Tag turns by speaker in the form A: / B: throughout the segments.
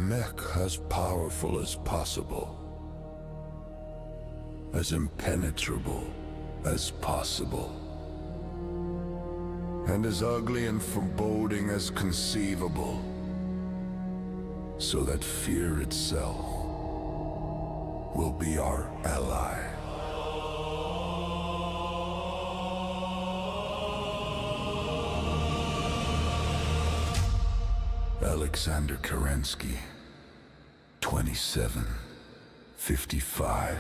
A: mech as powerful as possible, as impenetrable as possible, and as ugly and foreboding as conceivable, so that fear itself will be our ally. Alexander Kerensky, 2755.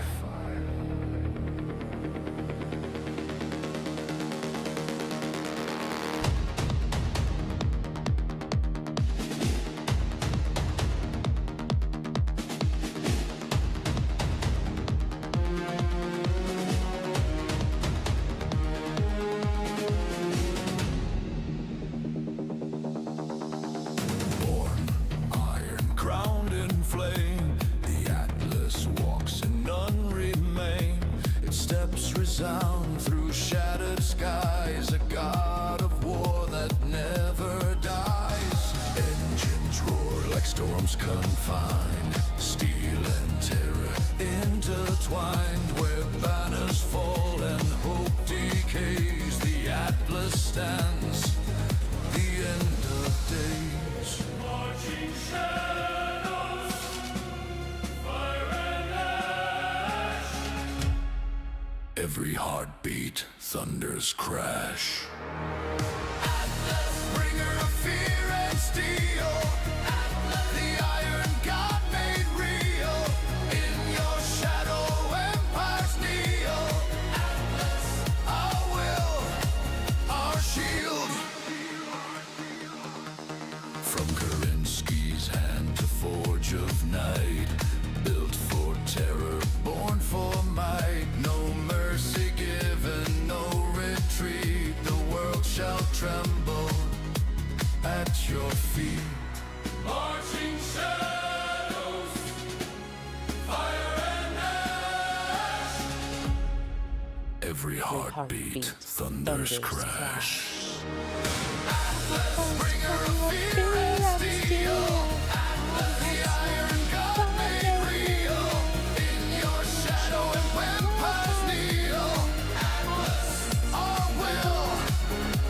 A: Every heartbeat, thunder's crash. Atlas, bringer of fear and steel. Atlas, the iron god made real. In your shadow, empires kneel. Atlas, our will, our shield. From Kerensky's hand to forge of night, built for terror, born for might. No mercy given, no retreat. The world shall tremble at your feet. Marching shadows, fire and ash. Every heartbeat, thunder's crash. Atlas, bringer of fear and steel. Atlas, the iron god made real. In your shadow and empires kneel. Atlas, our will,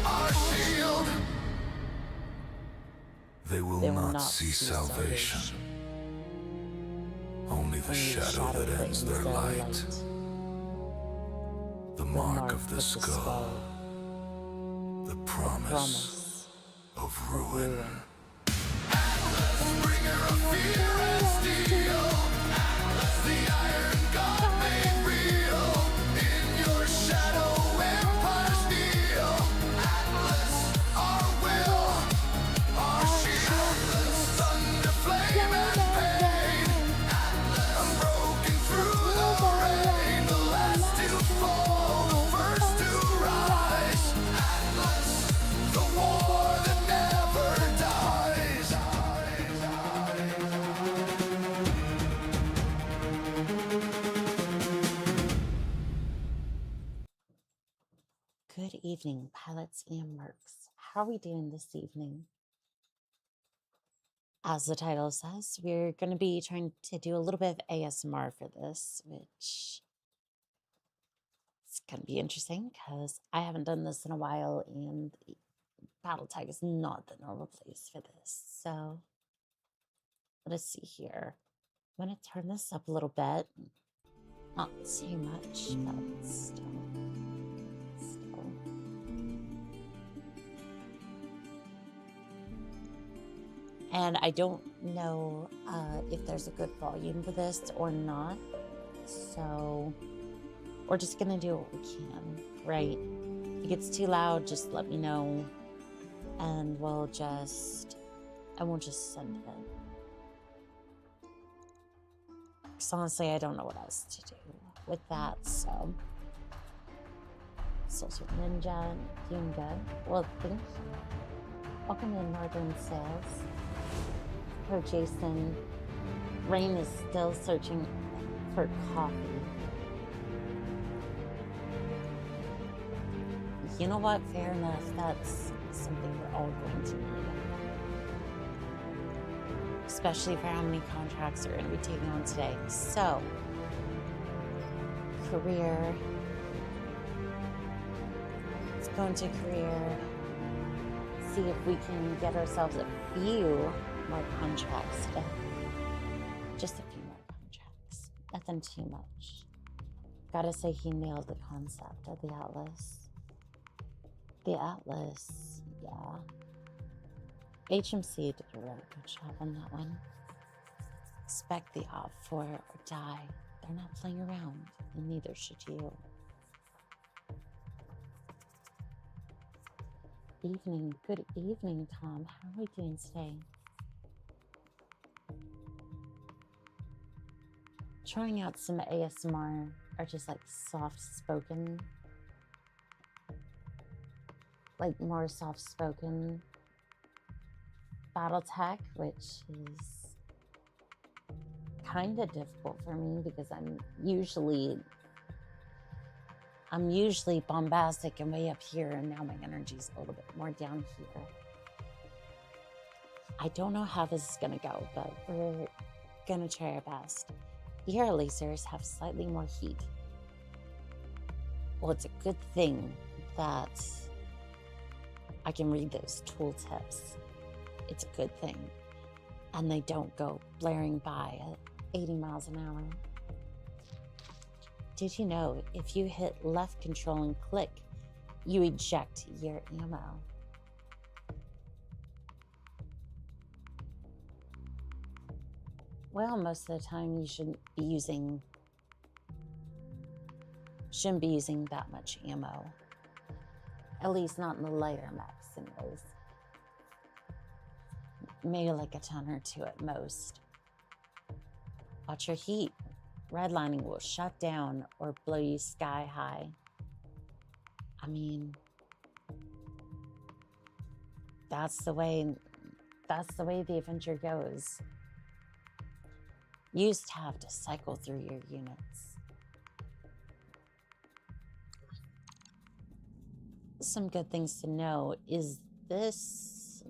A: our shield. They will not see salvation. Only the shadow that ends their light. The mark of the skull. The promise of ruin. Atlas, bringer of fear and steel. Atlas, the iron god made real. In your shadow, empires kneel. Atlas, our will, our shield. Atlas, thunder, flame, and pain. Atlas, unbroken through the rain. The last to fall, the first to rise. Atlas, the war that never dies.
B: Good evening, pilots and mercs. How are we doing this evening? As the title says, we're going to be trying to do a little bit of ASMR for this, which is going to be interesting because I haven't done this in a while and Battletech is not the normal place for this. So let's see here. I'm going to turn this up a little bit. Not too much, but still. And I don't know if there's a good volume for this or not. So we're just going to do what we can, right? If it gets too loud, just let me know. And I won't just send it. Because honestly, I don't know what else to do with that, so. Social Ninja, doing good. Well, thank you. Welcome to Northern Sales. Hello, Jason. Rain is still searching for coffee. You know what? Fair enough. That's something we're all going to need. especially for how many contracts we're going to be taking on today. So, career. Let's go into career. See if we can get ourselves a few more contracts today. Just a few more contracts. Nothing too much. Gotta say, he nailed the concept of the Atlas. The Atlas, yeah. HMC did a really good job on that one. Expect the op for or die. They're not playing around, and neither should you. Evening. Good evening, Tom. How are we doing today? Trying out some ASMR or just like soft spoken, like more soft spoken Battletech, which is kind of difficult for me because I'm usually bombastic and way up here, and now my energy's a little bit more down here. I don't know how this is gonna go, but we're gonna try our best. ER lasers have slightly more heat. Well, it's a good thing that I can read those tooltips. It's a good thing. And they don't go blaring by at 80 miles an hour. Did you know if you hit left control and click, you eject your ammo? Well, most of the time you shouldn't be using that much ammo. At least not in the lighter mechs anyways. Maybe like a ton or two at most. Watch your heat. Redlining will shut down or blow you sky high. I mean, that's the way the adventure goes. You used to have to cycle through your units. Some good things to know is this.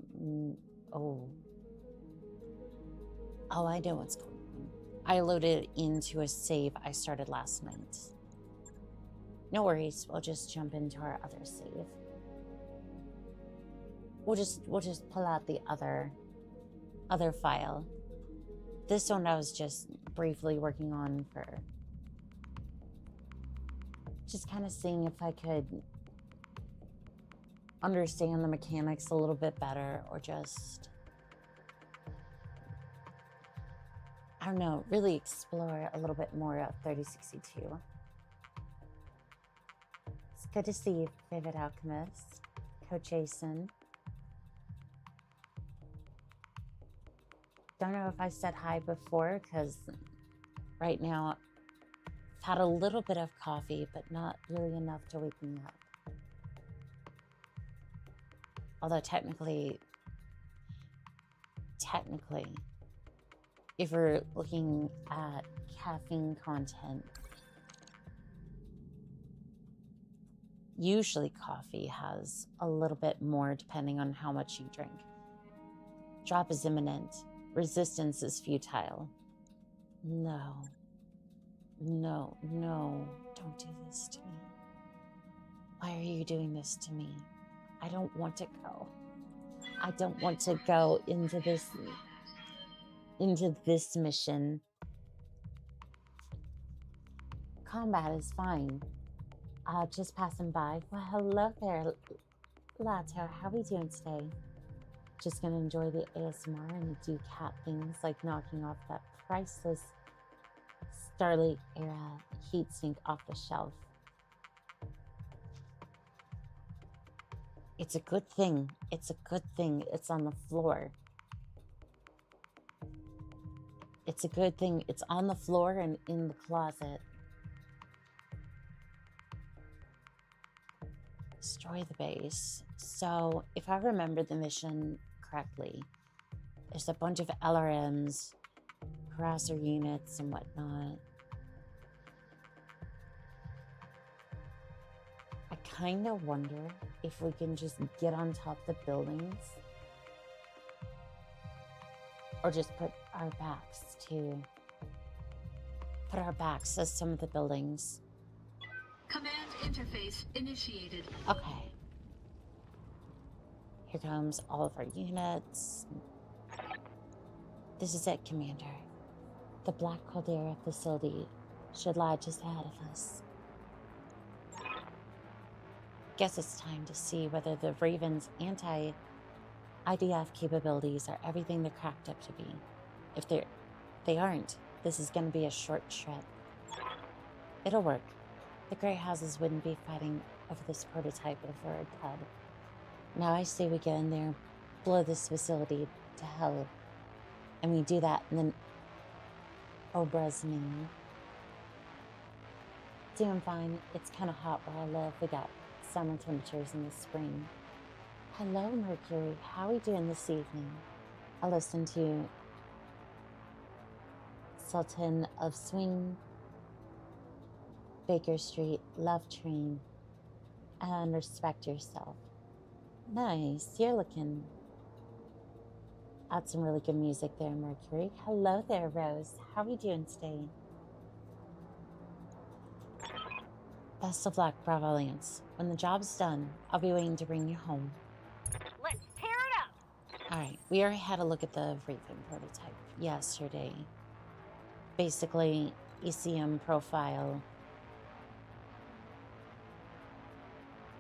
B: Oh, I know what's going on. I loaded into a save I started last night. No worries, we'll just jump into our other save. We'll just pull out the other file. This one I was just briefly working on for just kind of seeing if I could understand the mechanics a little bit better, or just, I don't know, really explore a little bit more of 3062. It's good to see you, Favorite Alchemist, Coach Jason. Don't know if I said hi before, because right now I've had a little bit of coffee, but not really enough to wake me up. Although technically, if we're looking at caffeine content, usually coffee has a little bit more depending on how much you drink. Drop is imminent. Resistance is futile. No, don't do this to me. Why are you doing this to me? I don't want to go. I don't want to go into this mission. Combat is fine. Just passing by. Well, hello there, Liao. How are we doing today? Just gonna enjoy the ASMR and do cat things like knocking off that priceless Starlight era heatsink off the shelf. It's a good thing. It's a good thing it's on the floor. It's a good thing it's on the floor and in the closet. Destroy the base. So, if I remember the mission correctly, there's a bunch of LRMs, harasser units, and whatnot. I kind of wonder if we can just get on top of the buildings, Or just put our backs to some of the buildings.
C: Command interface initiated.
B: Okay. Here comes all of our units. This is it, Commander. The Black Caldera facility should lie just ahead of us. Guess it's time to see whether the Raven's anti-IDF capabilities are everything they're cracked up to be. If they aren't, this is going to be a short trip. It'll work. The Grey Houses wouldn't be fighting over this prototype if it were a dud. Now I say we get in there, blow this facility to hell. And we do that, and then Obra's name. Doing fine. It's kind of hot where I live. We got summer temperatures in the spring. Hello, Mercury. How are we doing this evening? I listened to Sultan of Swing, Baker Street, Love Train, and Respect Yourself. Nice. You're looking at some really good music there, Mercury. Hello there, Rose. How are you doing today? Best of luck, Bravo Lance. When the job's done, I'll be waiting to bring you home.
D: Let's tear it up!
B: Alright, we already had a look at the Raven prototype yesterday. Basically, ECM profile.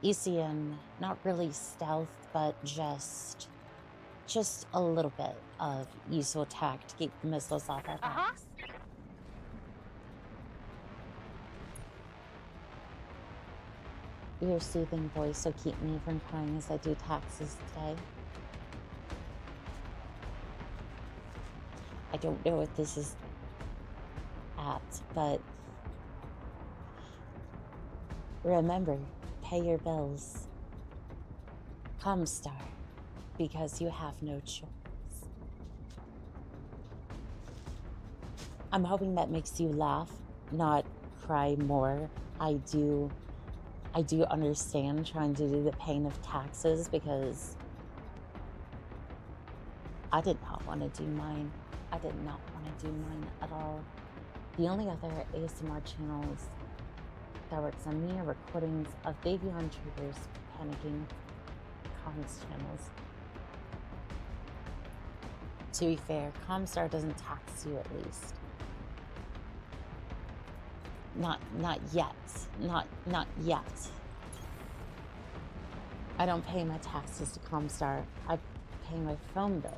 B: ECM, not really stealth, but just a little bit of useful attack to keep the missiles off our backs. Your soothing voice will keep me from crying as I do taxes today. I don't know what this is at, but remember, pay your bills. Comstar, because you have no choice. I'm hoping that makes you laugh, not cry more. I do understand trying to do the pain of taxes because I did not want to do mine. I did not want to do mine at all. The only other ASMR channels that works on me are recordings of baby intruders panicking comms channels. To be fair, Comstar doesn't tax you at least. Not yet. Not yet. I don't pay my taxes to Comstar. I pay my phone bills.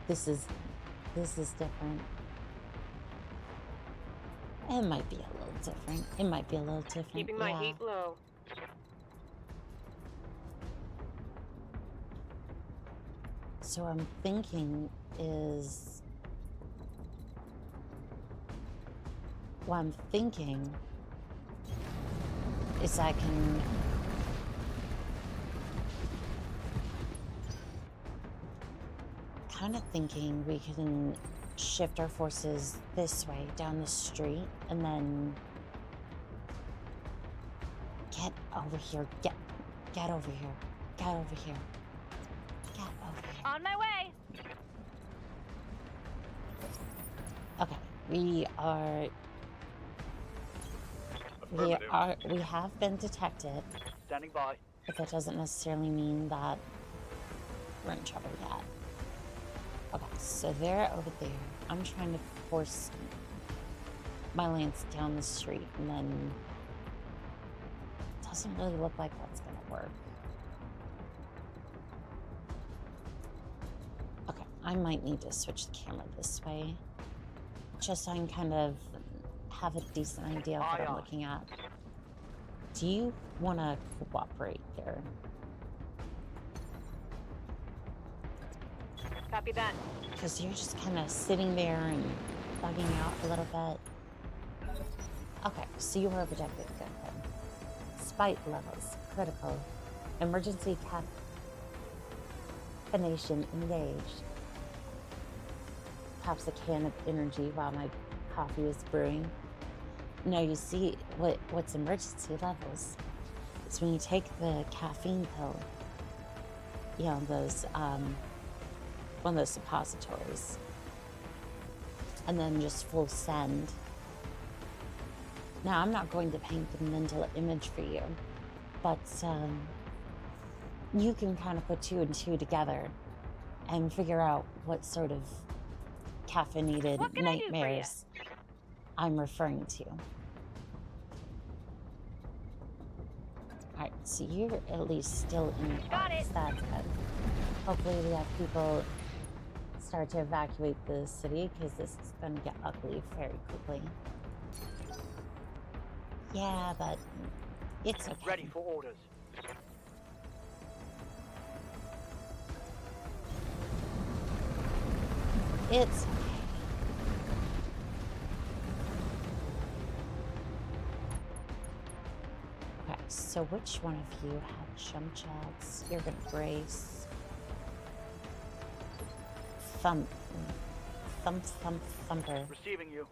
B: This is different. It might be a little different. It might be a little different.
D: Keeping my heat low.
B: So I'm thinking is... What I'm thinking is I can... kind of thinking we can shift our forces this way down the street and then get over here. Get over here. Get over here. Get over here.
D: On my way.
B: Okay, we have been detected.
E: Standing by.
B: But that doesn't necessarily mean that we're in trouble yet. Okay, so they're over there. I'm trying to force my lance down the street, and then it doesn't really look like that's gonna work. Okay, I might need to switch the camera this way, just so I can kind of have a decent idea of what I'm looking at. Do you want to cooperate here?
D: Copy that.
B: Because you're just kind of sitting there and bugging out a little bit. Okay, so you were rejected. Good. Spite levels, critical. Emergency caffeination engaged. Pops a can of energy while my coffee is brewing. No, you see, what's emergency levels is when you take the caffeine pill, you know, those one of those suppositories. And then just full send. Now, I'm not going to paint the mental image for you, but you can kind of put two and two together and figure out what sort of caffeinated nightmares I'm referring to. Alright, so you're at least still in the parks. That's good. Hopefully we have people start to evacuate the city, because this is going to get ugly very quickly. Yeah, but it's okay.
E: Ready for orders.
B: It's okay. Okay, so which one of you have jump jets? You're gonna brace. Thumper.
E: Receiving you.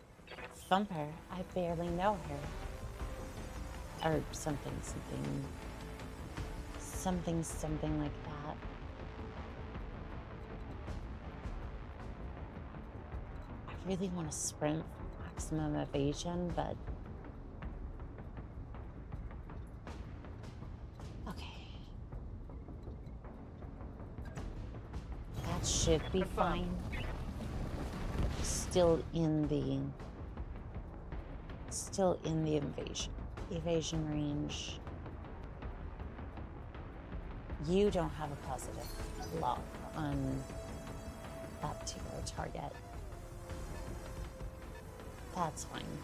B: Thumper? I barely know her. Or something like that. I really want to sprint maximum evasion, but okay. That should be fine. Still in the evasion range. You don't have a positive lock on that particular target. That's fine.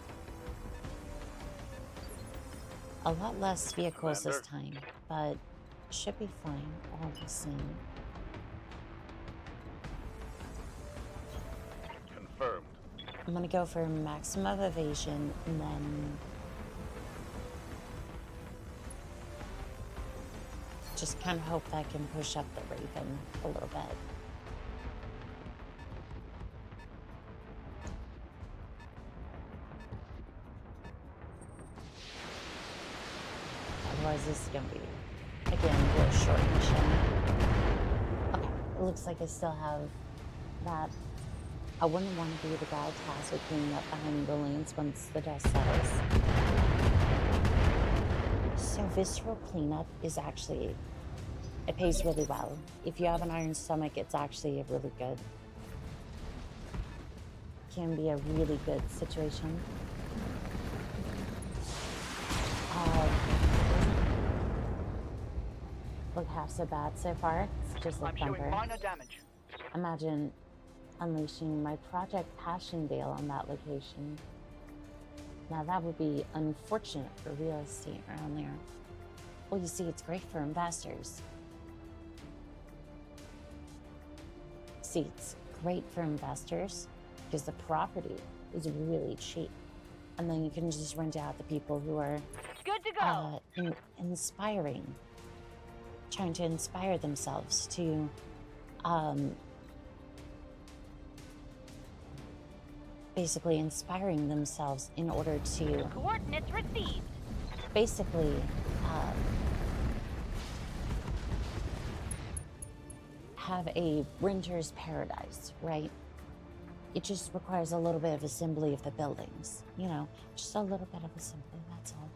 B: A lot less vehicles this time, but should be fine all the same.
E: Confirmed.
B: I'm gonna go for maximum evasion and then just kind of hope that I can push up the Raven a little bit. Otherwise, this is going to be, again, a real short mission. Okay, it looks like I still have that. I wouldn't want to be the guy tasked with cleaning up behind the lanes once the dust settles. So visceral cleanup is actually, it pays really well. If you have an iron stomach, it's actually a really good, can be a really good situation. Look half so bad so far. It's just a thumper.
E: Minor damage.
B: Imagine unleashing my Project Passchendaele on that location. Now that would be unfortunate for real estate around there. Well, you see, it's great for investors. See, it's great for investors because the property is really cheap. And then you can just rent out the people who are
D: Good to go.
B: Inspiring. Trying to inspire themselves to basically inspiring themselves in order to
D: Coordinates received.
B: basically have a renter's paradise, right? It just requires a little bit of assembly of the buildings, you know, just a little bit of assembly, that's all.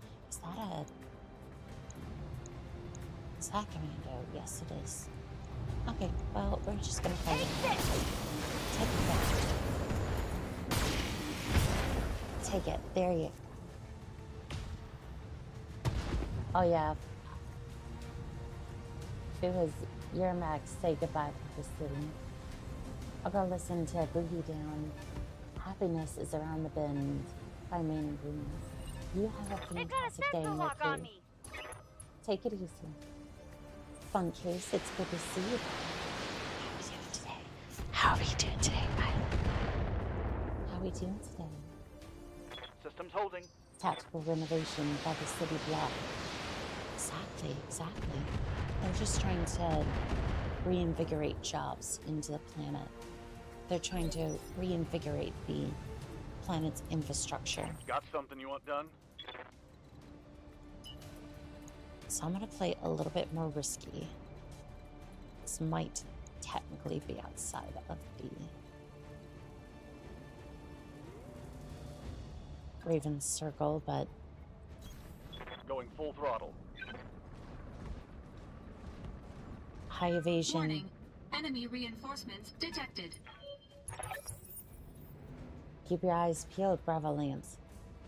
B: Is that commando? Yes, it is. Okay, well, we're just gonna fight it. Take it back. Take it. There you go. Oh, yeah. If it was your Max, say goodbye to the city. I'll go listen to Boogie Down. Happiness is around the bend by Main Green. You have a fantastic day in your crew. Take it easy. Fun case, it's good to see you. How are we doing today, pilot? How are we doing today?
E: Systems holding.
B: Tactical renovation by the city block. Exactly. They're just trying to reinvigorate jobs into the planet. They're trying to reinvigorate the planet's infrastructure.
E: Got something you want done?
B: So I'm gonna play a little bit more risky. This might technically be outside of the Raven circle, but
E: Going full throttle.
B: high evasion.
C: Warning. Enemy reinforcements detected.
B: Keep your eyes peeled, Bravo Lance.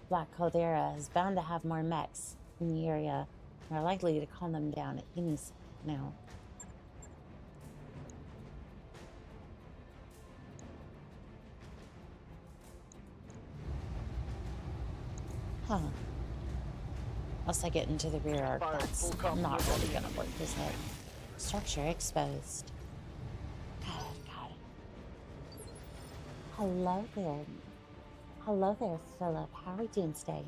B: Black Caldera is bound to have more mechs in the area and are likely to calm them down at any second now. Huh. Once I get into the rear arc,
E: Fire
B: that's
E: full complement
B: not
E: on
B: really
E: the
B: gonna
E: enemy.
B: work, is it? Structure exposed. God. Hello there. Hello there, Philip. How are you doing today?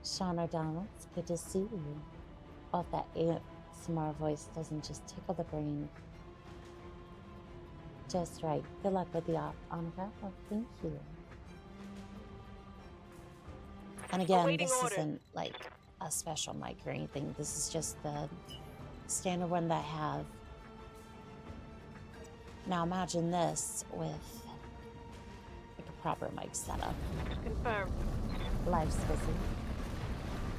B: Sean O'Donnell, it's good to see you. Oh, that ASMR voice doesn't just tickle the brain. Just right. Good luck with the op, Annika. Oh, thank you. And again,
D: Awaiting
B: this
D: orders.
B: isn't like a special mic or anything. This is just the standard one that I have. Now imagine this with like a proper mic setup.
D: Confirmed.
B: Life's busy.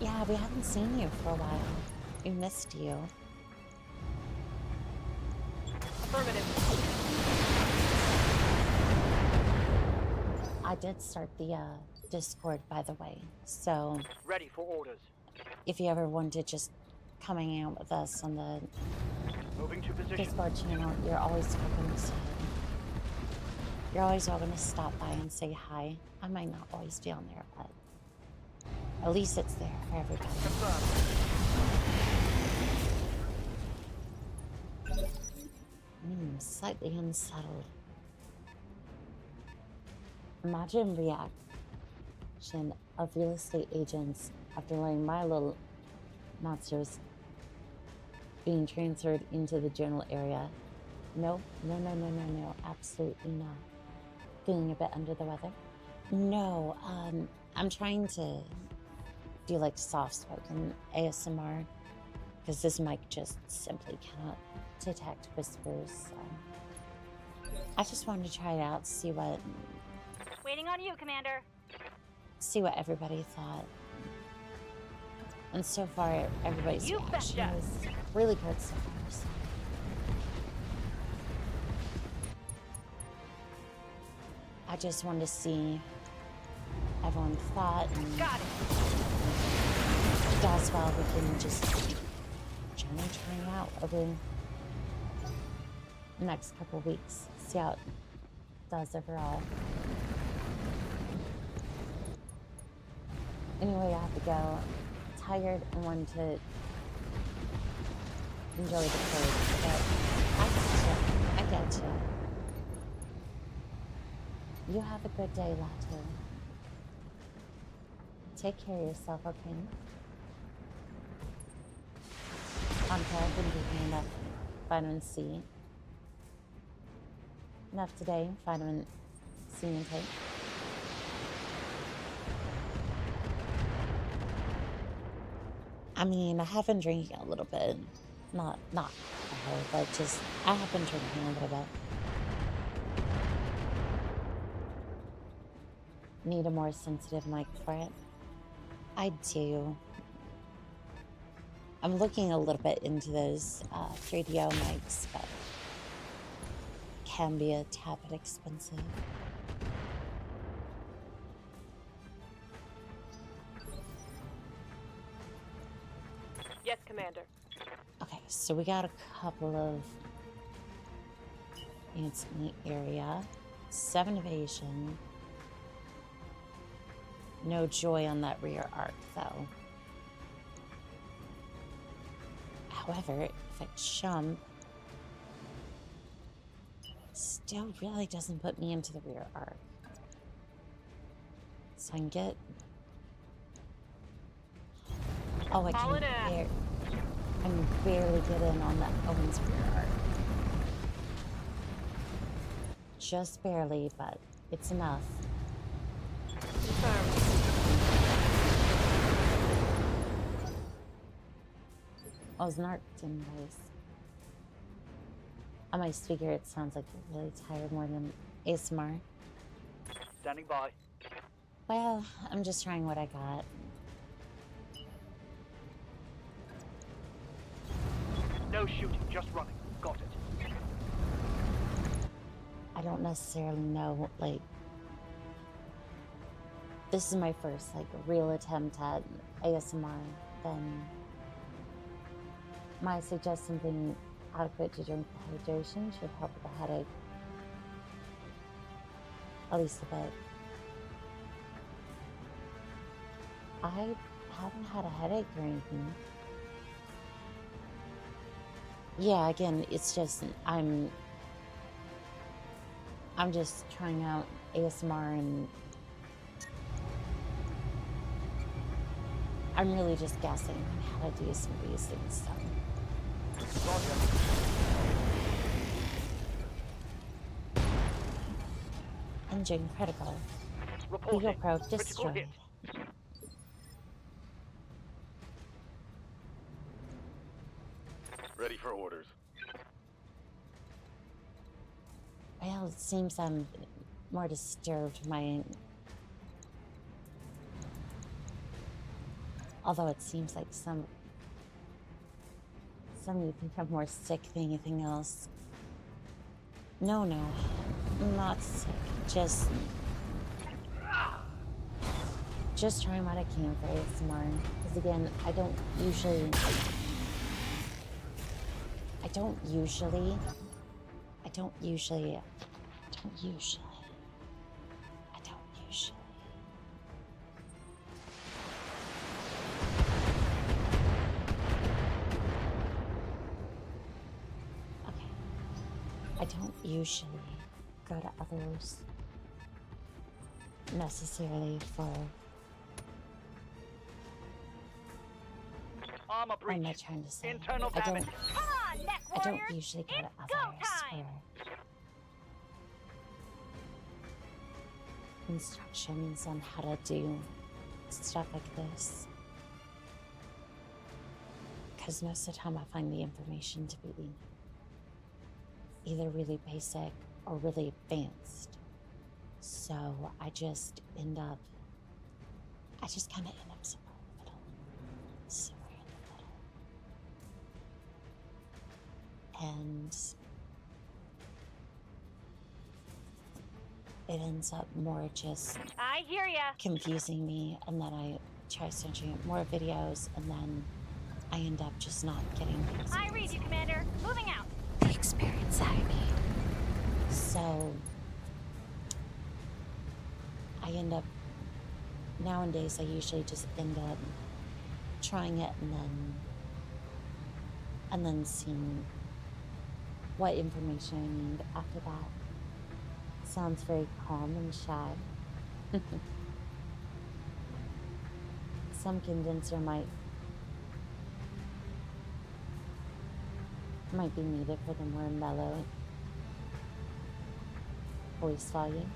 B: Yeah, we haven't seen you for a while. We missed you.
D: Affirmative.
B: I did start the Discord, by the way. So
D: Ready for orders.
B: if you ever want to just come hang out with us on the
D: Moving to position.
B: Discord channel, you're always welcome to stop by and say hi. I might not always be on there, but at least it's there for everybody. Slightly unsettled. Imagine reaction of real estate agents after learning my little monsters being transferred into the general area. No, absolutely not. Feeling a bit under the weather? No, I'm trying to do like soft-spoken ASMR because this mic just simply cannot detect whispers. So I just wanted to try it out, see what
D: Waiting on you, Commander.
B: everybody thought. And so far, everybody's
D: You
B: reaction
D: betcha.
B: was really good so far. So. I just wanted to see everyone's thought, and
D: Got it.
B: as well we can just generally try it out over the next couple weeks, see how it does overall. Anyway, I have to go. Tired and want to enjoy the food, but I get you. You have a good day, Lato. Take care of yourself, okay? Anka, I've been drinking enough vitamin C. Enough today, vitamin C intake. I mean, I have been drinking a little bit. Not a whole, but just, I have been drinking a little bit. Need a more sensitive mic for it? I do. I'm looking a little bit into those 3DO mics, but can be a tad bit expensive.
D: Yes, Commander.
B: Okay, so we got a couple of ants in the area. 7 evasion. No joy on that rear arc, though. However, if I jump, still really doesn't put me into the rear arc. So I can get... Oh, I
D: Hauling ass.
B: can barely get in on that Owen's rear arc. Just barely, but it's enough.
D: Confirmed.
B: Oh, it's an arc anyways. On my speaker, it sounds like you're really tired more than ASMR.
E: Standing by.
B: Well, I'm just trying what I got.
E: No shooting, just running. Got it.
B: I don't necessarily know, like... This is my first, like, real attempt at ASMR. Then... might suggest something adequate to drink for hydration should help with the headache. At least a bit. I haven't had a headache or anything. Yeah, again, it's just I'm just trying out ASMR, and I'm really just guessing on how to do some of these things. So. Engine critical.
E: Reporting.
B: Eagle probe
E: Critical
B: destroyed.
E: hit. Ready for orders.
B: Well, it seems I'm more disturbed. Although it seems like some of you think I'm more sick than anything else. No, I'm not sick. Just trying what I can for ASMR. Because again, I don't usually. Okay. I don't usually go to others necessarily for.
E: Armor breach.
B: I'm not trying to say.
E: Internal
B: I
E: damage.
D: Come on, mech
B: don't
D: warriors!
B: usually go to
D: It's go
B: others
D: time!
B: for instructions on how to do stuff like this. Because most of the time I find the information to be either really basic or really advanced. So I just kind of end up somewhere in the middle. And it ends up more just
D: I hear ya.
B: confusing me, and then I try searching up more videos, and then I end up just not getting
D: I read you, Commander. Moving out.
B: the experience I need. So I end up nowadays I usually just end up trying it and then seeing what information I need after that. Sounds very calm and shy. Some condenser might be needed for the more mellow voice volume.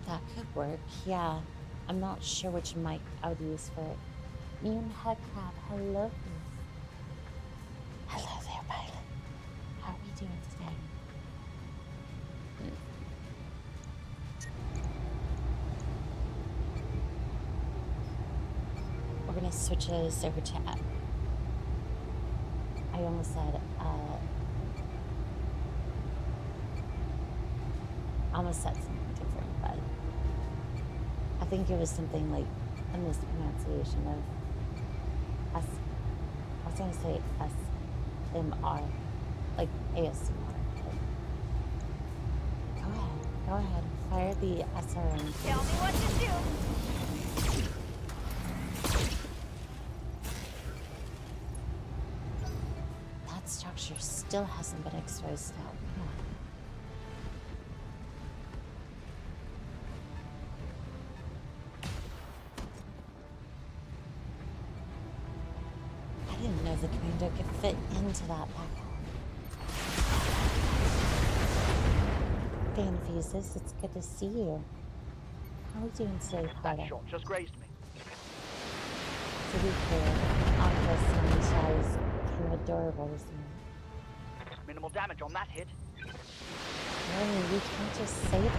B: That could work, yeah. I'm not sure which mic I would use for it. Ian Headcrab, hello. Hello there, Pilot. How are we doing today? We're gonna switch those over to I almost said something different, but I think it was something like a mispronunciation of S. I was gonna say SMR, like ASMR. Go ahead, fire the SRM.
D: Tell me what to do.
B: That structure still hasn't been exposed out. Come on. I didn't know the commander could fit into that backpack. Fan Fuses, it's good to see you. How are we doing today,
E: That
B: Carter?
E: shot just grazed me.
B: To be clear, octopus and is kind of adorable, isn't it?
E: Minimal damage on that hit.
B: Really, you can't just say that.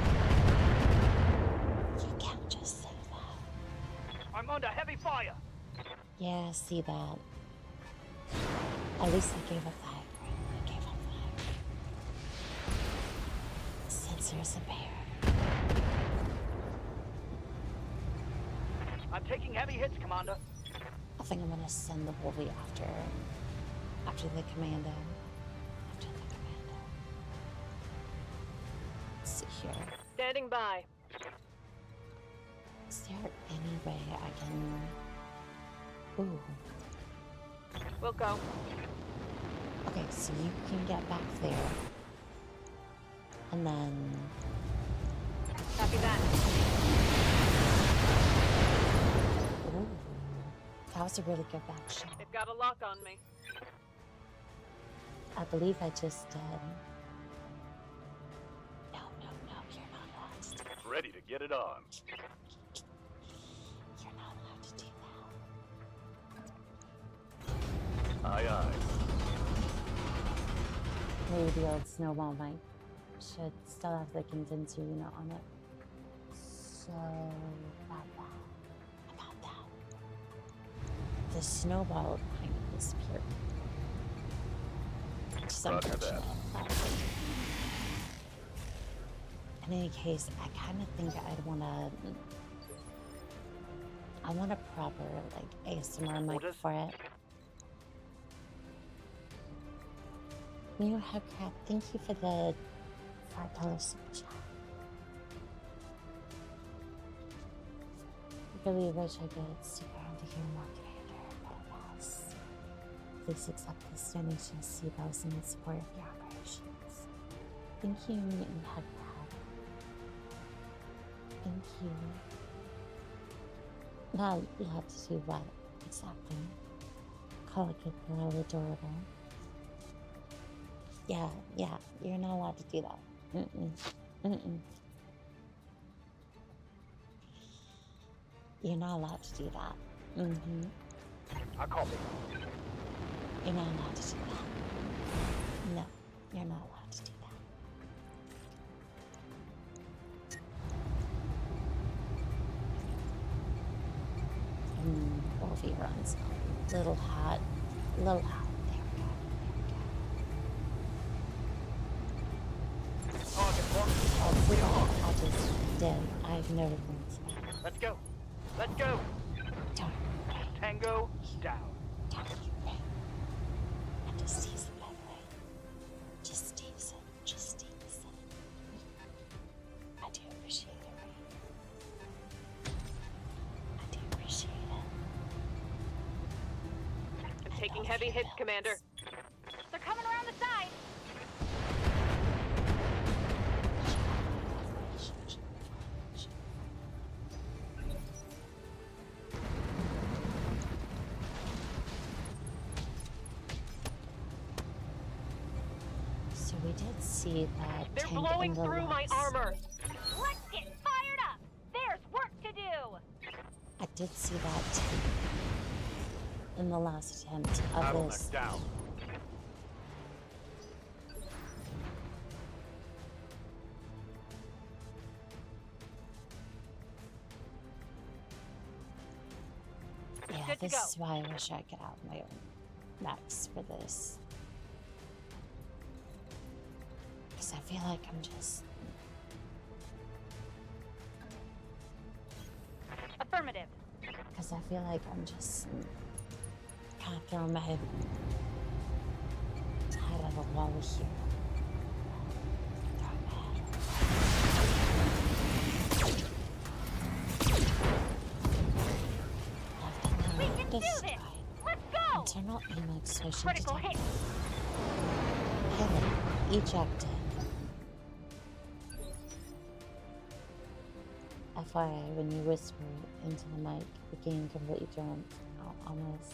B: You can't just say that.
E: I'm under heavy fire.
B: Yeah, see that. At least I gave a flag, right? I gave a flag. Sensors impaired.
E: I'm taking heavy hits, Commander.
B: I think I'm gonna send the Wolvie after the commando. After the commando. Let's see here.
F: Standing by.
B: Is there any way I can... Ooh.
F: We'll go.
B: Okay, so you can get back there. And then...
F: Copy that.
B: Ooh. That was a really good back shot.
F: They've got a lock on me.
B: I believe I just did. No, you're not allowed to do that.
G: Ready to get it on.
B: You're not allowed to do that.
G: Aye, aye.
B: Maybe the old snowball mic should still have the condenser unit on it. So, about that. The snowball kind of disappeared. Just
G: Roger that.
B: unfortunate. In any case, I kind of think I want a proper, like, ASMR mic
E: Orders?
B: for it. New Hubcap, thank you for the $5 super chat. I really wish I could stick around to hear more commander, but alas. Please accept this donation to CBOs in support of your operations. Thank you, Mutant Hubcap. Thank you. Not allowed to do what exactly? Call a good girl adorable. Yeah, you're not allowed to do that. You're not allowed to do that.
E: I copy.
B: You're not allowed to do that. No, you're not allowed to do that. Wolfie runs. Little hot. There we go.
E: Target locked.
B: Oh, see that? I just did. I've never been to that.
E: Let's go. Let's go.
B: Don't worry.
E: Tango down.
B: Don't worry. I just tease it, by the way. Just tease it. Just tease it. I do appreciate it, right? I do appreciate it.
F: I'm taking heavy hits, Commander.
D: They're coming around the side.
B: So we did see that
F: They're
B: tank
F: blowing
B: in the
F: through my
B: last-
F: armor.
D: Let's get fired up. There's work to do.
B: I did see that tank in the last attempt of
G: Battletech
B: this.
G: down.
B: Yeah,
D: Good to
B: this
D: go.
B: is why I wish I could have my own max for this. Because I feel like I'm just...
D: Affirmative.
B: Because I feel like I'm just... kind of throwing my head at a wall here. Throwing my head.
D: We can do this.
B: Destroyed.
D: Let's go.
B: Internal emote social
D: Critical hit.
B: detected. Helen ejected. FYI, when you whisper into the mic, the game completely drones out almost.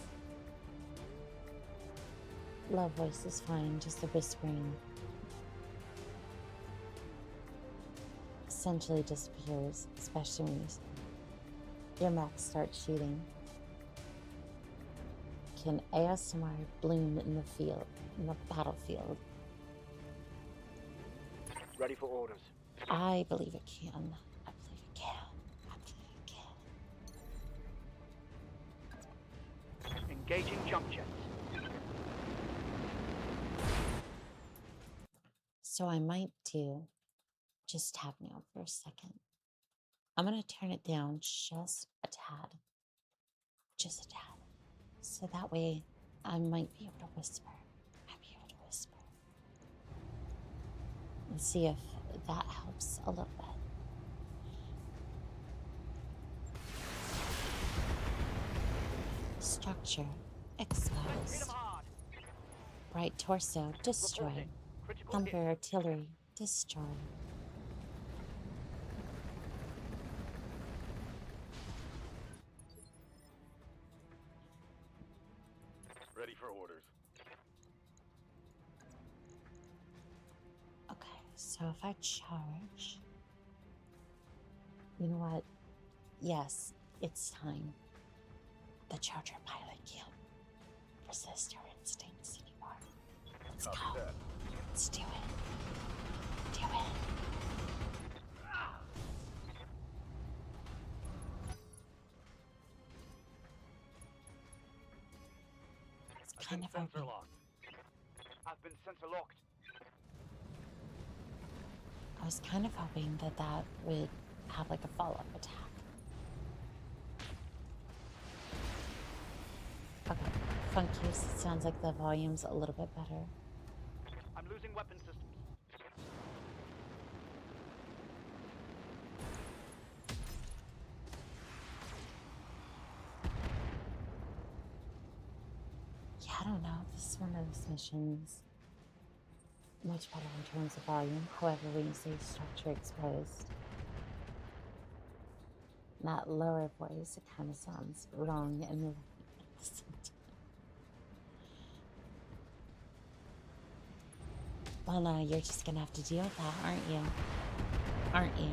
B: Low voice is fine, just the whispering essentially disappears, especially when your max starts shooting. Can ASMR bloom in the field, in the battlefield?
E: Ready for orders.
B: I believe it can. I believe it can. I believe it can.
E: Engaging jump jets.
B: So I might do, just tap me out for a second. I'm going to turn it down just a tad. Just a tad. So that way I might be able to whisper. Might be able to whisper. And see if that helps a little bit. Structure
E: Let's hit 'em
B: exposed.
E: hard.
B: Right torso destroyed.
E: Reporting. Critical
B: Thumper
E: hit.
B: artillery destroyed.
G: Ready for orders.
B: Okay, so if I charge, you know what? Yes, it's time. The charger pilot can't resist her instincts anymore. Let's
G: Copy
B: go.
G: that.
B: Let's do it. Do it. It's kind of
E: Sensor
B: open.
E: locked. I've been sensor locked.
B: I was kind of hoping that that would have like a follow-up attack. Okay, Funkies, it sounds like the volume's a little bit better.
E: I'm losing weapon systems.
B: Yeah, I don't know. This is one of those missions. Much better in terms of volume. However, when you say structure exposed, that lower voice, it kind of sounds wrong and right at the same time. Well, no, you're just gonna have to deal with that, aren't you? Aren't you?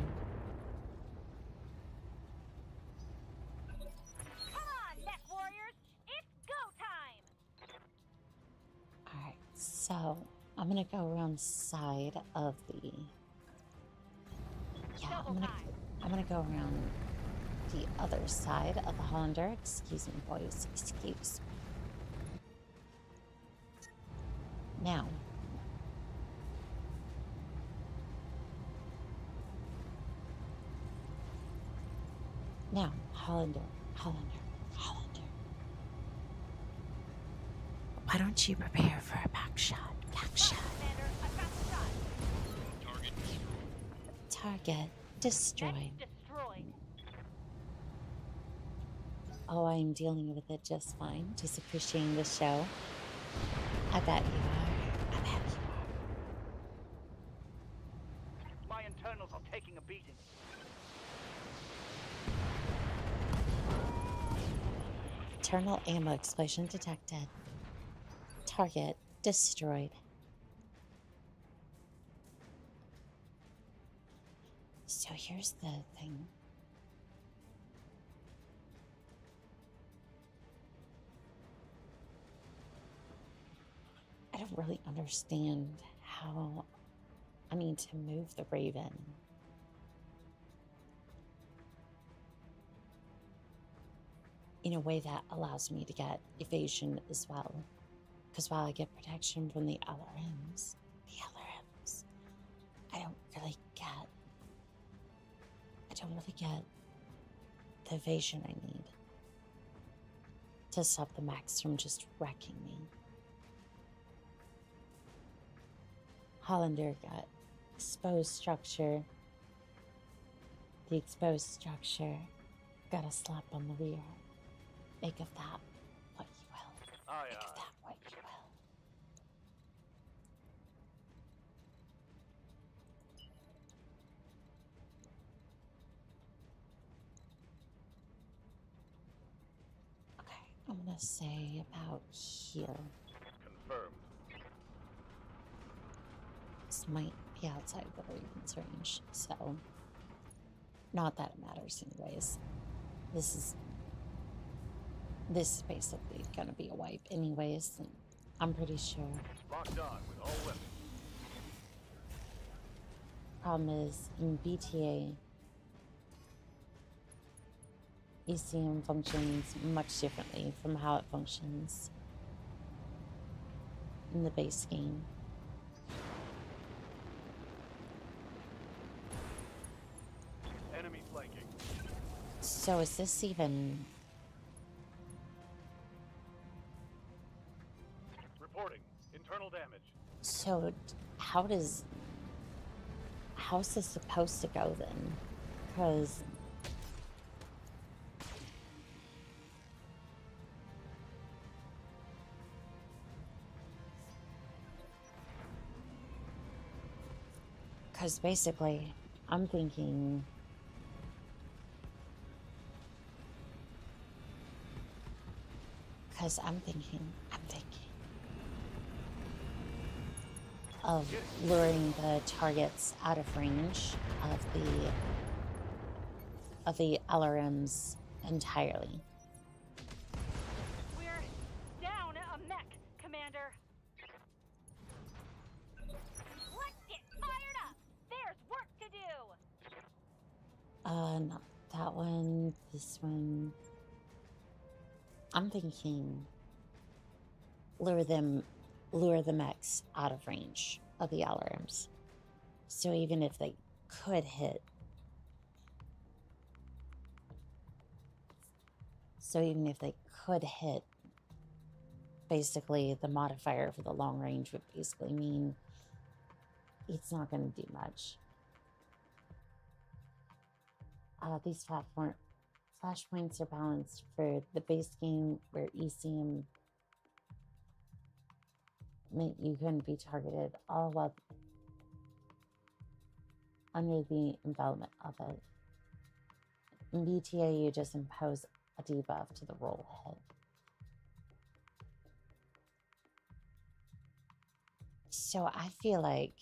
D: Come on, mech warriors! It's go time!
B: Alright, so I'm gonna go around side of the. Yeah, I'm gonna go around the other side of the Hollander. Excuse me, boys. Excuse me. Now. Now, Hollander. Why don't you prepare for a back shot? Back shot.
D: Commander, I've got the shot.
B: Target destroyed.
D: Mech destroyed.
B: Oh, I'm dealing with it just fine. Just appreciating the show. I bet you are. I bet you are.
E: My internals are taking a beating.
B: Internal ammo explosion detected. Target destroyed. So here's the thing. I don't really understand how I need to move the Raven. In a way that allows me to get evasion as well. Because while I get protection from the LRMs, I don't really get the evasion I need to stop the mechs from just wrecking me. Hollander got exposed structure. The exposed structure got a slap on the rear. Make of that what you will.
G: Aye,
B: Make of
G: aye.
B: that what you will. Okay, I'm gonna say about here.
G: Confirmed.
B: This might be outside the Raven's range, so not that it matters anyways. This is This is basically gonna be a wipe anyways. I'm pretty sure.
G: Locked on with all weapons.
B: Problem is, in BTA, ECM functions much differently from how it functions in the base game.
G: Enemy flanking.
B: So is this even...
G: Reporting. Internal damage.
B: So how's this supposed to go then? Because basically I'm thinking of luring the targets out of range of the LRMs entirely.
D: We're down a mech, Commander. Let's get fired up. There's work to do.
B: Not that one, this one. I'm thinking lure the mechs out of range of the LRMs. So even if they could hit, basically the modifier for the long range would basically mean it's not going to do much. These flashpoints are balanced for the base game where ECM meant you couldn't be targeted, all while under the envelopment of it. In BTA, you just impose a debuff to the roll hit. So I feel like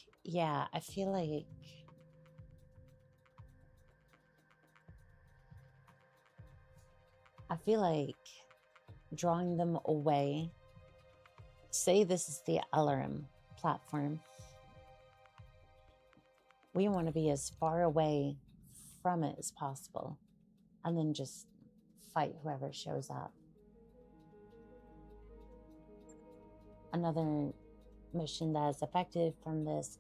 B: drawing them away. Say this is the LRM platform. We want to be as far away from it as possible, and then just fight whoever shows up. Another mission that is effective from this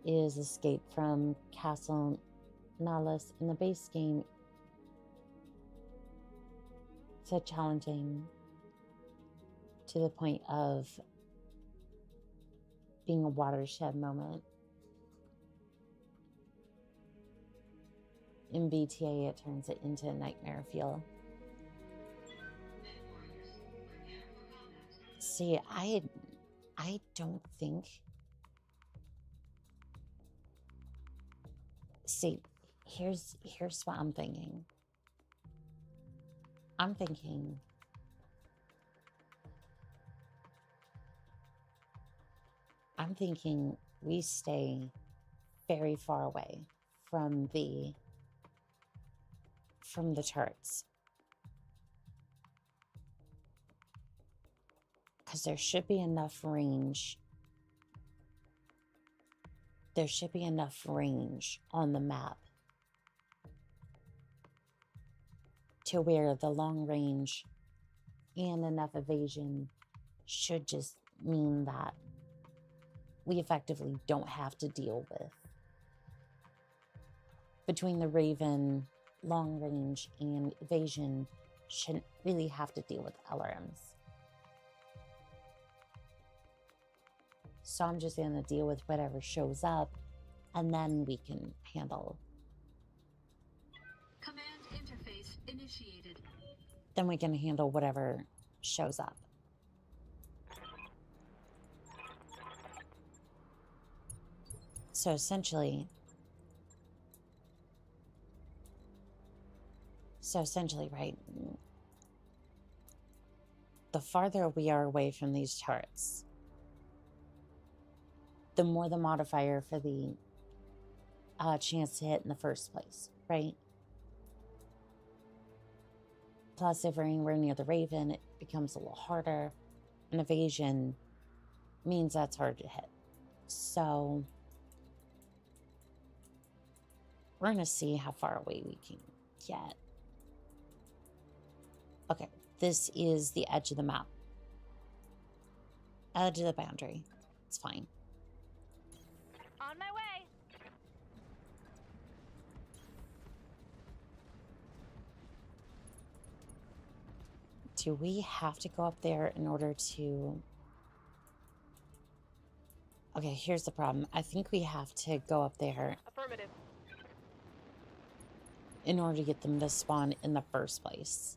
B: is escape from Castle Nalus. In the base game, so challenging to the point of being a watershed moment. In BTA, it turns it into a nightmare fuel. See, I don't think... See, here's what I'm thinking. I'm thinking we stay very far away from the turrets. Because there should be enough range. There should be enough range on the map to where the long range and enough evasion should just mean that we effectively don't have to deal with. Between the Raven, long range, and evasion, shouldn't really have to deal with LRMs. So I'm just going to deal with whatever shows up, and then we can handle.
C: Command interface initiated.
B: Then we can handle whatever shows up. So essentially, right, the farther we are away from these turrets, the more the modifier for the chance to hit in the first place, right? Plus, if we're near the Raven, it becomes a little harder. And evasion means that's hard to hit. So we're going to see how far away we can get. Okay, this is the edge of the map. Edge of the boundary. It's fine.
D: On my way.
B: Do we have to go up there in order to... Okay, here's the problem. I think we have to go up there
F: Affirmative.
B: in order to get them to spawn in the first place.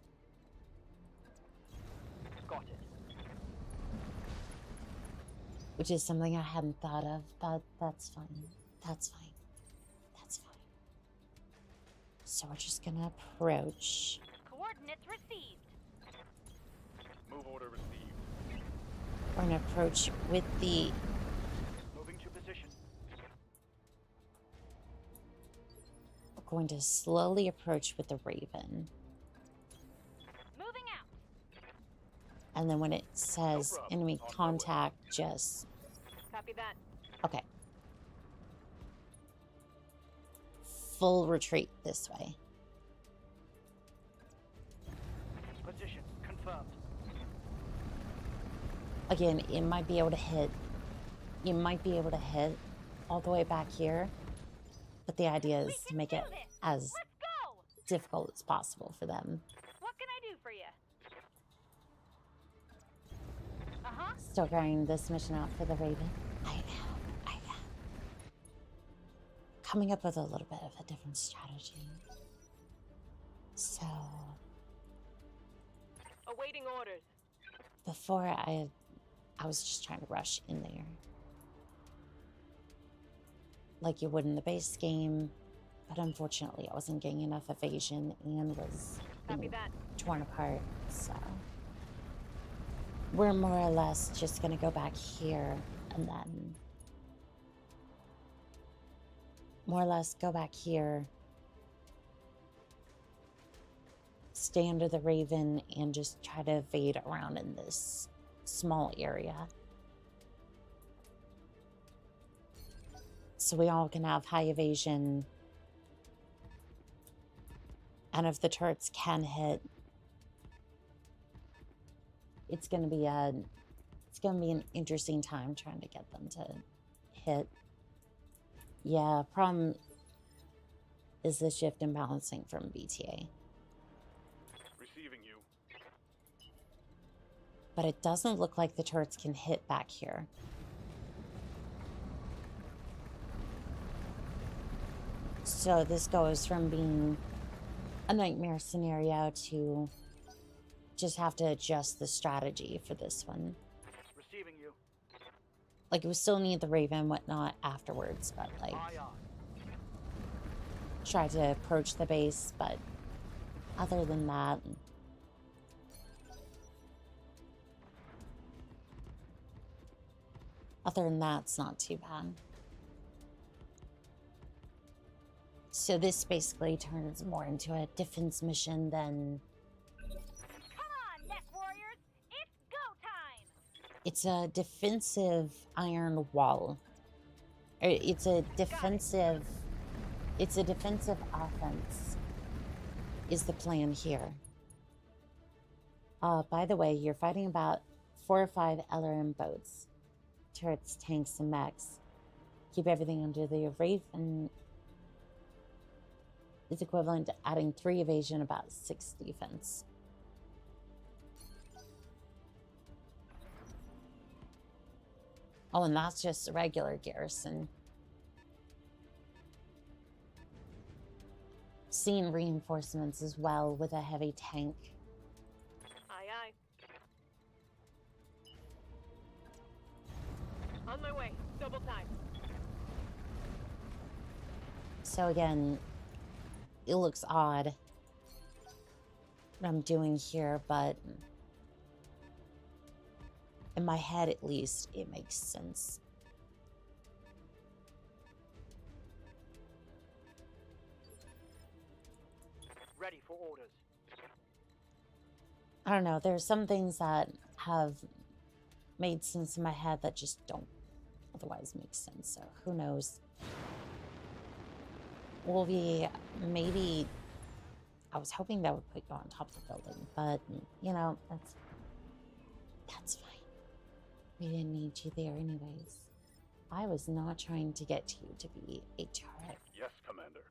E: Got it.
B: Which is something I hadn't thought of, but that's fine. That's fine. That's fine. So we're just gonna approach.
D: Coordinates received.
G: Move order received.
B: We're gonna approach with the...
E: Moving to position.
B: We're going to slowly approach with the Raven.
D: Moving out.
B: And then when it says
G: problem.
B: enemy
G: On my way.
B: contact, just...
F: Copy that.
B: Okay. Full retreat this way.
E: Position confirmed.
B: Again, it might be able to hit... You might be able to hit all the way back here. But the idea is to make it as
D: Let's go.
B: difficult as possible for them.
D: What can I do for you? Uh-huh.
B: Still carrying this mission out for the Raven. I am. Coming up with a little bit of a different strategy. So,
F: Awaiting orders.
B: before I was just trying to rush in there. Like you would in the base game. But unfortunately, I wasn't getting enough evasion and was
F: Copy
B: being
F: that.
B: torn apart. So, we're more or less just going to go back here and then... More or less go back here, stay under the Raven, and just try to evade around in this small area. So we all can have high evasion. And if the turrets can hit, it's gonna be an interesting time trying to get them to hit. Yeah, problem is the shift in balancing from BTA.
G: Receiving you.
B: But it doesn't look like the turrets can hit back here. So this goes from being a nightmare scenario to just have to adjust the strategy for this one.
E: Receiving you.
B: Like, we still need the Raven and whatnot afterwards, but like...
E: Aye, aye.
B: Try to approach the base, but other than that, it's not too bad. So this basically turns more into a defense mission than...
D: Come on, neck warriors. It's go time.
B: It's a defensive iron wall. It's a defensive offense is the plan here. By the way, you're fighting about 4 or 5 LRM boats, turrets, tanks, and mechs. Keep everything under the Raven. It's equivalent to adding 3 evasion, about 6 defense. Oh, and that's just a regular garrison. Seeing reinforcements as well with a heavy tank.
F: Aye, aye. On my way. Double time.
B: So again, it looks odd what I'm doing here, but in my head at least, it makes sense.
E: Ready for orders.
B: I don't know. There's some things that have made sense in my head that just don't otherwise make sense. So who knows? Will we maybe... I was hoping that would put you on top of the building, but, you know, that's fine. We didn't need you there anyways. I was not trying to get you to be a turret.
G: Yes, Commander.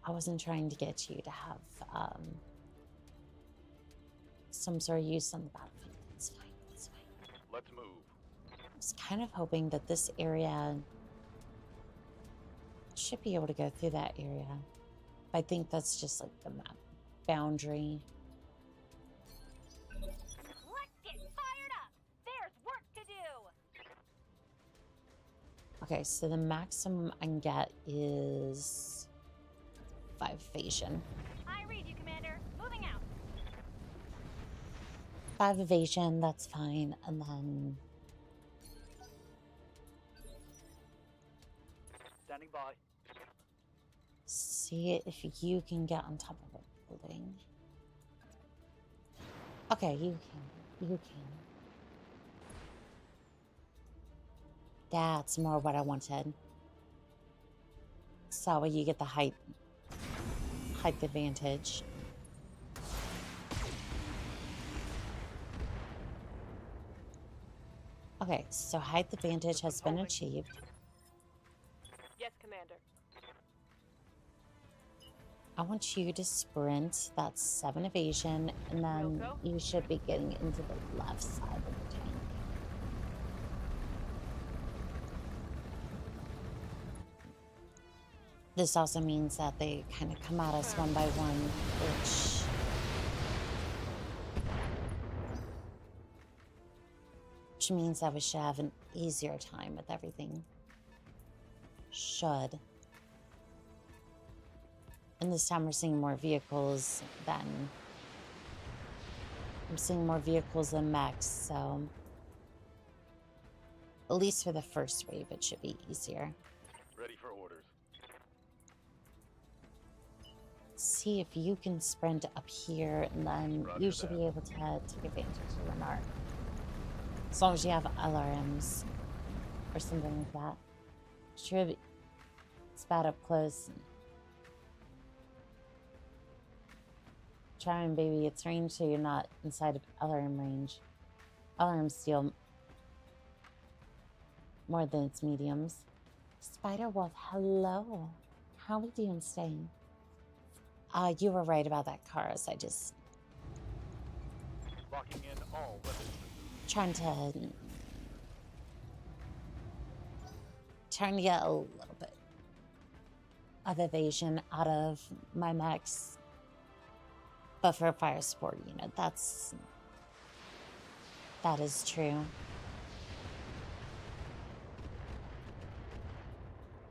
B: I wasn't trying to get you to have some sort of use on the battlefield. It's fine. It's fine.
G: Let's move.
B: I was kind of hoping that this area should be able to go through that area. I think that's just like the map boundary.
D: Let's get fired up! There's work to do!
B: Okay, so the maximum I can get is 5 evasion.
D: I read you, Commander. Moving out.
B: 5 evasion, that's fine. And then
E: Standing by.
B: see if you can get on top of a building. Okay, you can. You can. That's more what I wanted. So you get the height advantage. Okay, so height advantage has been achieved.
F: Yes, Commander.
B: I want you to sprint. That's 7 evasion, and then
F: Go.
B: you should be getting into the left side of the tank. This also means that they kind of come at us one by one, which means that we should have an easier time with everything. Should. And this time we're seeing more vehicles than... I'm seeing more vehicles than mechs, so... At least for the first wave, it should be easier.
G: Ready for orders.
B: See if you can sprint up here, and then
G: Roger
B: you should
G: that.
B: be able to take advantage of an arc. As long as you have LRMs or something like that. Sure, it's bad up close. Try and baby, it's range, so you're not inside of LRM range. LRM steal more than its mediums. Spider Wolf, hello. How we doing today? You were right about that cars. I just
G: Locking in all weapons.
B: trying to get a little bit of evasion out of my mechs. But for a fire support unit, that is true.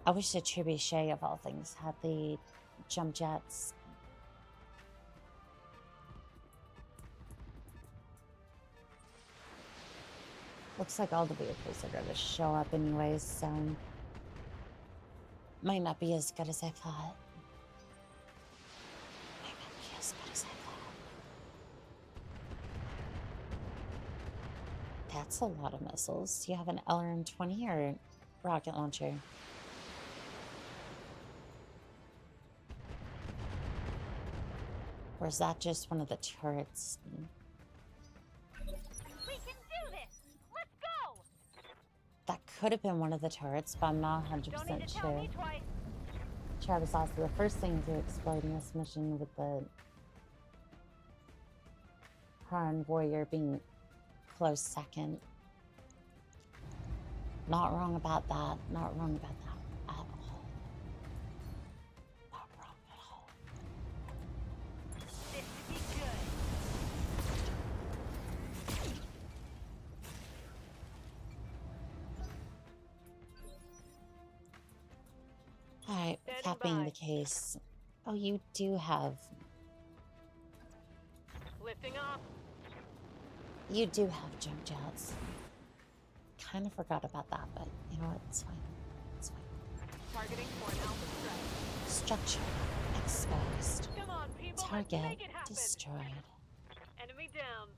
B: I wish the trebuchet of all things had the jump jets. Looks like all the vehicles are going to show up anyways, so might not be as good as I thought. Might not be as good as I thought. That's a lot of missiles. Do you have an LRM-20 or rocket launcher? Or is that just one of the turrets?
D: We can do this! Let's go!
B: That could have been one of the turrets, but I'm not 100%
D: Don't need to tell
B: sure.
D: me twice.
B: Travis also the first thing to explode in this mission, with the Harn Warrior being close second. Not wrong about that. Not wrong about that at all. Not wrong at all.
D: This should be good.
B: Alright, with that
F: Standing
B: being
F: by.
B: the case. Oh, you do have...
F: Lifting off.
B: You do have jump jets. Kind of forgot about that, but you know what? It's fine. It's fine.
F: Targeting for an alpha strike.
B: Structure exposed.
F: Come on, people.
B: Target
F: Make it happen.
B: destroyed.
F: Enemy down.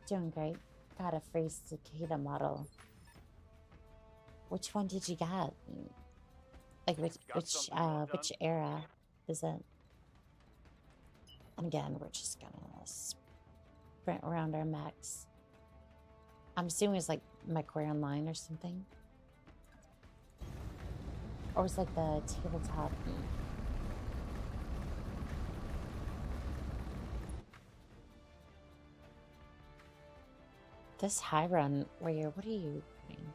B: Doing great. Got a free cicada model. Which one did you get? Like
G: Got something more
B: which
G: done?
B: era is it? And again, we're just gonna sprint around our mechs. I'm assuming it's like MechWarrior Online or something. Or it's like the tabletop. This high run warrior, what are you doing?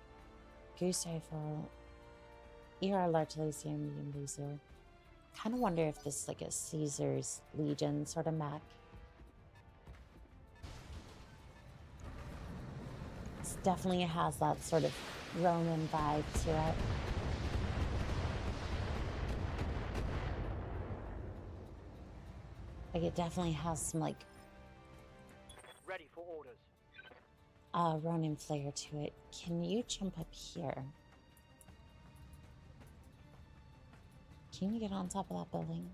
B: Goose rifle. You are largely a medium laser. Kind of wonder if this is like a Caesar's Legion sort of mech. It definitely has that sort of Roman vibe to it. Like it definitely has some like
E: Ready for orders.
B: Ronin flair to it. Can you jump up here? Can you get on top of that building?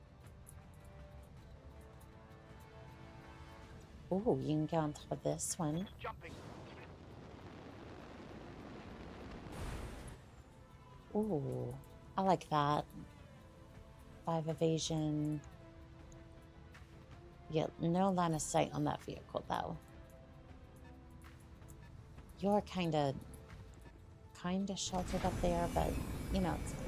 B: Ooh, you can get on top of this one.
E: Jumping.
B: Ooh, I like that. 5 evasion. Yeah, no line of sight on that vehicle though. You're kinda sheltered up there, but you know it's fine.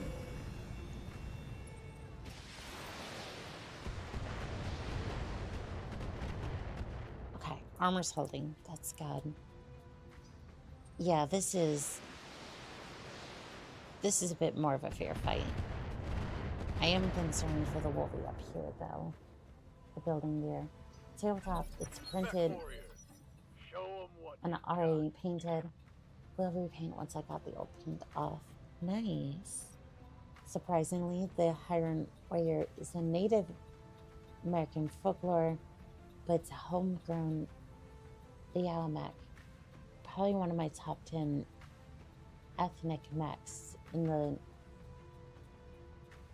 B: Okay, armor's holding. That's good. Yeah, this is a bit more of a fair fight. I am concerned for the wolvie up here though. The building there. Tabletop, it's printed
G: Mech warrior. Show 'em what
B: and
G: you
B: already painted. Will repaint once I got the old paint off. Nice. Surprisingly, the Hiron Warrior is a Native American folklore, but it's a homegrown Liao mech. Probably one of my top 10 ethnic mechs in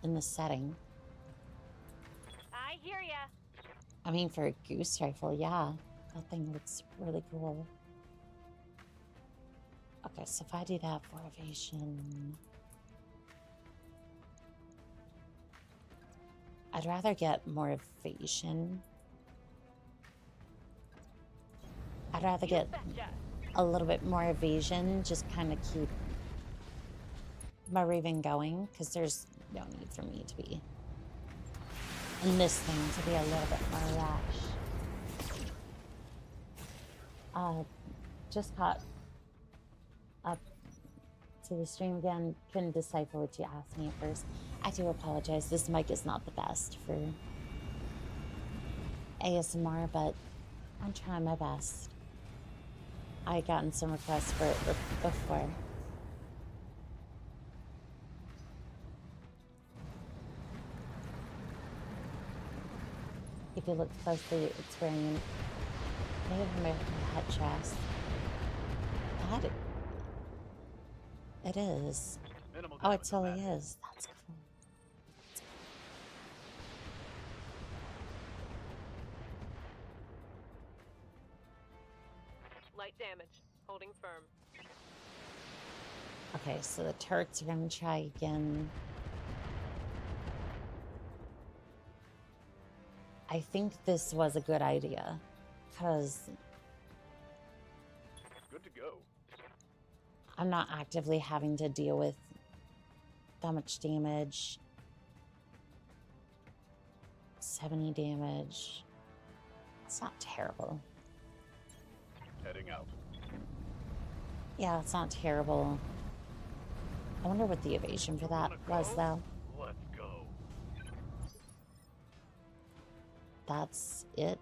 B: the setting.
D: I hear ya.
B: I mean, for a goose rifle, yeah, that thing looks really cool. Okay, so if I do that for evasion, I'd rather get more evasion. I'd rather get
D: Betcha.
B: a little bit more evasion, just kind of keep my Raven going, because there's no need for me to be in this thing to be a little bit more rash. Just caught up to the stream again. Couldn't decipher what you asked me at first. I do apologize. This mic is not the best for ASMR, but I'm trying my best. I gotten some requests for it before. If you look closely, it's wearing an Native American headdress. That it is.
G: Minimal
B: Oh, it
G: damage,
B: totally
G: Commander.
B: is. That's cool.
F: Light damage. Holding firm.
B: Okay, so the turrets are gonna try again. I think this was a good idea, because
G: Good to go.
B: I'm not actively having to deal with that much damage. 70 damage. It's not terrible.
G: Heading out.
B: Yeah, it's not terrible. I wonder what the evasion for that was, though.
G: Let's go.
B: That's it.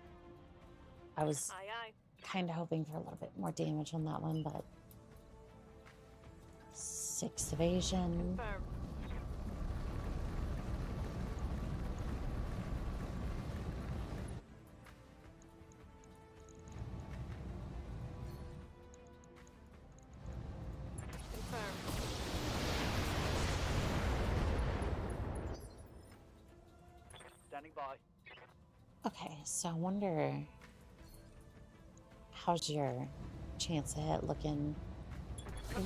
B: I was
F: Aye, aye.
B: kind of hoping for a little bit more damage on that one, but 6 evasion.
F: Firm. Confirm.
E: Standing by.
B: Okay, so I wonder, how's your chance of hit looking?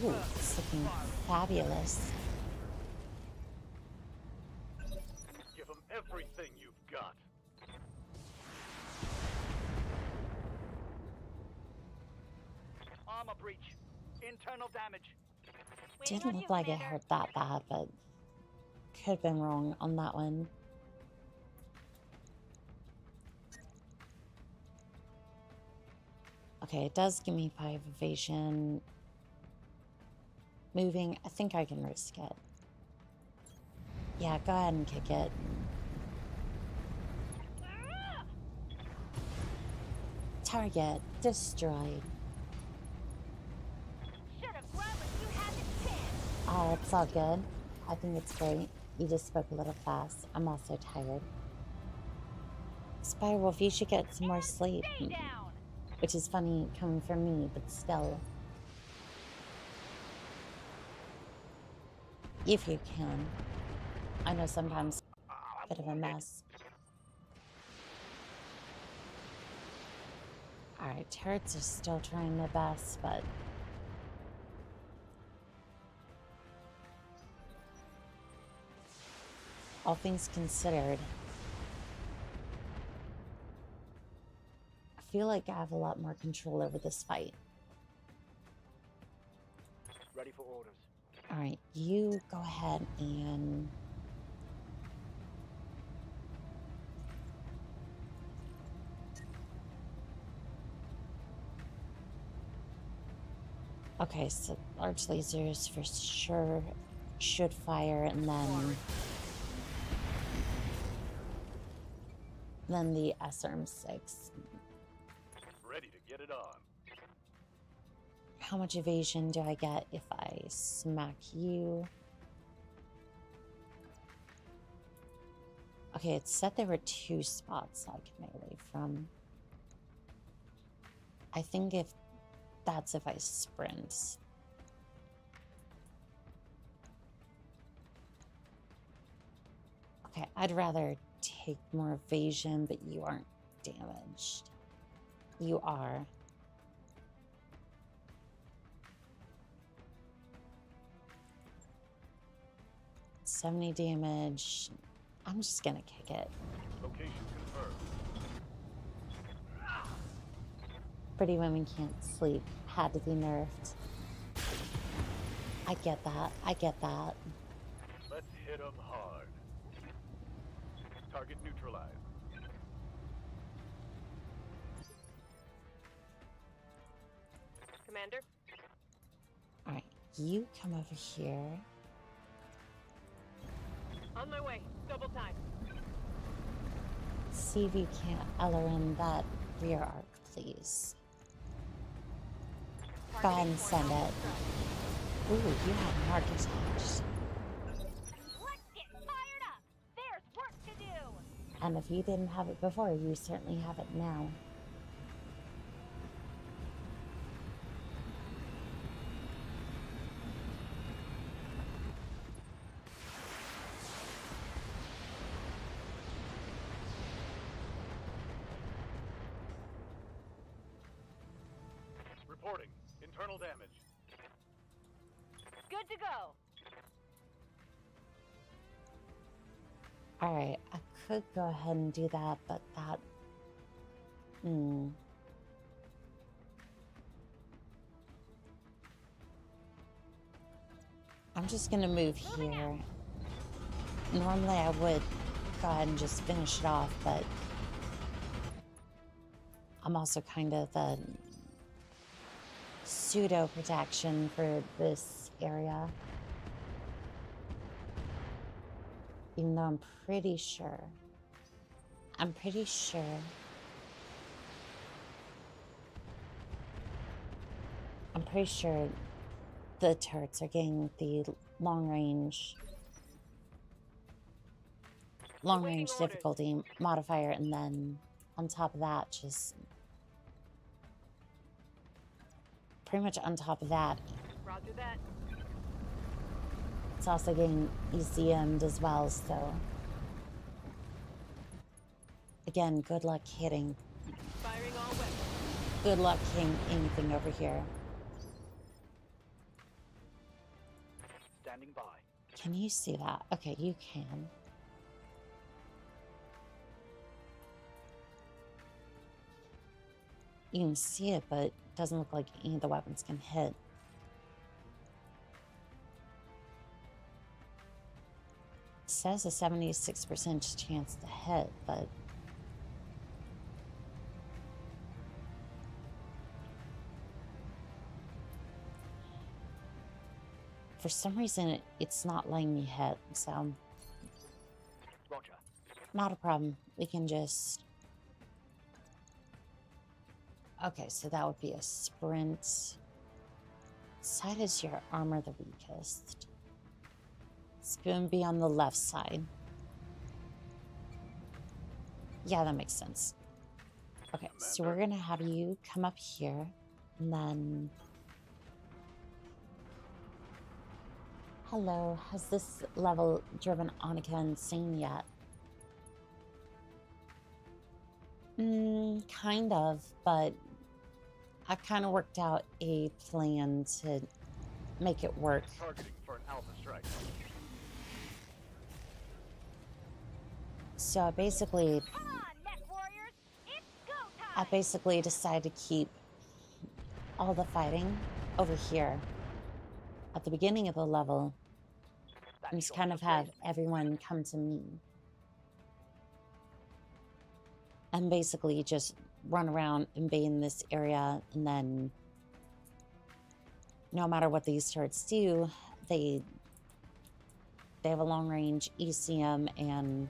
B: Ooh, it's looking fabulous.
G: Give them everything you've got.
E: Armor breach. Internal damage.
D: Waiting
B: Didn't
D: on
B: look
D: you,
B: like it
D: Commander.
B: hurt that bad, but could have been wrong on that one. Okay, it does give me 5 evasion. Moving, I think I can risk it. Yeah, go ahead and kick it. Target destroyed.
D: Should have run when you had the chance.
B: Oh, it's all good. I think it's great. You just spoke a little fast. I'm also tired. Spirewolf, you should get some more sleep.
D: Stay down.
B: Which is funny coming from me, but still. If you can. I know sometimes a bit of a mess. Alright, turrets are still trying their best, but all things considered, I feel like I have a lot more control over this fight.
E: Ready for orders.
B: Alright, you go ahead and... Okay, so large lasers for sure should fire, and then the SRM-6.
G: Ready to get it on.
B: How much evasion do I get if I smack you? Okay, it said there were 2 spots I could melee from. I think that's if I sprint. Okay, I'd rather take more evasion, but you aren't damaged. You are. $70 damage. I'm just gonna kick it.
G: Location confirmed.
B: Pretty women can't sleep. Had to be nerfed. I get that. I get that.
G: Let's hit them hard. Target neutralized.
F: Commander?
B: Alright, you come over here.
F: On my way. Double time.
B: See if you can't Eller in that rear arc, please. Go ahead and send it. Ooh, you have an architect.
D: Let's get fired up. There's work to do.
B: And if you didn't have it before, you certainly have it now.
G: Reporting. Internal damage.
D: Good to go.
B: Alright, I could go ahead and do that, but that... I'm just gonna move here. Normally I would go ahead and just finish it off, but I'm also kind of the pseudo protection for this area. Even though I'm pretty sure the turrets are getting the long range difficulty modifier, and then on top of that, just pretty much on top of that,
F: Roger that.
B: it's also getting ECM'd as well, so Again, good luck hitting.
F: Firing all weapons.
B: Good luck hitting anything over here.
E: Standing by.
B: Can you see that? Okay, you can. You can see it, but it doesn't look like any of the weapons can hit. It says a 76% chance to hit, but for some reason it's not letting me hit, so
E: Roger.
B: not a problem. We can just... Okay, so that would be a sprint. Side is your armor the weakest? It's going to be on the left side. Yeah, that makes sense. Okay, so we're going to have you come up here, and then... Hello, has this level driven Oni-chan insane yet? Kind of, but I've kind of worked out a plan to make it work.
G: Targeting for an alpha strike.
B: So I basically
D: Come on, mech warriors! It's go
B: I
D: time!
B: basically decided to keep all the fighting over here at the beginning of the level and just kind of have everyone come to me. And basically just run around and be in this area, and then no matter what these turrets do, they have a long range ECM and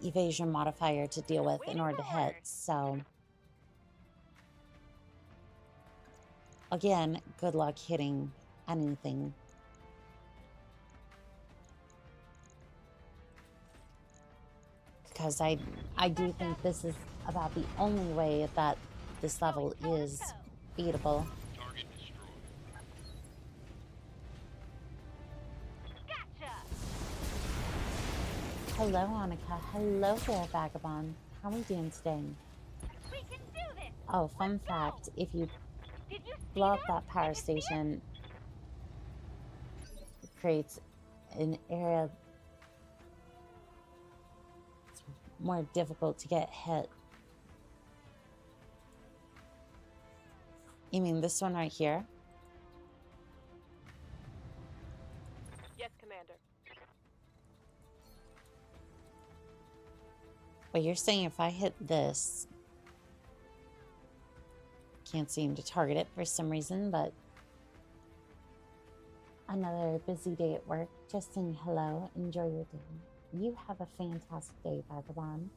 B: evasion modifier to deal with in order to hit. So again, good luck hitting anything. Because I do think this is about the only way that this level is beatable.
G: Target destroyed.
D: Gotcha!
B: Hello, Annika. Hello there, Vagabond. How are we doing today?
D: We can do this!
B: Oh, fun fact, if you
D: Did you see
B: blow up
D: that?
B: that power
D: Did you see it?
B: station, it creates an area that's more difficult to get hit. You mean this one right here?
F: Yes, Commander.
B: Well, you're saying if I hit this, can't seem to target it for some reason, but another busy day at work. Just saying hello. Enjoy your day. You have a fantastic day, Vagabond.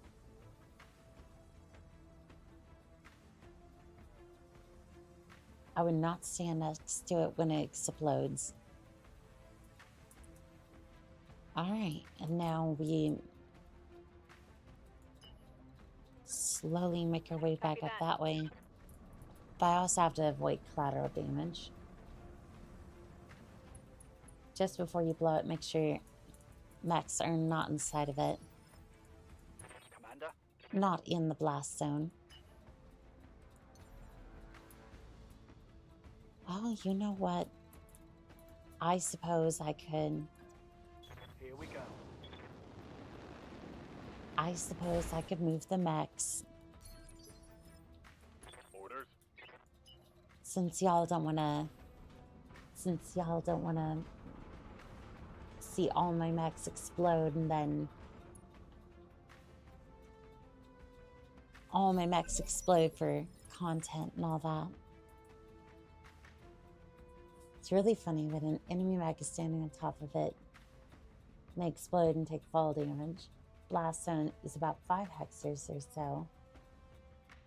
B: I would not stand next to it when it explodes. Alright, and now we slowly make our way back up that way. But I also have to avoid collateral damage. Just before you blow it, make sure your mechs are not inside of it.
E: Commander.
B: Not in the blast zone. Oh, you know what? I suppose I could...
E: Here we go.
B: I suppose I could move the mechs.
G: Orders.
B: Since y'all don't wanna see all my mechs explode and then all my mechs explode for content and all that. It's really funny that an enemy mech is standing on top of it and they explode and take fall damage. Blast zone is about 5 hexers or so.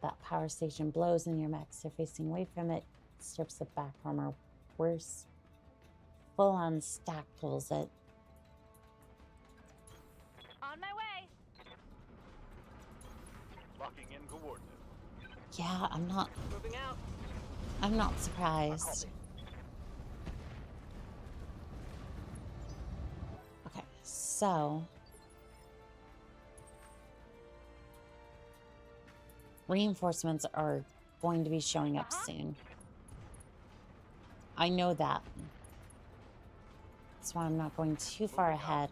B: That power station blows and your mechs are facing away from it, strips the back armor. Worse, full on stack pulls it.
D: On my way!
G: Locking in coordinates.
B: Yeah,
F: Moving out.
B: I'm not surprised. Okay, so So, reinforcements are going to be showing up soon. I know that. That's why I'm not going too far ahead.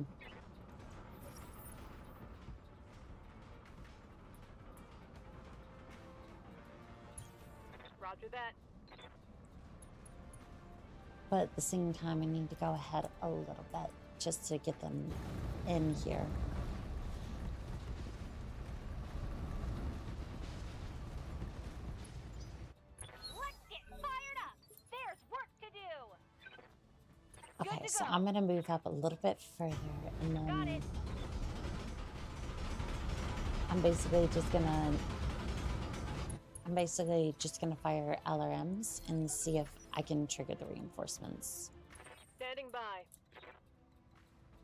F: Roger that.
B: But at the same time, I need to go ahead a little bit just to get them in here.
D: Let's get fired up. There's work to do.
B: Okay,
D: Good to
B: so
D: go.
B: I'm going to move up a little bit further, and
D: Got
B: then
D: it.
B: I'm basically just gonna fire LRMs and see if I can trigger the reinforcements.
F: Standing by.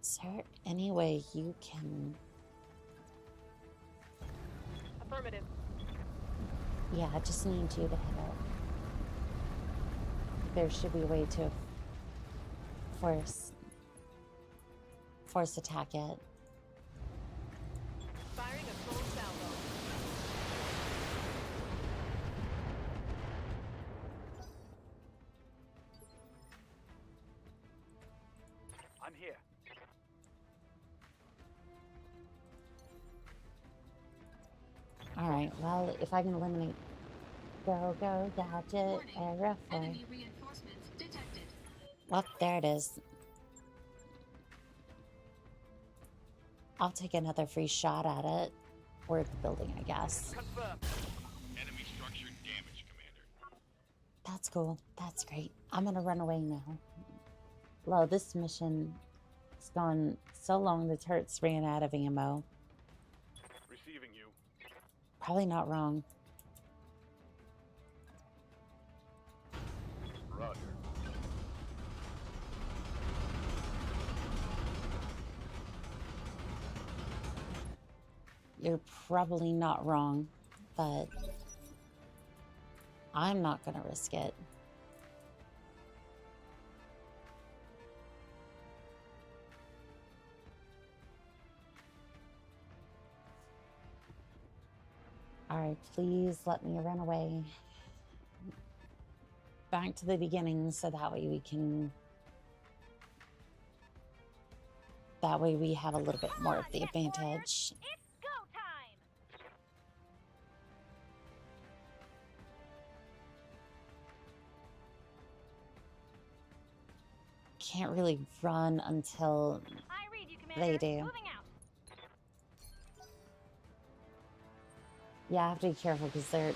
B: Is there any way you can?
F: Affirmative.
B: Yeah, I just need you to hit it. There should be a way to force attack it.
F: Firing a close salvo.
E: I'm here.
B: All right. Well, if I can eliminate, go gadget
C: Warning.
B: era for.
C: Enemy reinforcements detected.
B: Well, there it is. I'll take another free shot at it, or at the building, I guess.
E: Confirm.
G: Enemy structure damage, Commander.
B: That's cool. That's great. I'm gonna run away now. Well, this mission has gone so long the turrets ran out of ammo.
G: Receiving you.
B: Probably not wrong.
G: Roger.
B: You're probably not wrong, but I'm not gonna risk it. All right, please let me run away back to the beginning so that way we can. That way we have a little bit more of the advantage.
D: It's go time.
B: Can't really run until
D: I read you, Commander.
B: they do.
D: Moving out.
B: Yeah, I have to be careful because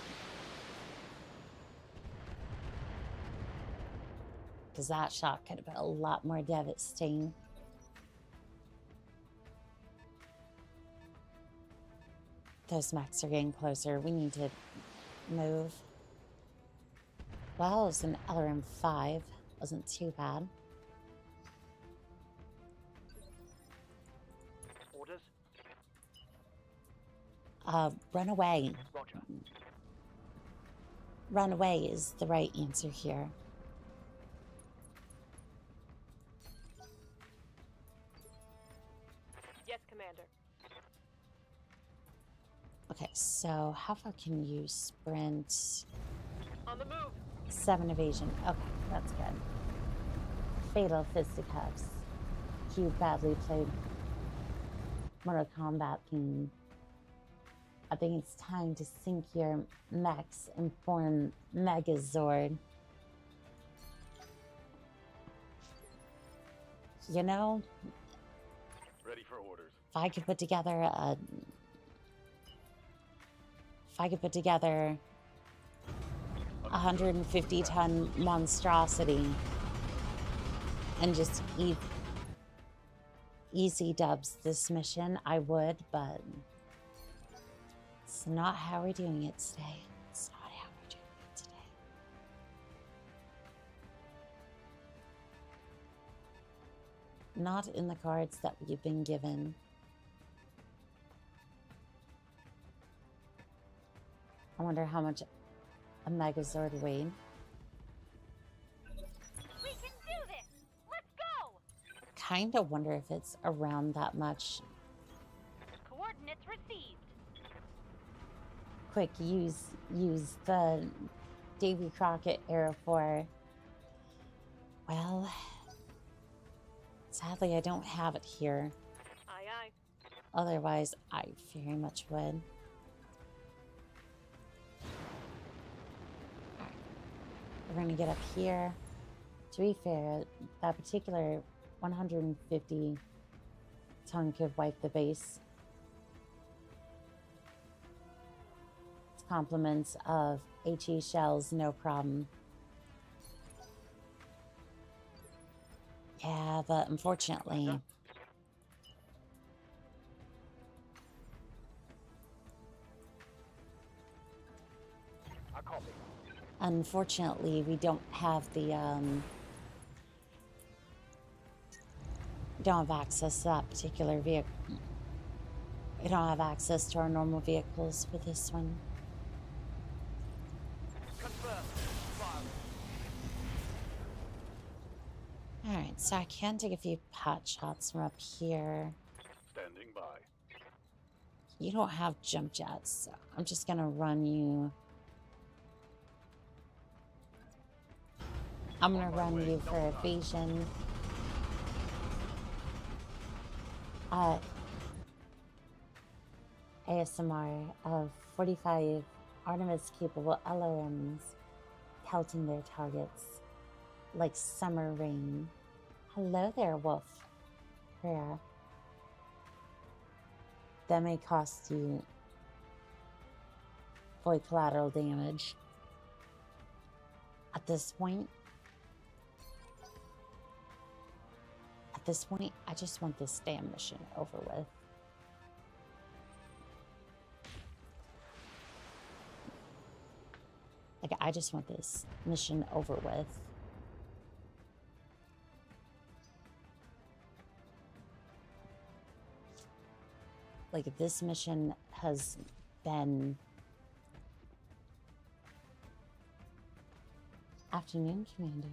B: that shot could have been a lot more devastating. Those mechs are getting closer. We need to move. Well, it was an LRM 5. Wasn't too bad.
E: Orders.
B: Run away.
E: Roger.
B: Run away is the right answer here.
F: Yes, Commander.
B: Okay, so how far can you sprint?
F: On the move.
B: 7 evasion. Okay, that's good. Fatal fisticuffs. You badly played Mortal Kombat theme. I think it's time to sink your mechs and form Megazord. You know,
G: Ready for orders.
B: if I could put together a 150-ton monstrosity and just easy dubs this mission, I would, but it's not how we're doing it today. It's not how we're doing it today. Not in the cards that we've been given. I wonder how much a Megazord weighed.
D: We can do this. Let's go.
B: kind of wonder if it's around that much.
D: Coordinates received.
B: Quick, use the Davy Crockett era for. Well, sadly, I don't have it here.
F: Aye, aye.
B: Otherwise, I very much would. Alright. We're going to get up here. To be fair, that particular 150 ton could wipe the base. It's compliments of HE shells, no problem. Yeah, but unfortunately,
E: I copy.
B: we don't have the we don't have access to that particular vehicle. We don't have access to our normal vehicles with this one.
E: Confirm. Fire.
B: Alright, so I can take a few pot shots from up here.
G: Standing by.
B: You don't have jump jets, so I'm just gonna run you. I'm gonna run you for evasion. ASMR of 45 Artemis-capable LRMs pelting their targets like summer rain. Hello there, Wolf. Yeah. That may cost you void collateral damage. At this point, I just want this damn mission over with. Like, I just want this mission over with. Like, this mission has been... Afternoon, Commander.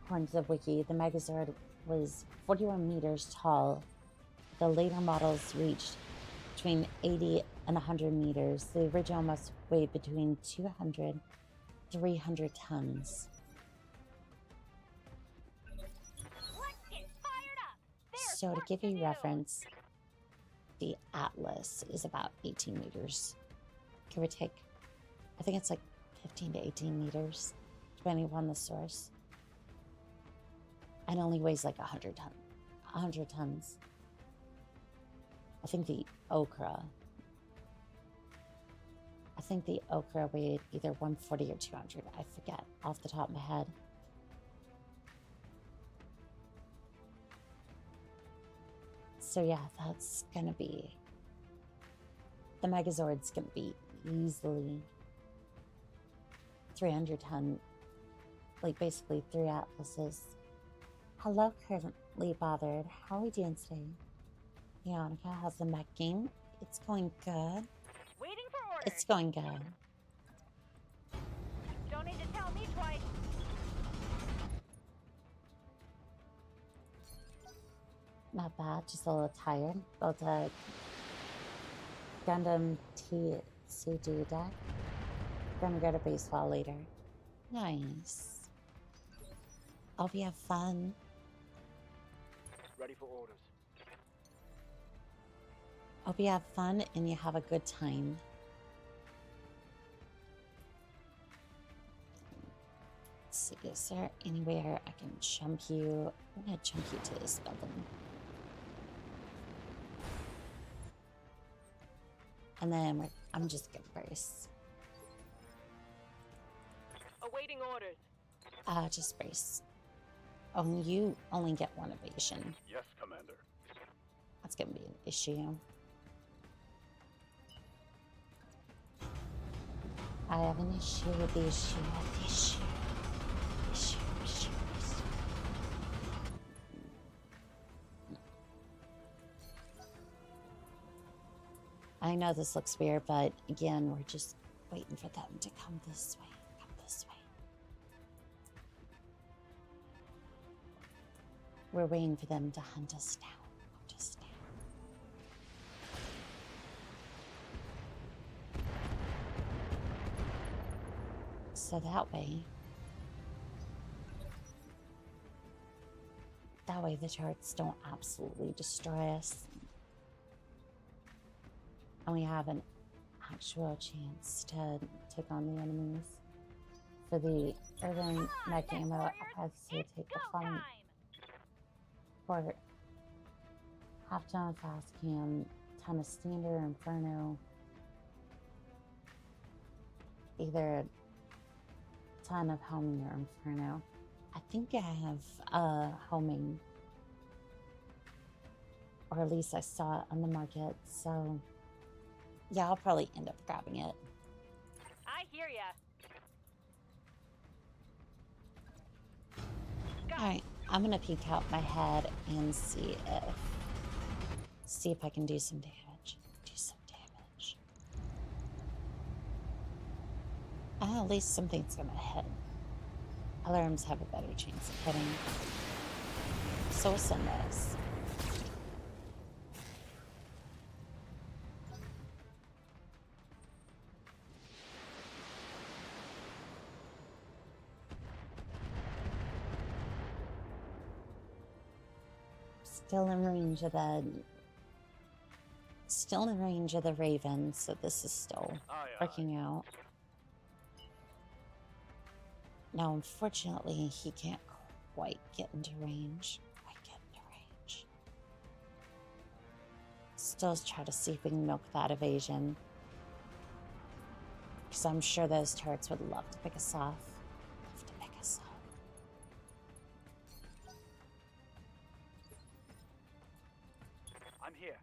B: According to the wiki, the Megazord was 41 meters tall. The later models reached between 80 and 100 meters. The original must weigh between 200 300 tons.
D: Let's get fired up. There's
B: So to
D: work
B: give you
D: do.
B: reference, the Atlas is about 18 meters, give or take. I think it's like 15 to 18 meters, depending upon the source. And only weighs like 100 tons. I think the Okra weighed either 140 or 200. I forget off the top of my head. So yeah, that's gonna be... The Megazord's gonna be easily 300 ton, like basically 3 Atlases. Hello, currently bothered. How are we doing today? Monica, how's the mech game? It's going good.
D: Waiting for orders.
B: It's going good.
D: Don't need to tell me twice.
B: Not bad, just a little tired. Built a Gundam TCG deck. Gonna go to baseball later. Nice. Hope you have fun.
E: Ready for orders.
B: Hope you have fun and you have a good time. Let's see, is there anywhere I can jump you? I'm gonna jump you to this building. And then I'm just gonna brace.
F: Awaiting orders.
B: Just brace. Oh, you only get 1 evasion.
G: Yes, Commander.
B: That's gonna be an issue. I have an issue with the issue. Issue. I know this looks weird, but again, we're just waiting for them to come this way. Come this way. We're waiting for them to hunt us down. Hunt us down. So that way the turrets don't absolutely destroy us. And we have an actual chance to take on the enemies. For the urban mech ammo, I have to take the following for half-ton fast cam, ton of standard inferno, either a ton of homing or inferno. I think I have homing, or at least I saw it on the market, so yeah, I'll probably end up grabbing it.
D: I hear ya.
B: Alright, I'm gonna peek out my head and see if I can do some damage. At least something's gonna hit. Alarms have a better chance of hitting. So we'll send this. Still in range of the Raven, so this is still working out. Now, unfortunately, he can't quite get into range. Still try to see if we can milk that evasion, because I'm sure those turrets would love to pick us off.
E: I'm here.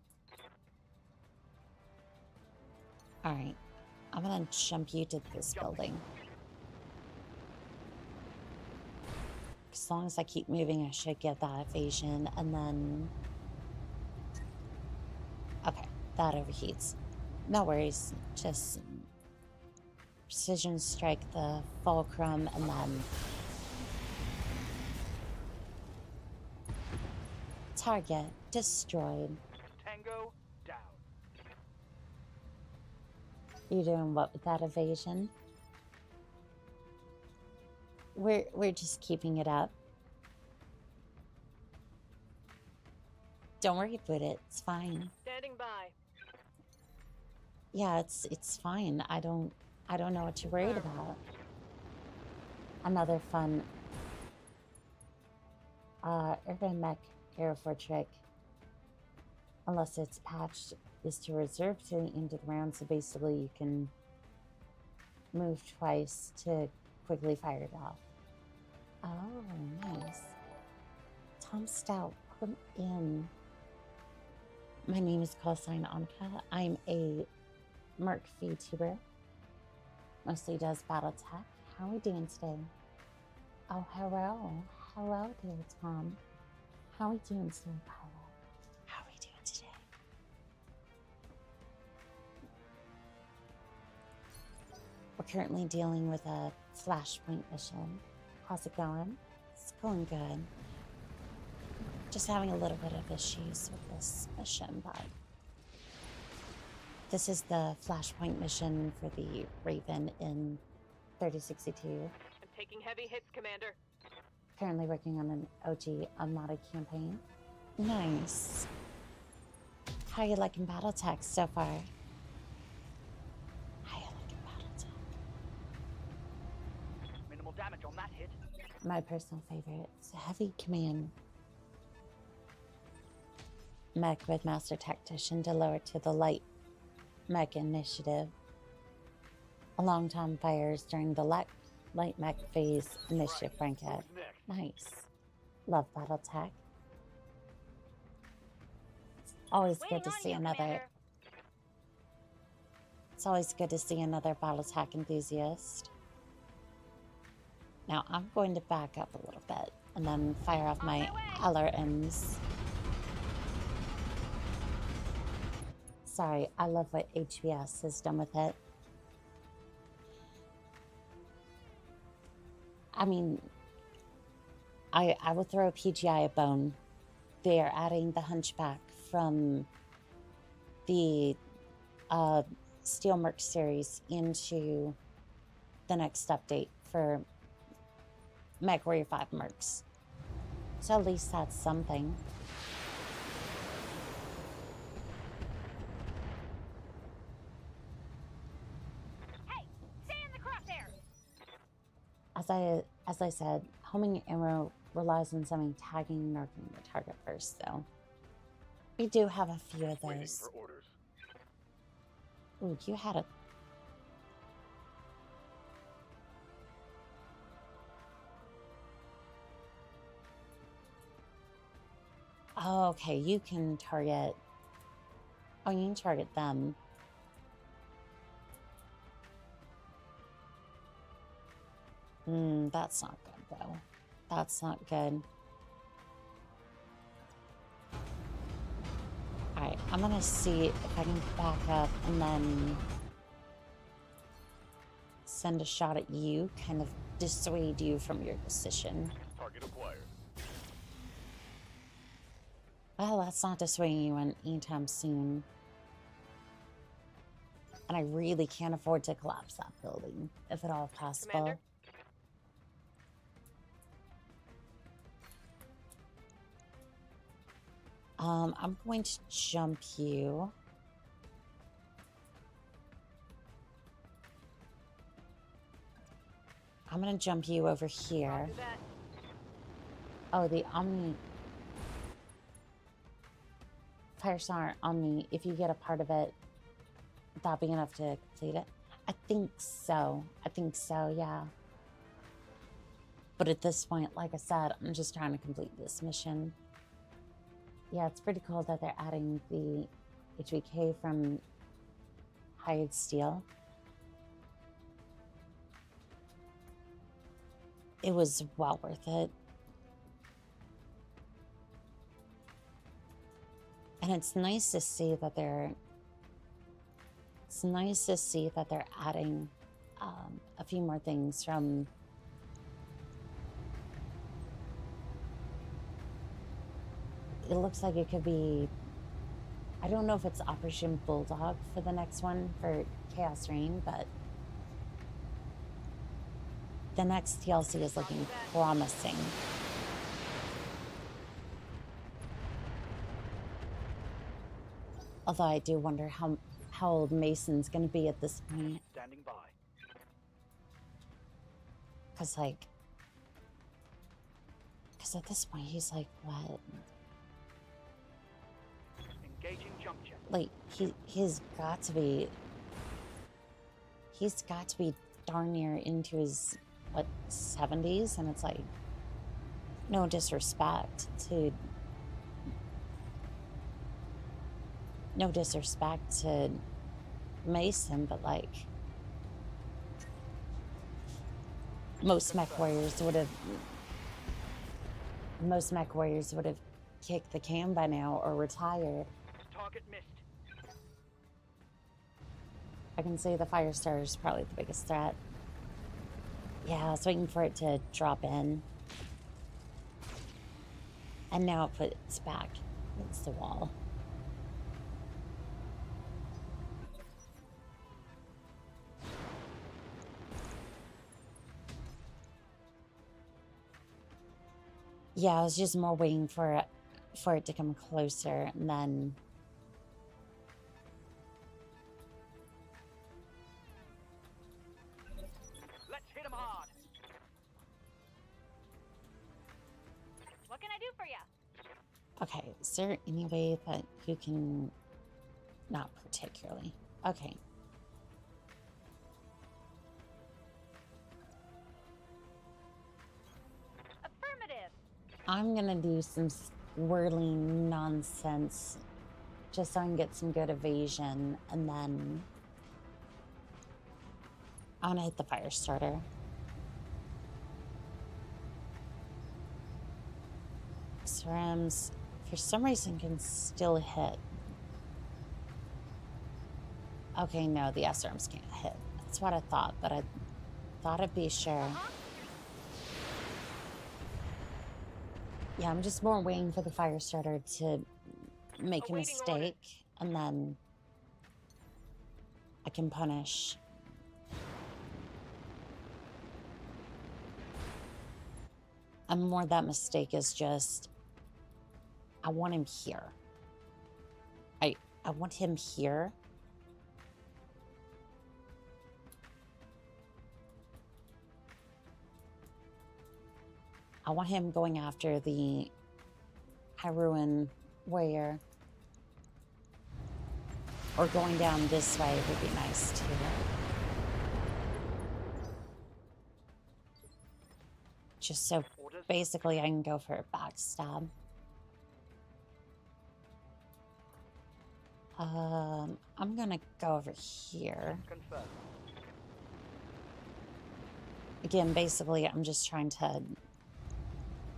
B: Alright, I'm gonna jump you to this building. As long as I keep moving, I should get that evasion, and then... Okay, that overheats. No worries, just precision strike the fulcrum, and then... Target destroyed.
E: Tango down.
B: You doing what with that evasion? We're just keeping it up. Don't worry about it. It's fine.
F: Standing by.
B: Yeah, it's fine. I don't know what you're worried about. Another fun urban mech airfort trick, unless it's patched, is to reserve to the end of the round, so basically you can move twice to quickly fire it off. Oh, nice. Tom Stout, welcome in. My name is Oni-chan. I'm a Merc Vtuber. Mostly does Battletech. How are we doing today? Oh, hello. Hello there, Tom. How are we doing today, pilot? How are we doing today? We're currently dealing with a flashpoint mission. How's it going? It's going good. Just having a little bit of issues with this mission, but this is the flashpoint mission for the Raven in 3062.
F: I'm taking heavy hits, Commander.
B: Currently working on an OG unmodded campaign. Nice. How you liking Battletech so far? How you liking Battletech?
E: Minimal damage on that hit.
B: My personal favorite is a heavy command mech with Master Tactician to lower to the light mech initiative. A long time fires during the light mech phase initiative rank up. Nice. Love Battletech. It's always good to see another. It's always good to see another Battletech enthusiast. Now I'm going to back up a little bit and then fire off my LRMs. Sorry, I love what HBS has done with it. I mean, I will throw PGI a bone. They are adding the Hunchback from the Steel Merc series into the next update for Mech Warrior 5 Mercs. So at least that's something.
D: Hey, stay in the crosshairs!
B: As I said, homing arrow relies on something tagging and marking your target first, though. We do have a few of
G: Waiting
B: those.
G: for orders.
B: Ooh, you had a... Oh, okay, you can target... Oh, you can target them. That's not good, though. That's not good. Alright, I'm gonna see if I can back up and then send a shot at you, kind of dissuade you from your decision.
G: Target acquired.
B: Well, that's not dissuading you anytime soon. And I really can't afford to collapse that building, if at all possible.
F: Commander?
B: I'm going to jump you. I'm going to jump you over here.
F: Roger that.
B: Oh, the Omni... Firestar Omni, if you get a part of it, that'll be enough to complete it. I think so. I think so, yeah. But at this point, like I said, I'm just trying to complete this mission. Yeah, it's pretty cool that they're adding the HVK from Hired Steel. It was well worth it. And it's nice to see that they're... It's nice to see that they're adding a few more things from... It looks like it could be... I don't know if it's Operation Bulldog for the next one for Chaos Reign, but... The next TLC is looking promising. Although I do wonder how old Mason's going to be at this point.
E: Standing by.
B: Because, like... Because at this point, he's like, what?
E: Engaging jump jet.
B: Like, he's got to be... He's got to be darn near into his, what, 70s? And it's like... No disrespect to... No disrespect to Mason, but like... Most mech warriors would have kicked the can by now or retired.
E: Target missed.
B: I can say the Firestar is probably the biggest threat. Yeah, I was waiting for it to drop in. And now it puts back against the wall. Yeah, I was just more waiting for it to come closer, and then...
E: Let's hit him hard.
D: What can I do for you?
B: Okay, is there any way that you can... Not particularly. Okay.
D: Affirmative.
B: I'm gonna do some swirling nonsense just so I can get some good evasion, and then I'm gonna hit the fire starter. SRAMs, for some reason, can still hit. Okay, no, the SRAMs can't hit. That's what I thought, but I thought I'd be sure. Yeah, I'm just more waiting for the fire starter to make a
F: Awaiting
B: mistake,
F: orders.
B: and then I can punish. And more that mistake is just, I want him here. I want him here. I want him going after the Hyruan warrior. Or going down this way would be nice too. Just so
E: Orders?
B: basically I can go for a backstab. I'm gonna go over here.
E: Confirmed.
B: Again, basically I'm just trying to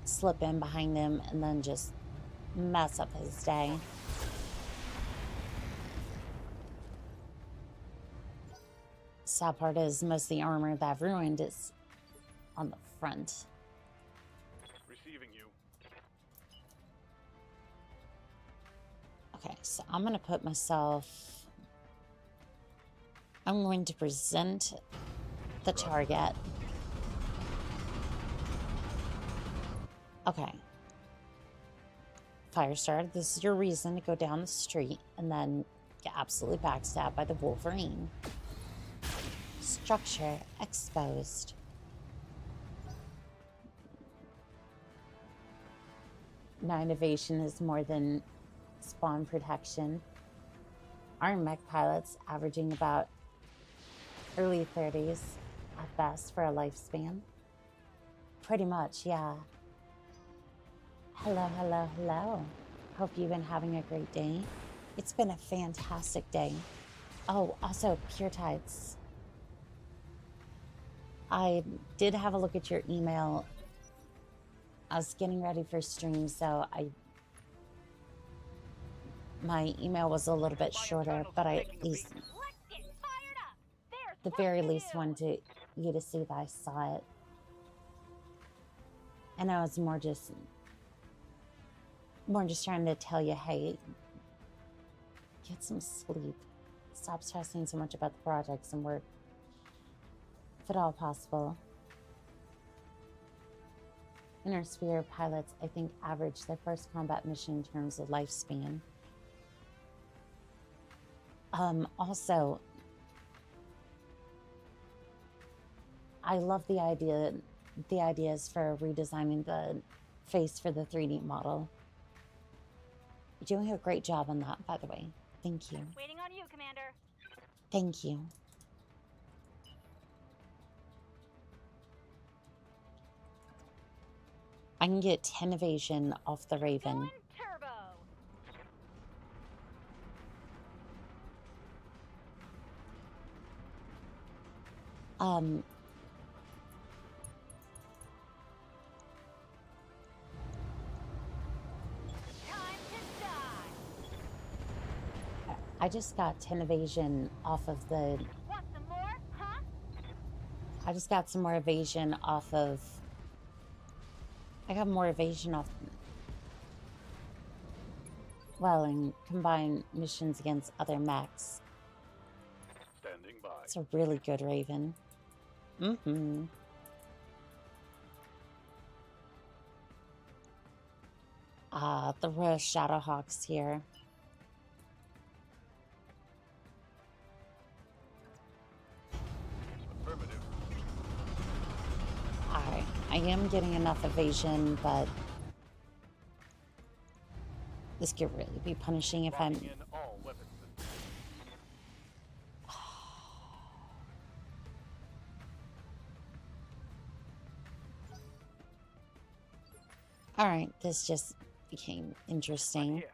B: slip in behind him and then just mess up his day. Sad part is most of the armor that I've ruined is on the front.
G: Receiving you.
B: Okay, so I'm gonna put myself... I'm going to present the target. Okay. Firestarter, this is your reason to go down the street and then get absolutely backstabbed by the Wolverine. Structure exposed. Now innovation is more than spawn protection. Our mech pilots averaging about early 30s at best for a lifespan. Pretty much, yeah. Hello, hello, hello. Hope you've been having a great day. It's been a fantastic day. Oh, also, Pure Tides. I did have a look at your email. I was getting ready for stream, so my email was a little bit shorter, but I at least,
D: Let's get fired up. There's
B: the
D: work
B: very
D: to
B: least
D: do.
B: wanted you to see that I saw it. And I was more just trying to tell you, hey, get some sleep. Stop stressing so much about the projects and work, if at all possible. Inner Sphere pilots, I think, average their first combat mission in terms of lifespan. Also, I love the ideas for redesigning the face for the 3D model. You're doing a great job on that, by the way. Thank you.
D: Waiting on you, Commander.
B: Thank you. I can get 10 evasion off the Raven.
D: Going turbo. Time to die.
B: I just got 10 evasion off of the...
D: Want some more, huh?
B: I just got some more evasion off of... I got more evasion off... Well, and combined missions against other mechs.
G: Standing by.
B: It's a really good Raven. Mm-hmm. The Royal Shadowhawks here.
G: Affirmative.
B: Alright, I am getting enough evasion, but this could really be punishing if I'm...
G: Locking in all weapon systems.
B: Alright, this just became interesting.
E: Here.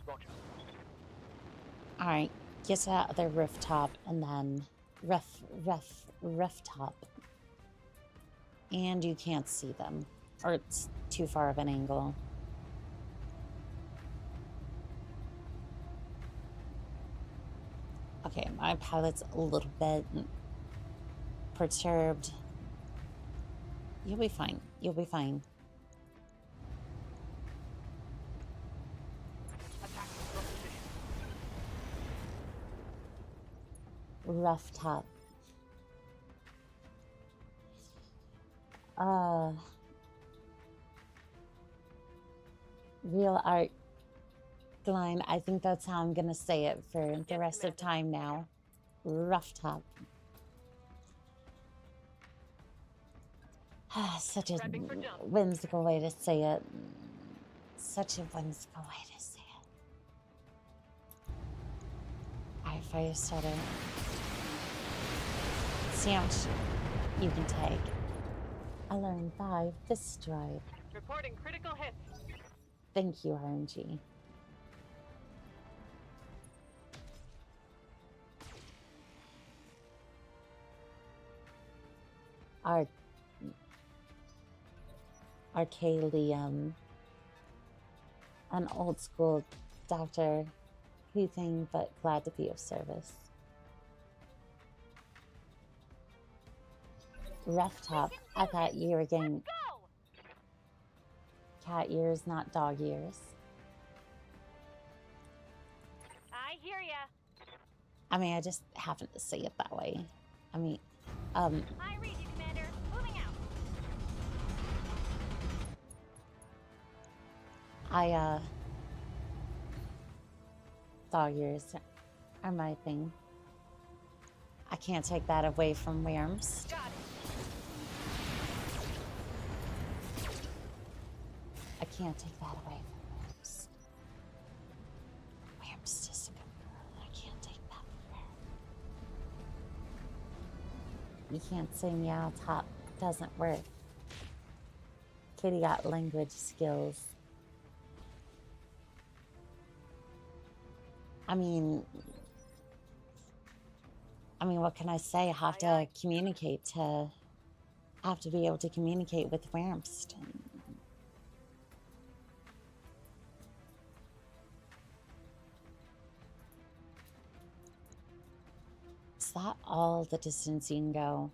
E: Roger.
B: Alright, get to that other rooftop and then rooftop. And you can't see them. Or it's too far of an angle. Okay, my pilot's a little bit perturbed. You'll be fine. You'll be fine.
E: Attack from position.
B: Rough top. Real art line. I think that's how I'm gonna say it for the rest of time now. Rough top. Such a
F: Prepping for jump.
B: whimsical way to say it. Such a whimsical way to say it. Alright, fire starter. See how much you can take. I learned 5 destroyed.
F: Reporting critical hits.
B: Thank you, RNG. Arcalium, an old school Doctor Who thing, but glad to be of service. Rough top. I thought you were getting
D: Go!
B: cat ears, not dog ears.
D: I hear ya.
B: I mean, I just happened to say it that way. I mean,
D: I read you, Commander. Moving out.
B: dog ears are my thing. I can't take that away from Worms.
D: Got it.
B: I can't take that away from Worms. Worms just a good girl. I can't take that from her. You can't say meow top doesn't work. Kitty got language skills. I mean, what can I say? I have to communicate to... I have to be able to communicate with Worms. Is that all the distance you can go?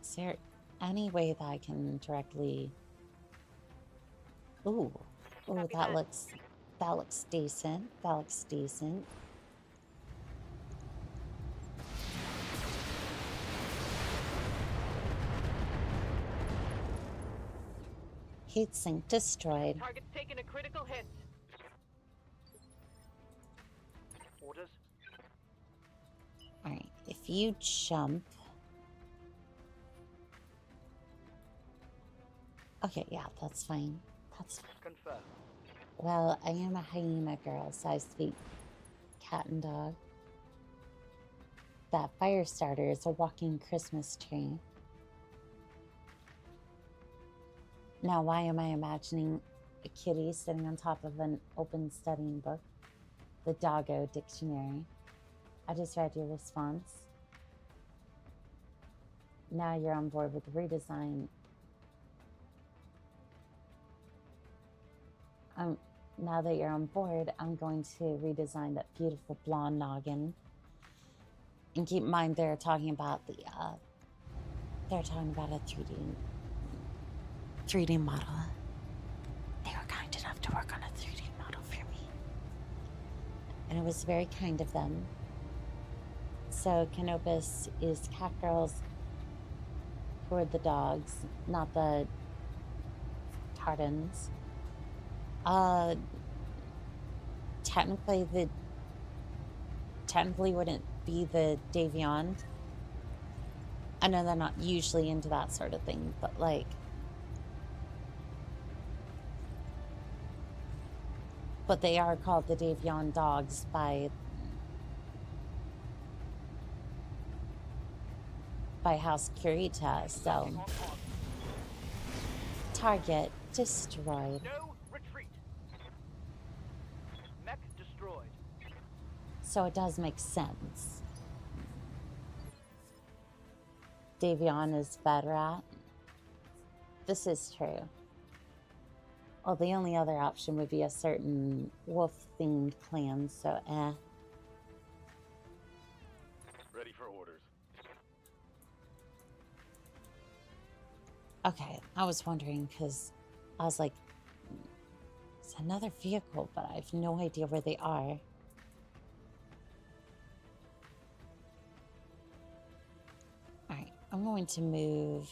B: Is there any way that I can directly... Ooh. Ooh,
F: Copy
B: that
F: that.
B: looks decent. That looks decent. Heat sink destroyed.
F: Target's taking a critical hit.
E: Orders.
B: Alright, if you jump... Okay, yeah, that's fine. That's fine.
E: Confirm.
B: Well, I am a hyena girl, so I speak cat and dog. That fire starter is a walking Christmas tree. Now, why am I imagining a kitty sitting on top of an open studying book? The Doggo Dictionary. I just read your response. Now you're on board with the redesign. Now that you're on board, I'm going to redesign that beautiful blonde noggin. And keep in mind, they're talking about a 3D model. They were kind enough to work on a 3D model for me. And it was very kind of them. So Canopus is cat girls who are the dogs, not the Tardans. Technically wouldn't be the Davion. I know they're not usually into that sort of thing, but like... But they are called the Davion dogs by House Kurita, so... Target destroyed.
E: No retreat. Mech destroyed.
B: So it does make sense. Davion is better at. This is true. Well, the only other option would be a certain wolf-themed clan, so
G: Ready for orders.
B: Okay, I was wondering because I was like, it's another vehicle, but I have no idea where they are. Alright, I'm going to move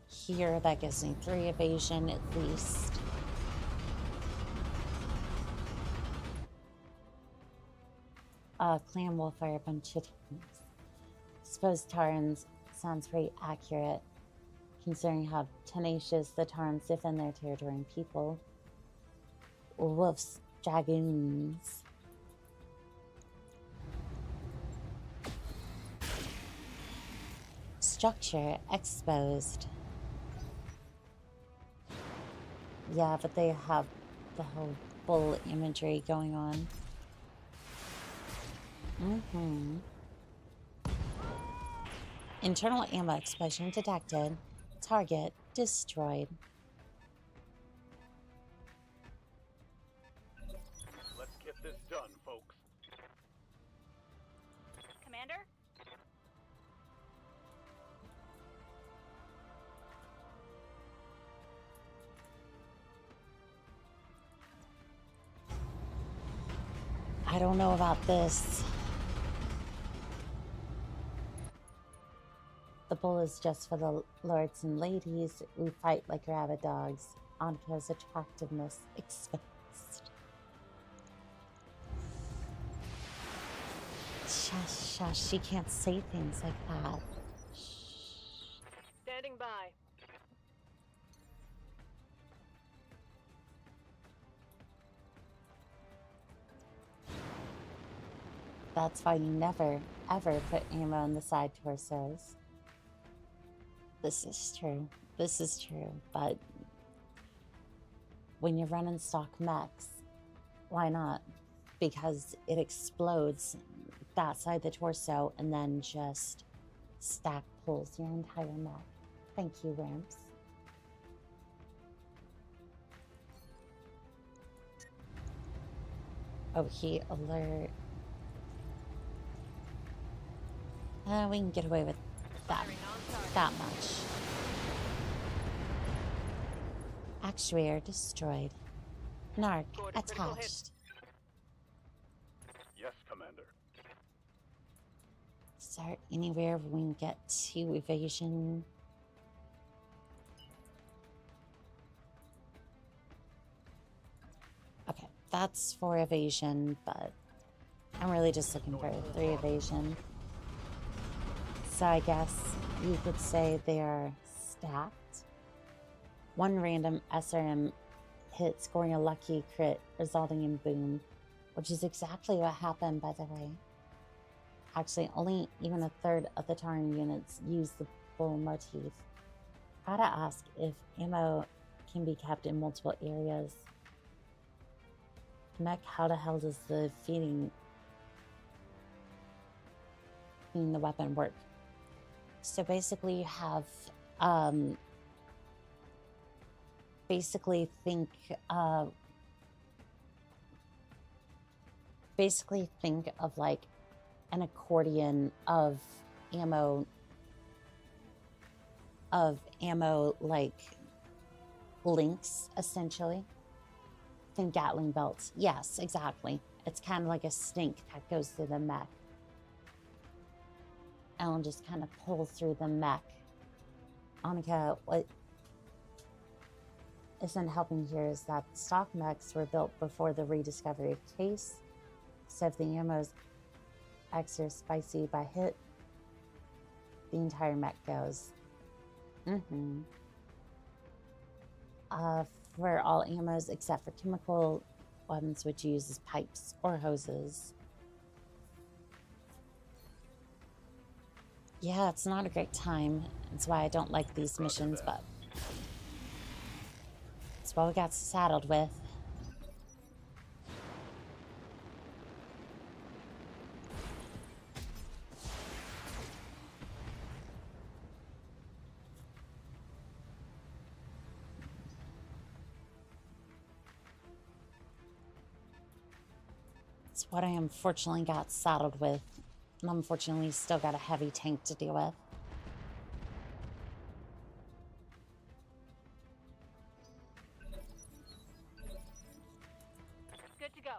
B: here. That gives me 3 evasion at least. Clan will fire a bunch of times. Suppose Tarans sounds pretty accurate, considering how tenacious the Tarans defend their territory and people. Wolves, dragoons. Structure exposed. Yeah, but they have the whole bull imagery going on. Internal ammo explosion detected. Target destroyed.
G: Let's get this done, folks.
D: Commander?
B: I don't know about this. The bull is just for the lords and ladies. We fight like rabid dogs. Anka's attractiveness exposed. Shush, shush. She can't say things like that.
F: Standing by.
B: That's why you never, ever put ammo on the side torsos. This is true. This is true. But when you're running stock mechs, why not? Because it explodes that side of the torso and then just stack pulls your entire mech. Thank you, Ramps. Oh, he alert. We can get away with that much. Actuator destroyed. Narc attached.
G: Yes, Commander.
B: Is there anywhere we can get to evasion? Okay, that's 4 evasion, but I'm really just looking for 3 evasion. So I guess you could say they are stacked. 1 random SRM hit scoring a lucky crit, resulting in boom, which is exactly what happened, by the way. Actually, only even a third of the Taran units use the bull motif. Gotta ask if ammo can be kept in multiple areas. Mech, how the hell does the feeding the weapon work? So basically you have, basically think of like an accordion of ammo like links, essentially. Think Gatling belts. Yes, exactly. It's kind of like a snake that goes through the mech. And I'll just kind of pull through the mech. Annika, what isn't helping here is that stock mechs were built before the rediscovery of case. So if the ammo's extra spicy by hit, the entire mech goes. For all ammos except for chemical weapons, which uses pipes or hoses. Yeah, it's not a great time. That's why I don't like these missions, but it's what we got saddled with. It's what I unfortunately got saddled with. And unfortunately still got a heavy tank to deal with.
D: to go.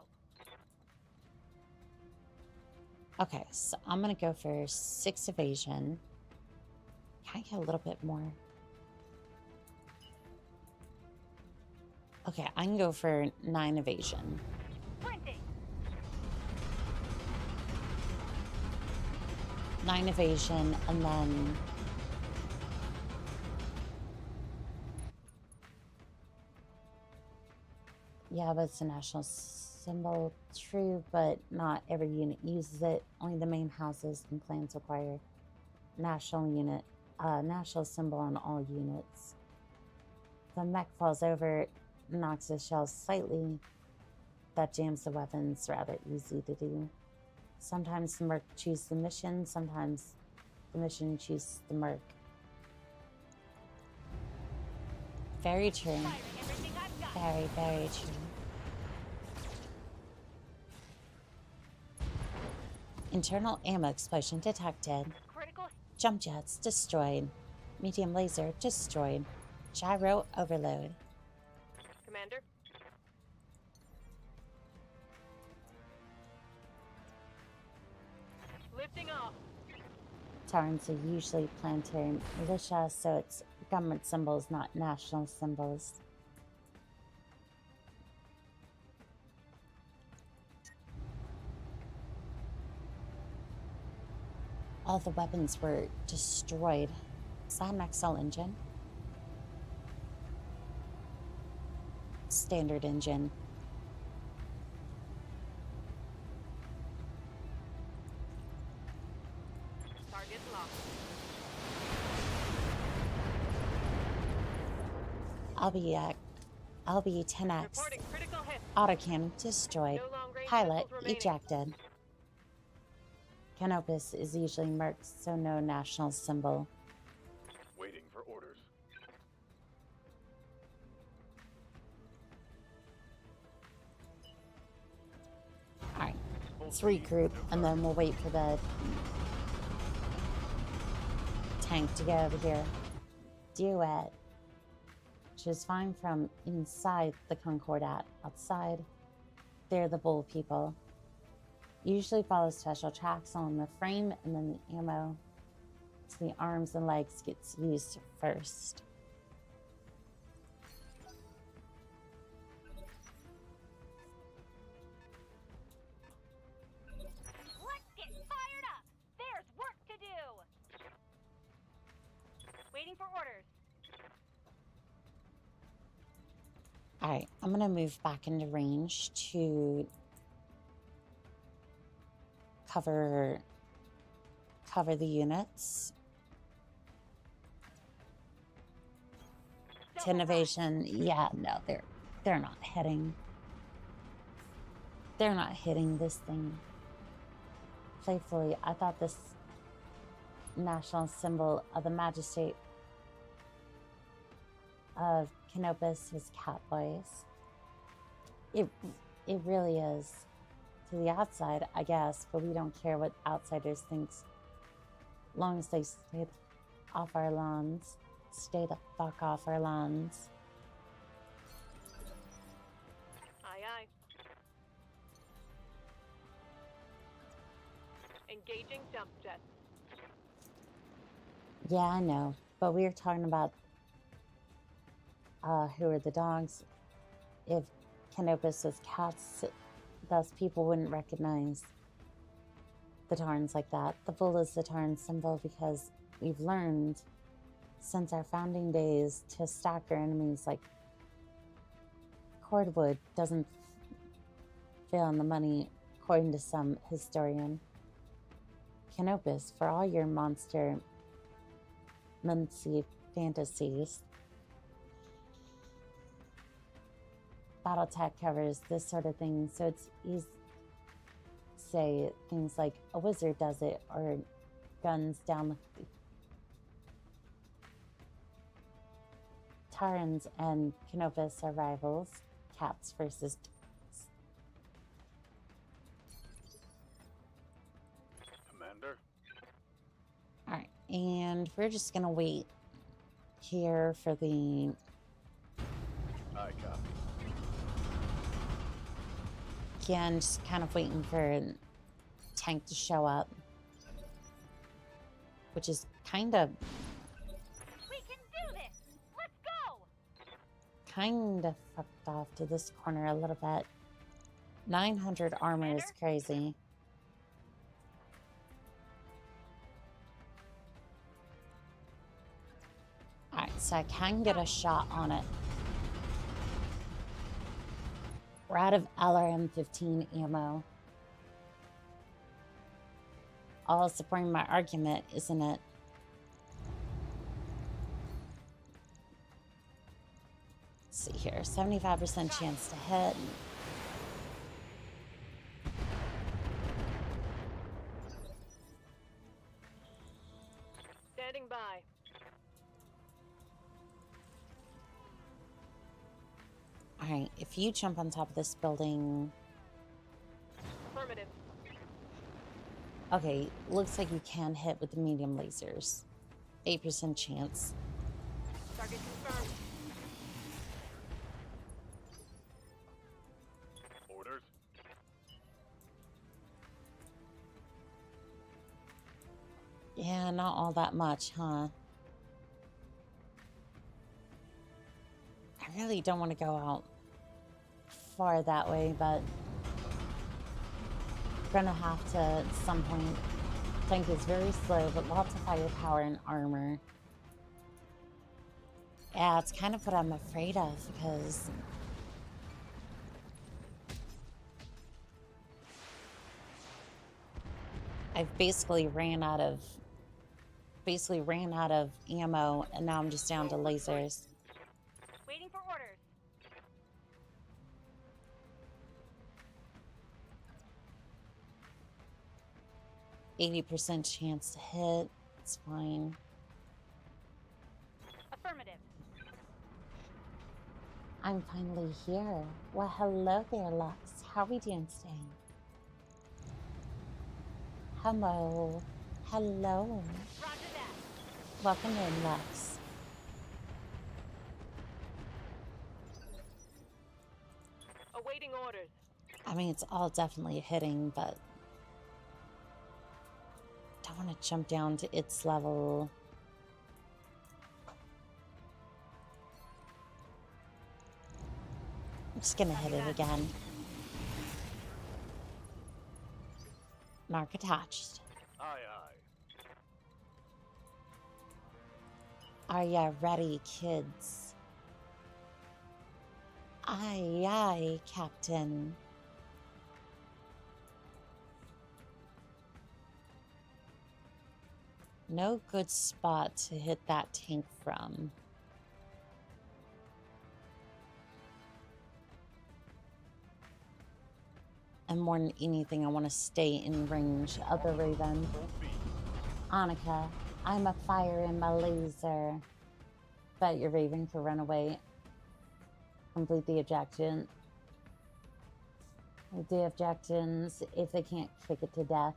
B: Okay, so I'm gonna go for 6 evasion. Can I get a little bit more? Okay, I can go for 9 evasion.
D: Sprinting.
B: 9 evasion, and then yeah, but it's a national symbol, true, but not every unit uses it. Only the main houses and clans require national symbol on all units. The mech falls over, knocks the shells slightly. That jams the weapons, rather easy to do. Sometimes the merc chooses the mission, sometimes the mission chooses the merc. Very true.
D: Firing everything I've got.
B: Very, very true. Internal ammo explosion detected.
D: Critical.
B: Jump jets destroyed. Medium laser destroyed. Gyro overload.
F: Commander? Lifting off.
B: Tarns are usually planetary militia, so it's government symbols, not national symbols. All the weapons were destroyed. Is that an XL engine? Standard engine.
F: Target locked.
B: I'll be 10x.
F: Reporting critical hit.
B: Autocannon destroyed.
F: No long-range
B: Pilot
F: missiles remaining.
B: ejected. Canopus is usually mercs, so no national symbol.
G: Waiting for orders.
B: Alright, let's regroup and then we'll wait for the tank to get over here. Duet, which is fine from inside the Concordat. Outside, they're the bull people. Usually follow special tracks on the frame, and then the ammo to the arms and legs gets used first.
D: Let's get fired up. There's work to do. Waiting for orders.
B: Alright, I'm gonna move back into range to cover the units. 10 evasion. Yeah, no, they're not hitting. They're not hitting this thing. Playfully, I thought this national symbol of the magistrate of Canopus was cat boys. It really is. To the outside, I guess, but we don't care what outsiders think. Long as they stay off our lawns. Stay the fuck off our lawns.
F: Aye, aye. Engaging jump jet.
B: Yeah, I know, but we were talking about who are the dogs. If Canopus was cats, thus people wouldn't recognize the Tarns like that. The bull is the Tarn symbol because we've learned since our founding days to stack our enemies like cordwood doesn't fail on the money, according to some historian. Canopus, for all your monster muncie fantasies, Battletech covers this sort of thing, so it's easy to say things like a wizard does it or guns down the Tarns and Canopus are rivals, cats versus dogs.
G: Commander?
B: Alright, and we're just gonna wait here for the
G: I copy.
B: Again, just kind of waiting for tank to show up. Which is kind of
D: We can do this! Let's go!
B: fucked off to this corner a little bit. 900 armor is crazy. Alright, so I can get a shot on it. We're out of LRM-15 ammo. All supporting my argument, isn't it? Let's see here. 75% chance to hit.
F: Standing by.
B: Alright, if you jump on top of this building...
F: Affirmative.
B: Okay, looks like you can hit with the medium lasers. 8% chance.
F: Target confirmed.
G: Orders?
B: Yeah, not all that much, huh? I really don't want to go out far that way, but gonna have to at some point. Tank is very slow, but lots of firepower and armor. Yeah, it's kind of what I'm afraid of because I've basically ran out of ammo, and now I'm just down to lasers.
D: Waiting for orders.
B: %80 chance to hit. It's fine.
D: Affirmative.
B: I'm finally here. Well, hello there, Lux. How are we doing today? Hello. Hello.
D: Roger that.
B: Welcome in, Lux.
F: Awaiting orders.
B: I mean, it's all definitely hitting, but don't want to jump down to its level. I'm just gonna hit it again. Mark attached.
G: Aye, aye.
B: Are ya ready, kids? Aye, aye, Captain. No good spot to hit that tank from. And more than anything, I want to stay in range of the Raven. Annika, I'm a fire in my laser. Bet your Raven could run away. Complete the objection. The objections if they can't kick it to death.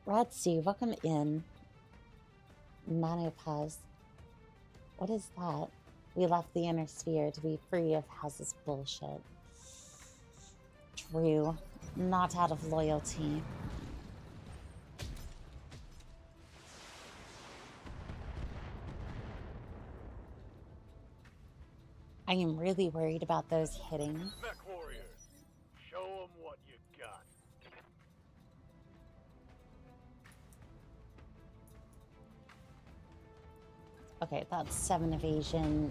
B: Radsy, welcome in. Manipaz. What is that? We left the inner sphere to be free of House's bullshit. True. Not out of loyalty. I am really worried about those hitting.
G: Mech warriors, show them what you got.
B: Okay, that's 7 evasion.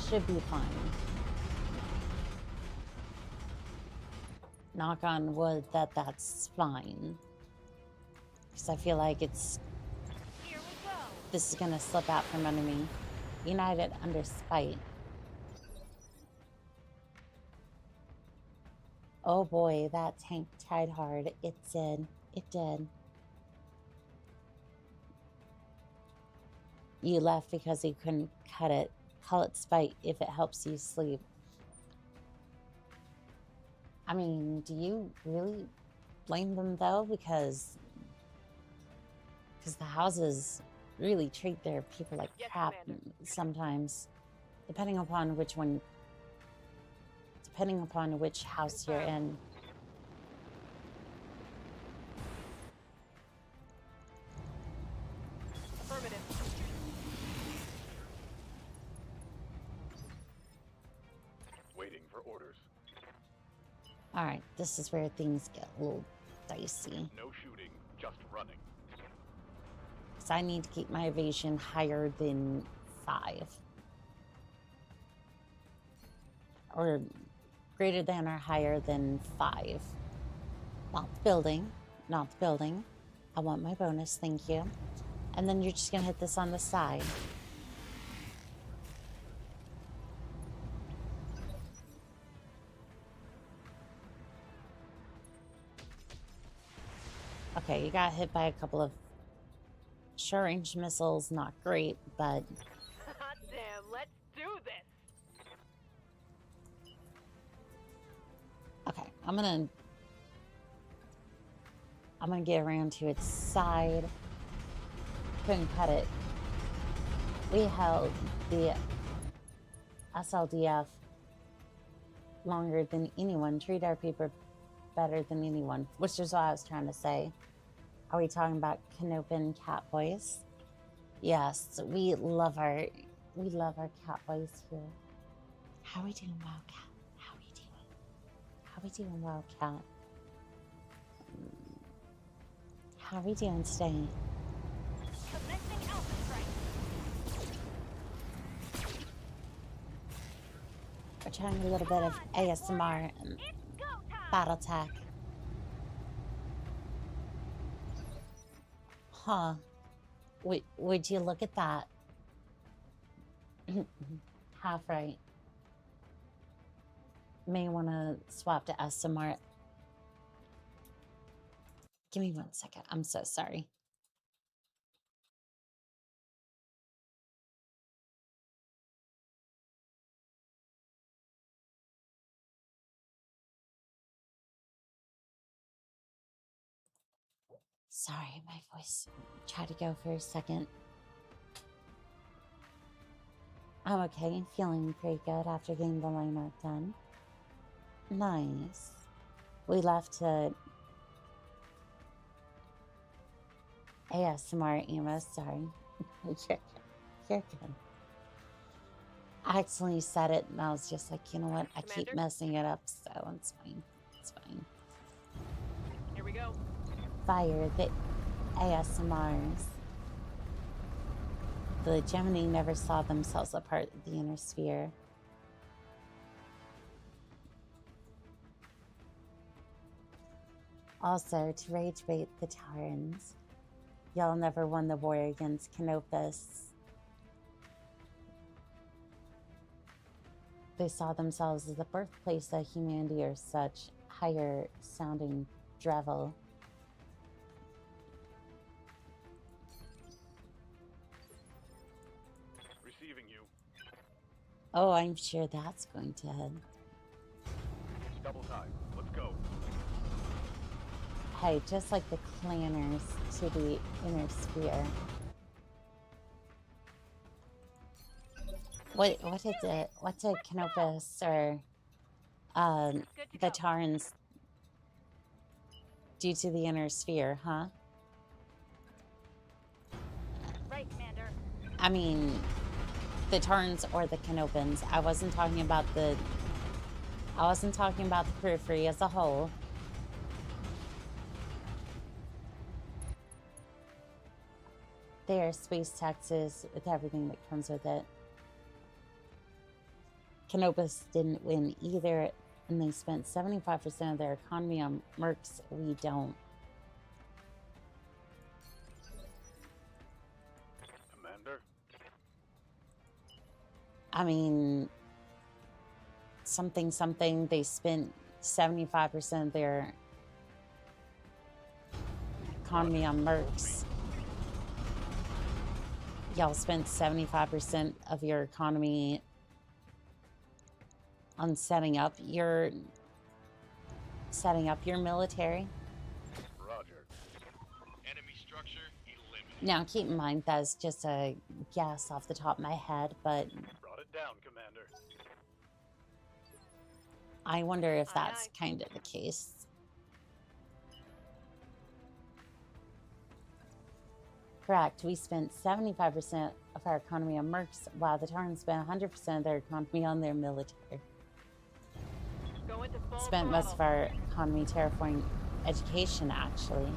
B: Should be fine. Knock on wood that that's fine. Because I feel like it's...
D: Here we go.
B: This is gonna slip out from under me. United under spite. Oh boy, that tank tried hard. It did. It did. You left because you couldn't cut it. Call it spite if it helps you sleep. I mean, do you really blame them though? Because the houses really treat their people like
F: Yes,
B: crap
F: Commander.
B: sometimes, depending upon which one depending upon which house you're in.
F: Affirmative.
G: Waiting for orders.
B: Alright, this is where things get a little dicey.
G: No shooting, just running.
B: Because I need to keep my evasion higher than 5. Or greater than or higher than 5. Not the building. Not the building. I want my bonus, thank you. And then you're just going to hit this on the side. Okay, you got hit by a couple of short-range missiles. Not great, but...
F: Hot damn, let's do this.
B: Okay, I'm gonna get around to its side. Couldn't cut it. We held the SLDF longer than anyone. Treat our people better than anyone, which is what I was trying to say. Are we talking about Canopin cat boys? Yes, we love our cat boys here. How are we doing, Wildcat? How are we doing? How are we doing, Wildcat? How are we doing today?
D: Commencing alpha strike.
B: We're trying a little bit of ASMR and
D: It's go time.
B: Battletech. Huh. Would you look at that? Half right. May want to swap to SMR. Give me 1 second. I'm so sorry. Sorry, my voice tried to go for a second. I'm okay, feeling pretty good after getting the line art done. Nice. We left to ASMR Amos, sorry. You're good. I accidentally said it and I was just like, you know what? I keep
F: Commander?
B: messing it up, so it's fine. It's fine.
F: Here we go.
B: Fire the ASMRs. The Gemini never saw themselves apart of the inner sphere. Also, to rage bait the Terrans, y'all never won the war against Canopus. They saw themselves as the birthplace of humanity or such higher sounding drivel.
G: Receiving you.
B: Oh, I'm sure that's going to...
G: Double time. Let's go.
B: Hey, just like the clanners to the inner sphere. What did Canopus or
D: Good to
B: the
D: go.
B: Tarns do to the inner sphere, huh?
D: Right, Commander.
B: I mean, the Tarns or the Canopins. I wasn't talking about the periphery as a whole. They are space taxes with everything that comes with it. Canopus didn't win either, and they spent 75% of their economy on mercs. We don't.
G: Commander.
B: I mean, something, they spent 75% of their economy on mercs. Y'all spent 75% of your economy on setting up your military.
G: Roger.
H: Enemy structure eliminated.
B: Now, keep in mind that's just a guess off the top of my head, but
G: Brought it down, Commander.
B: I wonder if
F: Aye,
B: that's
F: aye.
B: kind of the case. Correct. We spent 75% of our economy on mercs, while the Tarns spent 100% of their economy on their military.
F: Going to full
B: Spent most of
F: throttle.
B: our economy terraforming education, actually.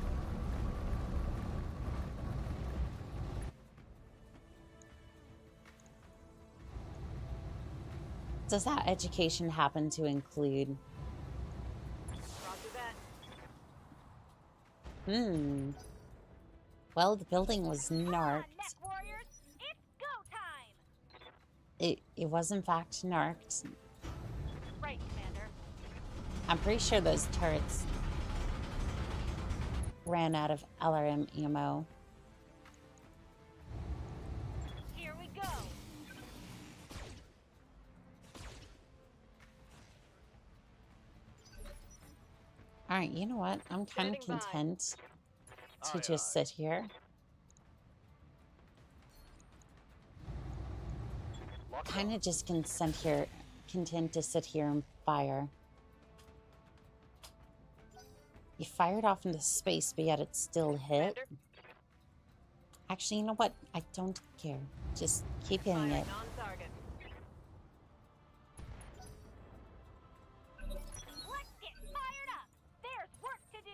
B: Does that education happen to include?
F: Roger that.
B: Well, the building was
D: Come on,
B: narked.
D: mech warriors! It's go time!
B: It was in fact narked.
D: Right, Commander.
B: I'm pretty sure those turrets ran out of LRM ammo.
D: Here we go.
B: Alright, you know what? I'm kind of
F: Standing by.
B: content to
G: Aye,
B: just
G: aye.
B: sit here.
G: Lock
B: Kind
G: on.
B: of just content to sit here and fire. You fired off into space, but yet it still hit.
F: Commander,
B: Actually, you know what? I don't care. Just keep hitting
F: firing
B: it.
F: on target.
D: Let's get fired up! There's work to do!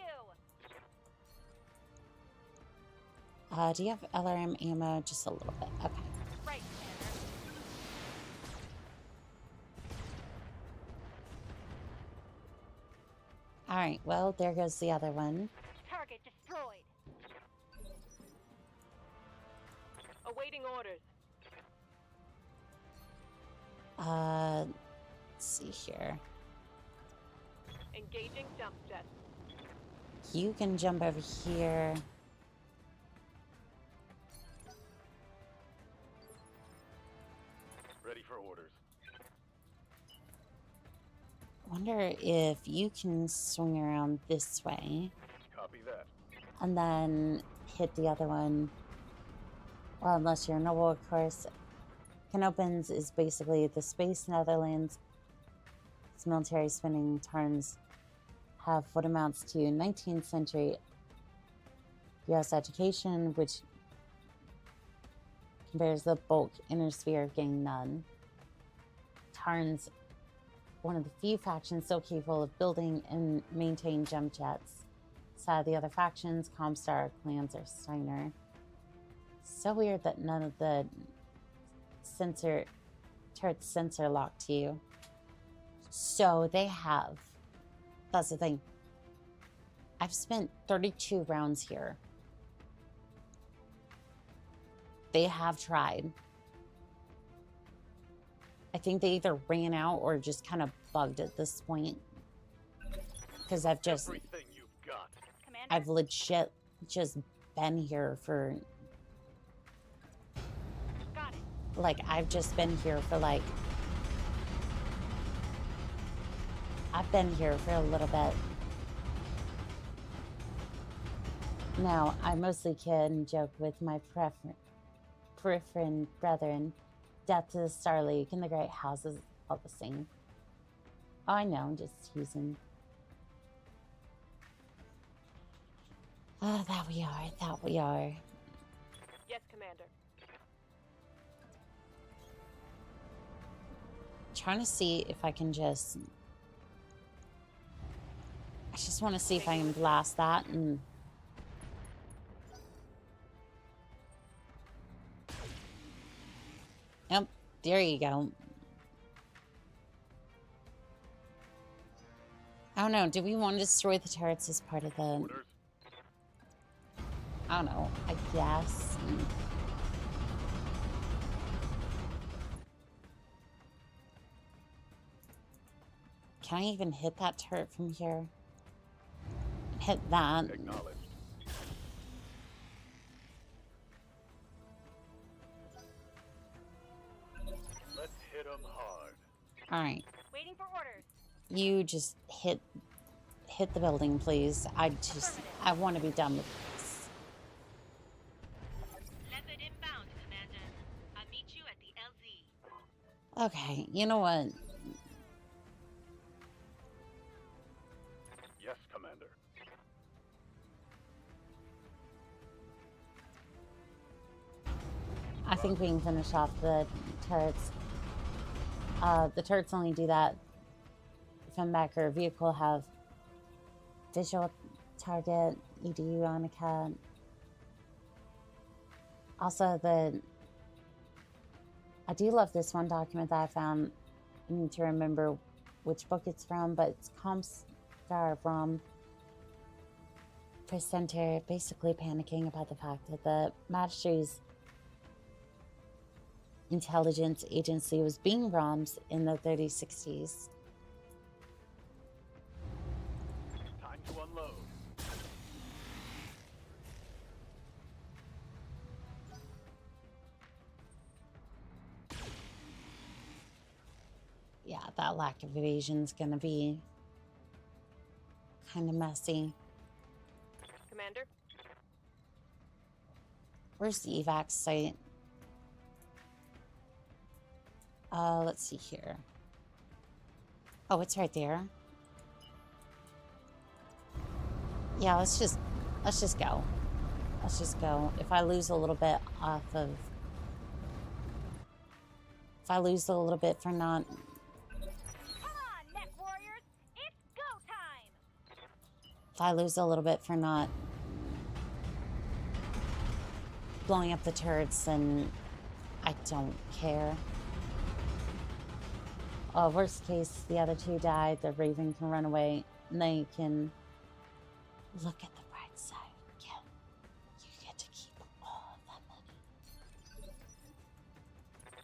B: Do you have LRM ammo? Just a little bit. Okay.
D: Right, Commander.
B: Alright, well, there goes the other one.
D: Target destroyed.
F: Awaiting orders.
B: Let's see here.
F: Engaging jump jet.
B: You can jump over here.
G: Ready for orders.
B: Wonder if you can swing around this way
G: Copy that.
B: and then hit the other one. Well, unless you're a noble, of course. Canopins is basically the Space Netherlands. Its military spending turns have what amounts to 19th century US education, which compares the bulk inner sphere of getting none. Tarn's one of the few factions so capable of building and maintaining jump jets. Sad the other factions, Comstar, Clans, or Steiner. So weird that none of the turrets sensor lock to you. So they have. That's the thing. I've spent 32 rounds here. They have tried. I think they either ran out or just kind of bugged at this point. Because I've just,
G: Everything you've got.
D: Commander.
B: I've legit just been here for,
D: Got it.
B: like, I've just been here for like, I've been here for a little bit. Now, I mostly kid and joke with my peripheral brethren. Death to the Star League and the Great Houses, all the same. Oh, I know, I'm just teasing. Ah, that we are, that we are.
F: Yes, Commander.
B: Trying to see if I can just... I just want to see if I can blast that and... Yep, there you go. I don't know, do we want to destroy the turrets as part of the...
G: Orders.
B: I don't know, I guess. Can I even hit that turret from here? Hit that.
G: Acknowledged. Let's hit 'em hard.
B: Alright.
D: Waiting for orders.
B: You just hit the building, please. I want to be done with this.
C: Leopard inbound, Commander. I'll meet you at the LZ.
B: Okay, you know what? I think we can finish off the turrets. The turrets only do that if a mech or vehicle have visual target, EDU, Oni-chan. Also, I do love this one document that I found. I need to remember which book it's from, but it's Comstar from Presenter basically panicking about the fact that the Magistrate's intelligence agency was being bombed in the 3060s.
G: Time to unload.
B: Yeah, that lack of evasion is going to be kind of messy.
F: Commander?
B: Where's the evac site? Let's see here. Oh, it's right there. Yeah, let's just go. Let's just go. If I lose a little bit off of... If I lose a little bit for not...
D: Come on, mech warriors! It's go time!
B: If I lose a little bit for not blowing up the turrets, then I don't care. Oh, worst case, the other two died. The Raven can run away. And they can look at the bright side. Again, you get to keep all that money.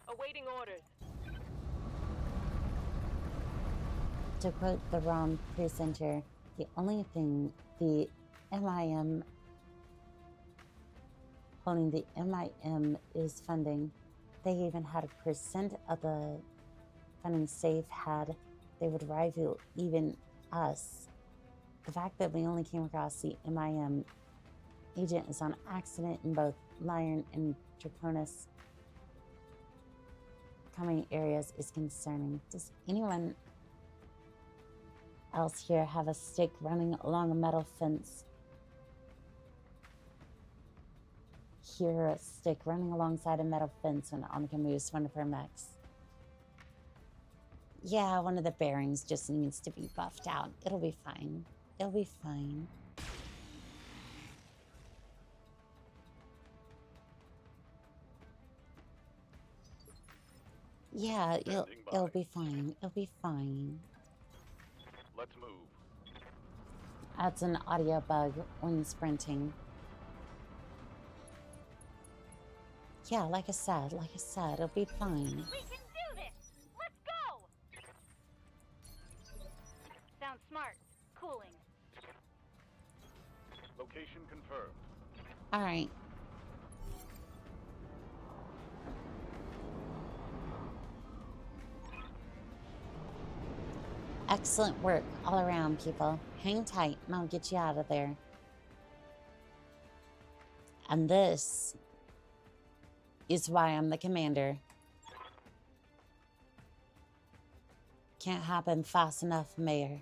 F: Awaiting orders.
B: To quote the ROM presenter, the only thing the MIM holding the MIM is funding, they even had a percent of the funding safe had, they would rival even us. The fact that we only came across the MIM agent is on accident in both Lion and Draconis coming areas is concerning. Does anyone else here have a stick running along a metal fence? Hear a stick running alongside a metal fence when Annika moves one of her mechs. Yeah, one of the bearings just needs to be buffed out. It'll be fine. It'll be fine. Yeah, it'll be fine. It'll be fine.
G: Let's move.
B: That's an audio bug when sprinting. Yeah, like I said, it'll be fine.
D: We can do this! Let's go! Sounds smart. Cooling.
G: Location confirmed.
B: All right. Excellent work all around, people. Hang tight and I'll get you out of there. And this is why I'm the commander. Can't happen fast enough, Mayor.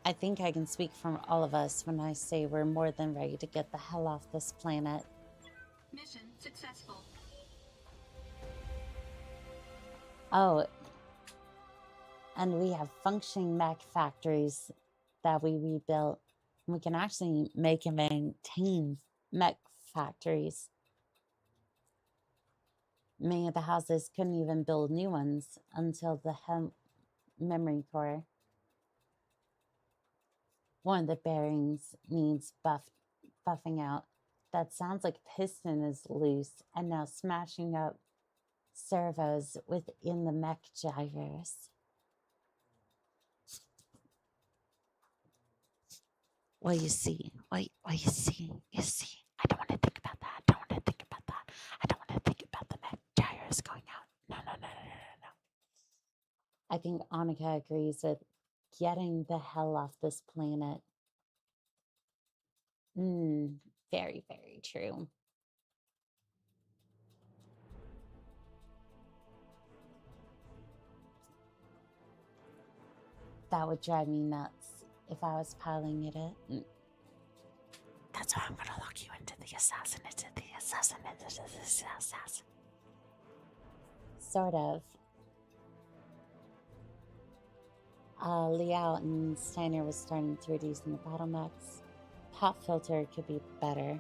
B: I think I can speak for all of us when I say we're more than ready to get the hell off this planet.
I: Mission successful.
B: Oh, and we have functioning mech factories that we rebuilt. We can actually make and maintain mech factories. Many of the houses couldn't even build new ones until the memory core. One of the bearings needs buffing out. That sounds like piston is loose and now smashing up servos within the mech gyros. Well, you see, you see, I don't want to think about that. I don't want to think about that. I don't want to think about the mech gyros going out. No. I think Annika agrees with getting the hell off this planet. Very, very true. That would drive me nuts if I was piling it in. That's why I'm gonna lock you into the assassin. Sort of. Liao and Steiner was starting to reduce in the bottlenecks. Pop filter could be better.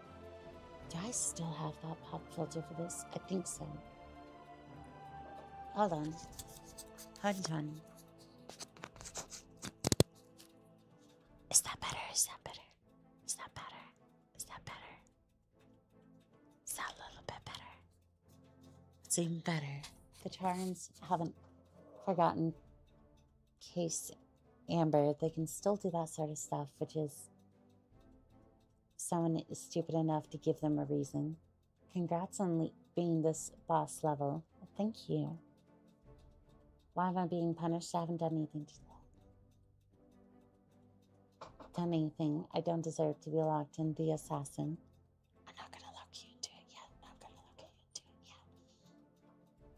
B: Do I still have that pop filter for this? I think so. Hold on. Hold on. Is that better? Is that better? Is that better? Is that better? Is that a little bit better? It's even better. The Charms haven't forgotten Case Amber. They can still do that sort of stuff, which is someone is stupid enough to give them a reason. Congrats on being this boss level. Thank you. Why am I being punished? I haven't done anything to that. Done anything. I don't deserve to be locked in the assassin. I'm not gonna lock you into it yet. I'm not gonna lock you into it yet.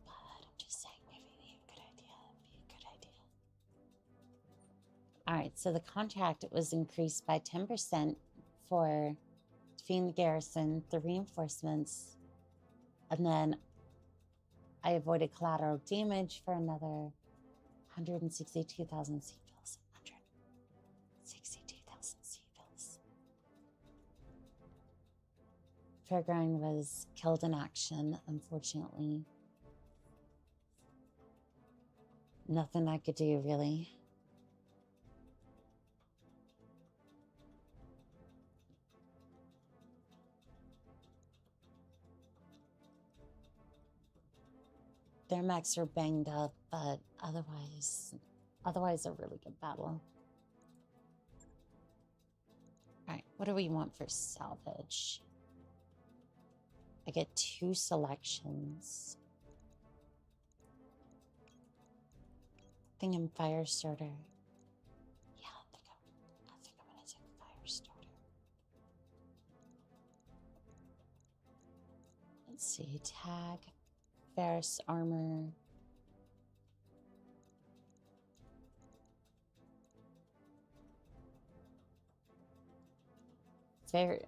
B: But I'm just saying, maybe it'd be a good idea. It'd be a good idea. Alright, so the contract was increased by 10% for defeating the garrison, the reinforcements, and then I avoided collateral damage for another 162,000 civils. 162,000 civils. Fairground was killed in action, unfortunately. Nothing I could do, really. Their mechs are banged up, but otherwise a really good battle. Alright, what do we want for salvage? I get 2 selections. I think I'm fire starter. Yeah, I think I'm gonna take fire starter. Let's see, tag. Ferris armor. Fair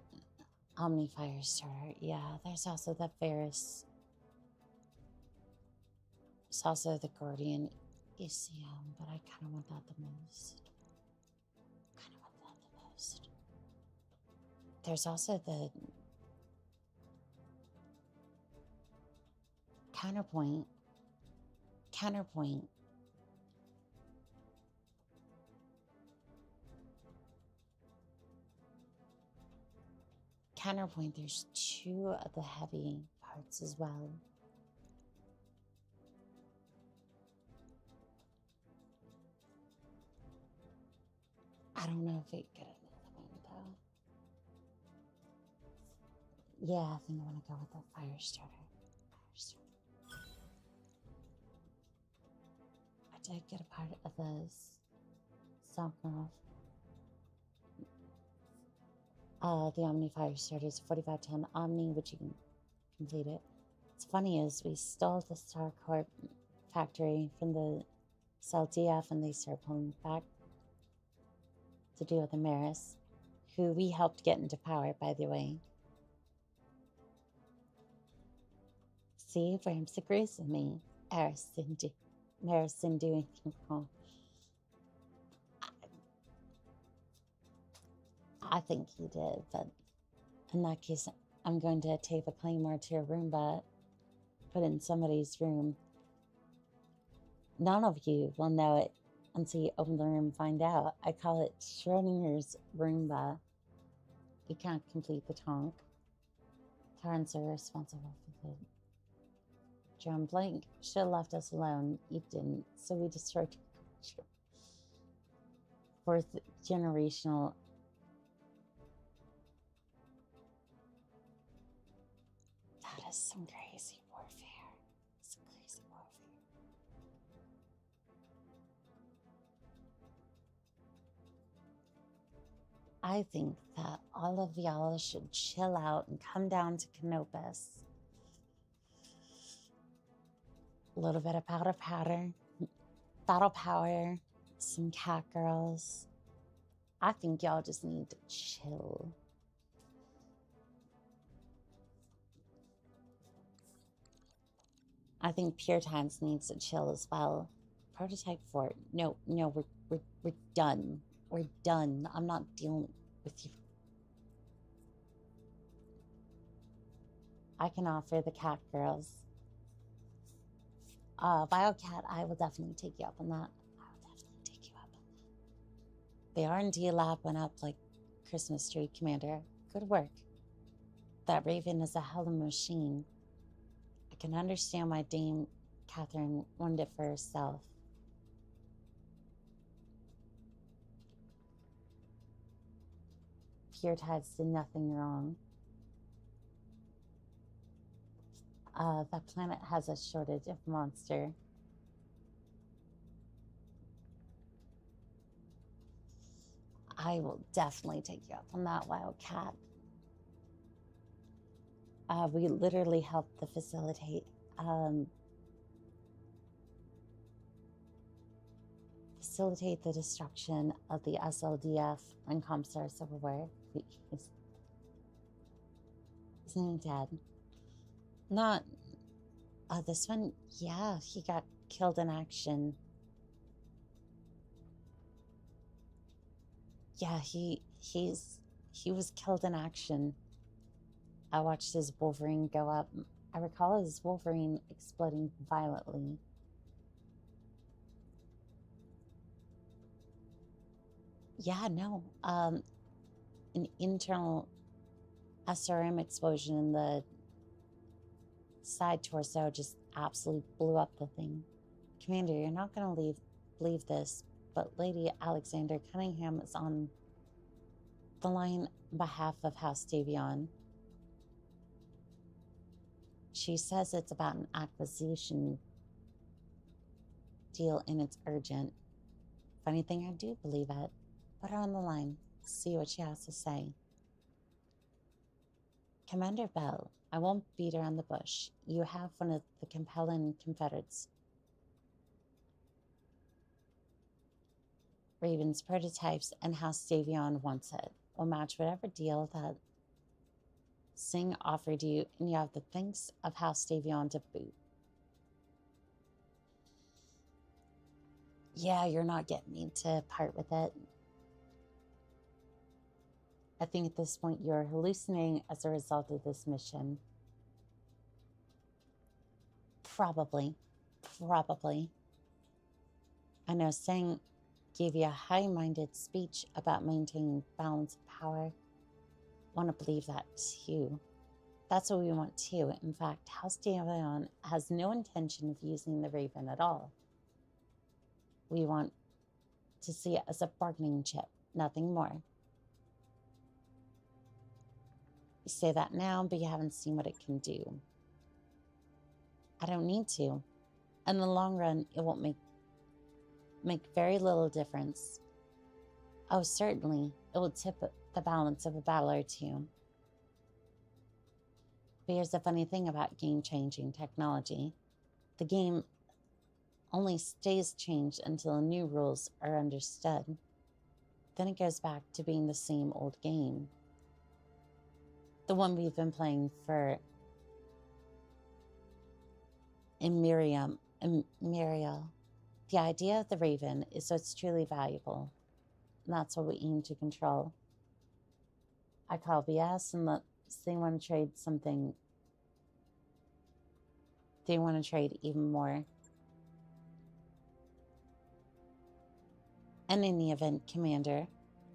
B: Omni Firestar. Yeah, there's also the Ferris. There's also the Guardian ECM, but I kind of want that the most. There's also the Counterpoint. Counterpoint, there's 2 of the heavy parts as well. I don't know if we get another one though. Yeah, I think I want to go with the fire starter. I did get a part of the Sompnov. The Omni Fire Starter is 4510 Omni, which you can complete it. What's funny is we stole the Star Corp factory from the Cell DF and they started pulling back to deal with the Maris, who we helped get into power, by the way. See, Rams agrees with me. Maris didn't do anything wrong. I think he did, but in that case, I'm going to tape a claymore to your Roomba, put it in somebody's room. None of you will know it until you open the room and find out. I call it Schrodinger's Roomba. You can't complete the tonk. Tarns are responsible for the John Blank. Should have left us alone. You didn't, so we destroyed your culture. 4th generational. That is some crazy warfare. Some crazy warfare. I think that all of y'all should chill out and come down to Canopus. A little bit of powder, battle power, some cat girls. I think y'all just need to chill. I think Pure Times needs to chill as well. Prototype 4. No, we're done. We're done. I'm not dealing with you. I can offer the cat girls. Biocat, I will definitely take you up on that. I will definitely take you up on that. The R&D lab went up like Christmas tree, Commander. Good work. That Raven is a hell of a machine. I can understand why Dame Catherine wanted it for herself. Pure Tides did nothing wrong. That planet has a shortage of monster. I will definitely take you up on that, Wildcat. We literally helped to facilitate the destruction of the SLDF and Comstar Civil War. Isn't he dead? Not this one. Yeah, he got killed in action. Yeah, he was killed in action. I watched his Wolverine go up. I recall his Wolverine exploding violently. Yeah, no. An internal SRM explosion in the side torso just absolutely blew up the thing. Commander, you're not going to believe this, but Lady Alexander Cunningham is on the line on behalf of House Davion. She says it's about an acquisition deal and it's urgent. Funny thing, I do believe it. Put her on the line. See what she has to say. Commander Bell, I won't beat around the bush. You have one of the compelling Confederates. Raven's prototypes and House Davion wants it. We'll match whatever deal that Singh offered you, and you have the thanks of House Davion to boot. Yeah, you're not getting me to part with it. I think at this point you're hallucinating as a result of this mission. Probably. I know Singh gave you a high-minded speech about maintaining balance of power. Want to believe that too. That's what we want too. In fact, House Davion has no intention of using the Raven at all. We want to see it as a bargaining chip, nothing more. You say that now, but you haven't seen what it can do. I don't need to. In the long run, it won't make very little difference. Oh, certainly, it will tip the balance of a battle or two. But here's the funny thing about game-changing technology. The game only stays changed until new rules are understood. Then it goes back to being the same old game. The one we've been playing for in Miriam. The idea of the Raven is what's truly valuable. And that's what we aim to control. I call BS unless they want to trade something. They want to trade even more. In any event, Commander,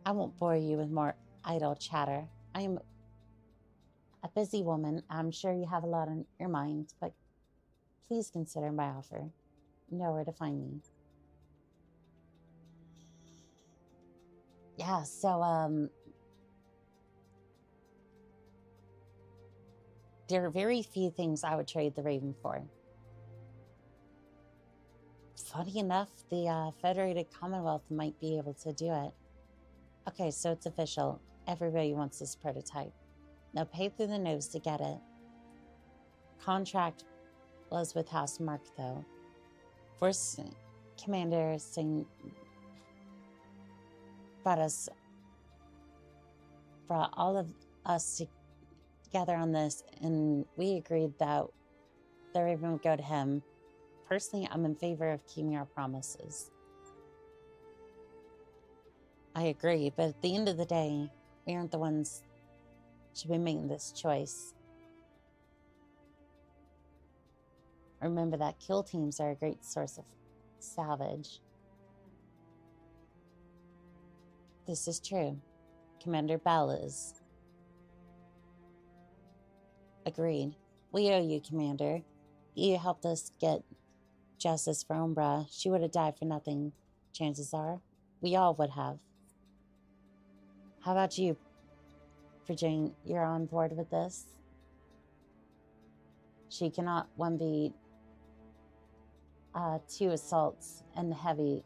B: I won't bore you with more idle chatter. I am a busy woman. I'm sure you have a lot on your mind, but please consider my offer. You know where to find me. Yeah, so, there are very few things I would trade the Raven for. Funny enough, the Federated Commonwealth might be able to do it. Okay, so it's official. Everybody wants this prototype. Now pay through the nose to get it. Contract was with House Mark, though. First, Commander Singh brought all of us together on this, and we agreed that the Raven would go to him. Personally, I'm in favor of keeping our promises. I agree, but at the end of the day, we aren't the ones who should be making this choice. Remember that kill teams are a great source of salvage. This is true. Commander Bell is. Agreed. We owe you, Commander. You helped us get justice for Umbra. She would have died for nothing, chances are. We all would have. How about you, Virginia? You're on board with this? She cannot 1v 2 assaults and heavy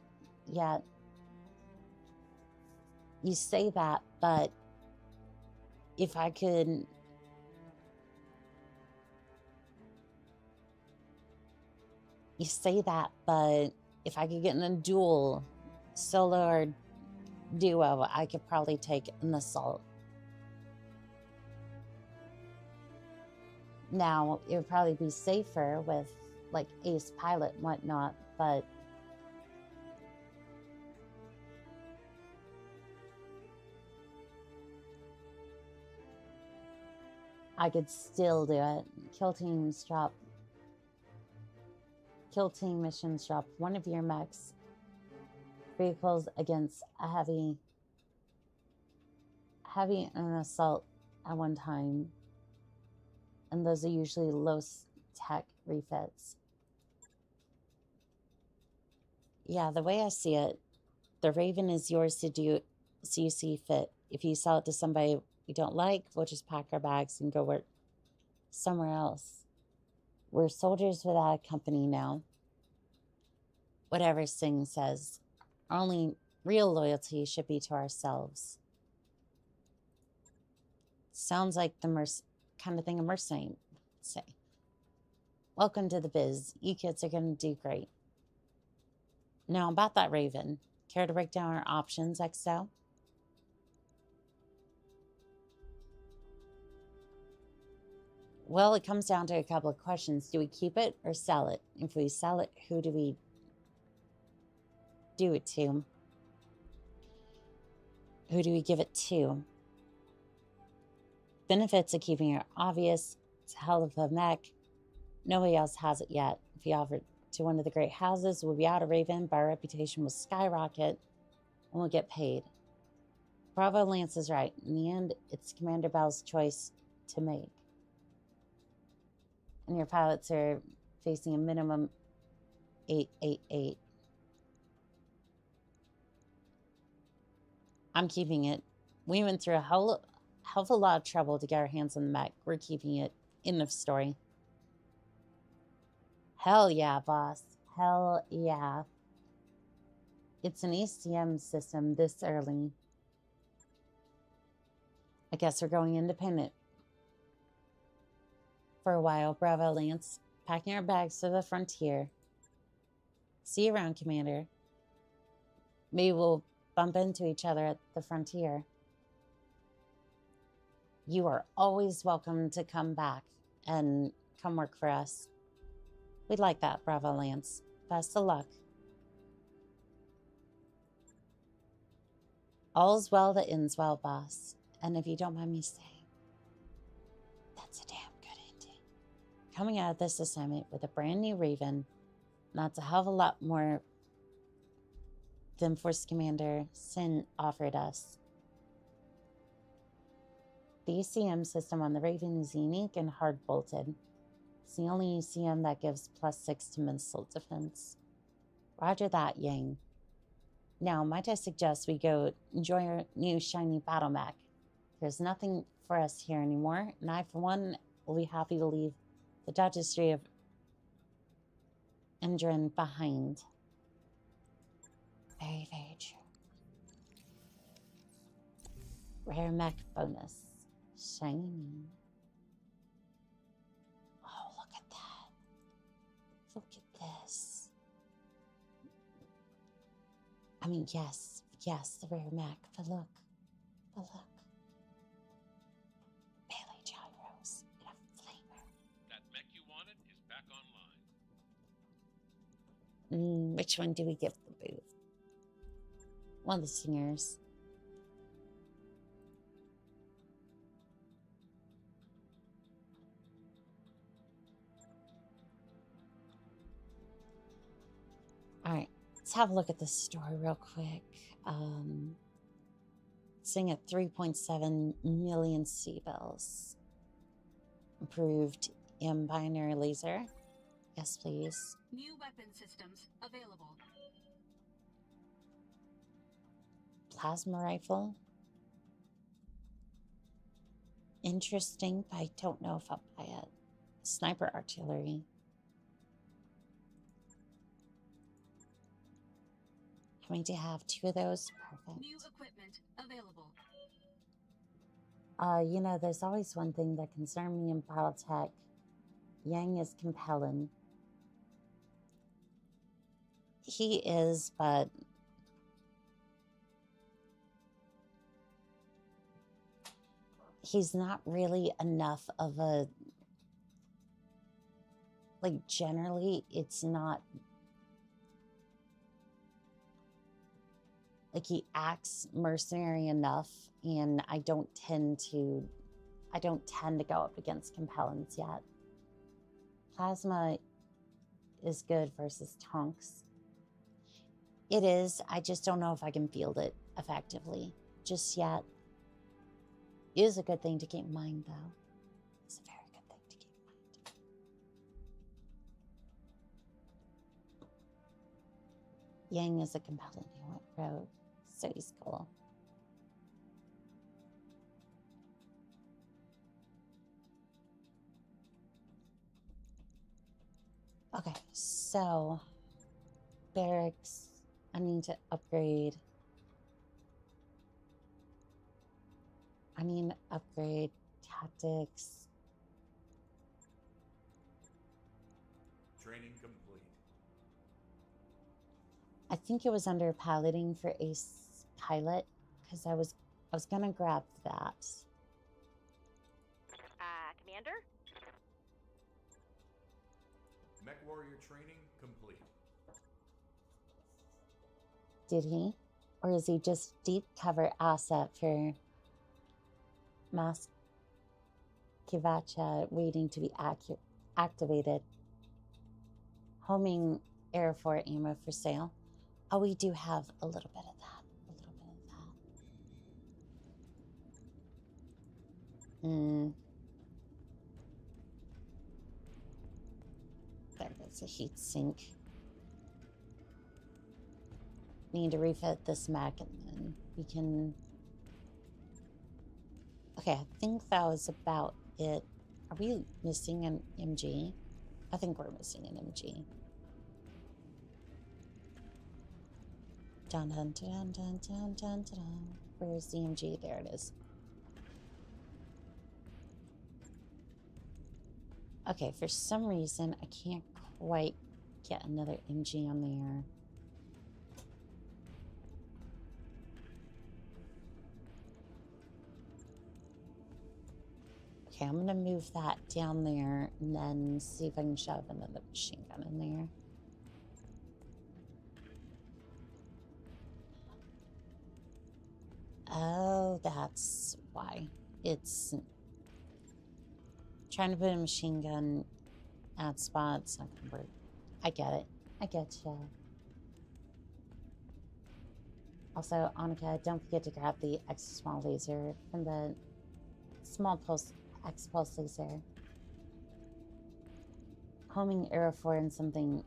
B: yet. You say that, but if I could... You say that, but if I could get in a duel, solo or duo, I could probably take an assault. Now, it would probably be safer with, like, ace pilot and whatnot, but... I could still do it. Kill team missions drop one of your mechs vehicles against a heavy and an assault at one time, and those are usually low tech refits. Yeah, the way I see it, the Raven is yours to do so you see fit. If you sell it to somebody we don't like, we'll just pack our bags and go work somewhere else. We're soldiers without a company now. Whatever Singh says, our only real loyalty should be to ourselves. Sounds like the kind of thing a mercenary would say. Welcome to the biz. You kids are going to do great. Now, about that Raven. Care to break down our options, XO? Well, it comes down to a couple of questions. Do we keep it or sell it? If we sell it, who do we do it to? Who do we give it to? Benefits of keeping it are obvious. It's a hell of a mech. Nobody else has it yet. If you offer it to one of the great houses, we'll be out of Raven, but our reputation will skyrocket and we'll get paid. Bravo Lance is right. In the end, it's Commander Bell's choice to make. And your pilots are facing a minimum 888. I'm keeping it. We went through a hell of a lot of trouble to get our hands on the mech. We're keeping it. End of story. Hell yeah, boss. Hell yeah. It's an ECM system this early. I guess we're going independent for a while. Bravo, Lance. Packing our bags to the frontier. See you around, Commander. Maybe we'll bump into each other at the frontier. You are always welcome to come back and come work for us. We'd like that, Bravo Lance. Best of luck. All's well that ends well, boss. And if you don't mind me saying, that's a damn good ending. Coming out of this assignment with a brand new Raven, that's a hell of a lot more than Force Commander Sin offered us. The ECM system on the Raven is unique and hard-bolted. It's the only ECM that gives +6 to missile defense. Roger that, Yang. Now, might I suggest we go enjoy our new shiny battle mech? There's nothing for us here anymore, and I, for one, will be happy to leave the Duchessry of Endrin behind. Very, very true. Rare mech bonus. Shiny. Oh, look at that. Look at this. I mean, yes, the rare mech, but look. Bailey gyros and a flamer.
H: That mech you wanted is back on
B: Which one do we give the boot? One of the singers. All right, let's have a look at this story real quick. Sing at 3.7 million C-bells. Improved M-binary laser. Yes, please.
I: New weapon systems available.
B: Plasma rifle. Interesting, but I don't know if I'll buy it. Sniper artillery. Having to have 2 of those. Perfect.
I: New equipment available.
B: You know, there's always one thing that concerned me in Battletech. Yang is compelling. He is, but he's not really enough of a, like, generally, it's not, like, he acts mercenary enough, and I don't tend to go up against compellents yet. Plasma is good versus tonks. It is, I just don't know if I can field it effectively just yet. It is a good thing to keep in mind, though. It's a very good thing to keep in mind. Yang is a compelling rogue, so he's cool. Okay, so barracks, I need to upgrade. I need to upgrade tactics.
G: Training complete.
B: I think it was under piloting for Ace Pilot, because I was gonna grab that.
F: Commander?
G: Mech warrior training complete.
B: Did he? Or is he just deep cover asset for Kivacha waiting to be activated? Homing Air 4 ammo for sale. Oh, we do have a little bit of that. A little bit of that. There goes a heat sink. Need to refit this mech and then we can... Okay, I think that was about it. Are we missing an MG? I think we're missing an MG. Dun dun dun dun dun dun dun. Where's the MG? There it is. Okay, for some reason I can't quite get another MG on there. Okay, I'm gonna move that down there and then see if I can shove another machine gun in there. Oh, that's why. It's trying to put a machine gun at spots. Not gonna work. I get it. I get you. Also, Annika, don't forget to grab the extra small laser from the small pulse X-pulse laser. Homing arrow 4 and something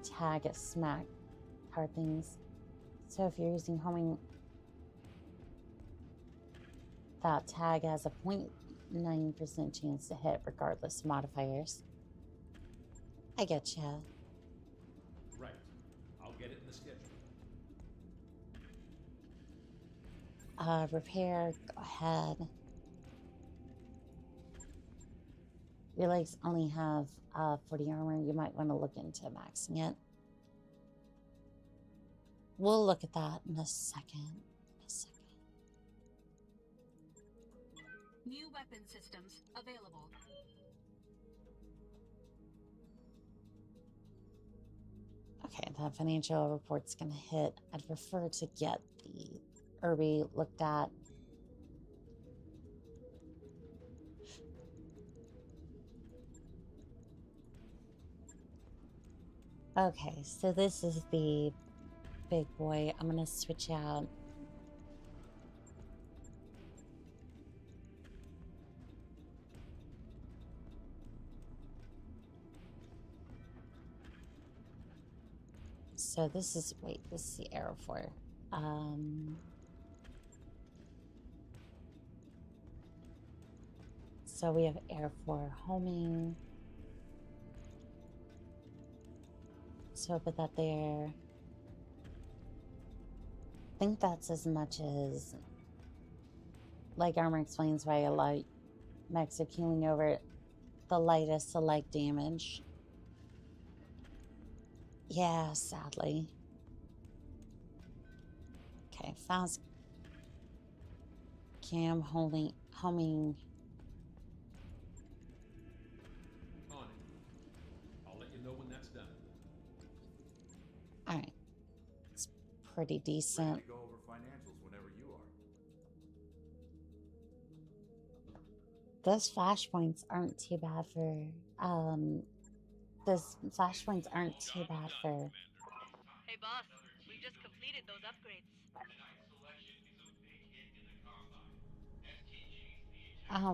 B: tag at smack power things. So if you're using homing, that tag has a 0.9% chance to hit regardless of modifiers. I get ya.
G: Right. I'll get it in the schedule.
B: Repair, go ahead. Your legs only have 40 armor. You might want to look into maxing it. We'll look at that in a second.
I: New weapon systems available.
B: Okay, that financial report's gonna hit. I'd prefer to get the Irby looked at. Okay, so this is the big boy. I'm gonna switch out. So this is, wait, this is the Aero 4. So we have Air 4 homing. So I'll put that there. I think that's as much as, like Armor explains why a light mechs are queuing over the lightest to like damage. Yeah, sadly. Okay, fast cam homing.
J: On it. I'll let you know when that's done.
B: Alright. It's pretty decent.
G: Ready to go over financials whenever you are.
B: Those flashpoints aren't too bad for those flashpoints aren't too bad for
C: Hey boss, we just completed those upgrades.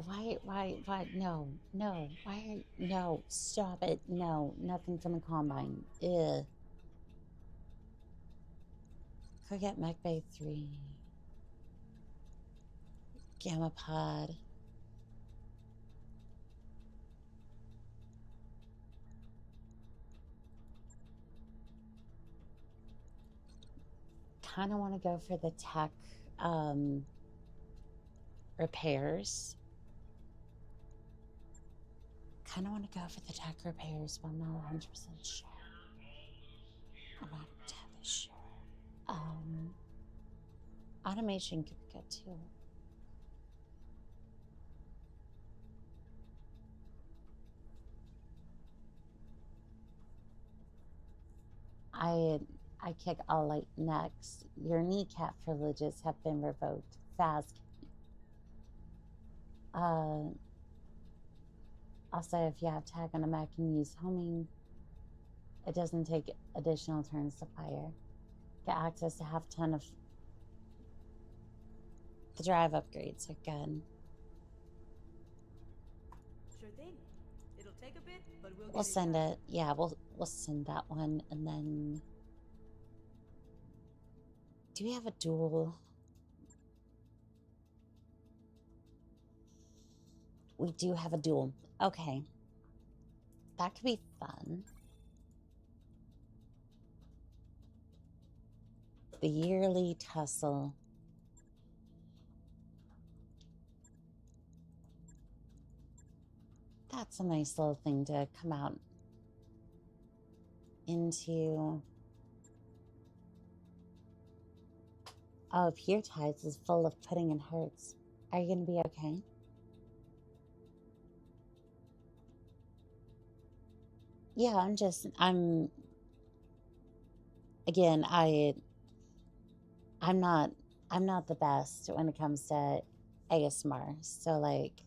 B: why no why are, no, stop it, no, nothing from the combine. Ew. Go get Mech Bay 3. Gamma Pod. Kind of want to go for the tech repairs. Kind of want to go for the tech repairs, but I'm not 100% sure. I'm not entirely sure. Automation could be good too. I kick all light necks. Your kneecap privileges have been revoked. Fast. Also, if you have tag on a mech and use homing, it doesn't take additional turns to fire. Get access to half a ton of the drive upgrades are good.
K: Sure thing. It'll take a bit, but
B: We'll send it. Yeah, we'll send that one, and then do we have a duel? We do have a duel. Okay. That could be fun. The yearly tussle. That's a nice little thing to come out into. Oh, Pure Tides is full of pudding and hurts. Are you going to be okay? Yeah, again, I'm not the best when it comes to ASMR. So like,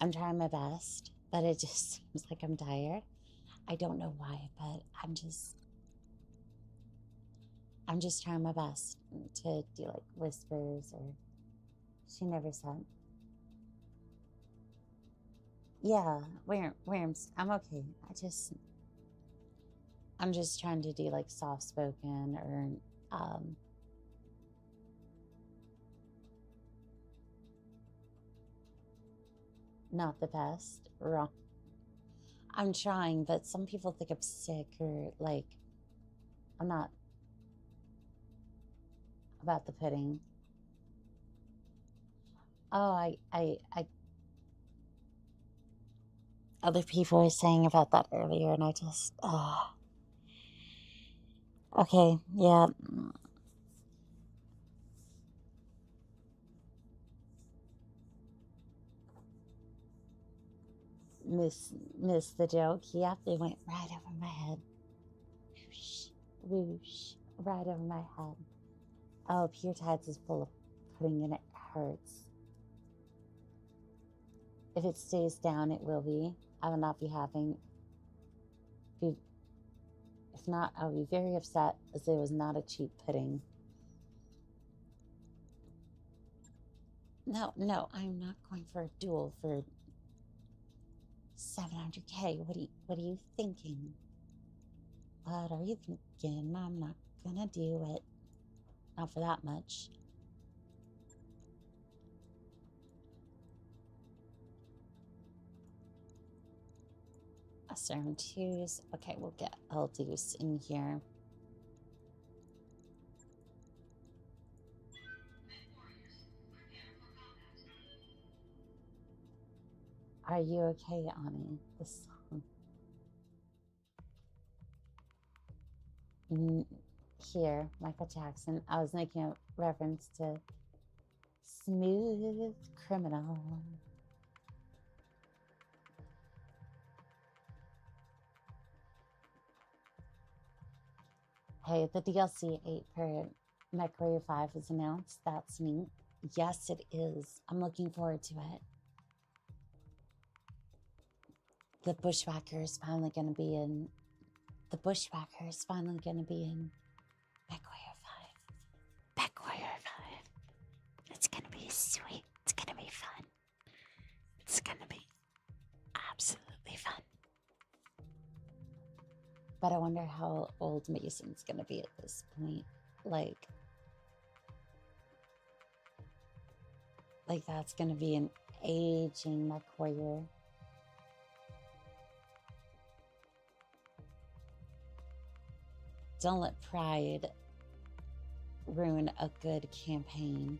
B: I'm trying my best, but it just seems like I'm tired. I don't know why, but I'm just trying my best to do like whispers, or she never said. Yeah, I'm okay. I'm just trying to do like soft spoken or not the best. Wrong. I'm trying, but some people think I'm sick or like I'm not. About the pudding. Oh, I other people were saying about that earlier, and I just, okay, yeah. Miss the joke. Yep, they went right over my head. Whoosh. whoosh right over my head. Oh, Pure Tides is full of pudding and it hurts. If it stays down, it will be. I will not be having. If not, I'll be very upset as it was not a cheap pudding. No, I'm not going for a duel for 700k. What are you thinking? What are you thinking? I'm not gonna do it. Not for that much. A serum twos. Okay, we'll get Eldeus in here. Are you okay, Ani? This song. Here, Michael Jackson. I was making a reference to Smooth Criminal. Hey, the DLC 8 for MechWarrior 5 is announced. That's neat. Yes, it is. I'm looking forward to it. The Bushwhacker is finally going to be in. The Bushwhacker is finally going to be in MechWarrior 5. MechWarrior 5. It's going to be sweet. It's going to be fun. It's going to be absolutely fun. But I wonder how old Mason's going to be at this point. Like that's going to be an aging MechWarrior. Don't let pride ruin a good campaign.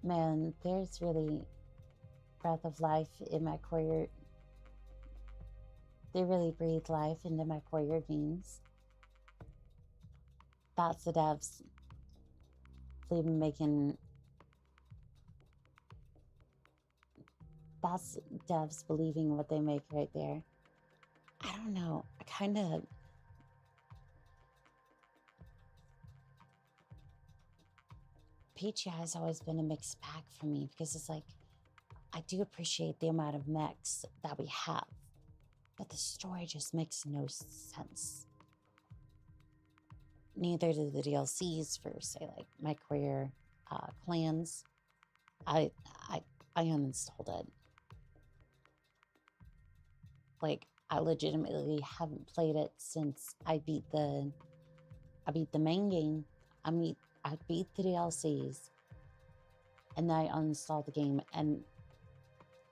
B: Man, there's really breath of life in MechWarrior. They really breathe life into MechWarrior games. That's the devs. They've been making. That's devs believing what they make right there. I don't know. I kind of. PGI has always been a mixed bag for me because it's like, I do appreciate the amount of mechs that we have, but the story just makes no sense. Neither do the DLCs for, say, like MechWarrior Clans. I uninstalled it. Like, I legitimately haven't played it since I beat the main game. I beat the DLCs, and then I uninstalled the game, and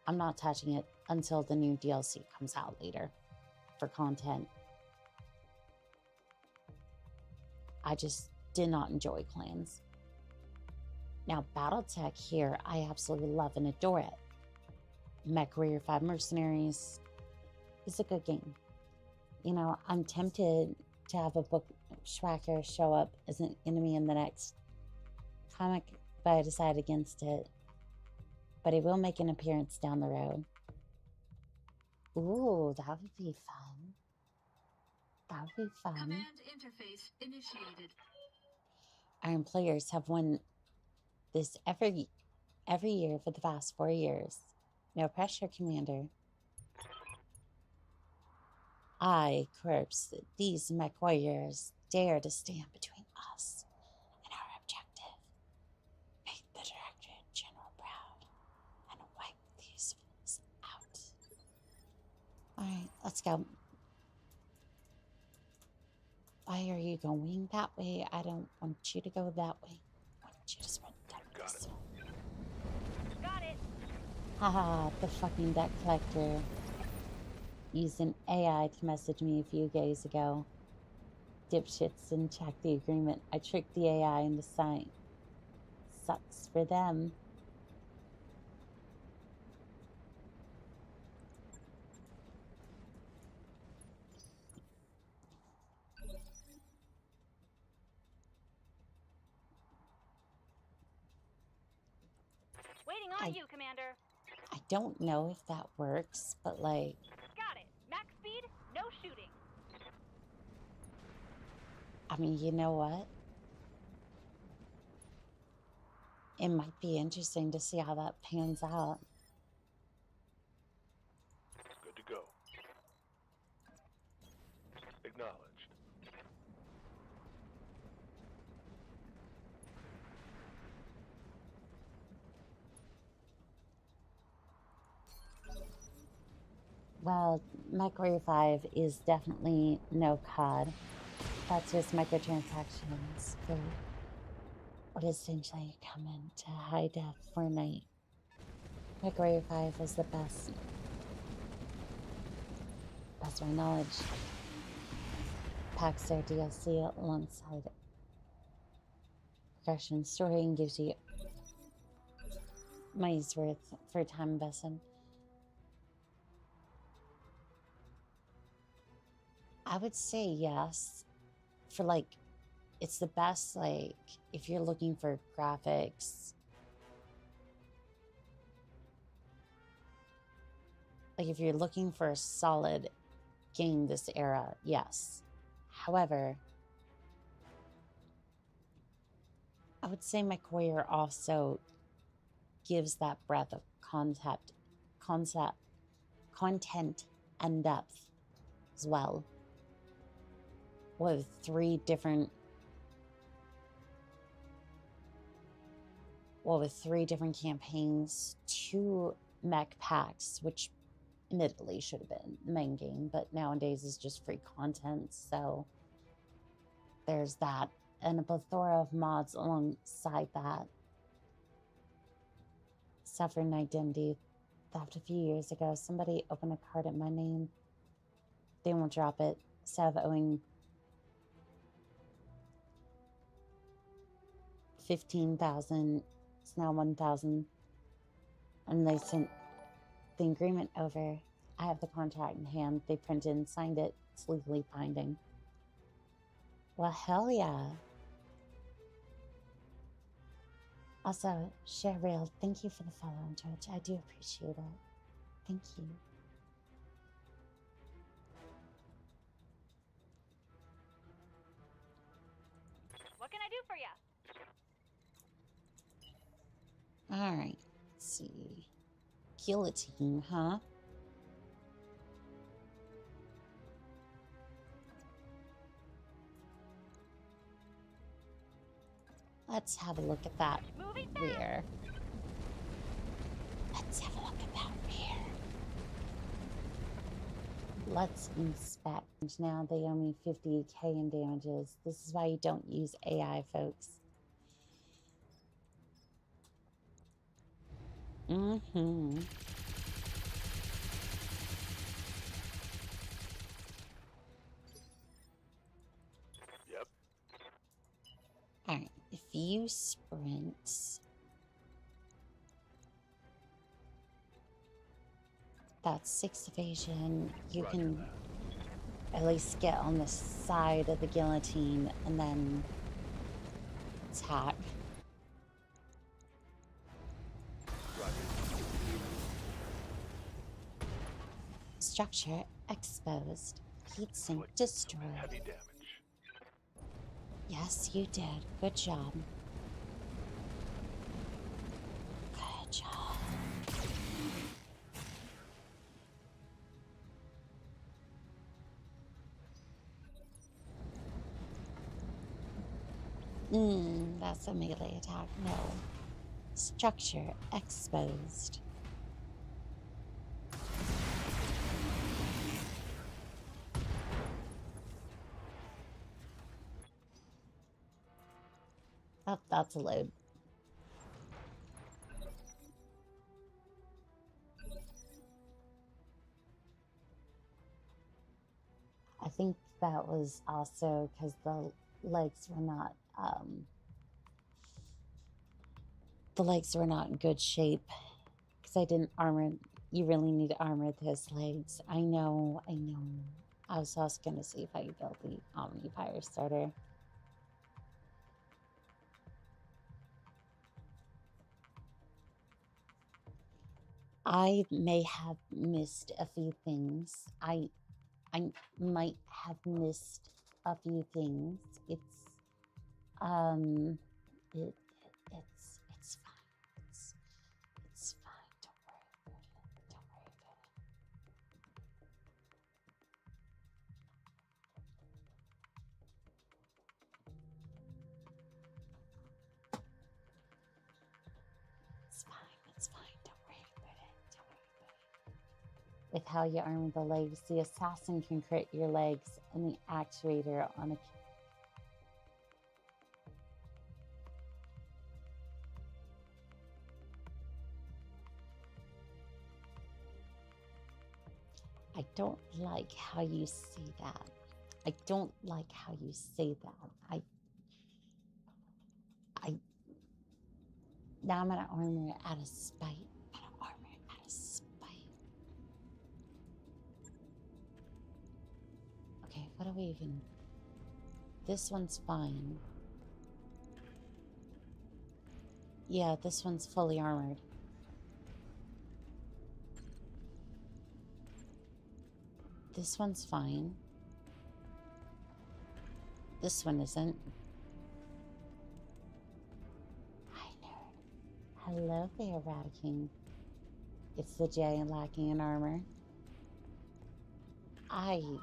B: I'm not touching it until the new DLC comes out later for content. I just did not enjoy Clans. Now, Battletech here, I absolutely love and adore it. MechWarrior 5 Mercenaries is a good game. You know, I'm tempted to have a Bushwhacker show up as an enemy in the next comic, but I decided against it. But it will make an appearance down the road. Ooh, that would be fun. That would be fun.
I: Command interface initiated.
B: Iron players have won this every year for the past 4 years. No pressure, Commander. I, corpse, these MechWarriors dare to stand between us and our objective. Make the Director General proud and wipe these fools out. Alright, let's go. Why are you going that way? I don't want you to go that way. I want you to sprint down this way.
D: Got it.
B: Haha, the fucking debt collector used an AI to message me a few days ago. Dipshits didn't check the agreement. I tricked the AI into signing. Sucks for them.
D: Waiting on you, Commander.
B: I don't know if that works, but like,
D: Got it. Max speed, no shooting.
B: I mean, you know what? It might be interesting to see how that pans out.
G: Good to go. Acknowledged.
B: Well, Mech 5 is definitely no COD. That's just microtransactions for what essentially come into high def Fortnite. Mech 5 is the best of my knowledge. Packs their DLC alongside progression story and gives you money's worth for time invested. I would say yes. For like, it's the best, like, if you're looking for graphics. Like, if you're looking for a solid game this era, yes. However, I would say MechWarrior also gives that breadth of content and depth as well. With three different campaigns, 2 mech packs, which admittedly should have been the main game, but nowadays is just free content, so there's that, and a plethora of mods alongside that. Suffered an identity theft a few years ago. Somebody opened a card at my name. They won't drop it. Instead of owing 15,000, it's now 1,000, and they sent the agreement over. I have the contract in hand. They printed and signed it. It's legally binding. Well, hell yeah. Also, Cheryl, thank you for the follow on Twitch. I do appreciate it. Thank you.
D: What can I do for you?
B: All right. Let's see. Guillotine, huh? Let's have a look at that rear. Let's have a look at that rear. Let's inspect. Now they owe me 50k in damages. This is why you don't use AI, folks. Mm-hmm.
G: Yep.
B: Alright, if you sprint, that's 6 evasion. You
G: Roger
B: can
G: that.
B: at least get on the side of the guillotine and then attack. Structure exposed. Heatsink destroyed.
G: Heavy damage.
B: Yes, you did. Good job. Good job. That's a melee attack. No. Structure exposed. Oh, that's a load. I think that was also because the legs were not in good shape because I didn't armor. You really need to armor those legs. I know. I was also going to see if I could build the Omni-Fire starter. I may have missed a few things. I might have missed a few things. It's it's fine. It's fine. Don't worry about it. Don't worry about it. It's fine. It's fine. Don't worry about it. Don't worry about it. With how you arm the legs, the assassin can crit your legs and the actuator on a I don't like how you say that. I don't like how you say that. Now I'm gonna armor out of spite. I'm gonna armor out of spite. Okay, what do we even... This one's fine. Yeah, this one's fully armored. This one's fine. This one isn't. Hi, nerd. Hello there, Radiking. It's the J lacking in armor. I'm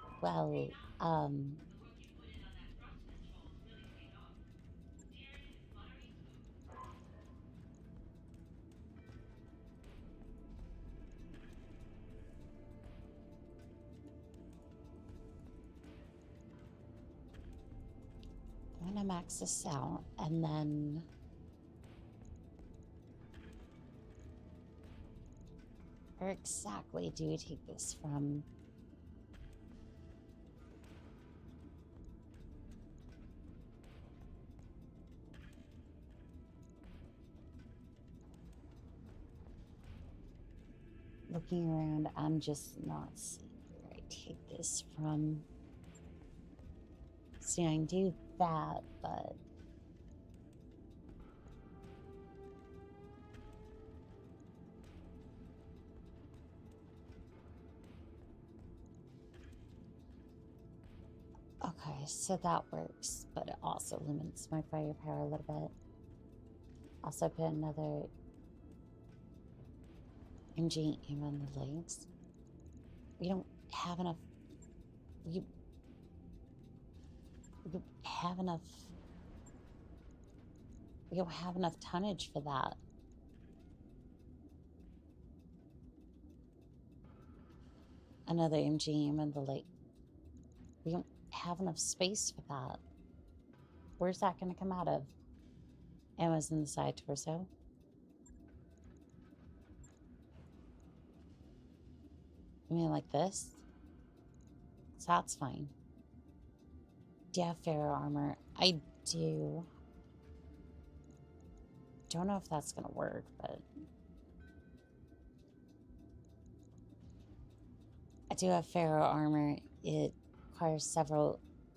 B: gonna max this out and then where exactly do you take this from? Looking around, I'm just not seeing where I take this from. See, I can do that, but okay, so that works, but it also limits my firepower a little bit. Also put another MG aim on the legs. We don't have enough. We don't have enough. We don't have enough tonnage for that. Another MG aim on the leg. We don't have enough space for that. Where's that going to come out of? Ammo's in the side torso. You mean like this? So that's fine. Do you have ferro armor? I do. Don't know if that's gonna work, but I do have ferro armor. It requires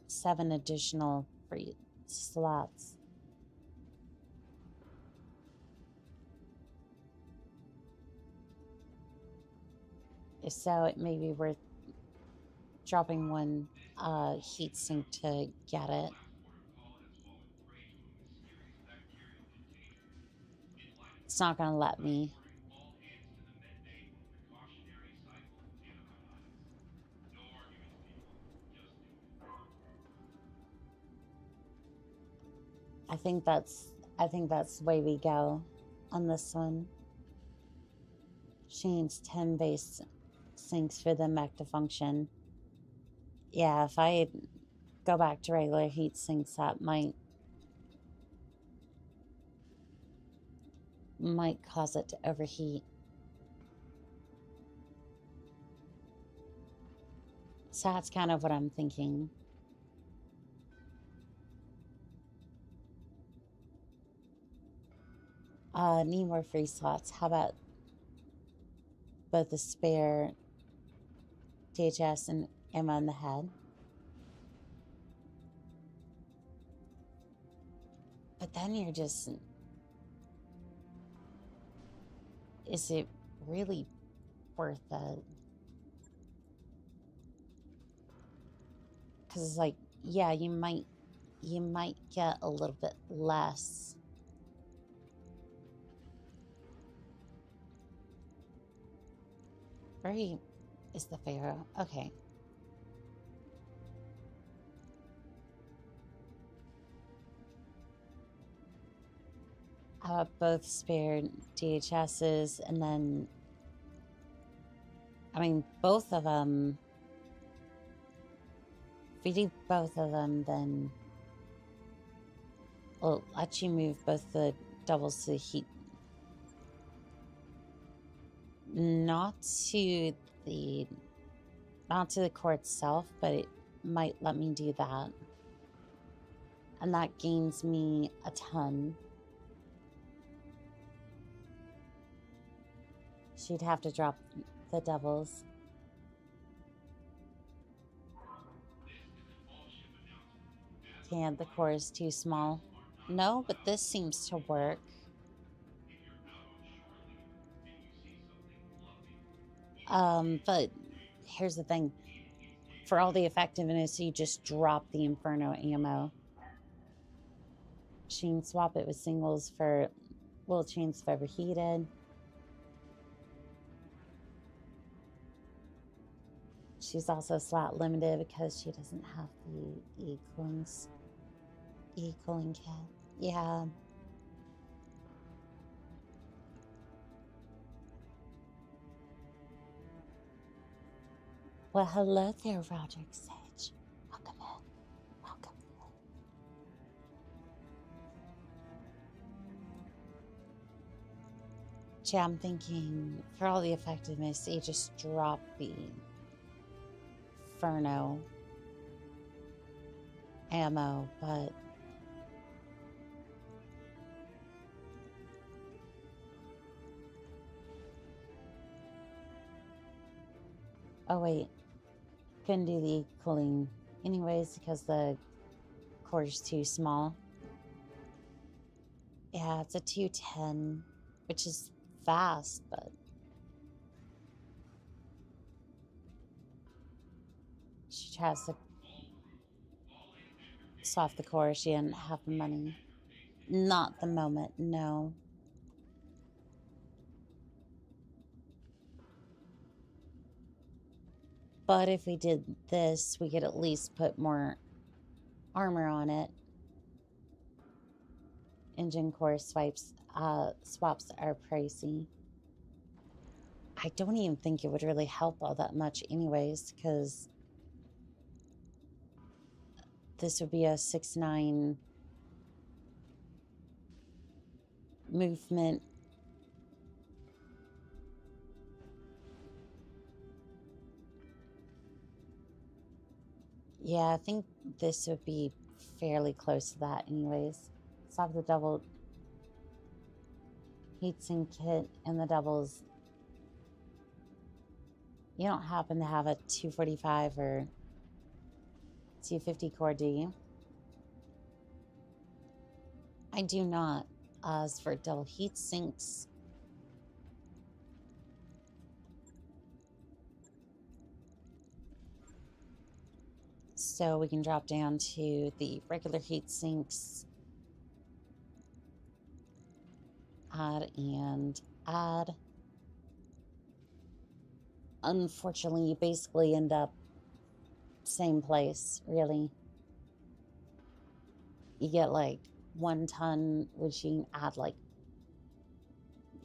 B: 7 additional free slots. If so, it may be worth dropping one heat sink to get it. It's not gonna let me. I think that's the way we go on this one. She needs 10 base sinks for the mech to function. Yeah, if I go back to regular heat sinks, that might cause it to overheat. So that's kind of what I'm thinking. Need more free slots. How about both the spare DHS and ammo in the head? But then you're just... Is it really worth it. Because, like, yeah, you might get a little bit less. Where is the Pharaoh? Okay. How about both spare DHSs and then, I mean, both of them. If we do both of them, then we'll let you move both the doubles to heat. Not to the core itself, but it might let me do that. And that gains me a ton. She'd have to drop the doubles. Can't, the core is too small. No, but this seems to work. But here's the thing. For all the effectiveness, you just drop the Inferno ammo. Chain swap it with singles for little chains if overheated. She's also slot limited because she doesn't have the e-cooling kit. Yeah. Well, hello there, Roderick Sage. Welcome in. Welcome in. Yeah, I'm thinking for all the effectiveness, you just drop the Inferno ammo, but oh wait, couldn't do the cooling anyways because the core is too small. Yeah, it's a 210, which is fast, but she tries to soft the core. She didn't have the money. Not the moment, no. But if we did this, we could at least put more armor on it. Engine core swaps are pricey. I don't even think it would really help all that much anyways, because this would be a 6.9 movement. Yeah, I think this would be fairly close to that anyways. Stop the double heatsink kit and the doubles. You don't happen to have a 245 or 250 core, do you? I do not. As for double heat sinks, so we can drop down to the regular heat sinks. Add and add. Unfortunately, you basically end up same place, really. You get like 1 ton, which you can add like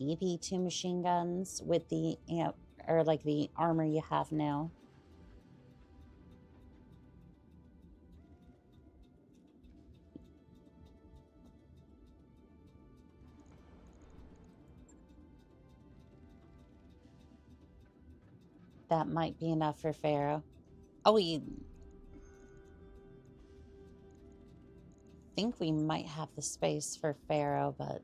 B: maybe 2 machine guns with the amp or like the armor you have now. That might be enough for Pharaoh. Oh, we think we might have the space for Pharaoh, but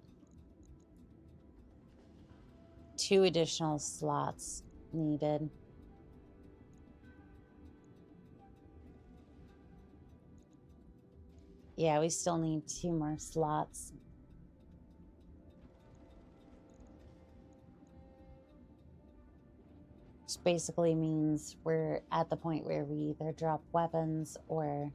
B: 2 additional slots needed. Yeah, we still need 2 more slots. Which basically means we're at the point where we either drop weapons or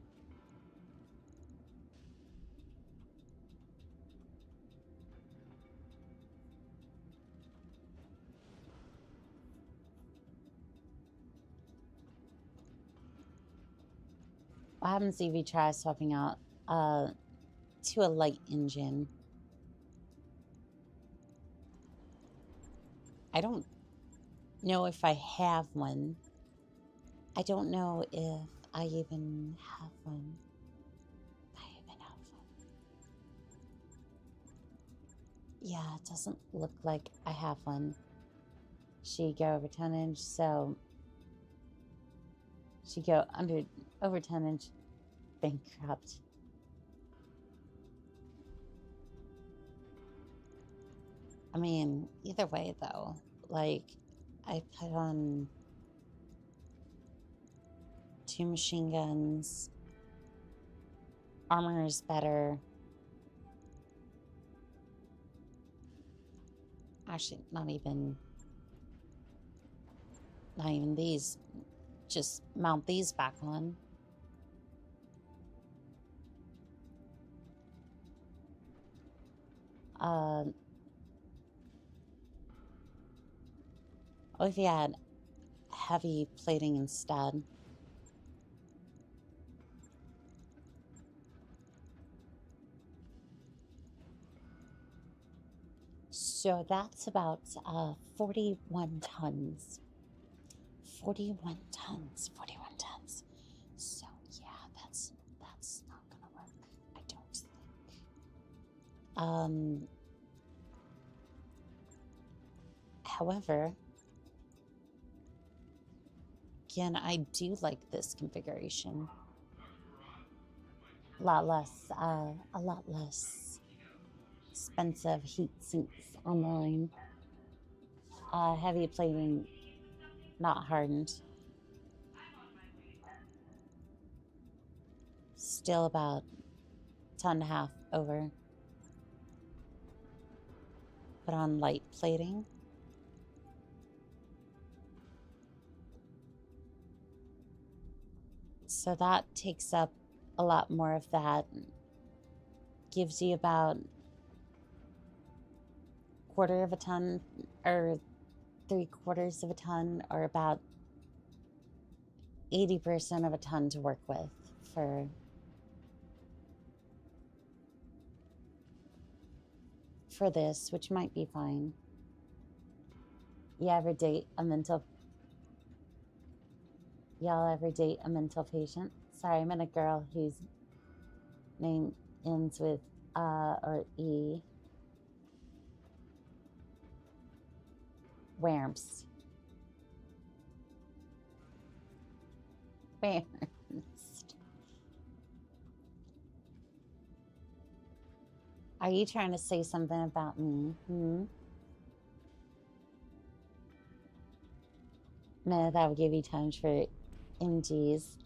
B: what happens if you try swapping out to a light engine? I don't know if I have one. I don't know if I even have one. Yeah, it doesn't look like I have one. She go over 10 inch, so she go over 10 inch, bankrupt. I mean, either way though, like I put on 2 machine guns. Armor is better. Actually, not even these. Just mount these back on. What if you had heavy plating instead? So that's about 41 tons. 41 tons. 41 tons. So yeah, that's not gonna work, I don't think. However, again, I do like this configuration. A lot less expensive heat sinks online. Heavy plating, not hardened. Still about 10.5 over. Put on light plating. So that takes up a lot more of that. Gives you about 1/4 of a ton or 3/4 of a ton, or about 80% of a ton to work with for this, which might be fine. Y'all ever date a mental patient? Sorry, I meant a girl whose name ends with or E. Wamps. Are you trying to say something about me? No, that would give you time for MGs.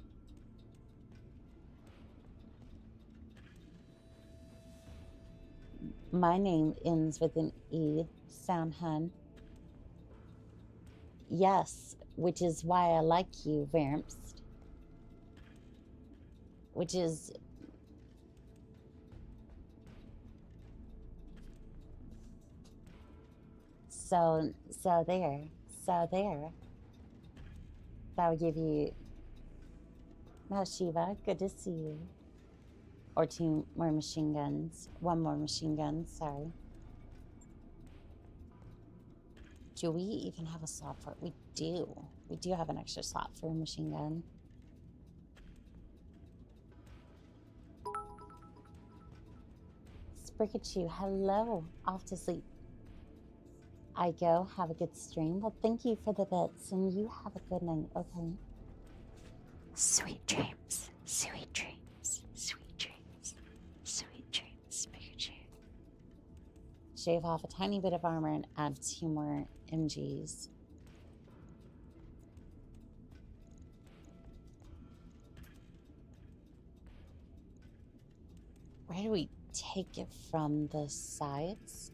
B: My name ends with an E, Sound Hun. Yes, which is why I like you, Vamps. Which is... So there. That would give you... Now, Shiva, good to see you. Or 2 more machine guns. 1 more machine gun, sorry. Do we even have a slot for it? We do. We do have an extra slot for a machine gun. Sprikachu, hello. Off to sleep. I go. Have a good stream. Well, thank you for the bits, and you have a good night, okay? Sweet dreams. Sweet dreams. Sweet dreams. Sweet dreams, Sprikachu. Shave off a tiny bit of armor and add 2 more MGs. Where do we take it from? The sides?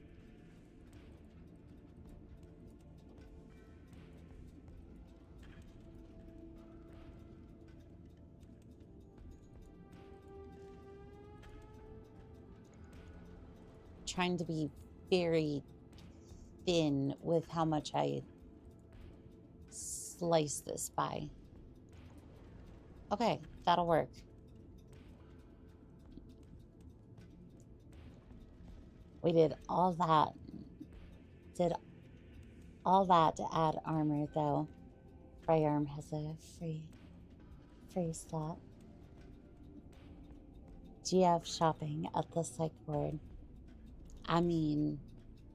B: trying to be very thin with how much I slice this by. Okay, that'll work. We did all that. Did all that to add armor, though. Firearm has a free slot. GF shopping at the psych ward. I mean,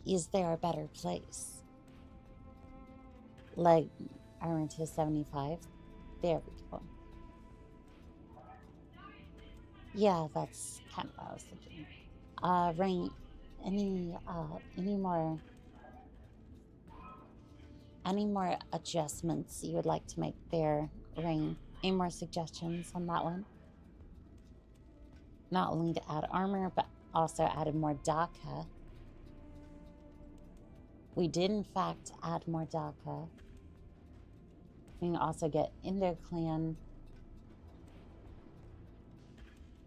B: is there a better place? Like, armor to 75? There we go. Yeah, that's kind of what I was thinking. Rain, any more adjustments you would like to make there, Rain? Any more suggestions on that one? Not only to add armor, but also added more DACA. We did, in fact, add more DACA. We can also get inter-clan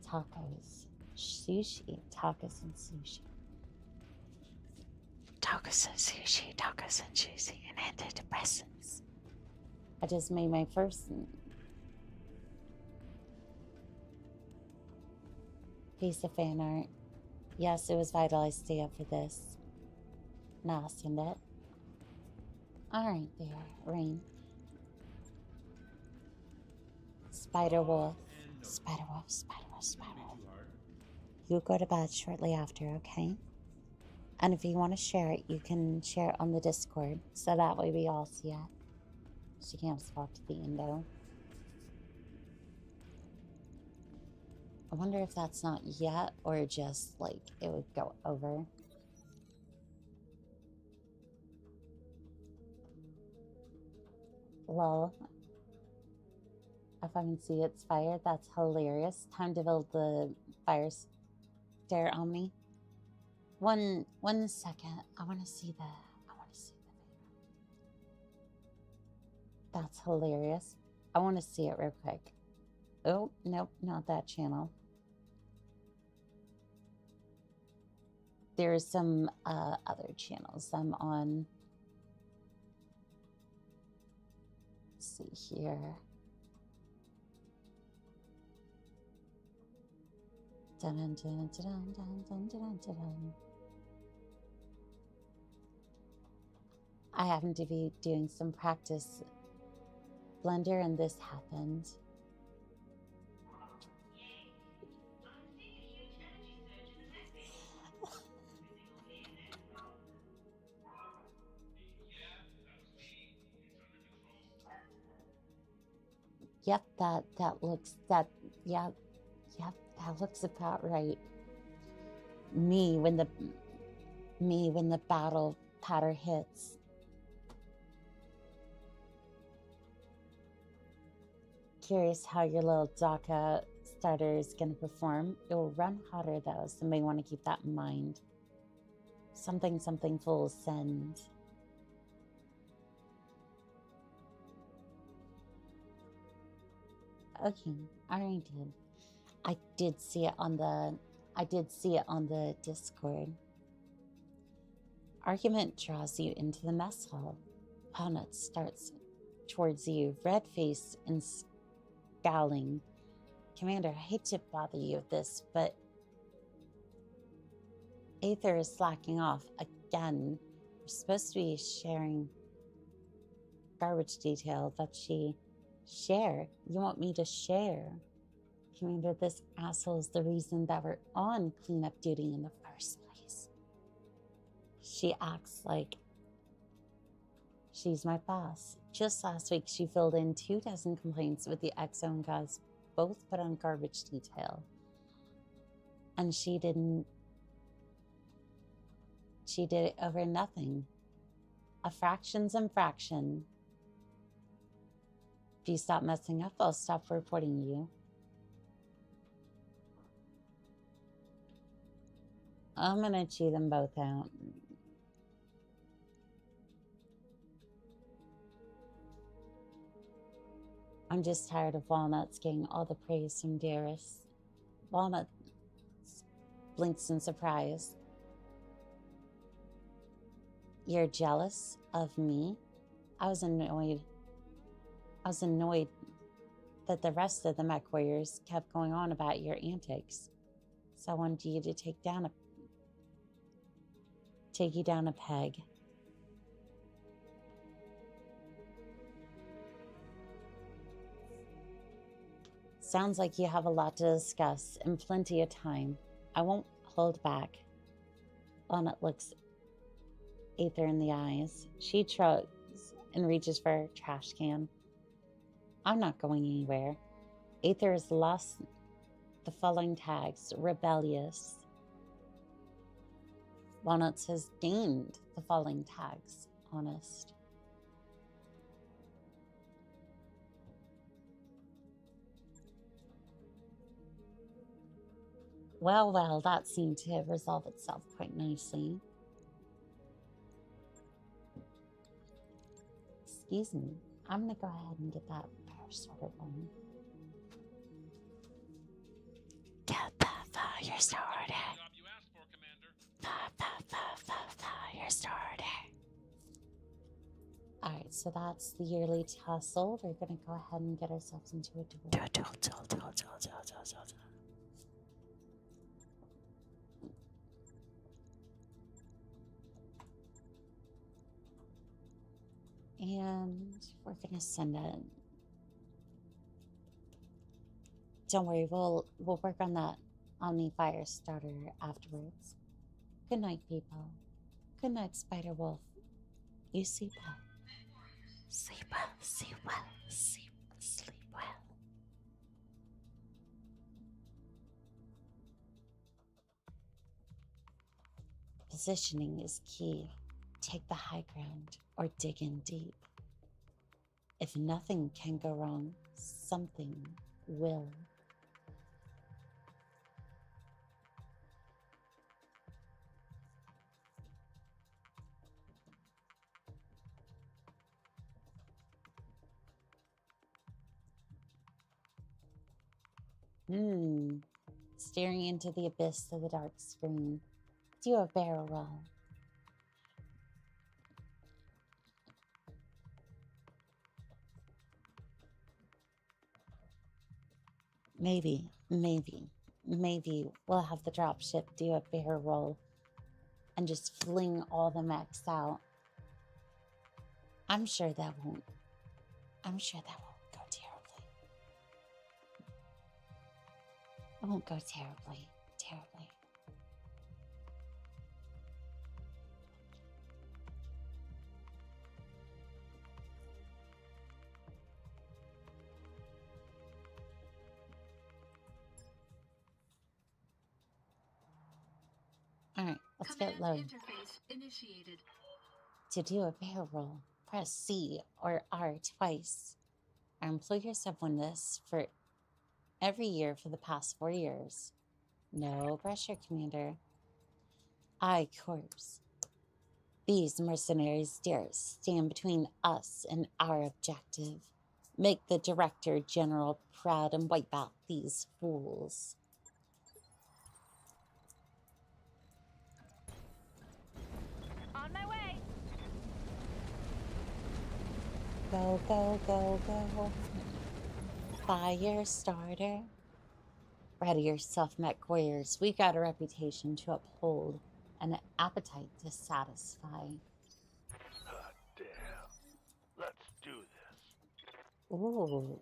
B: tacos, sushi, tacos and sushi. Tacos and sushi, tacos and sushi, and antidepressants. I just made my first piece of fan art. Yes, it was vital I stay up for this. Now I'll send it. Alright there, Rain. Spider Wolf. Spider Wolf, Spider Wolf, Spider Wolf. You go to bed shortly after, okay? And if you want to share it, you can share it on the Discord, so that way we all see it. She can't swap to the Indo. I wonder if that's not yet, or just, like, it would go over. Lol. If I can see it's fired, that's hilarious. Time to build the fire stair Omni. One second. I want to see the That's hilarious. I want to see it real quick. Oh, nope, not that channel. There's some other channels I'm on. Let's see here. Dun, dun, dun, dun, dun, dun, dun, dun, dun. I happened to be doing some practice Blender and this happened. Yep, that looks that looks about right. Me when the battle patter hits. Curious how your little DACA starter is going to perform. It will run hotter though, so you may want to keep that in mind. Something full send. Okay, alright, dude. I did see it on the Discord. Argument draws you into the mess hall. Opponent starts towards you, red face and scowling. Commander, I hate to bother you with this, but Aether is slacking off again. We're supposed to be sharing garbage detail that she share. You want me to share? Commander, this asshole is the reason that we're on cleanup duty in the first place. She acts like she's my boss. Just last week, she filled in 24 complaints with the X-Zone guys, both put on garbage detail. And she did it over nothing. A fraction's a fraction. If you stop messing up, I'll stop reporting you. I'm gonna chew them both out. I'm just tired of Walnuts getting all the praise from Darius. Walnut blinks in surprise. You're jealous of me? I was annoyed that the rest of the mech warriors kept going on about your antics. So I wanted you to take you down a peg. Sounds like you have a lot to discuss and plenty of time. I won't hold back. Bonnet looks Aether in the eyes. She shrugs and reaches for her trash can. I'm not going anywhere. Aether has lost the following tags: rebellious. Walnuts has gained the following tags: honest. Well, well, that seemed to resolve itself quite nicely. Excuse me. I'm gonna go ahead and get that fire starter going. Get the fire started. Fire starter. Alright, so that's the yearly tussle. We're gonna go ahead and get ourselves into a duel. And we're gonna send it. Don't worry, we'll work on that Omni Fire starter afterwards. Good night, people. Good night, Spider Wolf. You sleep well. Sleep well, sleep well, sleep well. Positioning is key. Take the high ground or dig in deep. If nothing can go wrong, something will. Staring into the abyss of the dark screen. Do a barrel roll. Maybe we'll have the dropship do a barrel roll and just fling all the mechs out. I'm sure that won't go terribly. It won't go terribly. Alright, let's get low.
I: Interface initiated.
B: To do a barrel roll, press C or R twice. Our employers have won this for every year for the past 4 years. No pressure, Commander. Aye, Corpse. These mercenaries dare stand between us and our objective. Make the Director General proud and wipe out these fools.
D: On my way.
B: Go, go, go, go. Fire starter. Ready yourself, mech warriors. We got a reputation to uphold and an appetite to satisfy.
G: Damn. Let's do this.
B: Ooh.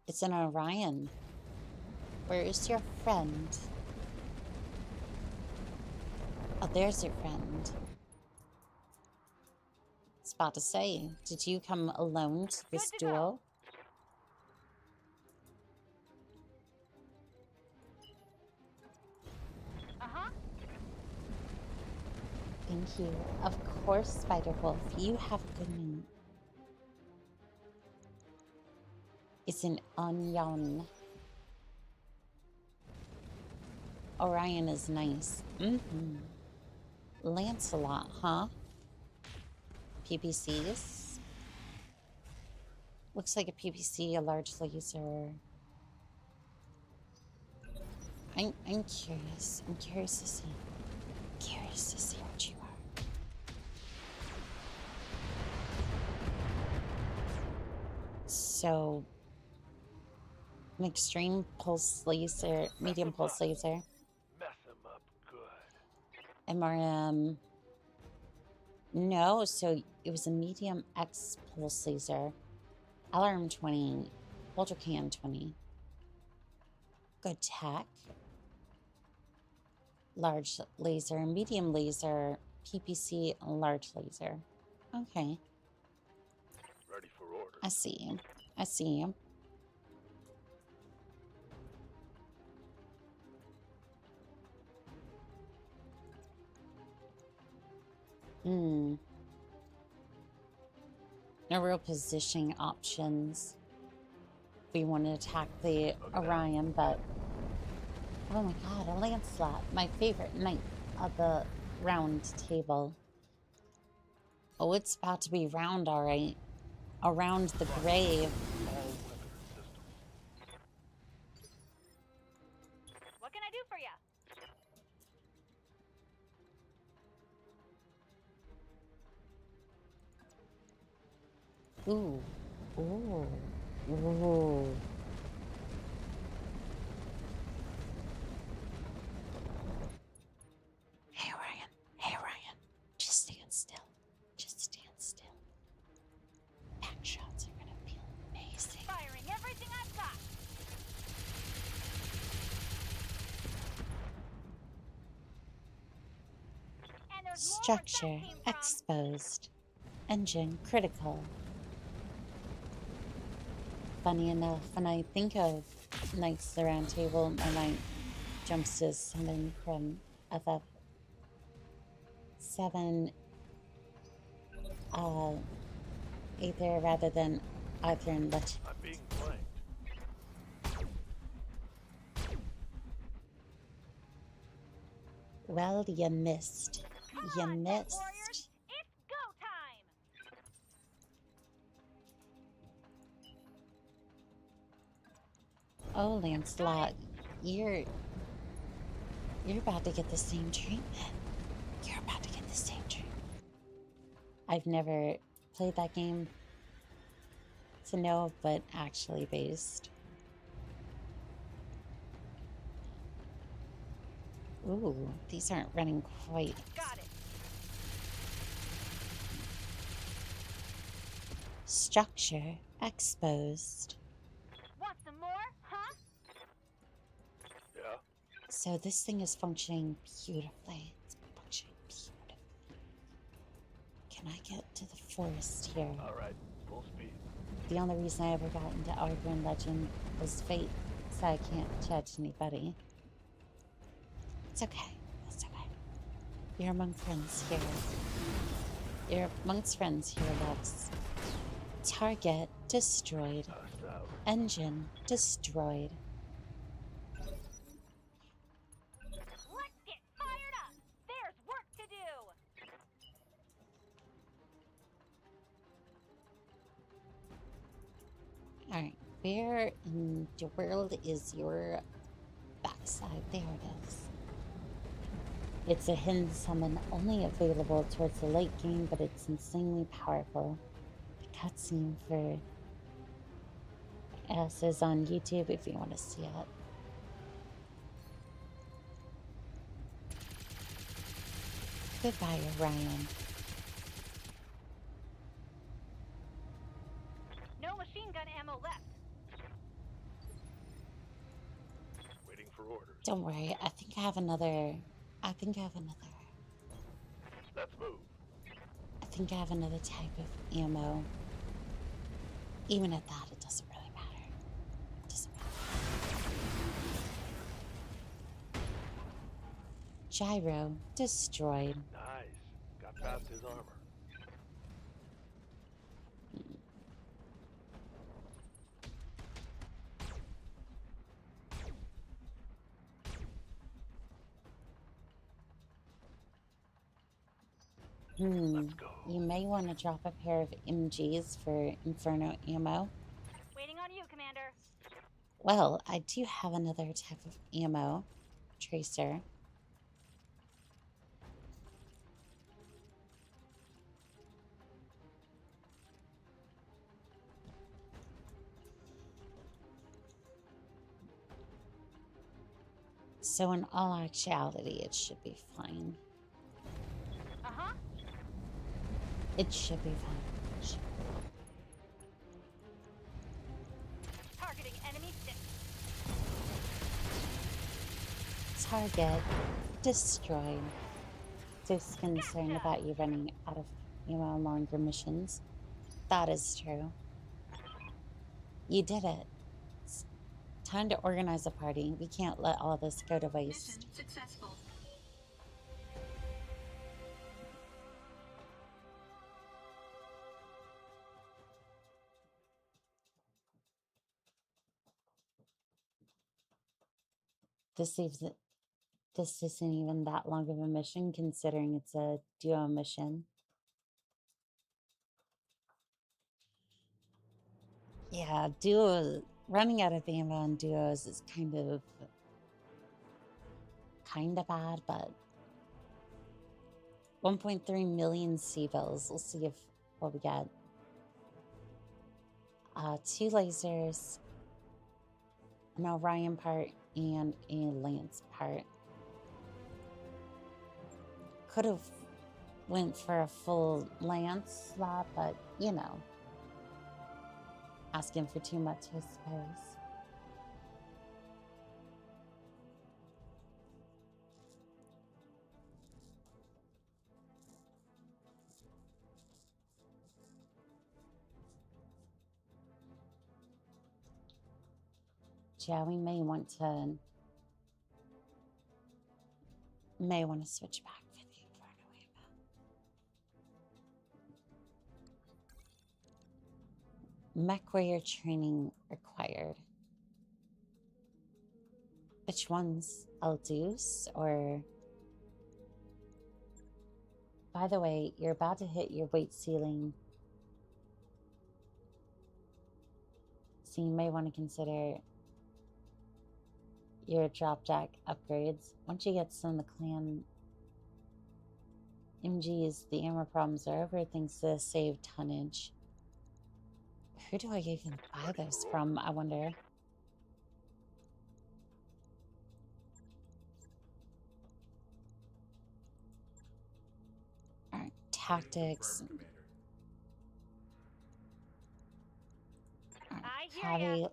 B: It's an Orion. Where is your friend? Oh, there's your friend. I was about to say, did you come alone to this duel? Thank you. Of course, Spider-Wolf. You have good news. It's an onion. Orion is nice. Lancelot, huh? PPCs? Looks like a PPC, a large laser. I'm curious. I'm curious to see. Curious to see what you are. So, an extreme pulse laser, medium pulse laser,
G: Mess him up good.
B: MRM. No, so it was a medium X pulse laser, alarm 20, Ultracan 20. Good tech. Large laser, medium laser, PPC, large laser. Okay.
G: Ready for orders.
B: I see you. I see you. Hmm. No real positioning options. We want to attack the Orion, but oh my god, a Lancelot, my favorite knight of the round table. Oh, it's about to be round, all right. Around the grave.
G: All weapon systems.
D: What can I do for you?
B: Ooh. Ooh. Ooh. Hey, Ryan. Hey, Ryan. Just stand still. Just stand still. Back shots are gonna feel amazing.
D: Firing everything I've got. And there's more where that
B: Structure
D: came from.
B: exposed. Engine critical. Funny enough, when I think of Knights of the Round Table, my mind jumps to something from FF7 Aether rather than Arthur and Legend.
G: I'm being flanked.
B: Well, you missed. You
D: Come on, Mech
B: missed.
D: Warriors. It's go time.
B: Oh, Lancelot, you're about to get the same treatment. You're about to get the same treatment. I've never played that game to know, but actually based. Ooh, these aren't running quite.
D: Got it.
B: Structure exposed.
D: Want some more? Huh?
G: Yeah.
B: So this thing is functioning beautifully. It's functioning beautifully. Can I get to the forest here?
G: All right. Full speed.
B: The only reason I ever got into Arthur and Legend was fate, so I can't judge anybody. It's okay. It's okay. You're among friends here. You're amongst friends here, loves. Target destroyed.
G: Hostile.
D: Let's
B: Engine destroyed.
D: get fired up. There's work to do.
B: Alright, where in the world is your backside? There it is. It's a hidden summon only available towards the late game, but it's insanely powerful. The cutscene for S is on YouTube if you want to see it. Goodbye, Orion.
D: No machine gun ammo left.
G: Waiting for orders.
B: Don't worry, I think I have another.
G: Let's move.
B: I think I have another type of ammo. Even at that, it doesn't really matter. It doesn't matter. Gyro destroyed.
G: Nice. Got past his armor. Let's go.
B: You may want to drop a pair of MGs for Inferno ammo.
D: Waiting on you, Commander.
B: Well, I do have another type of ammo. Tracer. So in all actuality, it should be fine.
D: Uh-huh.
B: It should be fine.
D: Targeting enemy six.
B: Target destroyed. Just concerned about you running out of ammo on longer missions. That is true. You did it. It's time to organize a party. We can't let all this go to waste.
I: Mission successful.
B: This isn't even that long of a mission, considering it's a duo mission. Yeah, running out of ammo on duos is kind of bad, but 1.3 million C-bills. We'll see what we get. 2 lasers, an Orion part, and a Lance part. Could have went for a full Lance slot, but you know, asking for too much, I suppose. Yeah, we may want to switch back for the Inferno ammo. Mech warrior training required. Which ones? Aldous or... By the way, you're about to hit your weight ceiling. So you may want to consider your drop deck upgrades. Once you get some of the clan MGs, the armor problems are over thanks to save tonnage. Who do I even buy those from, I wonder? Alright, tactics.
D: I hear
B: Cabby.
D: ya.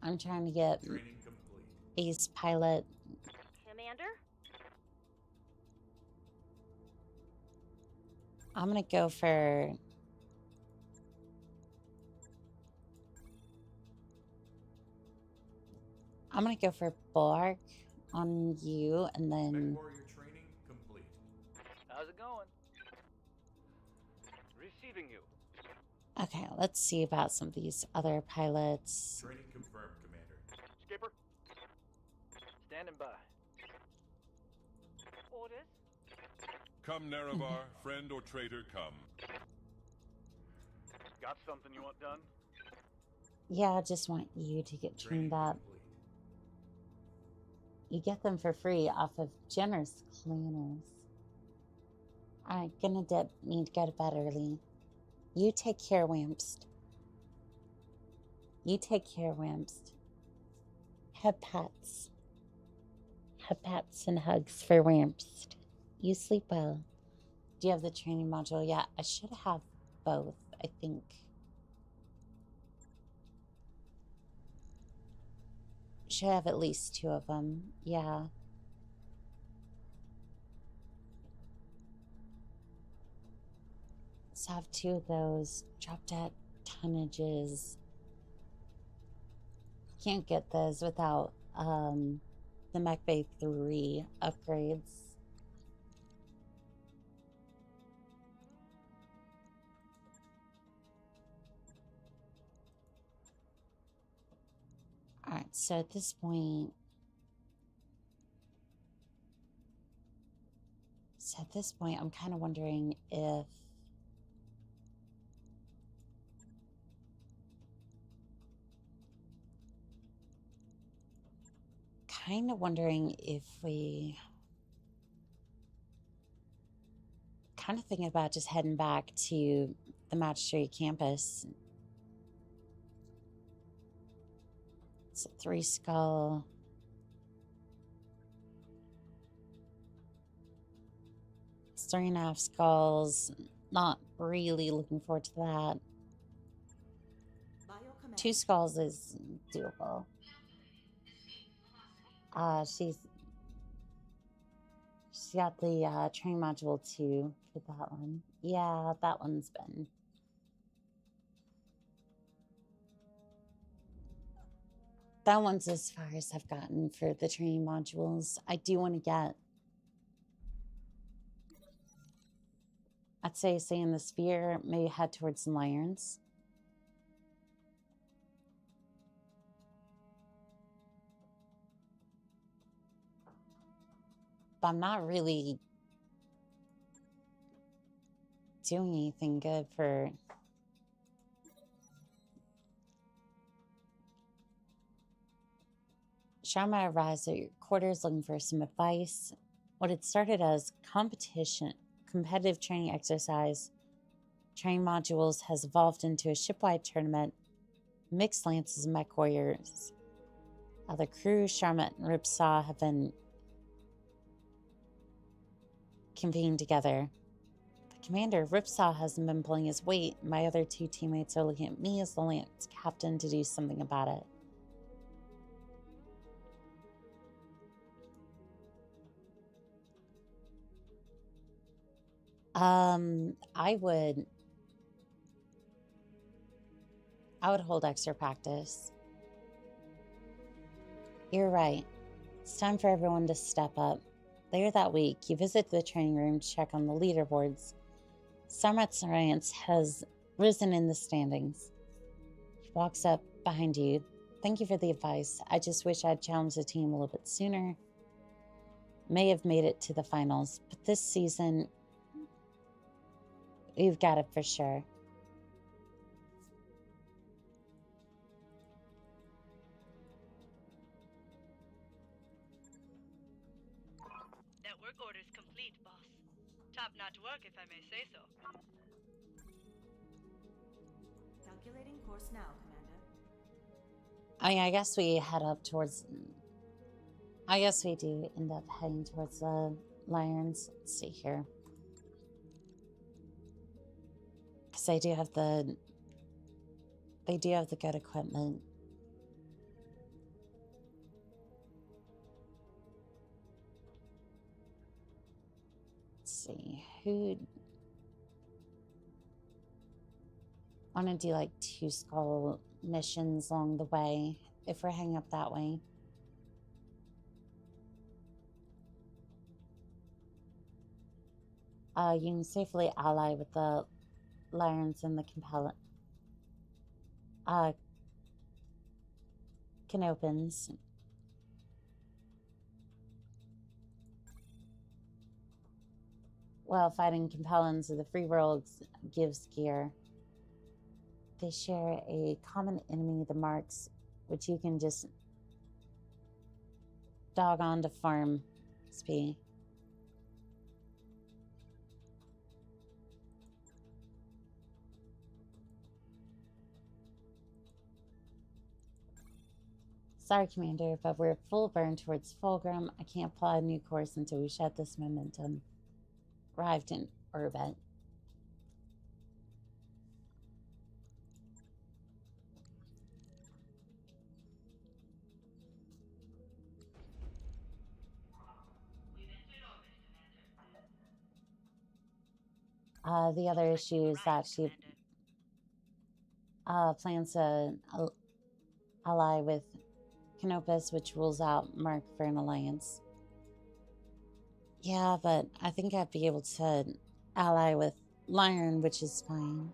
B: I'm trying to get ace pilot.
D: Commander?
B: I'm gonna go for... Bark on you, and then...
E: How's it going? Receiving you.
B: Okay, let's see about some of these other pilots.
J: Training confirmed, Commander.
E: Skipper? Standing by.
D: Orders?
G: Come, Nerevar, friend or traitor, come.
E: Got something you want done?
B: Yeah, I just want you to get trained up. You get them for free off of generous clanners. Alright, gonna dip. Need to go to bed early. You take care, Wamst. You take care, Wamst. Have pats. Have pats and hugs for Wamst. You sleep well. Do you have the training module? Yeah, I should have both, I think. Should have at least 2 of them. Yeah. Let's have 2 of those. Drop dead tonnages. Can't get those without the Mech Bay 3 upgrades. Alright, so at this point... I'm kind of wondering if... we... Kind of thinking about just heading back to the Magistrate campus. It's a 3 skull. It's 3.5 skulls. Not really looking forward to that. 2 skulls is doable. She's got the train module too for that one. Yeah, that one's been. That one's as far as I've gotten for the training modules. I do want to get, I'd say in the sphere, maybe head towards some irons. But I'm not really doing anything good for Sharma arrives at your quarters looking for some advice. What had started as competitive training exercise, training modules has evolved into a shipwide tournament, mixed lances and mech warriors. The crew, Sharma and Ripsaw, have been convened together. The commander, Ripsaw, hasn't been pulling his weight. My other 2 teammates are looking at me as the lance captain to do something about it. I would hold extra practice. You're right. It's time for everyone to step up. Later that week, you visit the training room to check on the leaderboards. Sarmat's alliance has risen in the standings. He walks up behind you. Thank you for the advice. I just wish I'd challenged the team a little bit sooner. May have made it to the finals, but this season, we've got it for sure.
C: That work order's complete, boss. Top-notch work, if I may say so.
K: Calculating course now, Commander.
B: I guess we head up towards... I guess we do end up heading towards the Lions. Let's see here. Because they do have the... They do have the good equipment. Let's see. Who... want to do like 2 skull missions along the way if we're heading up that way. You can safely ally with the Lions and the Canopans. While fighting Compellans of the free world gives gear. They share a common enemy, the Marks, which you can just dog on to farm XP. Sorry, Commander, but we're full burn towards Fulgrim. I can't plot a new course until we shed this momentum. Arrived in orbit. The other issue is that she plans to ally with Canopus, which rules out Mark for an alliance. Yeah, but I think I'd be able to ally with Lion, which is fine.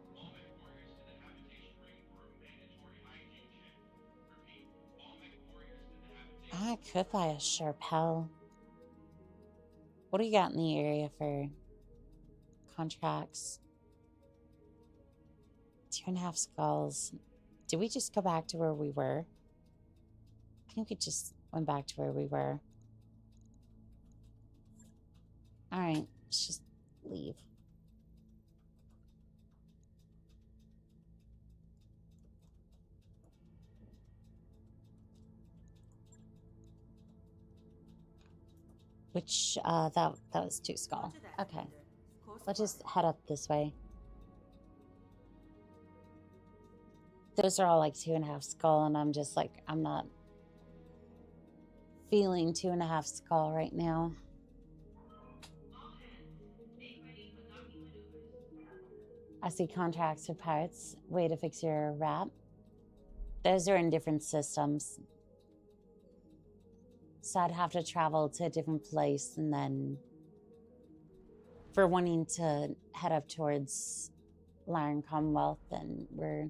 B: I could buy a Sharpel. What do you got in the area for contracts? 2.5 skulls. Did we just go back to where we were? I think we just went back to where we were. Alright, let's just leave. Which, that was 2 skull.
K: Roger that,
B: Okay.
K: Commander. Course
B: Let's just
K: plotted.
B: head up this way. Those are all like 2.5 skull, and I'm just like, I'm not feeling 2.5 skull right now. I see contracts for parts. Way to fix your wrap. Those are in different systems. So I'd have to travel to a different place, and then for wanting to head up towards Lion Commonwealth, then we're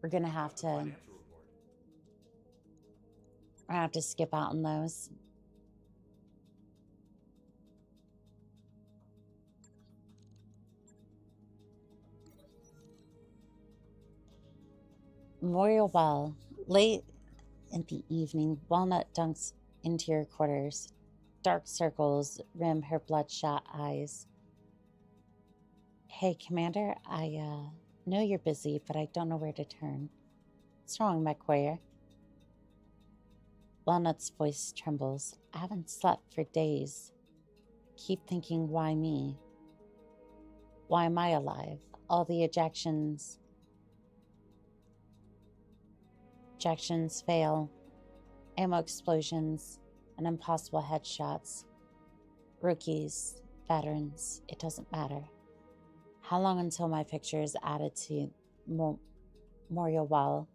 B: gonna have to
J: Financial report.
B: I have to skip out on those. Memorial Well. Late in the evening, Walnut dunks into your quarters. Dark circles rim her bloodshot eyes. Hey, Commander, I know you're busy, but I don't know where to turn. What's wrong, McQuarrie? Walnut's voice trembles. I haven't slept for days. Keep thinking, why me? Why am I alive? All the ejections fail. Ammo explosions and impossible headshots. Rookies, veterans, it doesn't matter. How long until my picture is added to Memorial Wall?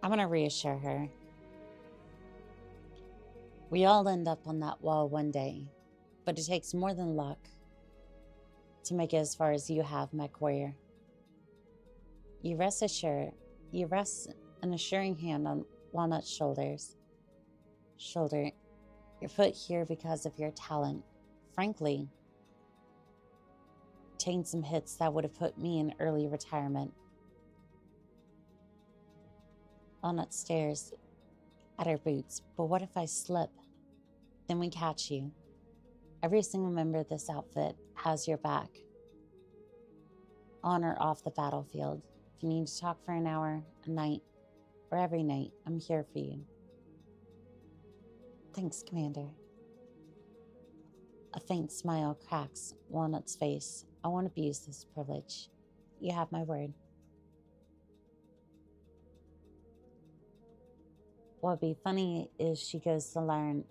B: I'm gonna reassure her. We all end up on that wall one day, but it takes more than luck to make it as far as you have, McWarrior. You rest an assuring hand on Walnut's shoulders. You're put here because of your talent. Frankly, taking some hits that would have put me in early retirement. Walnut stares at her boots. But what if I slip? Then we catch you. Every single member of this outfit has your back. On or off the battlefield. If you need to talk for an hour, a night, or every night, I'm here for you. Thanks, Commander. A faint smile cracks Walnut's face. I won't abuse this privilege. You have my word. What would be funny is she goes to learn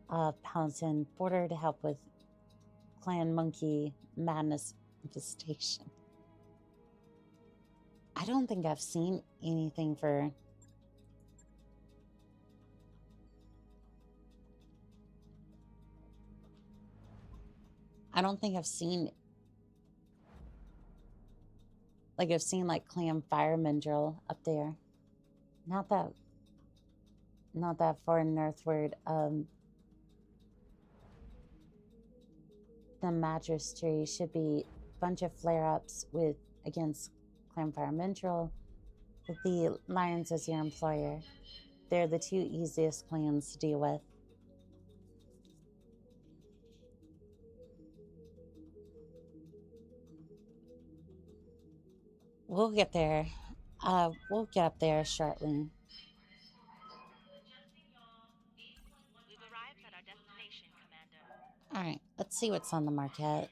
B: Paladin Border to help with Clan Monkey Madness Infestation. I don't think I've seen anything for... I don't think I've seen... Like, I've seen, like, Clan Fireman Drill up there. Not that far northward. The Magistracy should be a bunch of flare-ups against Clan Fireman Drill, with the Lions as your employer. They're the 2 easiest clans to deal with. We'll get there. We'll get up there shortly.
C: We've arrived at our destination, Commander.
B: Alright, let's see what's on the market.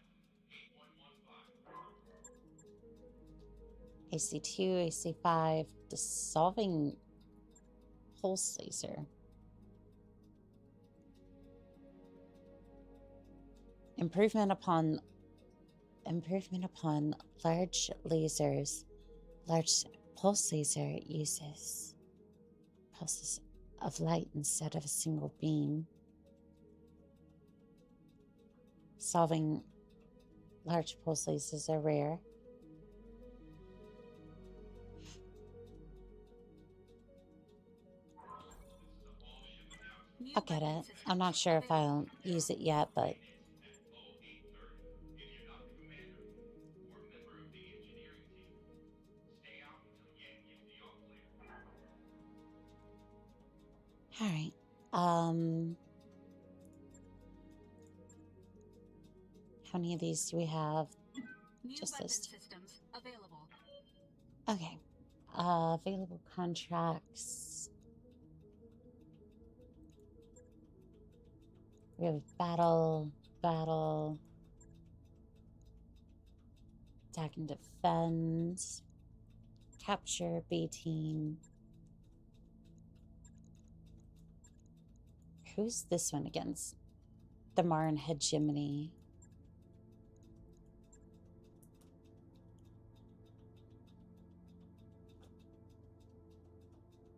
B: AC2, AC5, dissolving pulse laser. Improvement upon large lasers. Large pulse laser uses pulses of light instead of a single beam. Solving large pulse lasers are rare. I'll get it. I'm not sure if I'll use it yet, but... Alright. How many of these do we have?
I: New
B: Just
I: weapon
B: those two.
I: systems available.
B: Okay. Available contracts. We have battle, attack and defend, capture, B team. Who's this one against? The Marn hegemony.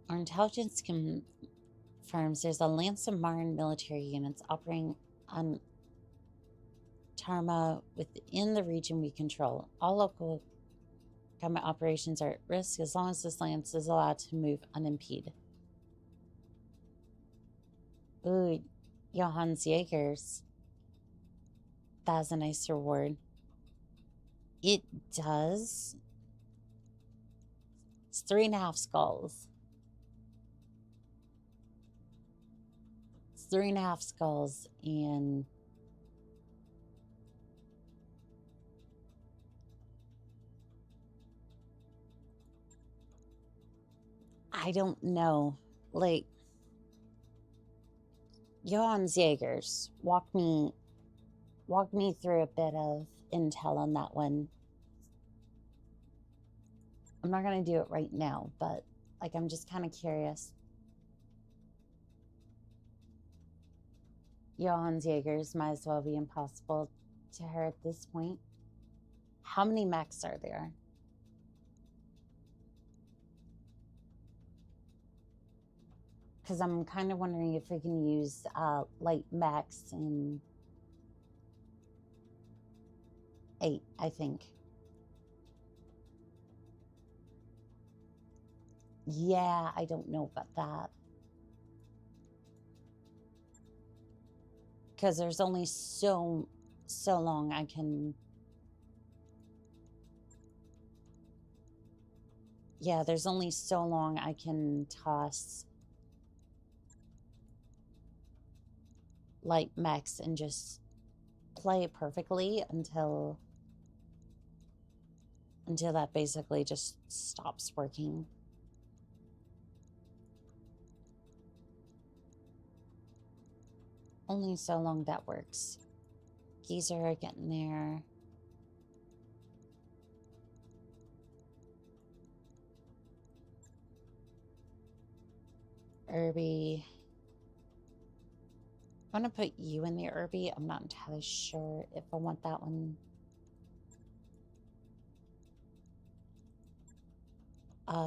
B: Our intelligence confirms there's a lance of Marn military units operating on Tarma within the region we control. All local combat operations are at risk as long as this lance is allowed to move unimpeded. Ooh, Johan's Jaegers. That's a nice reward. It does. It's 3.5 skulls. It's 3.5 skulls and I don't know. Like Johan's Jaegers, walk me through a bit of intel on that one. I'm not gonna do it right now, but like I'm just kind of curious. Johan's Jaegers might as well be impossible to her at this point. How many mechs are there? Because I'm kind of wondering if we can use light mechs in 8, I think. Yeah, I don't know about that. Because there's only so long I can... Yeah, there's only so long I can toss light mechs and just play it perfectly until that basically just stops working. Only so long that works. Geezer getting there. Irby. I'm gonna put you in the Irby. I'm not entirely sure if I want that one.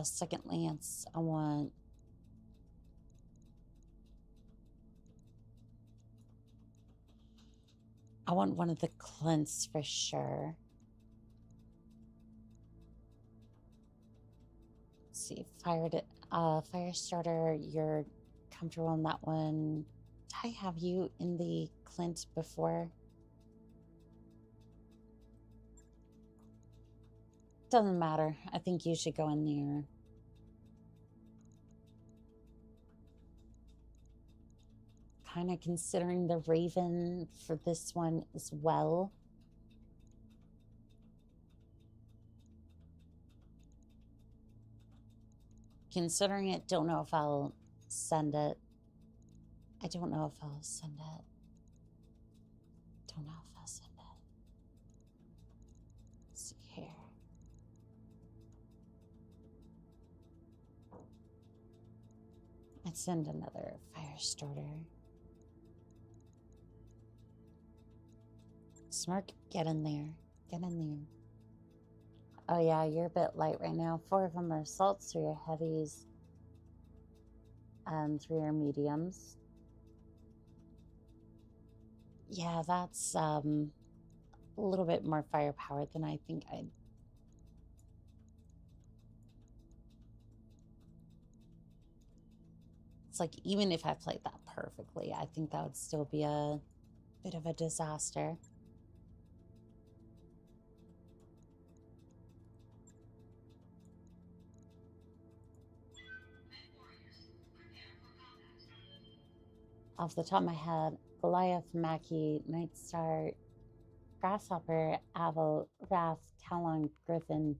B: Second Lance, I want... I want one of the Clints for sure. Let's see, fire starter, you're comfortable on that one. Did I have you in the Clint before? Doesn't matter. I think you should go in there. Kind of considering the Raven for this one as well. Considering it, don't know if I'll send it. I don't know if I'll send it. Don't know if I'll send it. Let's see here. I'd send another fire starter. Smirk, get in there. Get in there. Oh yeah, you're a bit light right now. 4 of them are assaults, 3 are heavies, 3 are mediums. Yeah, that's a little bit more firepower than I think I'd... It's like, even if I played that perfectly, I think that would still be a bit of a disaster. Off the top of my head, Goliath, Mackie, Night Star, Grasshopper, Owl, Wrath, Talon, Griffin,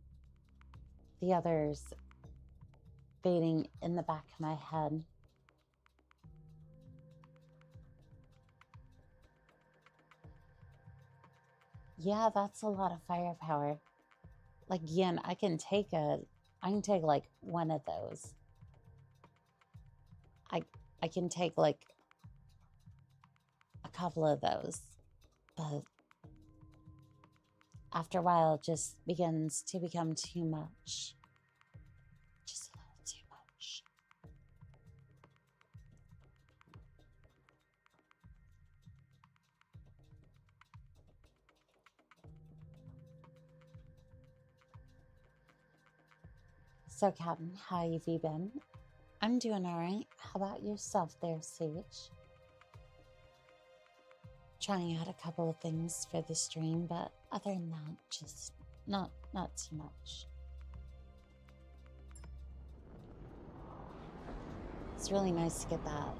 B: the others fading in the back of my head. Yeah, that's a lot of firepower. Like, Yin, I can take like one of those. I can take like a couple of those, but after a while it just begins to become too much. Just a little too much. So, Captain, how have you been? I'm doing alright. How about yourself there, Sage? Trying out a couple of things for the stream, but other than that, just not too much. It's really nice to get that.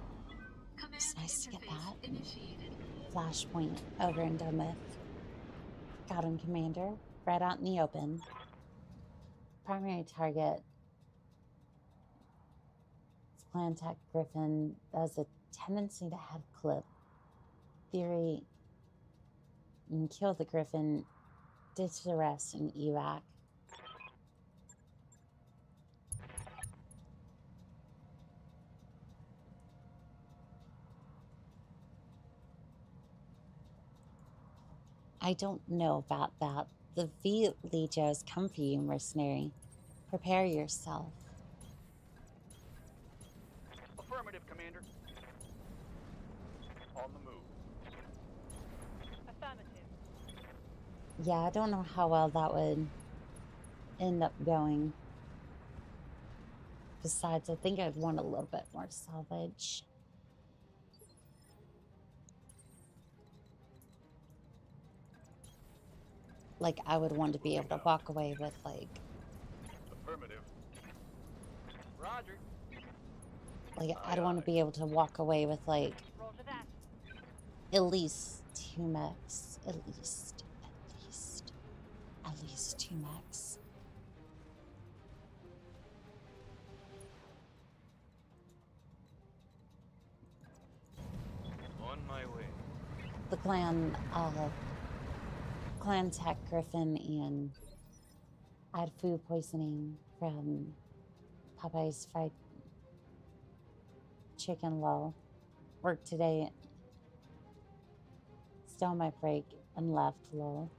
B: It's nice to get that flashpoint over and done with. Got him, Commander. Right out in the open. Primary target. It's Battletech Griffin. Has a tendency to head clip. Theory. And kill the Griffin. Ditch the rest and evac. I don't know about that. The V Legios come for you, mercenary. Prepare yourself.
E: Affirmative, Commander. On the move.
F: Affirmative.
B: Yeah, I don't know how well that would end up going. Besides, I think I'd want a little bit more salvage. Like, I would want to be able to walk away with, like...
G: Affirmative.
E: Roger.
B: Like, I'd want to be able to walk away with, like...
D: Roger that.
B: At least 2 mechs. At least 2 mechs.
H: On my way.
B: The clan tech Griffin, and I had food poisoning from Popeye's fried chicken. Lol. Worked today. Still on my break and left. Lol.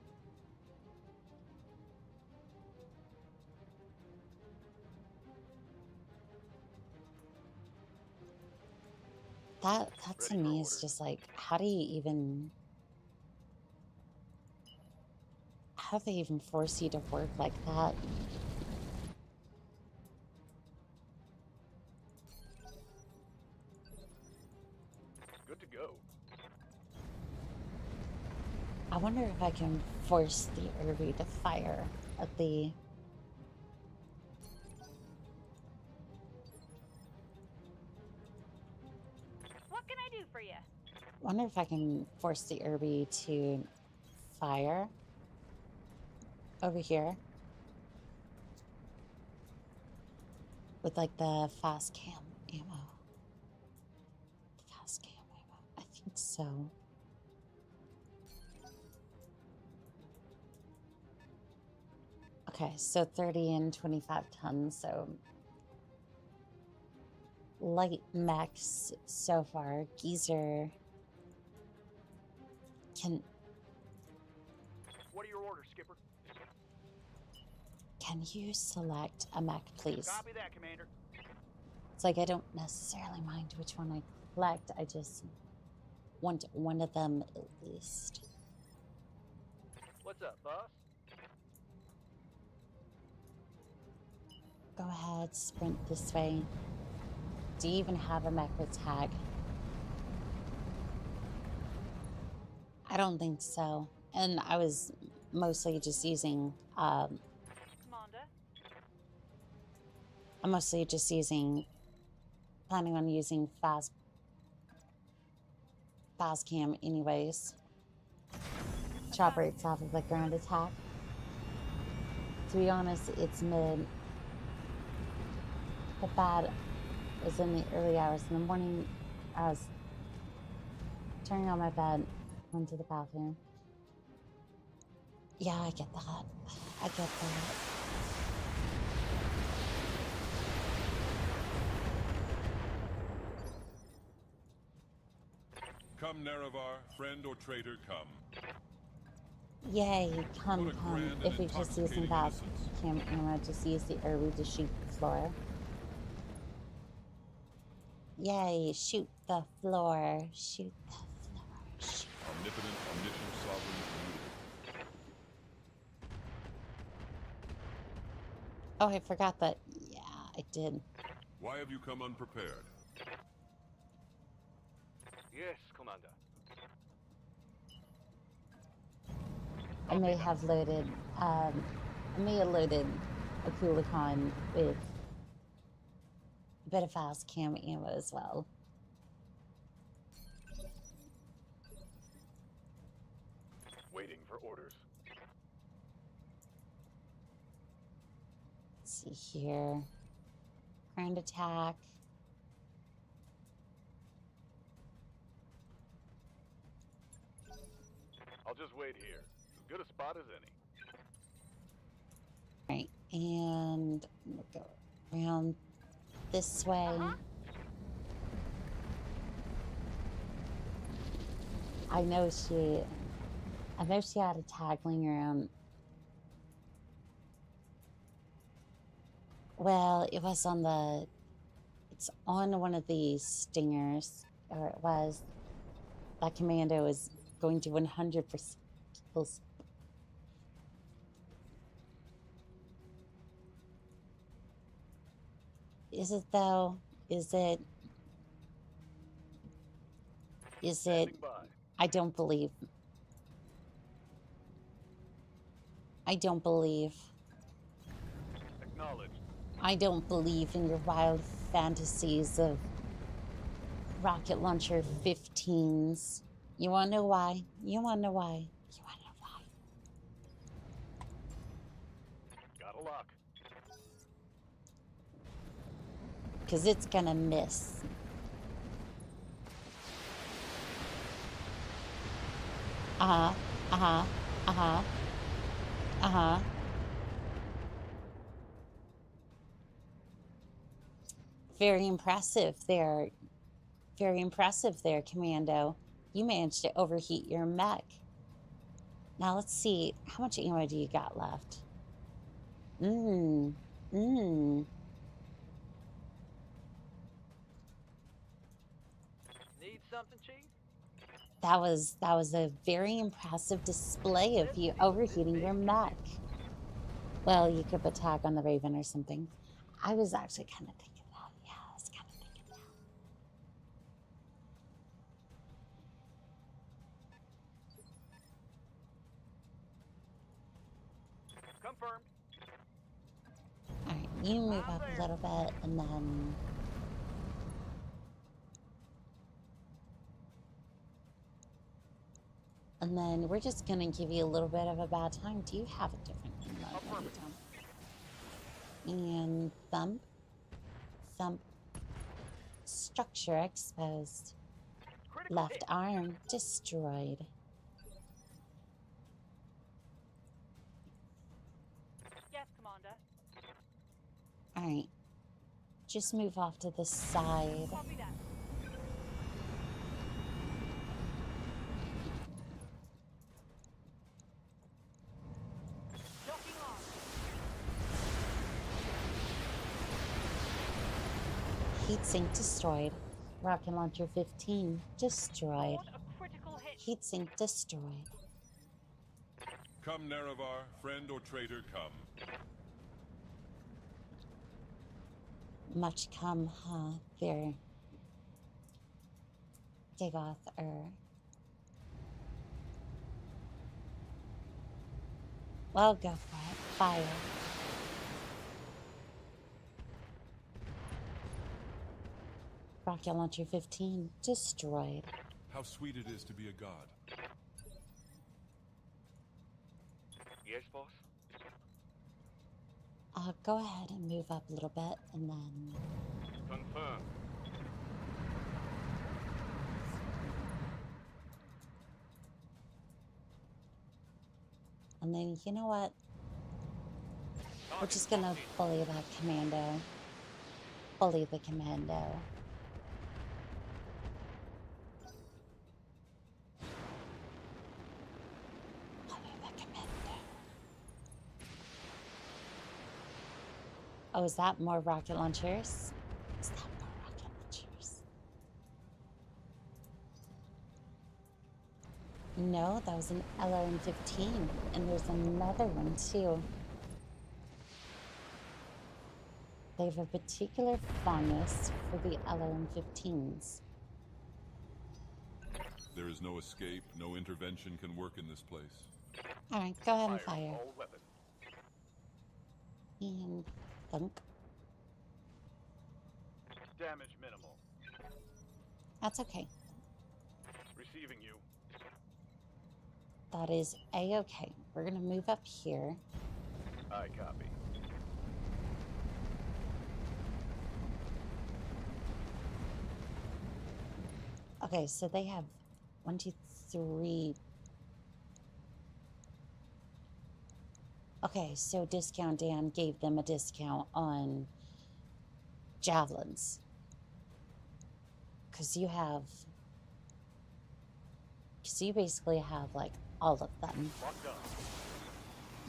B: That to me is just like, how do you even... How do they even force you to work like that?
G: Good to go.
B: I wonder if I can force the Irby to fire at the...
D: What can I do for you?
B: Wonder if I can force the Irby to fire over here with like the fast cam ammo. The fast cam ammo. I think so. Okay, so 30 and 25 tons, so light mechs so far. Geezer can...
E: What are your orders, Skipper?
B: Can you select a mech, please?
E: Copy that, Commander.
B: It's like I don't necessarily mind which one I collect. I just want one of them at least.
E: What's up, boss?
B: Go ahead, sprint this way. Do you even have a mech with tag? I don't think so. And I was mostly just using...
D: Commander?
B: I'm mostly just using... Planning on using fast cam anyways. which operates off of a ground attack. To be honest, it's mid. The bad was in the early hours in the morning. I was turning on my bed, went to the bathroom. Yeah, I get that. I get that.
L: Come, Nerevar, friend or traitor, come.
B: Yay, come. If you're just using that cam ammo, just use the herb to shoot the floor. Yay, shoot the floor. Shoot the floor. Shoot.
L: Omnipotent, omniscient, sovereign, immutable.
B: Oh, I forgot that. Yeah, I did.
L: Why have you come unprepared?
G: Yes, Commander.
B: I may have loaded, a Kulikon with a bit of fast cam ammo as well.
G: Waiting for orders.
B: Let's see here. Ground attack.
G: I'll just wait here. As good a spot as any.
B: Right, and we'll go around this way. I know she had a tackling around. Well, it's on one of these stingers, or it was. That commando is going to 100% kills. Is it though? Is it? I don't believe.
G: Acknowledged.
B: I don't believe in your wild fantasies of rocket launcher 15s. You wanna know why?
G: Got a lock.
B: Because it's gonna miss. Very impressive there. Very impressive there, Commando. You managed to overheat your mech. Now let's see. How much ammo do you got left?
G: Need something, Chief?
B: That was a very impressive display of you overheating your mech. Well, you could attack on the Raven or something. I was actually kind of thinking that. Yeah, I was kind of thinking that.
G: Confirmed.
B: All right, you move up a little bit, and then. And then we're just gonna give you a little bit of a bad time. Do you have a different emote? No, you don't. And thump. Structure exposed. Left arm destroyed.
D: Yes, Commander.
B: All right. Just move off to the side.
D: Copy that.
B: Heatsink destroyed. Rocket launcher 15 destroyed. Heatsink destroyed.
L: Come, Nerevar, friend or traitor, come.
B: Much come, huh? There. Dagoth, Well, go for it. Fire. Rocket launcher 15 destroyed.
L: How sweet it is to be a god.
H: Yes, boss?
B: Go ahead and move up a little bit, and then...
H: Confirm.
B: And then, you know what? We're just gonna bully that commando. Bully the commando. Bully the commando. Oh, is that more rocket launchers? Is that more rocket launchers? No, that was an LRM-15, and there's another one too. They have a particular fondness for the LRM-15s.
L: There is no escape, no intervention can work in this place.
B: Alright, go ahead and fire.
G: All weapons.
B: And thunk.
G: Damage minimal.
B: That's okay.
G: Receiving you.
B: That is A-okay. We're gonna move up here.
G: I copy.
B: Okay, so they have 1, 2, 3. Okay, so Discount Dan gave them a discount on javelins. Because you basically have like all of them.
G: Locked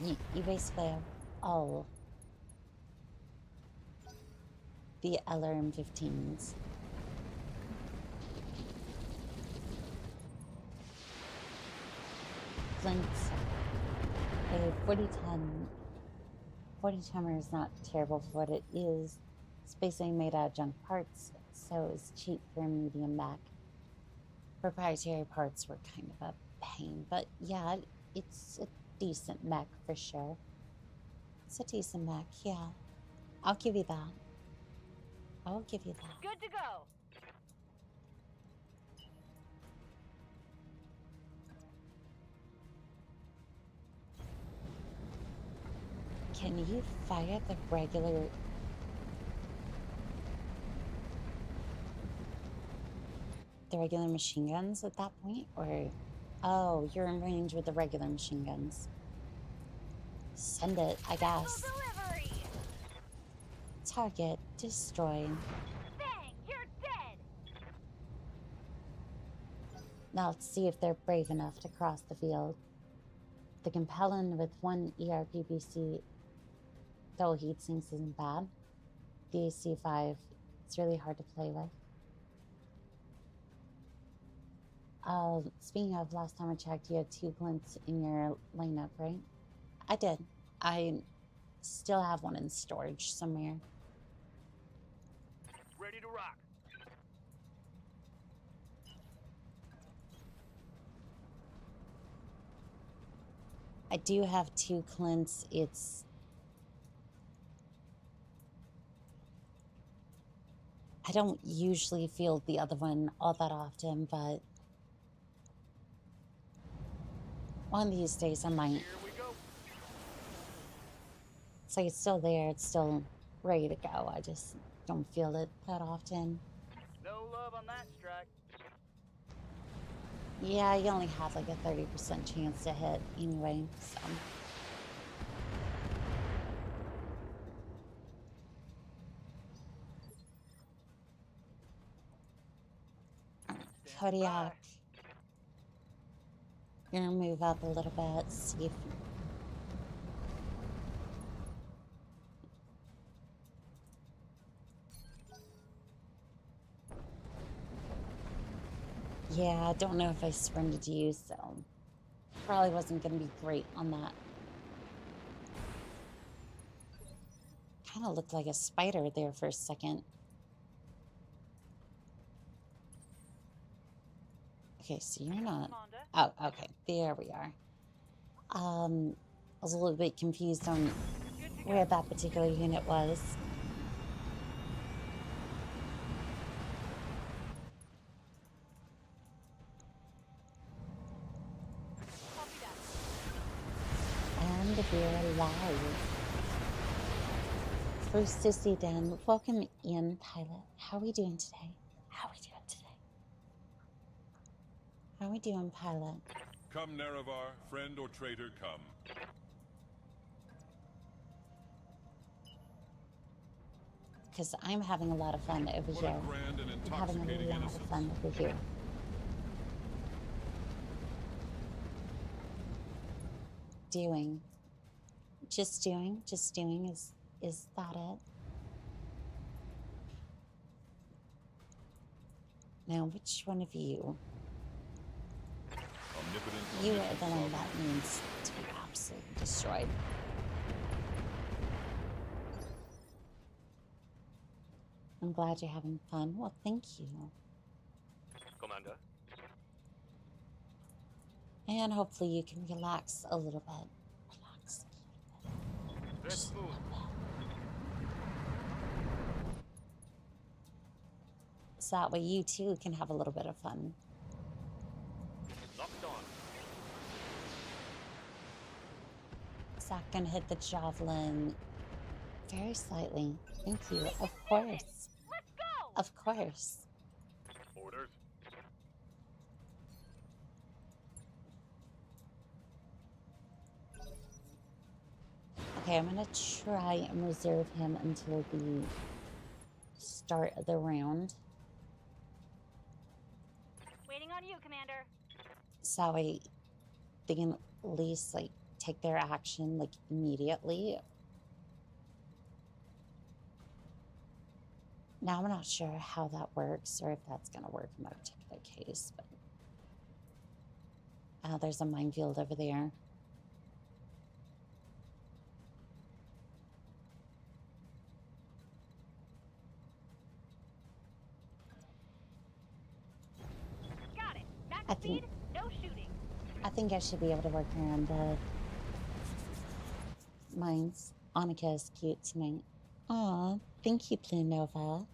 G: on.
B: You basically have all the LRM-15s. Flints. A 40 timer is not terrible for what it is. It's basically made out of junk parts, so it's cheap for a medium mech. Proprietary parts were kind of a pain, but yeah, it's a decent mech for sure. It's a decent mech, yeah. I'll give you that. I'll give you that.
D: Good to go.
B: Can you fire the regular... the regular machine guns at that point? Or... oh, you're in range with the regular machine guns. Send it, I guess.
D: Delivery.
B: Target destroyed.
D: Bang, you're dead.
B: Now let's see if they're brave enough to cross the field. The Compellin with 1 ERPBC, though heat sinks isn't bad. The AC5, it's really hard to play with. Speaking of, last time I checked, you had 2 glints in your lineup, right? I did. I still have one in storage somewhere.
G: Ready to rock.
B: I do have 2 glints. I don't usually field the other one all that often, but one of these days I might.
G: Here we go.
B: It's like it's still there, it's still ready to go. I just don't feel it that often.
E: No love on that strike.
B: Yeah, you only have like a 30% chance to hit anyway, so. Kodiak. You're gonna move up a little bit, see if... yeah, I don't know if I surrendered to you, so probably wasn't gonna be great on that. Kind of looked like a spider there for a second. Okay, so you're not... oh, okay, there we are. I was a little bit confused on where that particular unit was. And we're live. For Sissy Den, welcome in, Pilot. How are we doing today? How are we doing today? How are we doing, Pilot?
L: Come, Nerevar, friend or traitor, come.
B: Because I'm having a lot of fun over
L: What a
B: here.
L: grand and
B: I'm having a
L: intoxicating
B: lot
L: innocence.
B: of fun over here. Doing. Just doing. Is that it? Now, which one of you?
L: Omnipotent,
B: You are
L: omniscient,
B: the one
L: sovereign.
B: that needs to be absolutely destroyed. I'm glad you're having fun. Well, thank you.
E: Commander.
B: And hopefully you can relax a little bit. Relax a little bit.
H: Let's
B: Just a
H: move.
B: little bit. So that way you too can have a little bit of fun.
E: Locked on.
B: Zach gonna hit the javelin very slightly. Thank you. Of course.
D: Let's go!
B: Of course.
G: Orders?
B: Okay, I'm gonna try and reserve him until the start of the round.
D: Waiting on you, Commander.
B: So that way they can at least like take their action like immediately. Now I'm not sure how that works or if that's gonna work in my particular case, but there's a minefield over there.
D: Got it. Max
B: I
D: speed,
B: think
D: no shooting.
B: I think I should be able to work around the mines. Annika is cute tonight. Aw, thank you, Blue Nova.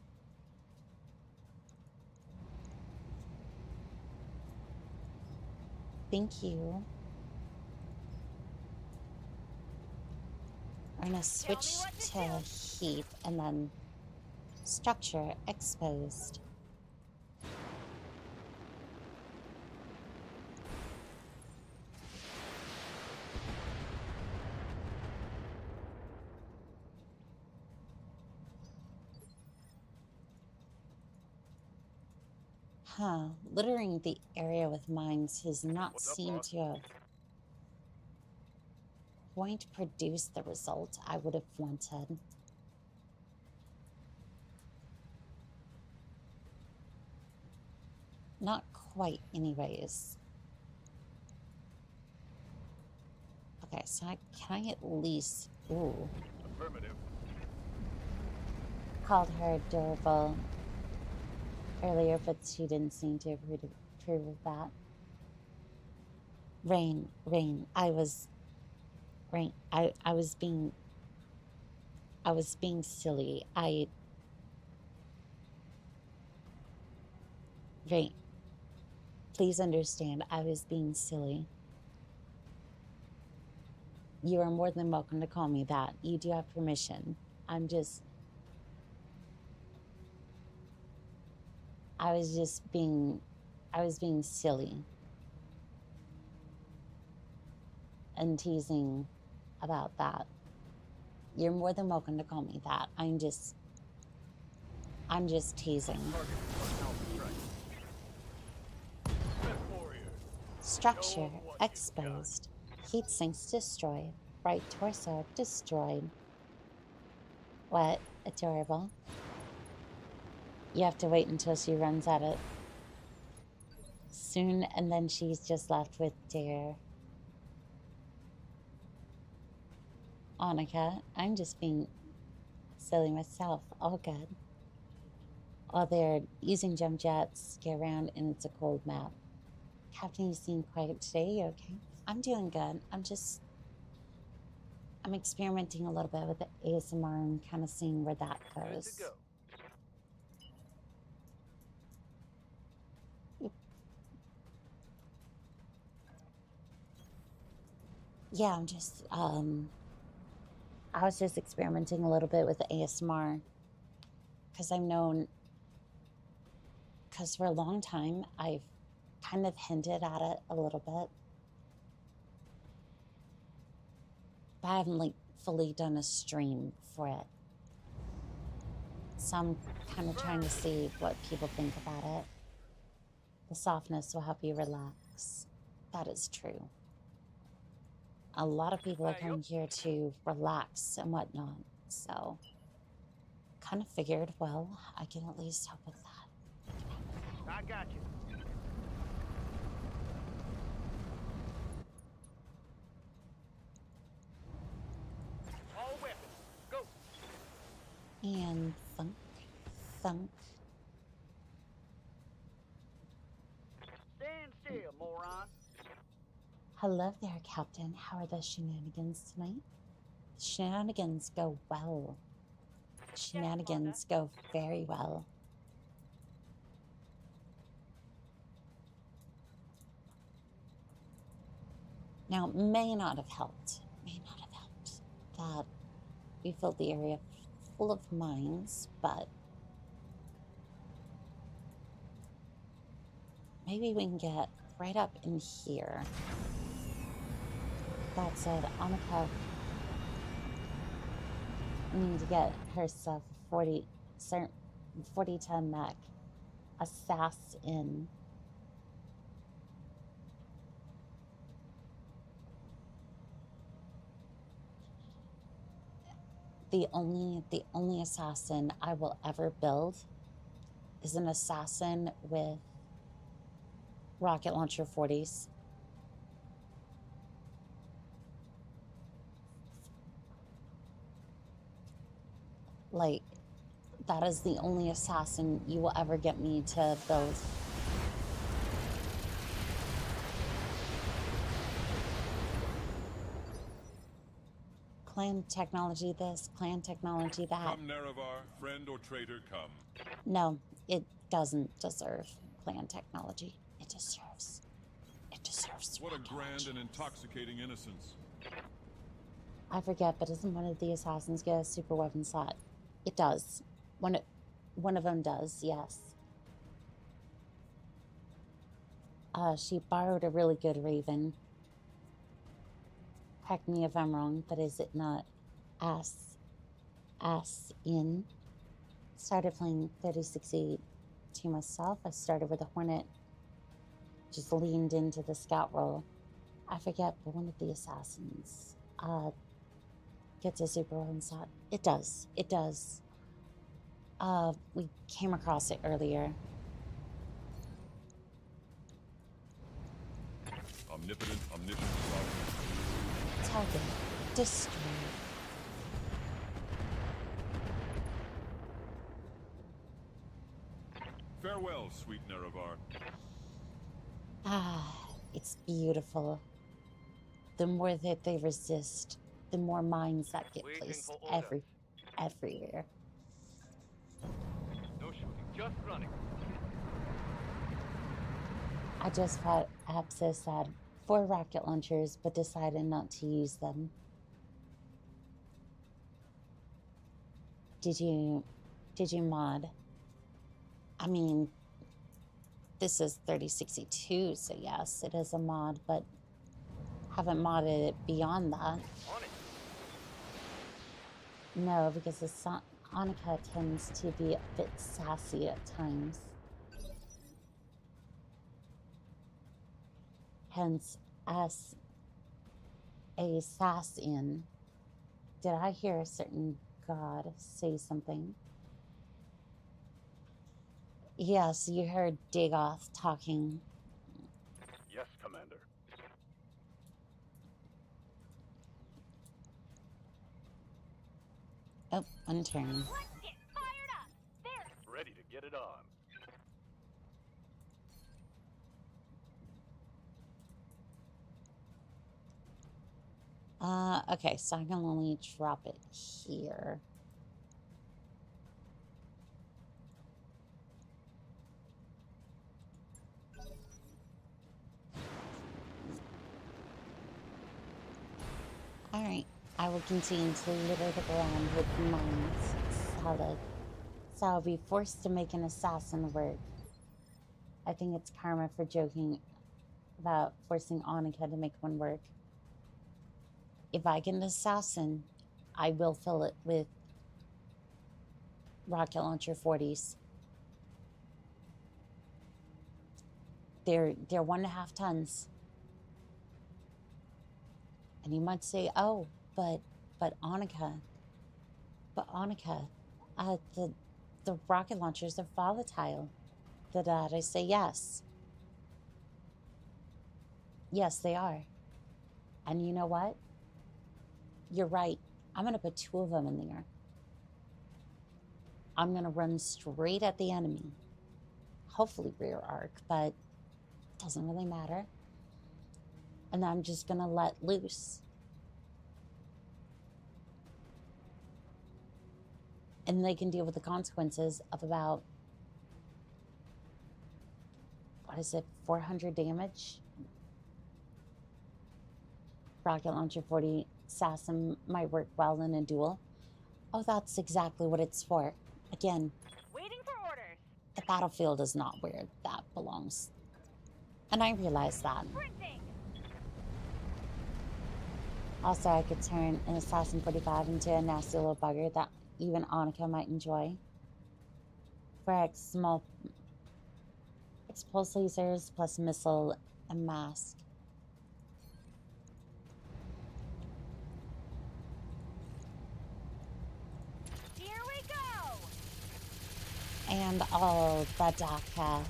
B: Thank you. We're gonna switch to heap and then structure exposed. Huh. Littering the area with mines has not
G: What's up,
B: seemed
G: boss?
B: to have quite produced the result I would have wanted. Not quite, anyways. Okay, so can I at least... Ooh.
G: Affirmative.
B: Called her adorable earlier, but she didn't seem to approve of that. Rain, I was being silly. Rain, please understand, I was being silly. You are more than welcome to call me that. You do have permission. I was being silly and teasing about that. You're more than welcome to call me that. I'm just teasing. Structure exposed. Heat sinks destroyed. Right torso destroyed. What? Adorable. You have to wait until she runs at it soon, and then she's just left with Dare. Annika, I'm just being silly myself. All good. While they're using jump jets, get around, and it's a cold map. Captain, you seem quiet today. You okay? I'm doing good. I'm experimenting a little bit with the ASMR and kind of seeing where that goes.
G: Good to go.
B: Yeah, I was just experimenting a little bit with the ASMR because I've known, because for a long time I've kind of hinted at it a little bit, but I haven't like fully done a stream for it. So I'm kind of trying to see what people think about it. The softness will help you relax. That is true. A lot of people are coming here to relax and whatnot, so kind of figured, well, I can at least help with that.
E: I got you. All weapons, go.
B: And thunk, thunk.
E: Stand still, moron.
B: Hello there, Captain. How are the shenanigans tonight? The shenanigans go well. Shenanigans go very well. Now, it may not have helped. That we filled the area full of mines, but maybe we can get right up in here. That said, Annika needs to get herself a 40-ton mech, a sass in. The only assassin I will ever build is an assassin with rocket launcher 40s. Like, that is the only assassin you will ever get me to build. Clan technology this, clan technology that.
L: Come, Nerevar, friend or traitor, come.
B: No, it doesn't deserve clan technology. It deserves
L: What a grand and intoxicating innocence.
B: I forget, but doesn't one of the assassins get a super weapon slot? It does. One of them does, yes. She borrowed a really good raven. Correct me if I'm wrong, but is it not ass in? Started playing 3060 to myself. I started with a Hornet. Just leaned into the scout role. I forget, but one of the assassins gets a super weapon slot. It does. It does. We came across it earlier.
L: Omnipotent, omniscient, sovereign.
B: Target destroyed.
L: Farewell, sweet Nerevar.
B: Ah, it's beautiful. The more that they resist, the more mines that get placed everywhere.
E: No shooting, just running.
B: I just fought Apsis had 4 rocket launchers, but decided not to use them. Did you mod? I mean, this is 3062, so yes, it is a mod, but haven't modded it beyond that.
E: On it.
B: No, because the Annika tends to be a bit sassy at times. Hence, as a sass in. Did I hear a certain god say something? Yes, you heard Dagoth talking.
G: Yes, Commander.
B: Oh, unturn.
D: Let's get fired up! There's
G: Ready to get it on.
B: Okay, so I can only drop it here. Alright, I will continue to litter the ground with mines. Solid. So I'll be forced to make an assassin work. I think it's karma for joking about forcing Oni-chan to make one work. If I get an assassin, I will fill it with rocket launcher 40s. They're 1.5 tons. And you might say, oh, but Oni-chan, the rocket launchers are volatile. Did I say yes? Yes, they are. And you know what? You're right. I'm going to put 2 of them in there. I'm going to run straight at the enemy. Hopefully rear arc, but it doesn't really matter. And I'm just going to let loose. And they can deal with the consequences of about, 400 damage? Rocket launcher 40 assassin might work well in a duel. Oh, that's exactly what it's for. Again,
D: Waiting for orders.
B: the battlefield is not where that belongs. And I realize that.
D: Sprinting.
B: Also, I could turn an Assassin 45 into a nasty little bugger that even Oni-chan might enjoy. For small expulse lasers plus missile and mask.
D: Here we go.
B: And all Battletech.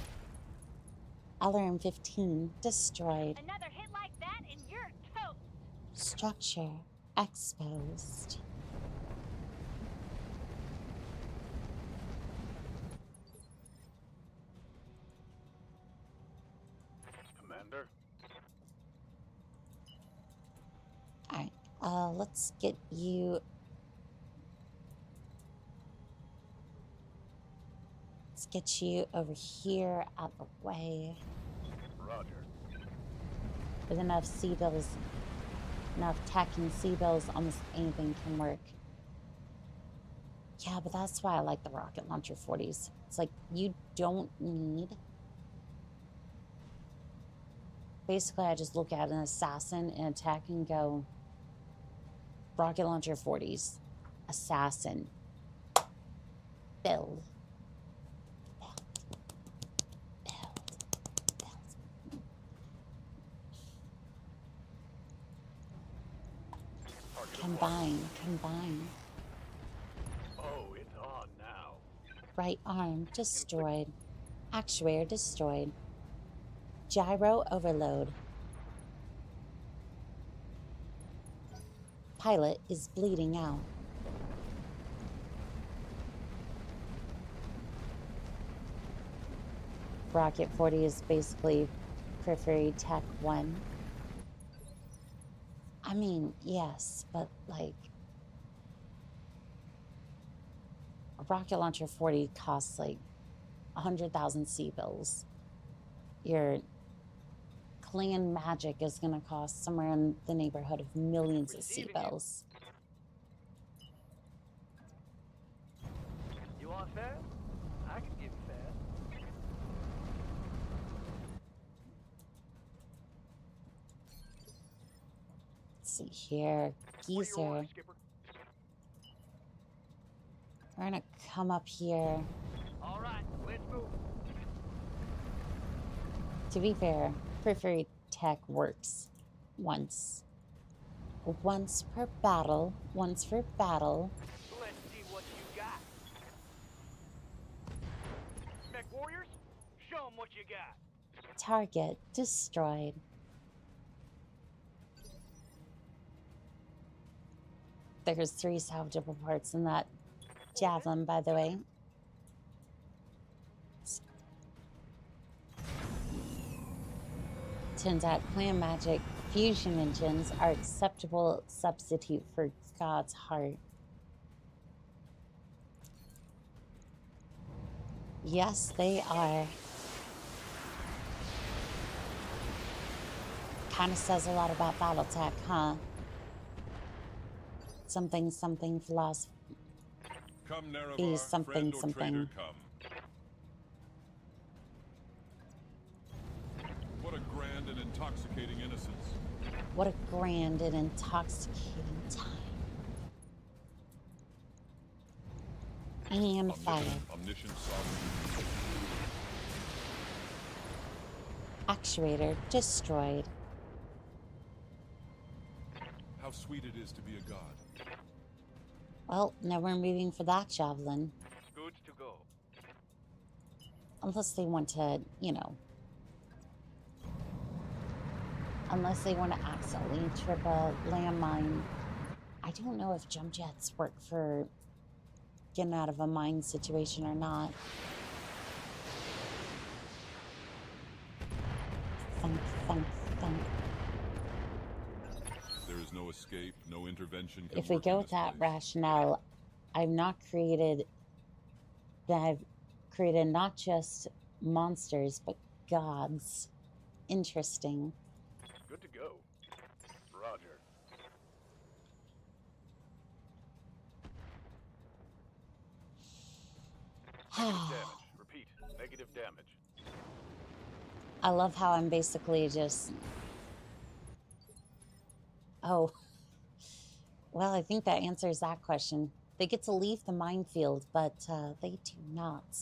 B: LRM-15 destroyed.
D: Another hit like that and you're toast.
B: Structure exposed.
G: Commander?
B: Alright, let's get you... Let's get you over here out of the way.
G: Roger.
B: With enough C-bills, enough tacking C-bills, almost anything can work. Yeah, but that's why I like the rocket launcher 40s. It's like, you don't need... Basically, I just look at an assassin and attack and go, rocket launcher 40s, assassin, build. Combine.
G: Oh, it's on now.
B: Right arm destroyed. Actuator destroyed. Gyro overload. Pilot is bleeding out. Rocket 40 is basically periphery tech 1. I mean, yes, but like a rocket launcher 40 costs like 100,000 C-bills. Your clan magic is going to cost somewhere in the neighborhood of millions of C-bills.
E: You want fast? I can give you fast.
B: Let's see here, geezer. We're gonna come up here.
E: All right, let's move.
B: To be fair, periphery tech works once. Once per battle. Once for battle.
E: Let's see what you got. Mech warriors, show them what you got.
B: Target destroyed. There's 3 salvageable parts in that javelin, by the way. Turns out clan magic fusion engines are acceptable substitute for God's heart. Yes, they are. Kind of says a lot about Battletech, huh? something something philosophy
L: Come, Nerevar,
B: something
L: friend or
B: something.
L: traitor, come. What a grand and intoxicating innocence.
B: What a grand and intoxicating time. And fire.
L: Omniscient sovereign.
B: Actuator destroyed.
L: How sweet it is to be a god.
B: Well, now we're moving for that javelin.
G: Good to go.
B: Unless they want to, you know. Unless they want to accidentally trip a landmine. I don't know if jump jets work for getting out of a mine situation or not. Thunk, thunk, thunk.
L: There is no escape, no intervention. Can
B: If we
L: work
B: go
L: in
B: with
L: this
B: that
L: place.
B: rationale, I've created not just monsters, but gods. Interesting.
G: Good to go. Roger. Negative damage. Repeat. Negative damage.
B: I love how I'm basically just... Oh. Well, I think that answers that question. They get to leave the minefield, but they do not.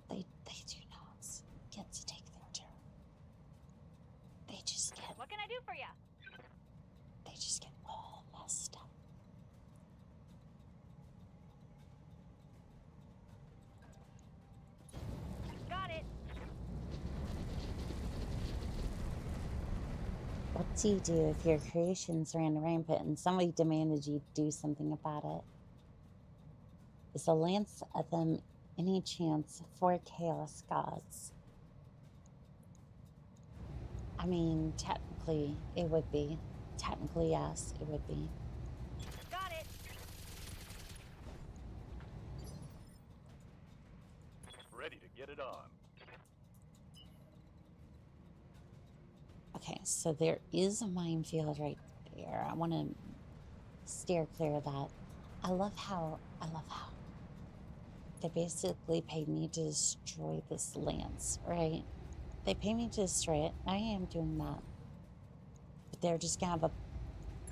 B: They do not get to take their turn. They just get...
D: What can I do for you?
B: They just get all messed up.
D: Got it.
B: What do you do if your creations ran rampant and somebody demanded you do something about it? Is the lance of them any chance for chaos gods? I mean, technically, it would be. Technically, yes, it would be.
D: Got it.
G: Ready to get it on.
B: Okay, so there is a minefield right there. I want to steer clear of that. I love how they basically paid me to destroy this lance, right? They pay me to destroy it. I am doing that. But they're just gonna have a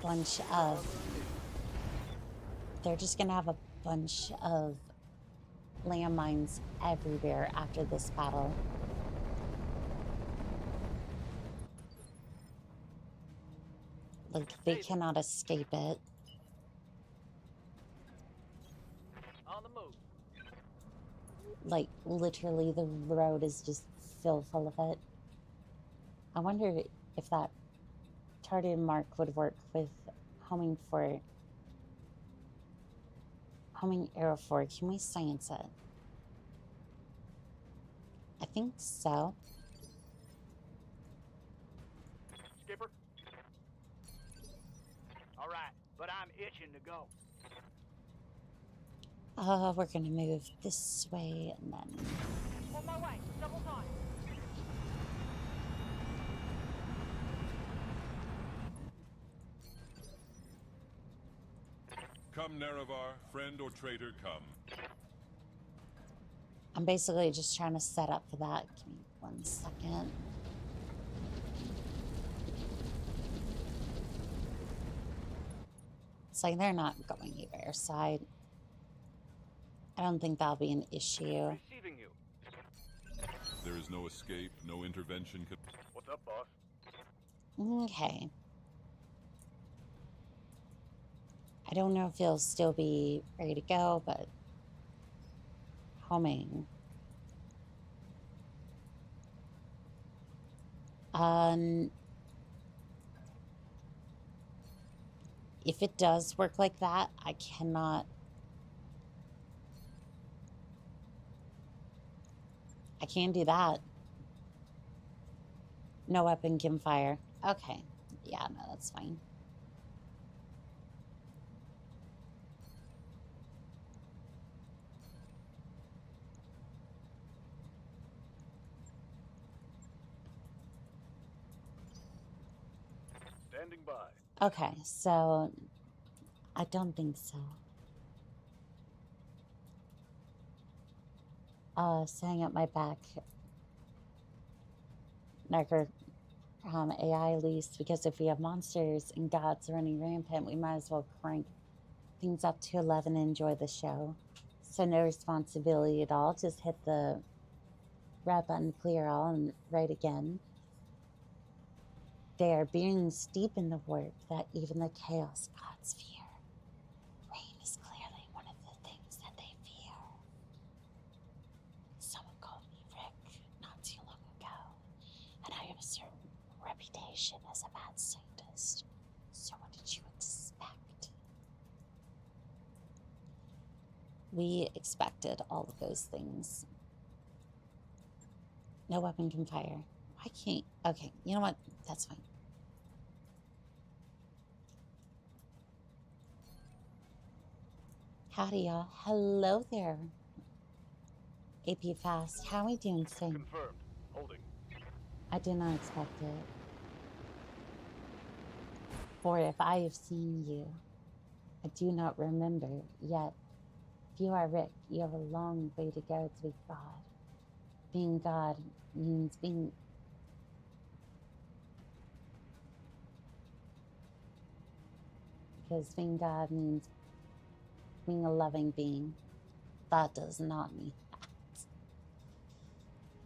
B: bunch of landmines everywhere after this battle. Like, they cannot escape it.
E: On the move.
B: Like, literally, the road is just filled full of it. I wonder if that targeted mark would work with homing arrow for. Can we science it? I think so.
E: Skipper. All right, but I'm itching to go.
B: We're gonna move this way and then...
D: On my way. Double time.
L: Come, Nerevar, friend or traitor, come.
B: I'm basically just trying to set up for that. Give me 1 second. It's like they're not going either side. I don't think that'll be an issue.
G: Receiving you.
L: There is no escape, no intervention.
G: What's up, boss?
B: Okay. I don't know if he'll still be ready to go, but homing. If it does work like that, I cannot. I can't do that. No weapon can fire. Okay. Yeah, no, that's fine.
G: Standing by.
B: Okay, so I don't think so. Setting up my back Narco AI least, because if we have monsters and gods running rampant, we might as well crank things up to 11 and enjoy the show. So no responsibility at all. Just hit the red button, clear all, and write again. They are beings deep in the warp that even the chaos gods fear. Rain is clearly one of the things that they fear. Someone called me Rick not too long ago, and I have a certain reputation as a mad scientist. So what did you expect? We expected all of those things. No weapon can fire. Why can't... Okay, you know what? That's fine. Howdy, y'all. Hello there. AP Fast. How are we doing today?
G: Confirmed. Holding.
B: I did not expect it. For if I have seen you, I do not remember yet. If you are Rick, you have a long way to go to be God. Being God means being... Because being God means being a loving being. That does not mean that.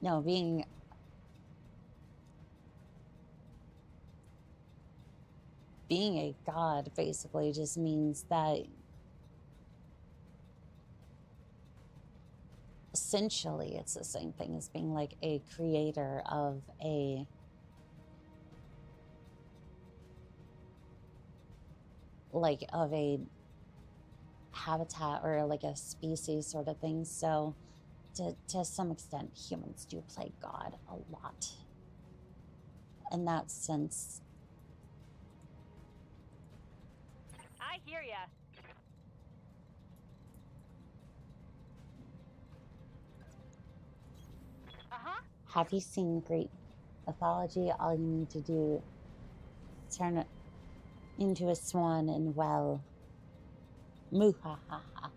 B: No, being... Being a God basically just means that essentially it's the same thing as being like a creator of a habitat or like a species sort of thing. So to some extent humans do play God a lot in that sense.
D: I hear ya. Uh-huh.
B: Have you seen Greek mythology? All you need to do is turn it into a swan and well, muhahaha.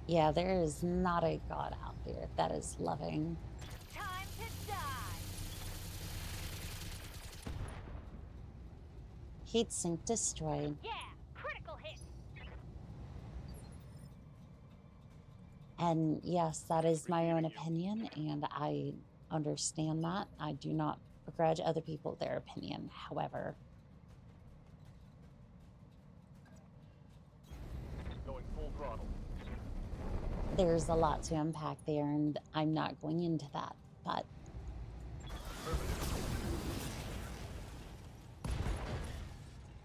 B: Yeah, there is not a god out there that is loving.
D: Time to die.
B: Heat sink destroyed.
D: Yeah, critical hit.
B: And yes, that is my own opinion, and I understand that. I do not begrudge other people their opinion. However,
G: Going full throttle.
B: there's a lot to unpack there, and I'm not going into that. But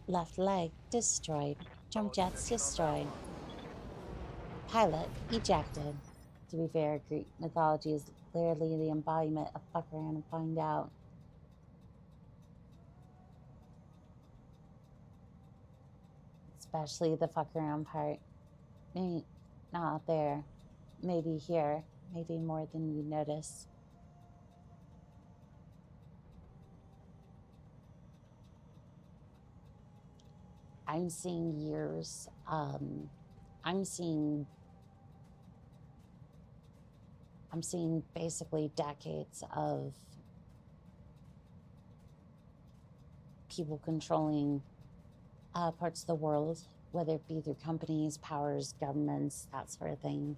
B: left leg destroyed. Jump jets destroyed. Pilot ejected. To be fair, Greek mythology is clearly the embodiment of fuck around and find out. Especially the fuck around part. Maybe not there. Maybe here. Maybe more than you notice. I'm seeing years. I'm seeing basically decades of people controlling parts of the world, whether it be through companies, powers, governments, that sort of thing.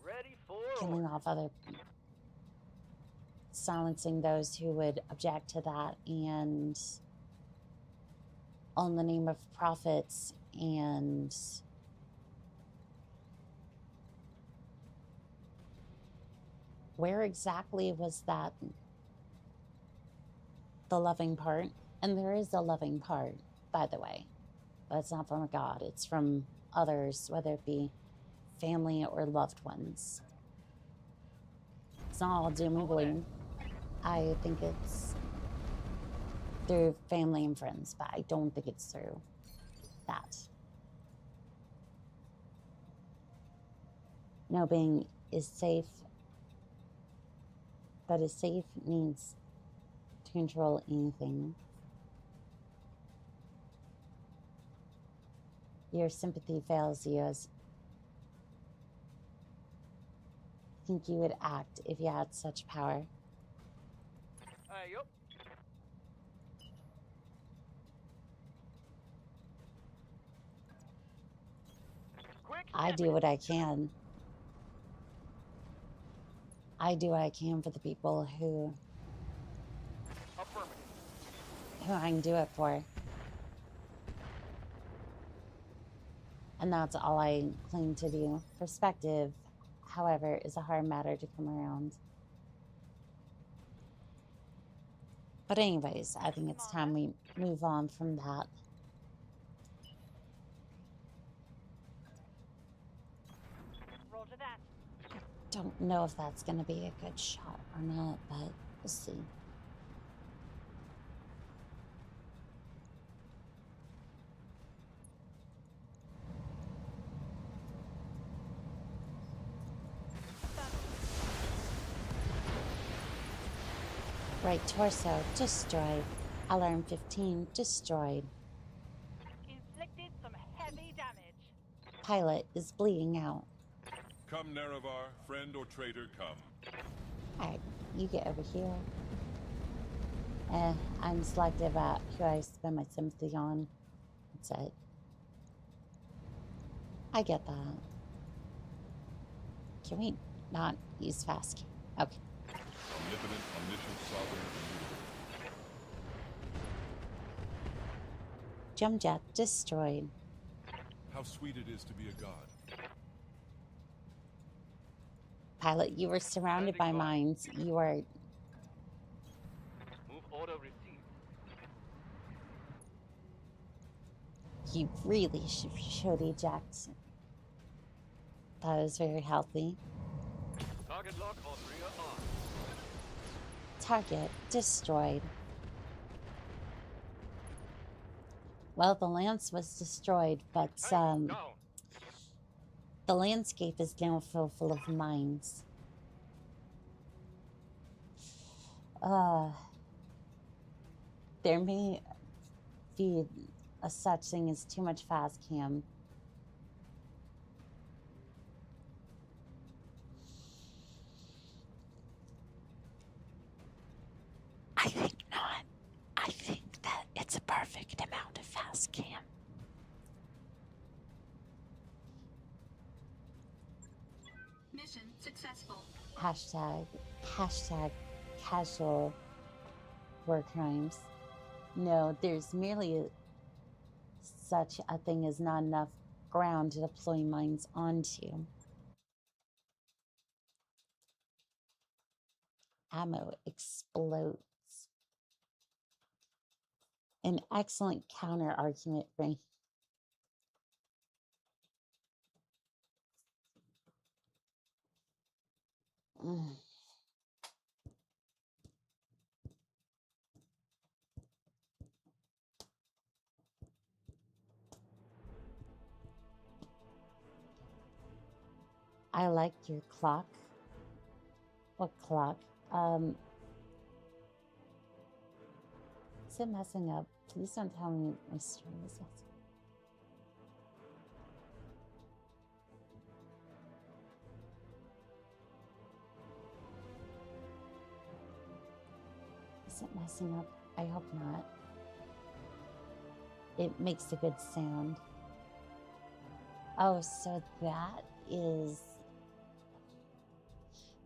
G: Ready for
B: Killing off other, silencing those who would object to that, and on the name of profits and where exactly was that the loving part? And there is a loving part, by the way, but it's not from a god, it's from others, whether it be family or loved ones. It's not all doom and gloom. I think it's through family and friends, but I don't think it's through that. No being is safe, but is safe needs to to control anything. Your sympathy fails you as I think you would act if you had such power.
E: Yup. Quick.
B: I do what I can. I do what I can for the people who I can do it for. And that's all I claim to do. Perspective, however, is a hard matter to come around. But anyways, I think it's time we move on from that.
D: Roger that.
B: Don't know if that's going to be a good shot or not, but we'll see. Right torso, destroyed. Alarm 15, destroyed.
D: Inflicted some heavy damage.
B: Pilot is bleeding out.
L: Come, Nerevar, friend or traitor, come.
B: Alright, you get over here. I'm selective at who I spend my sympathy on. That's it. I get that. Can we not use fast? Okay.
L: Omnipotent, omniscient, sovereign, immutable.
B: Jump jet destroyed.
L: How sweet it is to be a god.
B: Pilot, you were surrounded by mines. You are...
E: Move order received.
B: You really should eject. That was very healthy.
E: Target lock on rear arm.
B: Target destroyed. Well, the lance was destroyed, but the landscape is now full of mines. There may be a such thing as too much fast cam. I think not. I think that it's a perfect amount of fast cam.
I: Mission successful.
B: Hashtag casual war crimes. No, there's merely such a thing as not enough ground to deploy mines onto. Ammo explodes. An excellent counter argument for me. I like your clock. What clock? Is it messing up? Please don't tell me my stream is messing up. Is it messing up? I hope not. It makes a good sound. Oh, so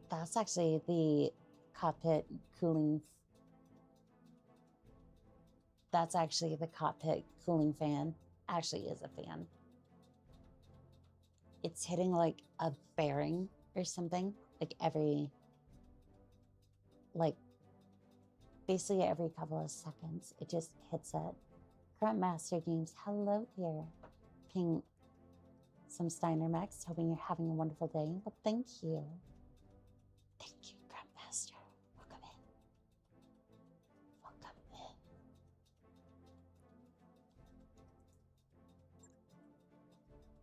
B: that's actually the cockpit cooling. That's actually the cockpit cooling fan. Actually is a fan. It's hitting like a bearing or something. Basically every couple of seconds, it just hits it. Current Master Games, hello there. Ping some Steiner Max, hoping you're having a wonderful day. Well, thank you. Thank you, Grandmaster. Welcome in. Welcome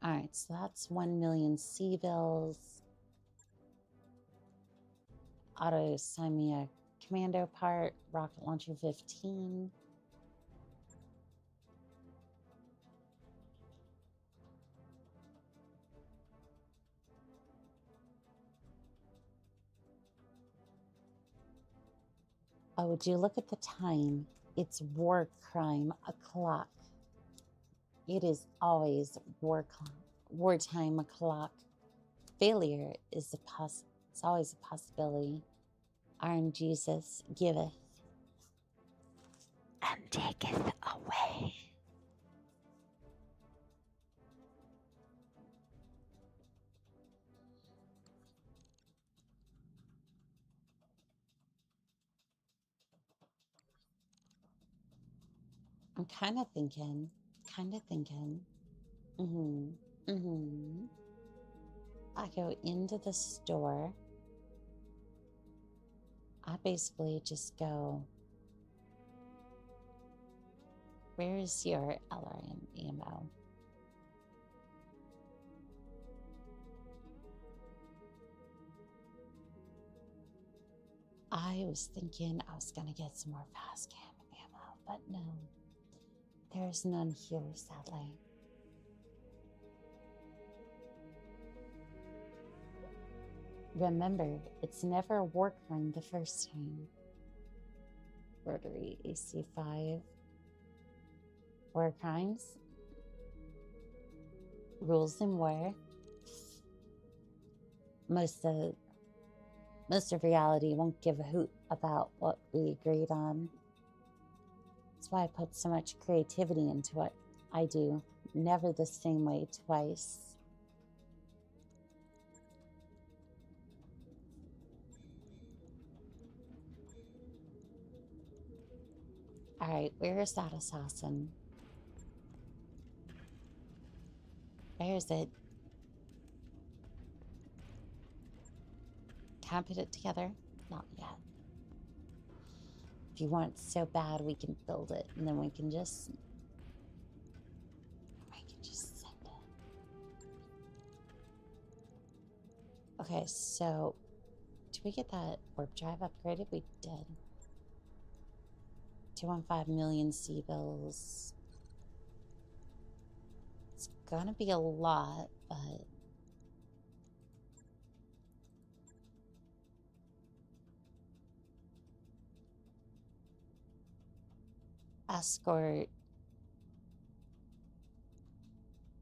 B: in. All right, so that's 1 million C bills. Auto sign me a Commando part, rocket launcher 15. Oh, would you look at the time? It's war crime o'clock. It is always wartime o'clock. Failure is it's always a possibility. Iron Jesus giveth and taketh away. I'm kind of thinking. I go into the store. I basically just go, where is your LRM ammo? I was thinking I was going to get some more fast cam ammo, but no. There's none here, sadly. Remember, it's never a war crime the first time. Rotary AC5. War crimes. Rules in war. Most of reality won't give a hoot about what we agreed on. That's why I put so much creativity into what I do. Never the same way twice. Alright, where is that assassin? Where is it? Can't put it together? Not yet. If you want it so bad, we can build it, and then we can just send it. Okay, so did we get that warp drive upgraded? We did. 215 million C-bills. It's gonna be a lot, but escort.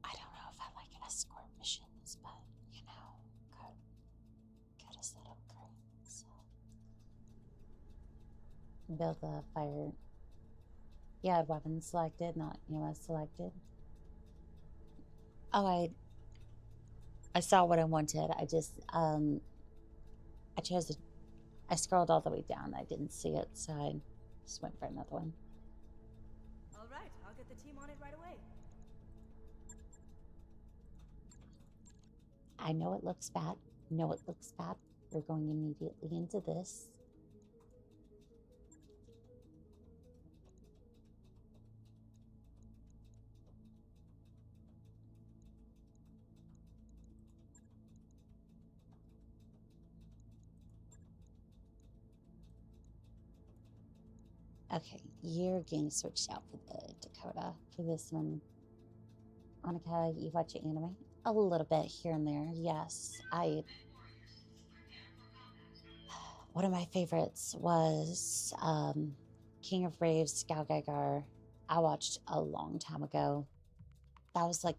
B: I don't know if I like escort missions, but you know, good as that upgrade. So build the fire. Yeah, weapons selected, not EMS selected. Oh, I saw what I wanted. I just I chose it. I scrolled all the way down. I didn't see it, so I just went for another one.
K: All right, I'll get the team on it right away.
B: I know it looks bad. We're going immediately into this. Okay, you're getting switched out for the Dakota for this one. Annika, you watch anime? A little bit here and there, yes. One of my favorites was King of Raves, Scout Geiger. I watched a long time ago. That was like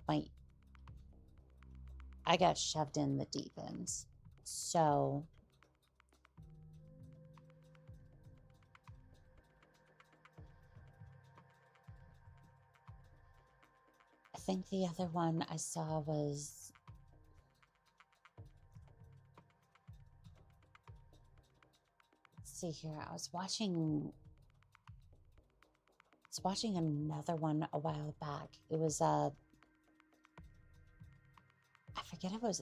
B: I got shoved in the deep end. So I think the other one I saw was see here. I was watching another one a while back. It was I forget if it was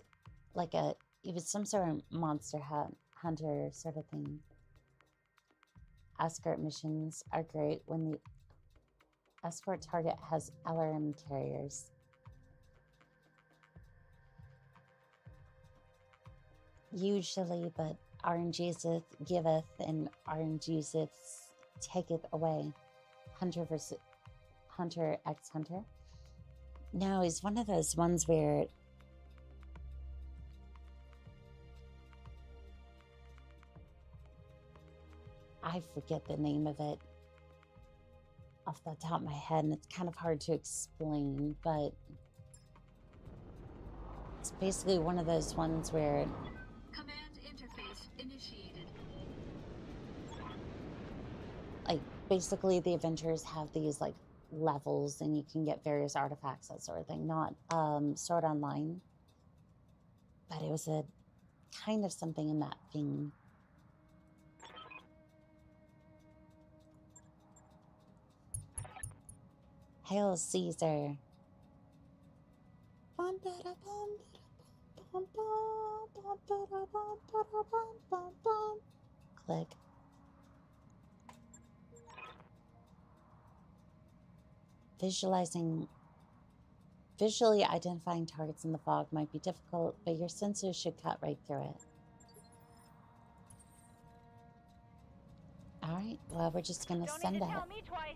B: like it was some sort of monster hunter sort of thing. Escort missions are great when the escort target has LRM carriers. Usually, but RNGesus giveth and RNGesus taketh away. Hunter versus Hunter x Hunter. No, he's one of those ones where I forget the name of it off the top of my head, and it's kind of hard to explain, but it's basically one of those ones where
I: Command interface initiated.
B: like basically the adventures have these like levels and you can get various artifacts, that sort of thing. Not Sword Online, but it was a kind of something in that vein. Hail Caesar. Click. Visually identifying targets in the fog might be difficult, but your sensors should cut right through it. All right, well, we're just gonna send
D: Don't need to
B: that.
D: tell me twice.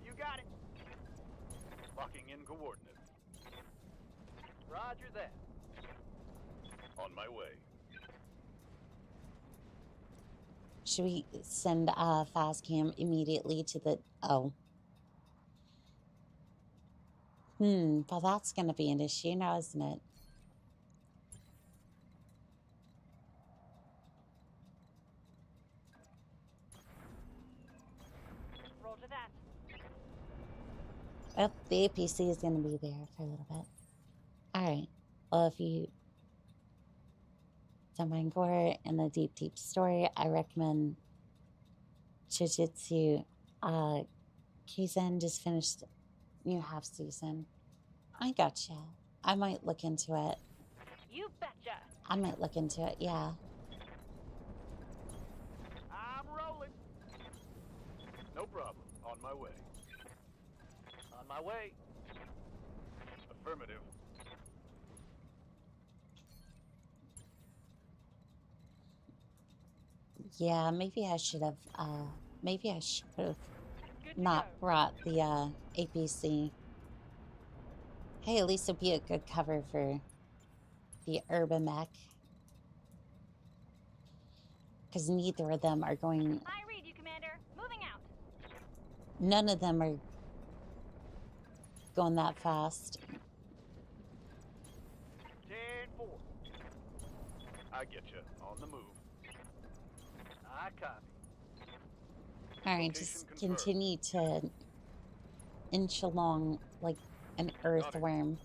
E: You got it.
G: Locking in coordinates.
E: Roger that.
G: On my way.
B: Should we send Fastcam immediately to the... Oh. Well, that's going to be an issue now, isn't it?
D: Roll to that.
B: Oh, the APC is going to be there for a little bit. All right. Well, if you don't mind gore and the deep, deep story, I recommend Jujutsu. Kaizen just finished new half season. I gotcha. I might look into it.
D: You betcha.
B: I might look into it, yeah.
E: I'm rolling.
G: No problem. On my way.
E: On my way.
G: Affirmative.
B: Yeah, maybe I should have
D: Good to
B: not
D: go.
B: brought the APC. Hey, at least it'd be a good cover for the urban mech. Because neither of them are going...
D: I read you, Commander. Moving out.
B: None of them are going that fast.
E: 10-4.
G: I get you. On the move.
E: I copy.
B: Alright,
G: Location
B: just
G: confirmed.
B: continue to inch along like an earthworm.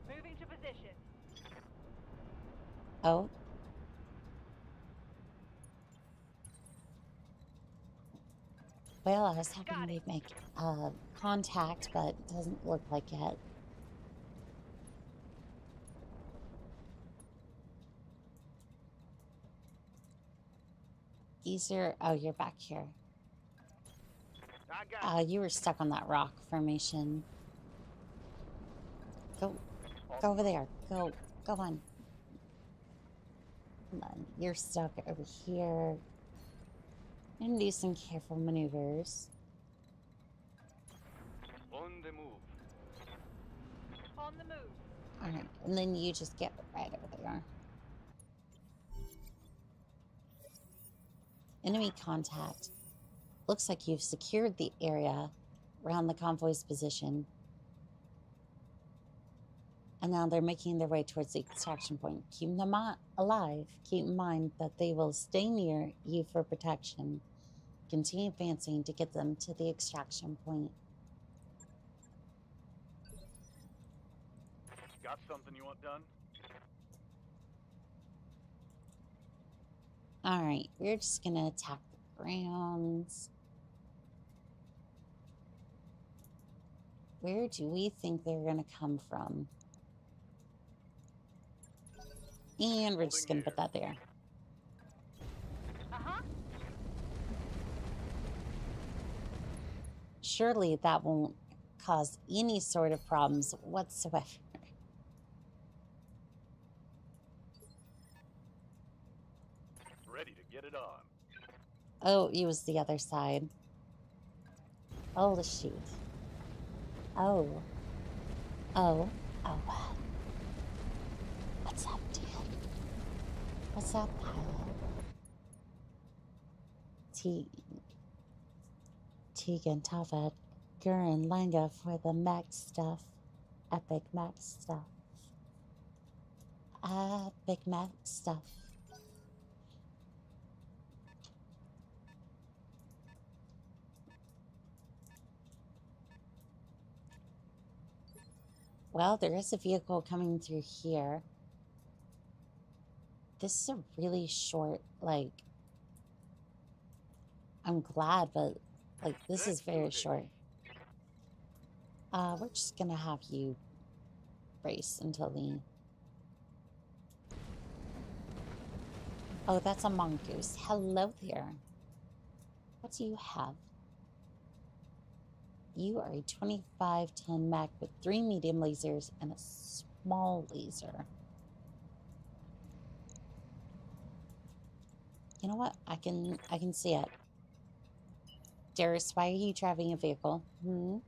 D: Moving to position.
B: Oh. Well, I was hoping
D: Got it.
B: we'd make contact, but it doesn't look like it. Easier. Oh, you're back here.
E: I got it.
B: You were stuck on that rock formation. Go over there. Go on. Come on. You're stuck over here. And do some careful maneuvers.
H: On the move.
D: On the move.
B: All right, and then you just get right over there. Enemy contact. Looks like you've secured the area around the convoy's position. And now they're making their way towards the extraction point. Keep them alive. Keep in mind that they will stay near you for protection. Continue advancing to get them to the extraction point.
G: Got something you want done?
B: All right, we're just gonna attack the grounds. Where do we think they're gonna come from? And we're just gonna put that there.
D: Uh-huh.
B: Surely that won't cause any sort of problems whatsoever.
G: ready to get it on.
B: Oh, he was the other side. Oh, shoot. Oh. Oh. Oh. What's up, dude? What's up, pilot? Tegan, Tava, Gurren, Langa for the mech stuff. Epic mech stuff. Epic mech stuff. Well, there is a vehicle coming through here. This is a really short, like, I'm glad, but, like, this is very short. We're just gonna have you race until the... Oh, that's a mongoose. Hello there. What do you have? You are a 25-ton mech with 3 medium lasers and a small laser. You know what? I can see it. Darius, why are you driving a vehicle? Who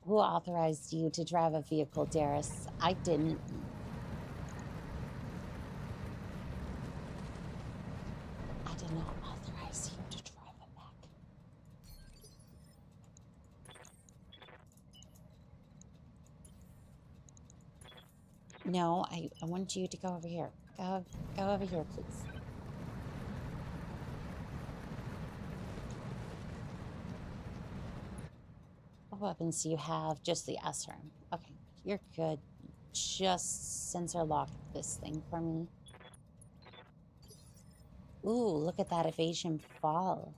B: authorized you to drive a vehicle, Darius? I didn't. I did not authorize you to drive a mech. No, I want you to go over here. Go over here, please. What weapons do you have? Just the SRM. Okay, you're good. Just sensor lock this thing for me. Ooh, look at that evasion fall.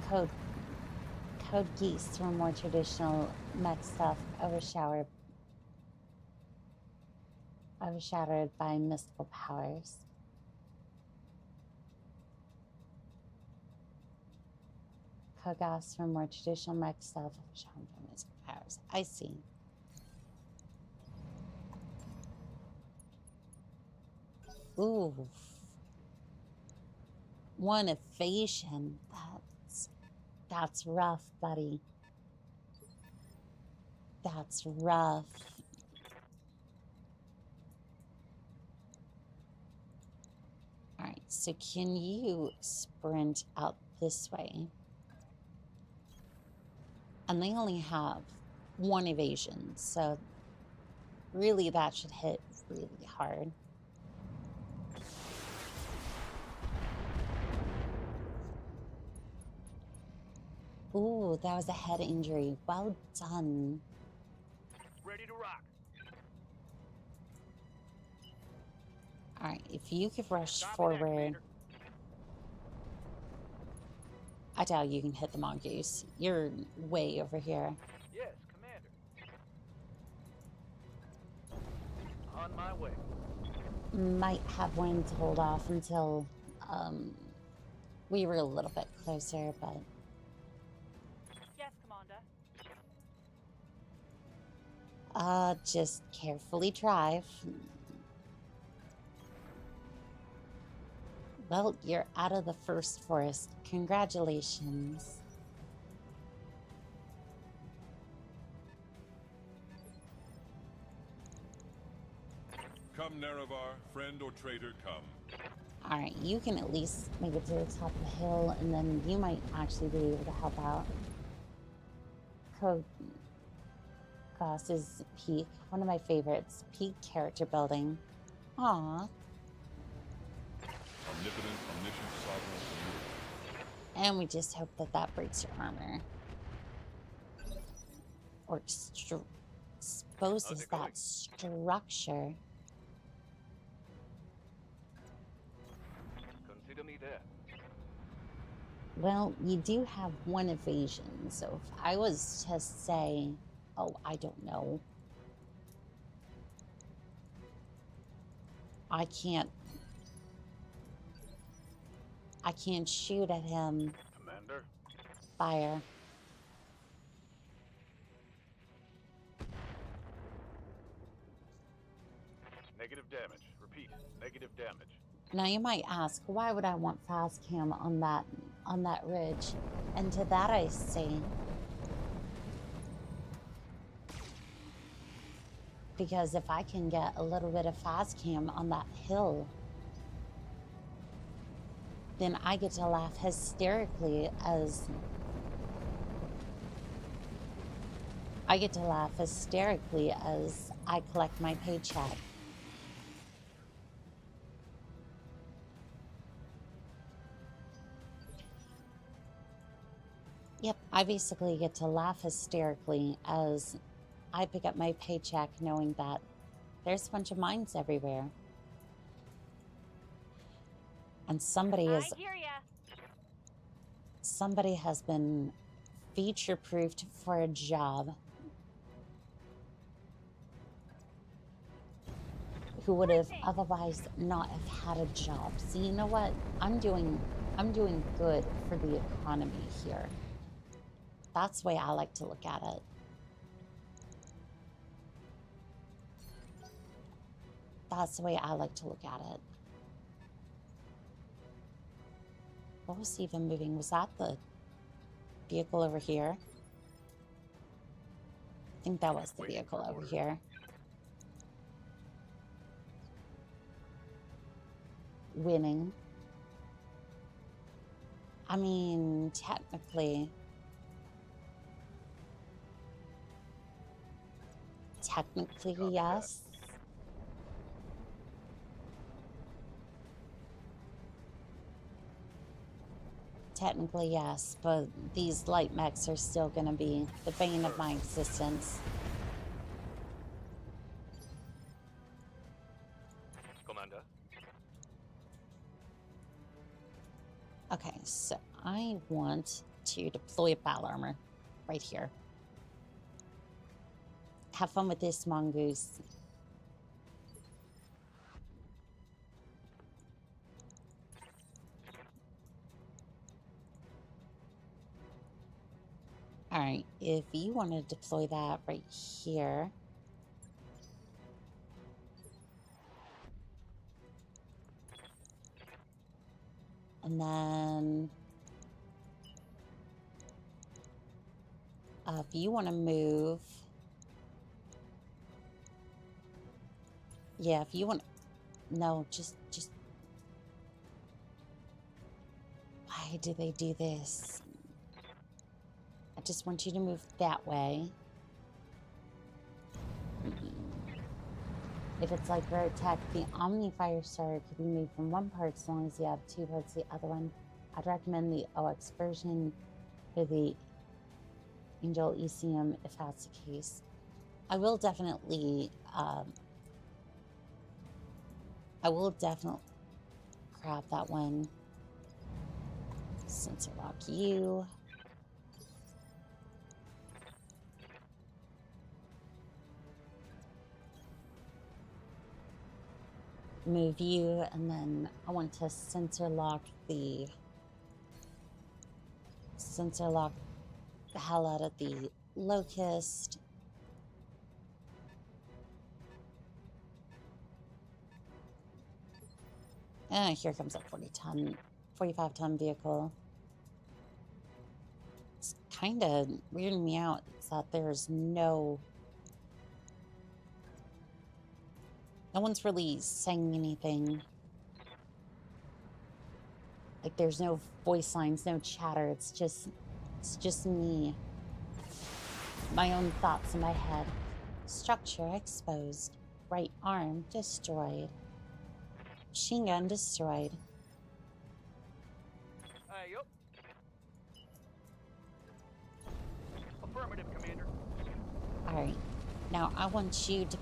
B: Code geese through more traditional mech stuff overshadowed by mystical powers. Code gas from more traditional mech stuff overshadowed by mystical powers. I see. Ooh. 1 evasion. That's rough, buddy. That's rough. Alright, so can you sprint out this way? And they only have 1 evasion, so really that should hit really hard. Ooh, that was a head injury. Well done.
E: Ready to rock.
B: Alright, if you could rush forward. I doubt you can hit the mongoose. You're way over here.
E: Yes, Commander. On my way.
B: Might have wanted to hold off until we were a little bit closer, but...
D: Yes, Commander.
B: Just carefully drive. Well, you're out of the first forest. Congratulations.
L: Come, Nerevar, friend or traitor, come.
B: Alright, you can at least make it to the top of the hill, and then you might actually be able to help out. Code Cost is Peak, one of my favorites. Peak character building. Aww.
L: Omnipotent, omniscient, sovereign, immutable.
B: And we just hope that that breaks your armor. Or exposes that structure.
E: Consider me there.
B: Well, you do have 1 evasion, so if I was to say, oh, I don't know. I can't shoot at him.
G: Commander?
B: Fire.
G: Negative damage. Repeat. Negative damage.
B: Now you might ask, why would I want fast cam on that ridge? And to that I say, because if I can get a little bit of fast cam on that hill, then I get to laugh hysterically as I collect my paycheck. Yep, I basically get to laugh hysterically as I pick up my paycheck knowing that there's a bunch of mines everywhere. And somebody has been feature-proofed for a job who would have otherwise not have had a job. So you know what? I'm doing good for the economy here. That's the way I like to look at it. That's the way I like to look at it. What was even moving? Was that the vehicle over here? I think that was the vehicle over here. Winning. I mean, technically, yes. Technically, yes, but these light mechs are still going to be the bane of my existence.
G: Commander.
B: Okay, so I want to deploy battle armor right here. Have fun with this, mongoose. Alright, if you want to deploy that right here. And then if you want to move, yeah, if you want, no, just, why do they do this? I just want you to move that way. If it's like Battletech, the Omni Firestar could be made from one part as long as you have two parts the other one. I'd recommend the OX version for the Angel ECM if that's the case. I will definitely grab that one. Sensor lock you. Move you, and then I want to sensor lock the hell out of the locust. And here comes a 45-ton vehicle. It's kind of weirding me out that there's no one's really saying anything. Like there's no voice lines, no chatter. It's just me. My own thoughts in my head. Structure exposed. Right arm destroyed. Machine gun destroyed.
E: Yup. Affirmative, Commander.
B: Alright. Now I want you to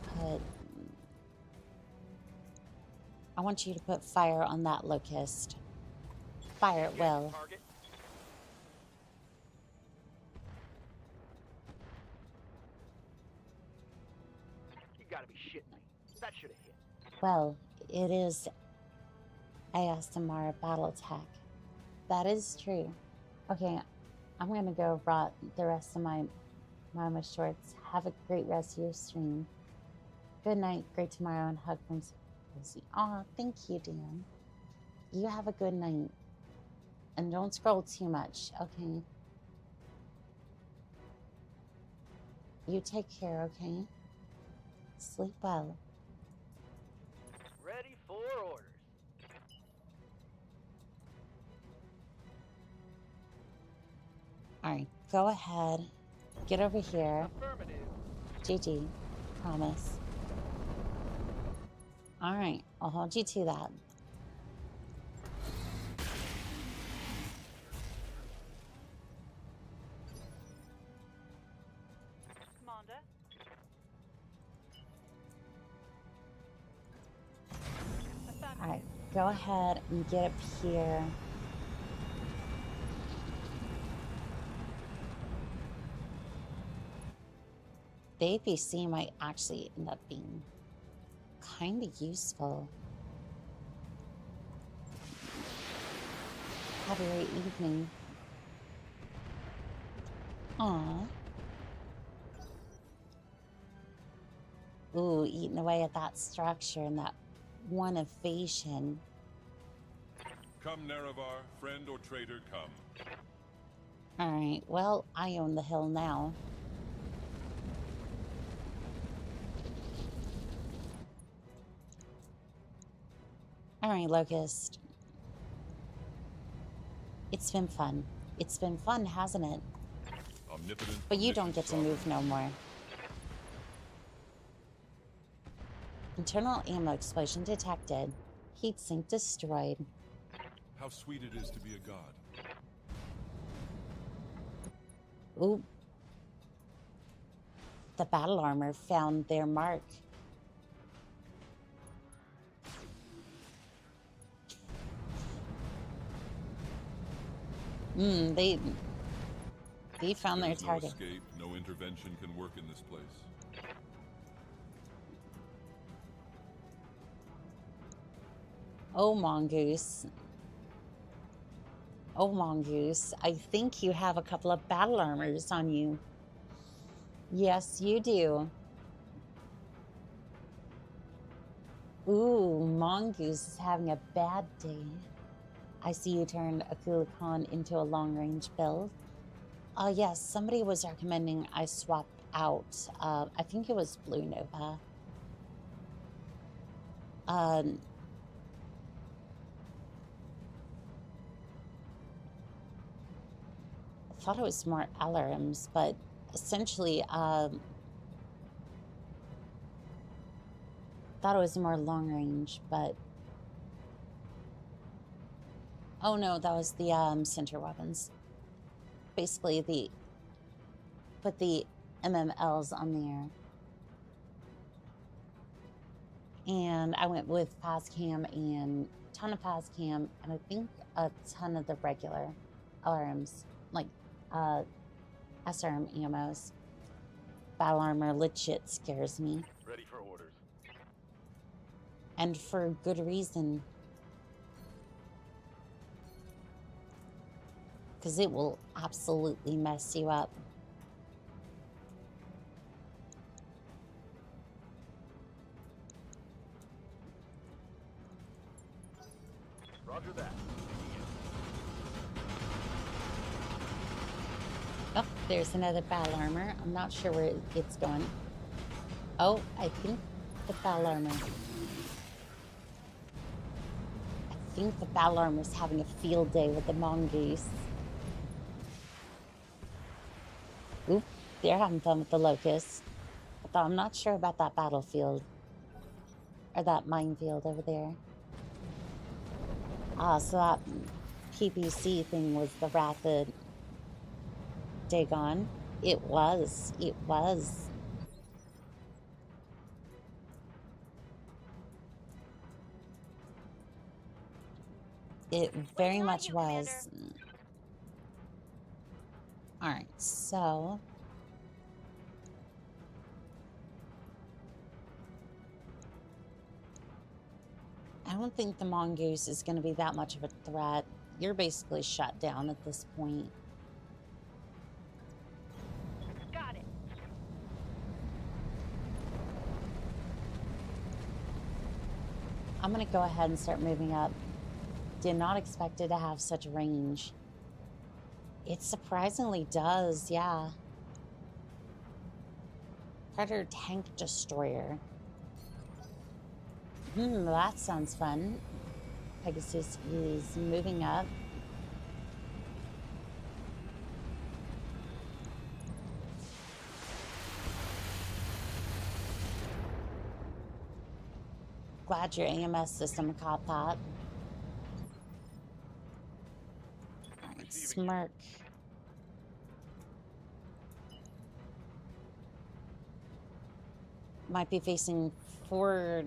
B: put fire on that locust. Fire at will.
E: Target. You gotta be shitting me. That should have hit.
B: Well, it is ASMR Battletech. That is true. Okay, I'm gonna go rot the rest of my Mama Shorts. Have a great rest of your stream. Good night, great tomorrow, and hug from Susie. Aw, thank you, Dan. You have a good night. And don't scroll too much, okay? You take care, okay? Sleep well.
E: Ready for orders.
B: Alright, go ahead. Get over here.
E: Affirmative.
B: GG. Promise. Alright, I'll hold you to that.
D: Commander.
B: Alright, go ahead and get up here. The APC might actually end up being kind of useful. Have a great evening. Aww. Ooh, eating away at that structure and that one evasion.
L: Come, Nerevar, friend or traitor, come.
B: Alright, well, I own the hill now. Alright, Locust. It's been fun. It's been fun, hasn't it?
L: Omnipotent,
B: But you don't get to move no more. Internal ammo explosion detected. Heat sink destroyed.
L: How sweet it is to be a god.
B: Ooh. The battle armor found their mark. They found their target.
L: No escape, no intervention can work in this place.
B: Oh, Mongoose. Oh, Mongoose. I think you have a couple of battle armors on you. Yes, you do. Ooh, Mongoose is having a bad day. I see you turned a Kulikon into a long-range build. Yes, somebody was recommending I swap out. I think it was Blue Nova. I thought it was more alarms, but essentially, thought it was more long range, but oh no, that was the center weapons. Basically, put the MMLs on there, and I went with Fazcam and a ton of Fazcam, and I think a ton of the regular alarms, like SRM ammos. Battle armor legit scares me.
G: Ready for orders.
B: And for good reason. Because it will absolutely mess you up.
G: Roger that.
B: Oh, there's another battle armor. I'm not sure where it's going. Oh, I think the battle armor. I think the battle armor's having a field day with the mongoose. Oop, they're having fun with the locusts. Although I'm not sure about that battlefield. Or that minefield over there. Ah, so that PPC thing was the Wrath of Dagon. It was. It was. It very much was. Alright, so I don't think the mongoose is going to be that much of a threat. You're basically shut down at this point.
D: Got it.
B: I'm gonna go ahead and start moving up. Did not expect it to have such range. It surprisingly does, yeah. Predator tank destroyer. That sounds fun. Pegasus is moving up. Glad your AMS system caught that. Alright, Smirk. Might be facing forward.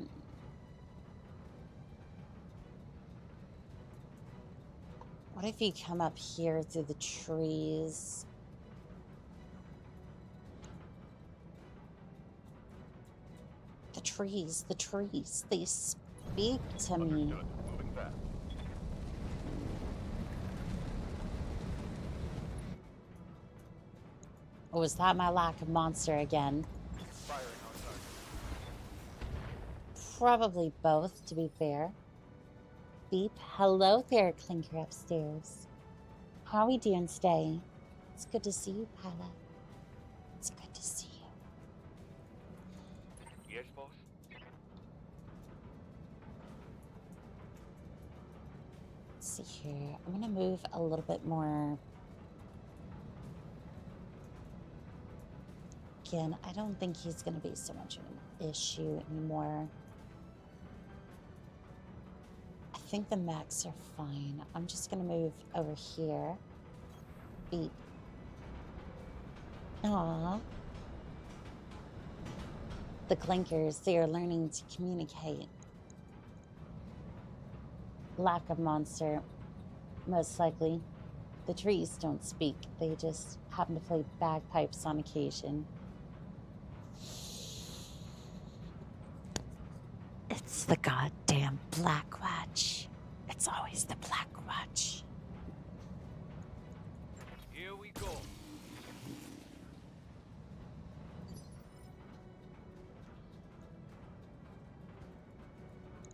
B: What if you come up here through the trees? The trees, they speak to me.
G: Moving fast.
B: Or was that my lack of monster again?
G: Firing on target.
B: Probably both, to be fair. Beep. Hello there, Clinker upstairs. How we doing today? It's good to see you, Pilot. It's good to see you.
G: Yes, boss.
B: Let's see here. I'm gonna move a little bit more. Again, I don't think he's gonna be so much of an issue anymore. I think the mechs are fine. I'm just gonna move over here. Beep. Aww. The clinkers, they are learning to communicate. Lack of monster, most likely. The trees don't speak. They just happen to play bagpipes on occasion. It's the goddamn Black Watch. It's always the Black Watch.
H: Here we go.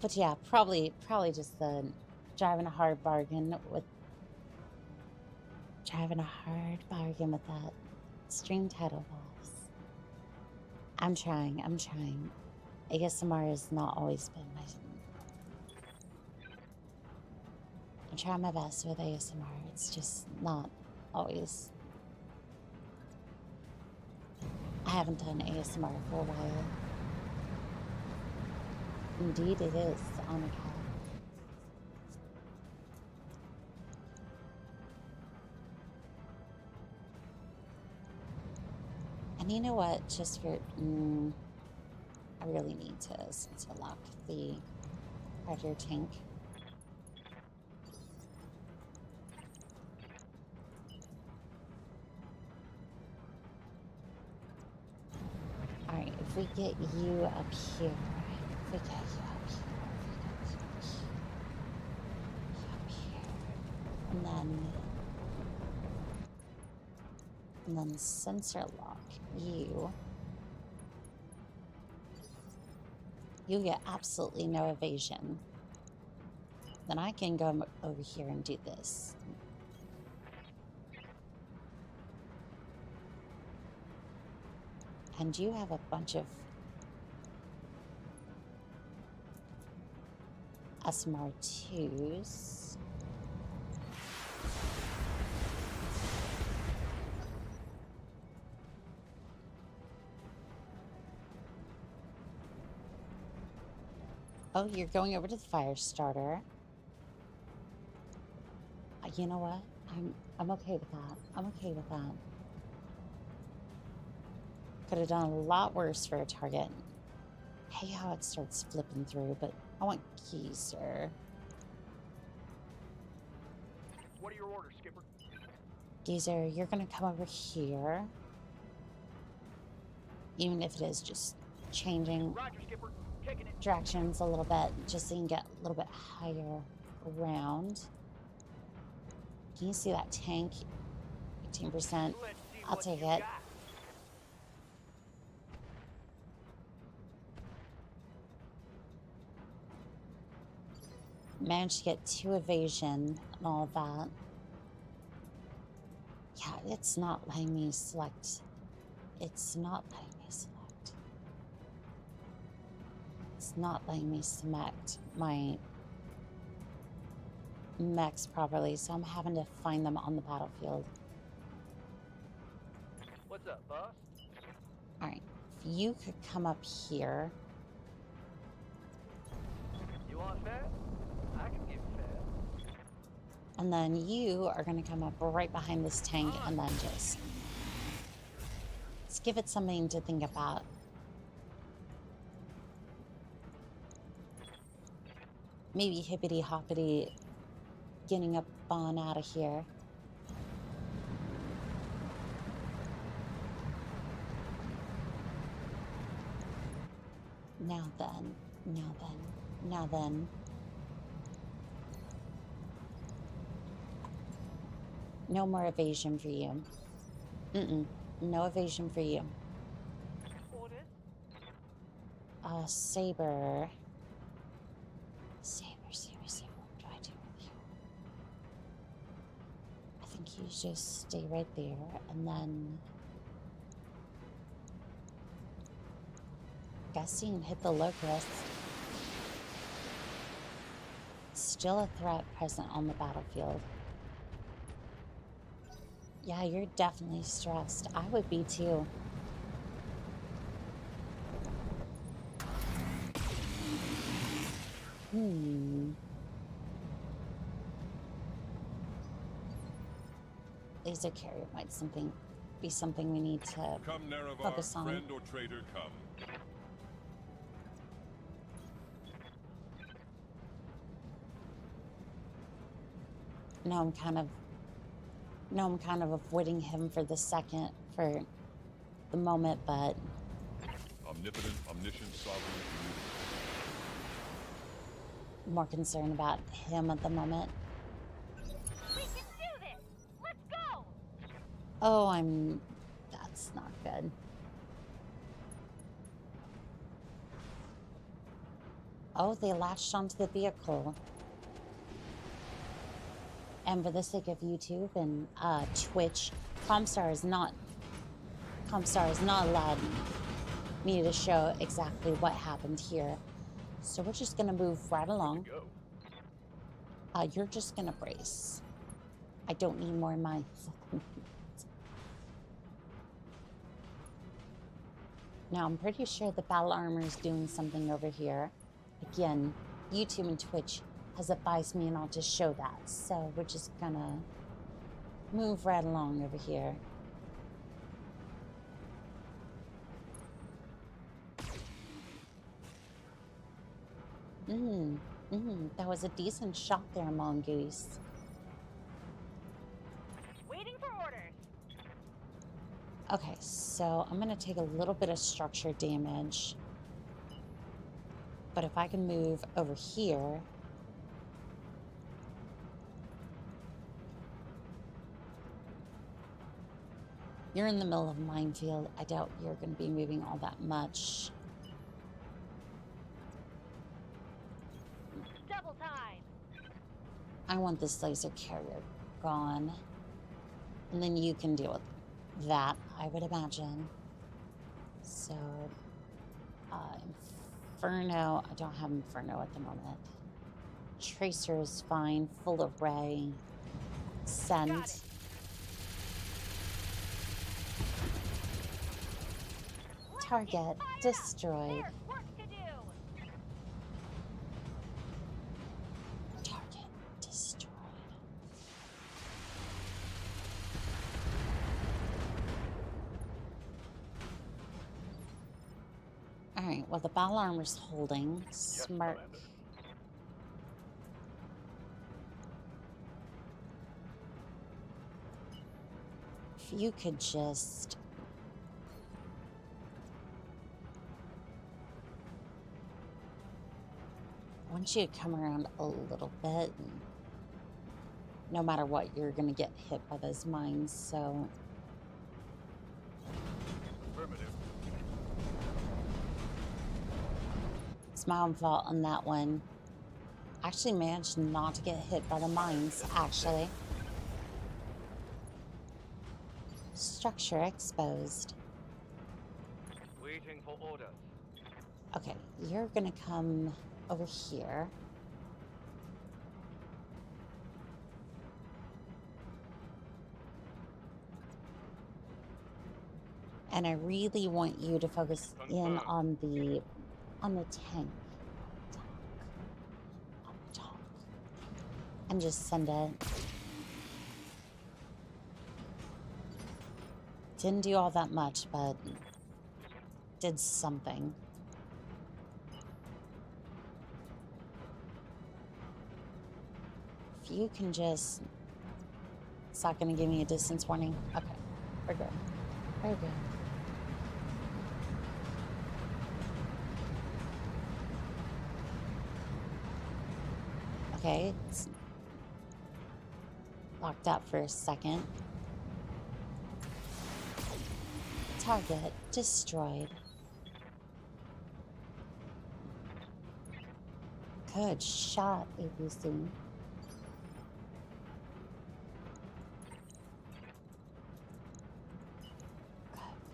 B: But yeah, probably just the driving a hard bargain with that stream title boss. I'm trying. ASMR has not always been my... I'm trying my best with ASMR. It's just not always... I haven't done ASMR for a while. Indeed it is, Oni-chan. And you know what? Just for... I really need to lock the Predator tank. Alright, if we get you up here, and then sensor lock you. You get absolutely no evasion. Then I can go over here and do this. And you have a bunch of SMR2s. Oh, you're going over to the fire starter. You know what? I'm okay with that. I'm okay with that. Could have done a lot worse for a target. Hey, how it starts flipping through, but I want Geezer.
E: What are your orders, Skipper?
B: Geezer, you're gonna come over here. Even if it is just changing
E: Roger, Skipper. Taking it.
B: directions a little bit, just so you can get a little bit higher around. Can you see that tank? 18%. I'll take it. managed to get 2 evasion and all that. Yeah, it's not letting me select. It's not letting me select. It's not letting me select my mechs properly, so I'm having to find them on the battlefield.
E: What's up, boss?
B: Alright, if you could come up here.
E: You want fair? I can give fair.
B: And then you are going to come up right behind this tank and then just let's give it something to think about. Maybe hippity hoppity getting up on out of here. Now then, now then, now then. No more evasion for you. No evasion for you.
F: Orders?
B: Saber. Saber. What do I do with you? I think you just stay right there, and then guess you can hit the locust. Still a threat present on the battlefield. Yeah, you're definitely stressed. I would be too. Laser carrier might be something we need to
L: Come, Nerevar,
B: focus on.
L: friend or traitor, come.
B: No, I'm kind of avoiding him for the moment, but
L: Omnipotent, omniscient, sovereign,
B: more concerned about him at the moment.
D: We can do this! Let's go!
B: Oh, that's not good. Oh, they latched onto the vehicle. And for the sake of YouTube and Twitch, Comstar is not allowed me to show exactly what happened here. So we're just gonna move right along. You're just gonna brace. I don't need more mines. Now I'm pretty sure the battle armor is doing something over here. Again, YouTube and Twitch has advised me not to show that, so we're just gonna move right along over here. That was a decent shot there, Mongoose.
D: Waiting for orders.
B: Okay, so I'm gonna take a little bit of structure damage, but if I can move over here. You're in the middle of a minefield. I doubt you're going to be moving all that much.
D: Double time.
B: I want this laser carrier gone. And then you can deal with that, I would imagine. So, Inferno. I don't have Inferno at the moment. Tracer is fine. Full array. Send. Target destroyed. Target destroyed. Alright, well the battle armor's holding. Smart. If you could just... I want you to come around a little bit. And no matter what, you're going to get hit by those mines, so...
G: Affirmative.
B: It's my own fault on that one. Actually managed not to get hit by the mines, actually. Structure exposed.
E: Waiting for orders.
B: Okay, you're gonna come over here. And I really want you to focus in on the tank. Up top. And just send it. Didn't do all that much, but did something. If you can just... It's not going to give me a distance warning. Okay, we're good. We're good. Okay, it's locked up for a second. Target destroyed. Good shot, ABC. Good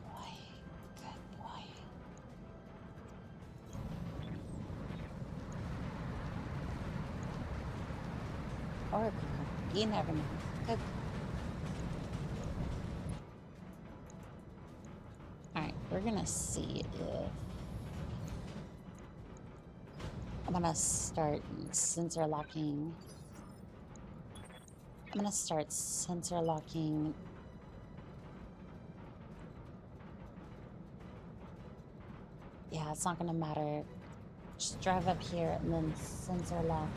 B: boy. Good boy. Or girl. You never know. Good. Alright, we're gonna see if I'm gonna start sensor locking. I'm gonna start sensor locking. Yeah, it's not gonna matter. Just drive up here and then sensor lock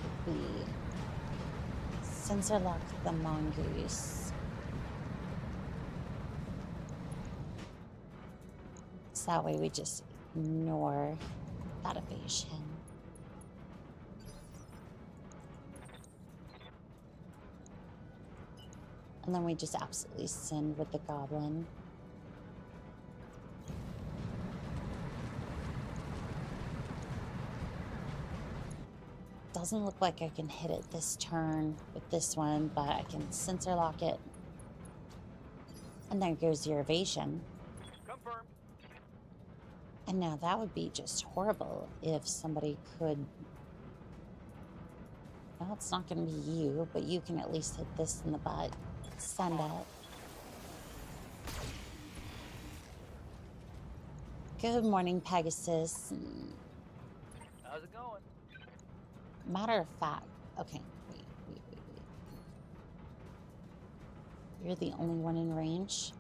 B: the mongoose. So that way we just ignore that evasion. And then we just absolutely send with the goblin. Doesn't look like I can hit it this turn with this one, but I can sensor lock it. And there goes your evasion.
E: Confirmed.
B: And now that would be just horrible if somebody could... Well, it's not going to be you, but you can at least hit this in the butt. Send it. Good morning, Pegasus.
E: How's it going?
B: Matter of fact, okay, wait. You're the only one in range.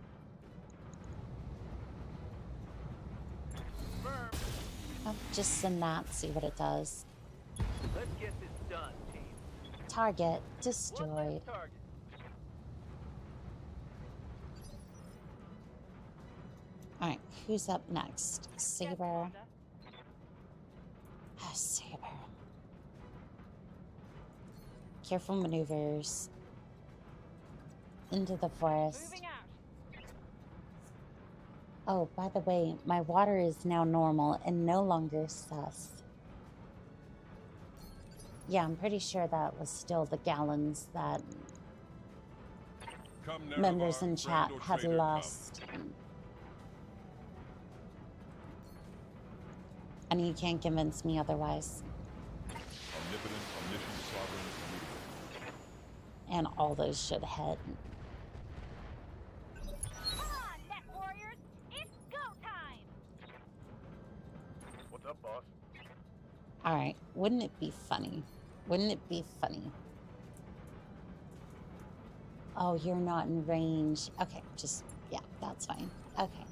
E: Confirmed.
B: Oh, just send that, see what it does.
E: Let's get this done, team.
B: Target destroyed.
E: Target.
B: Alright, who's up next? Saber. Ah, Saber. Careful maneuvers. Into the forest. Oh, by the way, my water is now normal and no longer sus. Yeah, I'm pretty sure that was still the gallons that members in chat had lost. And you can't convince me otherwise.
L: Omnipotent, omniscient, sovereign, immutable.
B: And all those should head.
D: Come on, Net Warriors! It's go time!
G: What's up, boss?
B: Alright, wouldn't it be funny? Wouldn't it be funny? Oh, you're not in range. Okay, just, yeah, that's fine. Okay.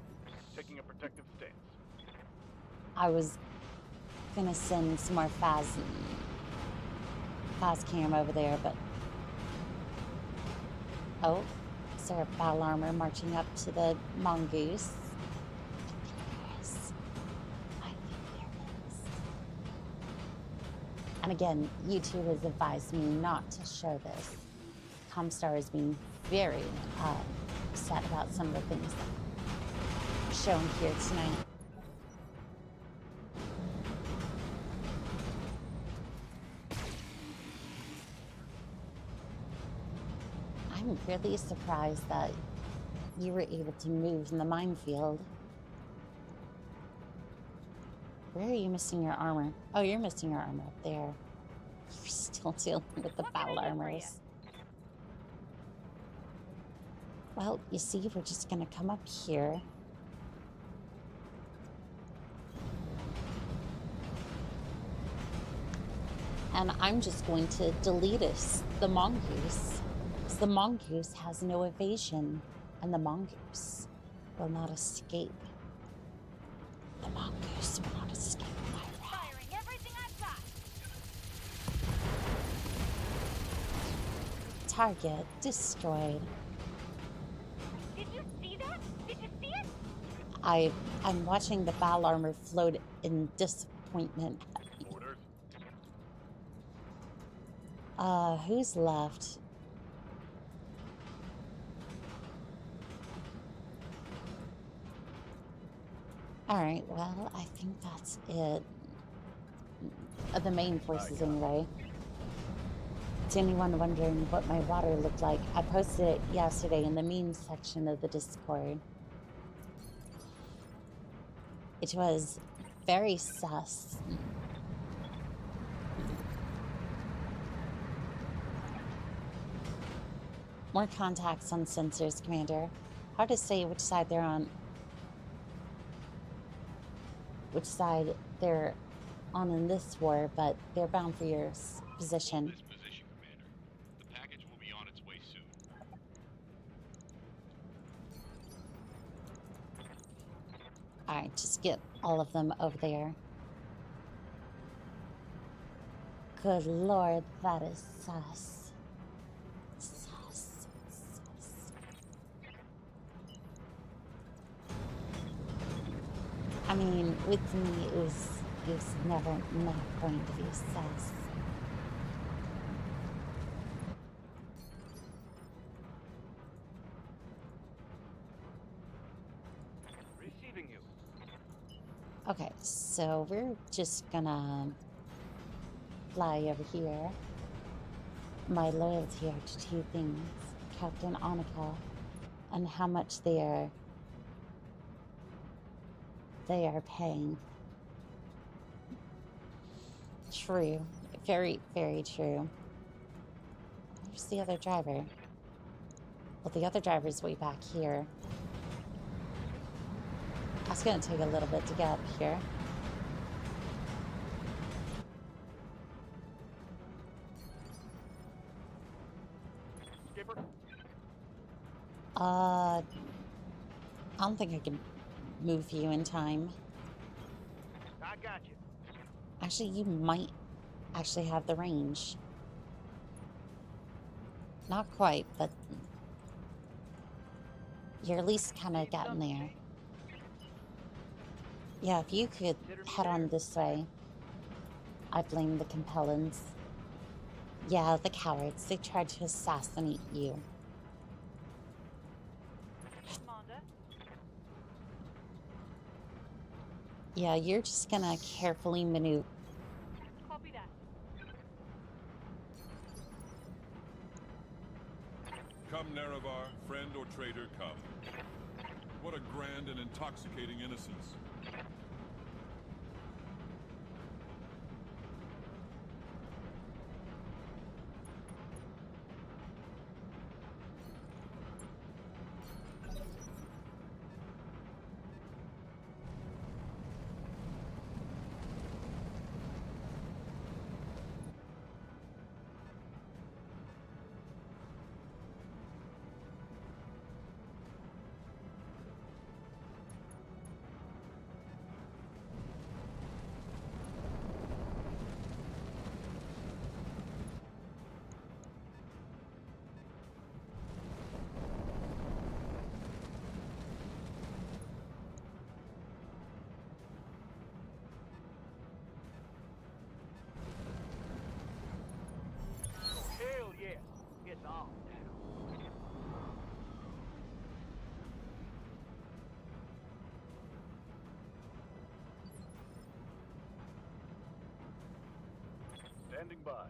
G: Taking a protective stance.
B: I was gonna send some more Faz cam over there, but... Oh, is there a battle armor marching up to the mongoose? I think there is. And again, YouTube has advised me not to show this. Comstar is being very upset about some of the things that are shown here tonight. I'm really surprised that you were able to move in the minefield. Where are you missing your armor? Oh, you're missing your armor up there. You're still dealing with the battle armors. Well, you see, we're just gonna come up here. And I'm just going to delete us, the mongoose. Because the mongoose has no evasion. And the mongoose will not escape. The mongoose will not escape my wrath.
D: Firing everything I've got.
B: Target destroyed.
D: Did you see that? Did you see it?
B: I'm watching the battle armor float in disappointment.
G: Orders?
B: Who's left? Alright, well, I think that's it. The main forces, anyway. To anyone wondering what my water looked like, I posted it yesterday in the memes section of the Discord. It was very sus. More contacts on sensors, Commander. Hard to say which side they're on. Which side they're on in this war, but they're bound for your position.
H: This position, Commander. The package will be on its way soon.
B: Alright, just get all of them over there. Good lord, that is sus. Sus. I mean, with me, it was never not going to be sus.
E: Receiving you.
B: Okay, so we're just gonna fly over here. My loyalty are to two things, Captain Oni-chan and how much they are paying. True. Very, very true. Where's the other driver? Well, the other driver's way back here. That's gonna take a little bit to get up here.
E: Skipper?
B: I don't think I can move you in time.
E: I got you.
B: Actually, you might actually have the range. Not quite, but you're at least kind of getting there. Yeah, if you could head on this way. I blame the Compellans. Yeah, the cowards. They tried to assassinate you.
F: Commander.
B: Yeah, you're just gonna carefully maneuver.
F: Copy that.
L: Come, Nerevar, friend or traitor, come. What a grand and intoxicating innocence.
E: Hell yeah. It's on now.
G: Standing by.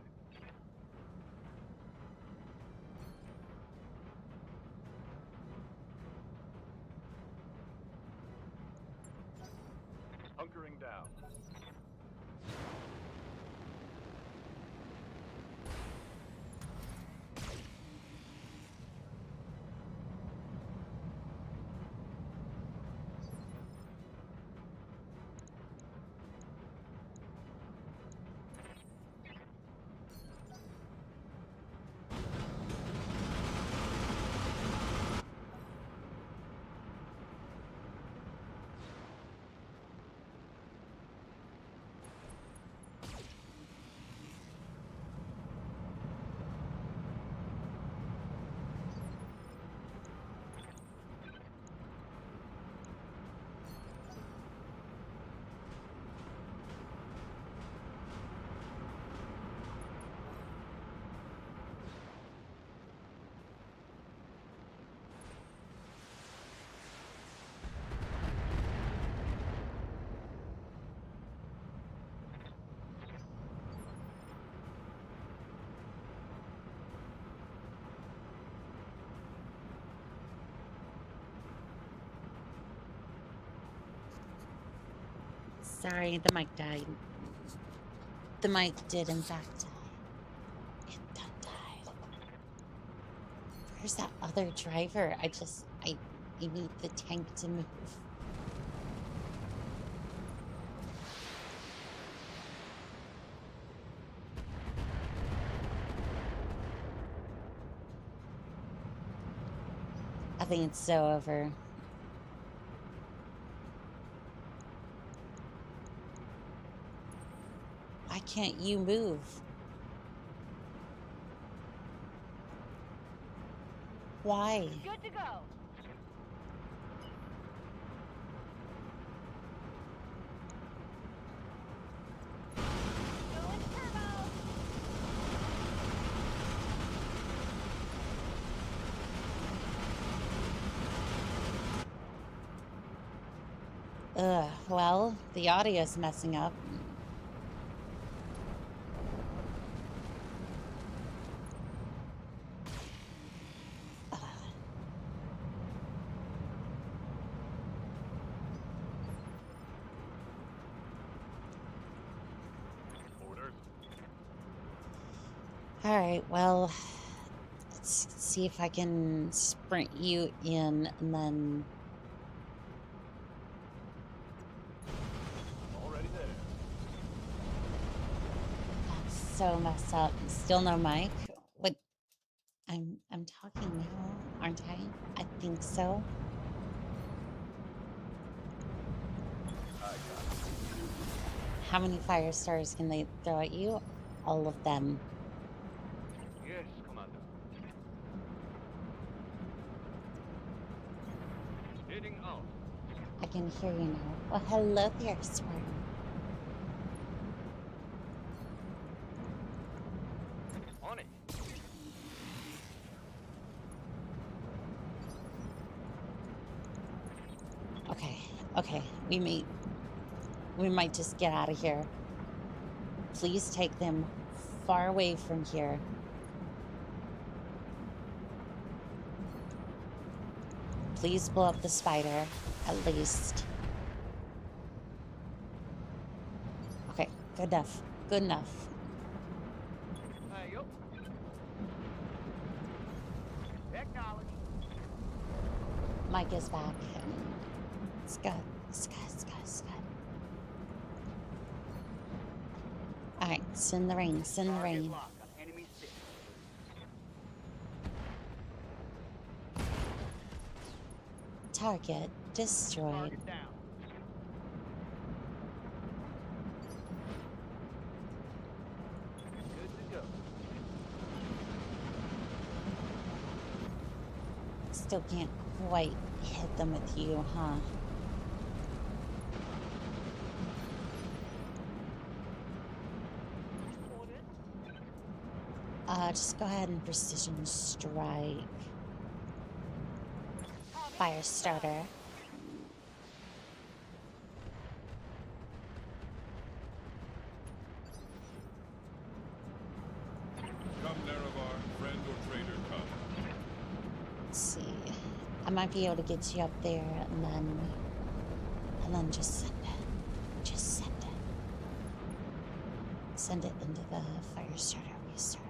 G: Hunkering down.
B: Sorry, the mic died. The mic did, in fact, die. It done died. Where's that other driver? I need the tank to move. I think it's so over. Why can't you move? Why?
D: Good to go. Going turbo.
B: Well, the audio's messing up.
G: Orders.
B: Alright, well, let's see if I can sprint you in and then...
G: Already there.
B: That's so messed up. Still no mic? What? I'm talking now, aren't I? I think so.
G: I got it.
B: How many fire stars can they throw at you? All of them.
G: Yes, Commander. Heading out.
B: I can hear you now. Well, hello there, Swarm.
G: On it.
B: Okay, we might just get out of here. Please take them far away from here. Please blow up the spider, at least. Okay, good enough. Good enough.
E: Hey, yo. Acknowledge.
B: Mike is back. It's good. It's good. It's good. It's good. Alright, send the rain. Send the
E: Target
B: rain.
E: locked on enemy 6.
B: Target destroyed.
E: Target down. Good to go.
B: Still can't quite hit them with you, huh? Just go ahead and precision strike. Fire starter.
L: Come, Nerevar, friend or traitor, come.
B: Let's see. I might be able to get you up there and then just send it. Send it into the fire starter restarter.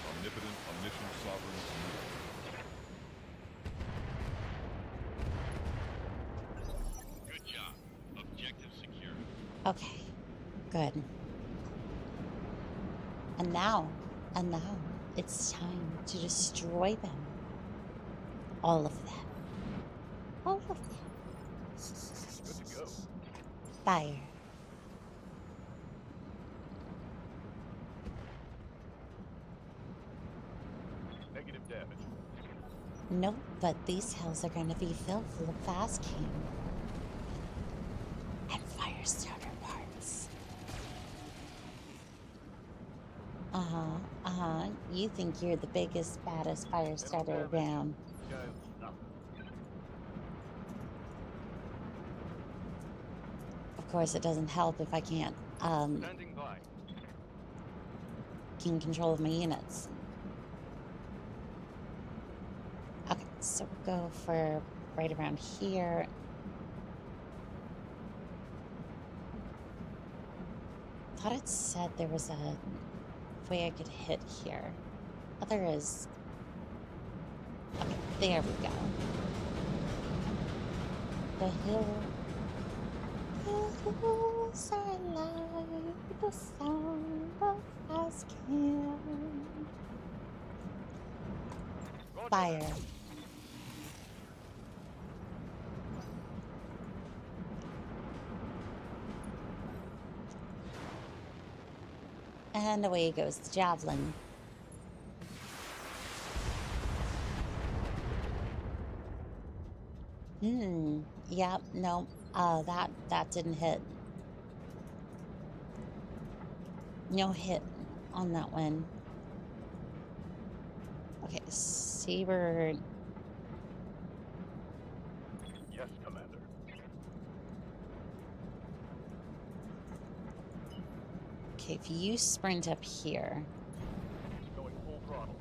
L: Omnipotent, omniscient, sovereign, immutable.
H: Good job. Objective secure.
B: Okay, good. And now, it's time to destroy them. All of them. All of them.
G: Good to go.
B: Fire.
G: Negative damage.
B: Nope, but these hells are gonna be filled full of fast cam and fire starter parts. You think you're the biggest, baddest fire starter around. Of course, it doesn't help if I can't,
G: Standing by.
B: gain control of my units. Okay, so go for right around here. Thought it said there was a way I could hit here. Oh, there is. Okay, there we go. The hills are like the sound of fast cam. Fire. And away goes the javelin. Yeah, no, that didn't hit. No hit on that one. Okay, Saber.
G: Yes, Commander.
B: Okay, if you sprint up here.
G: Going full throttle.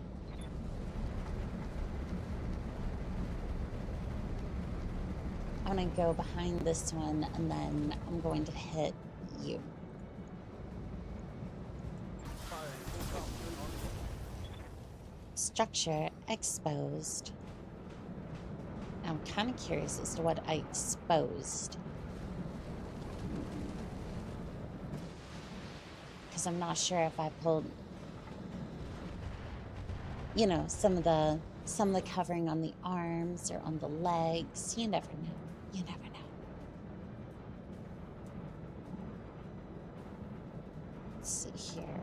B: I'm gonna go behind this one and then I'm going to hit you. Structure exposed. I'm kind of curious as to what I exposed. Because I'm not sure if I pulled, you know, some of the covering on the arms or on the legs. You never know. You never know. Let's see here.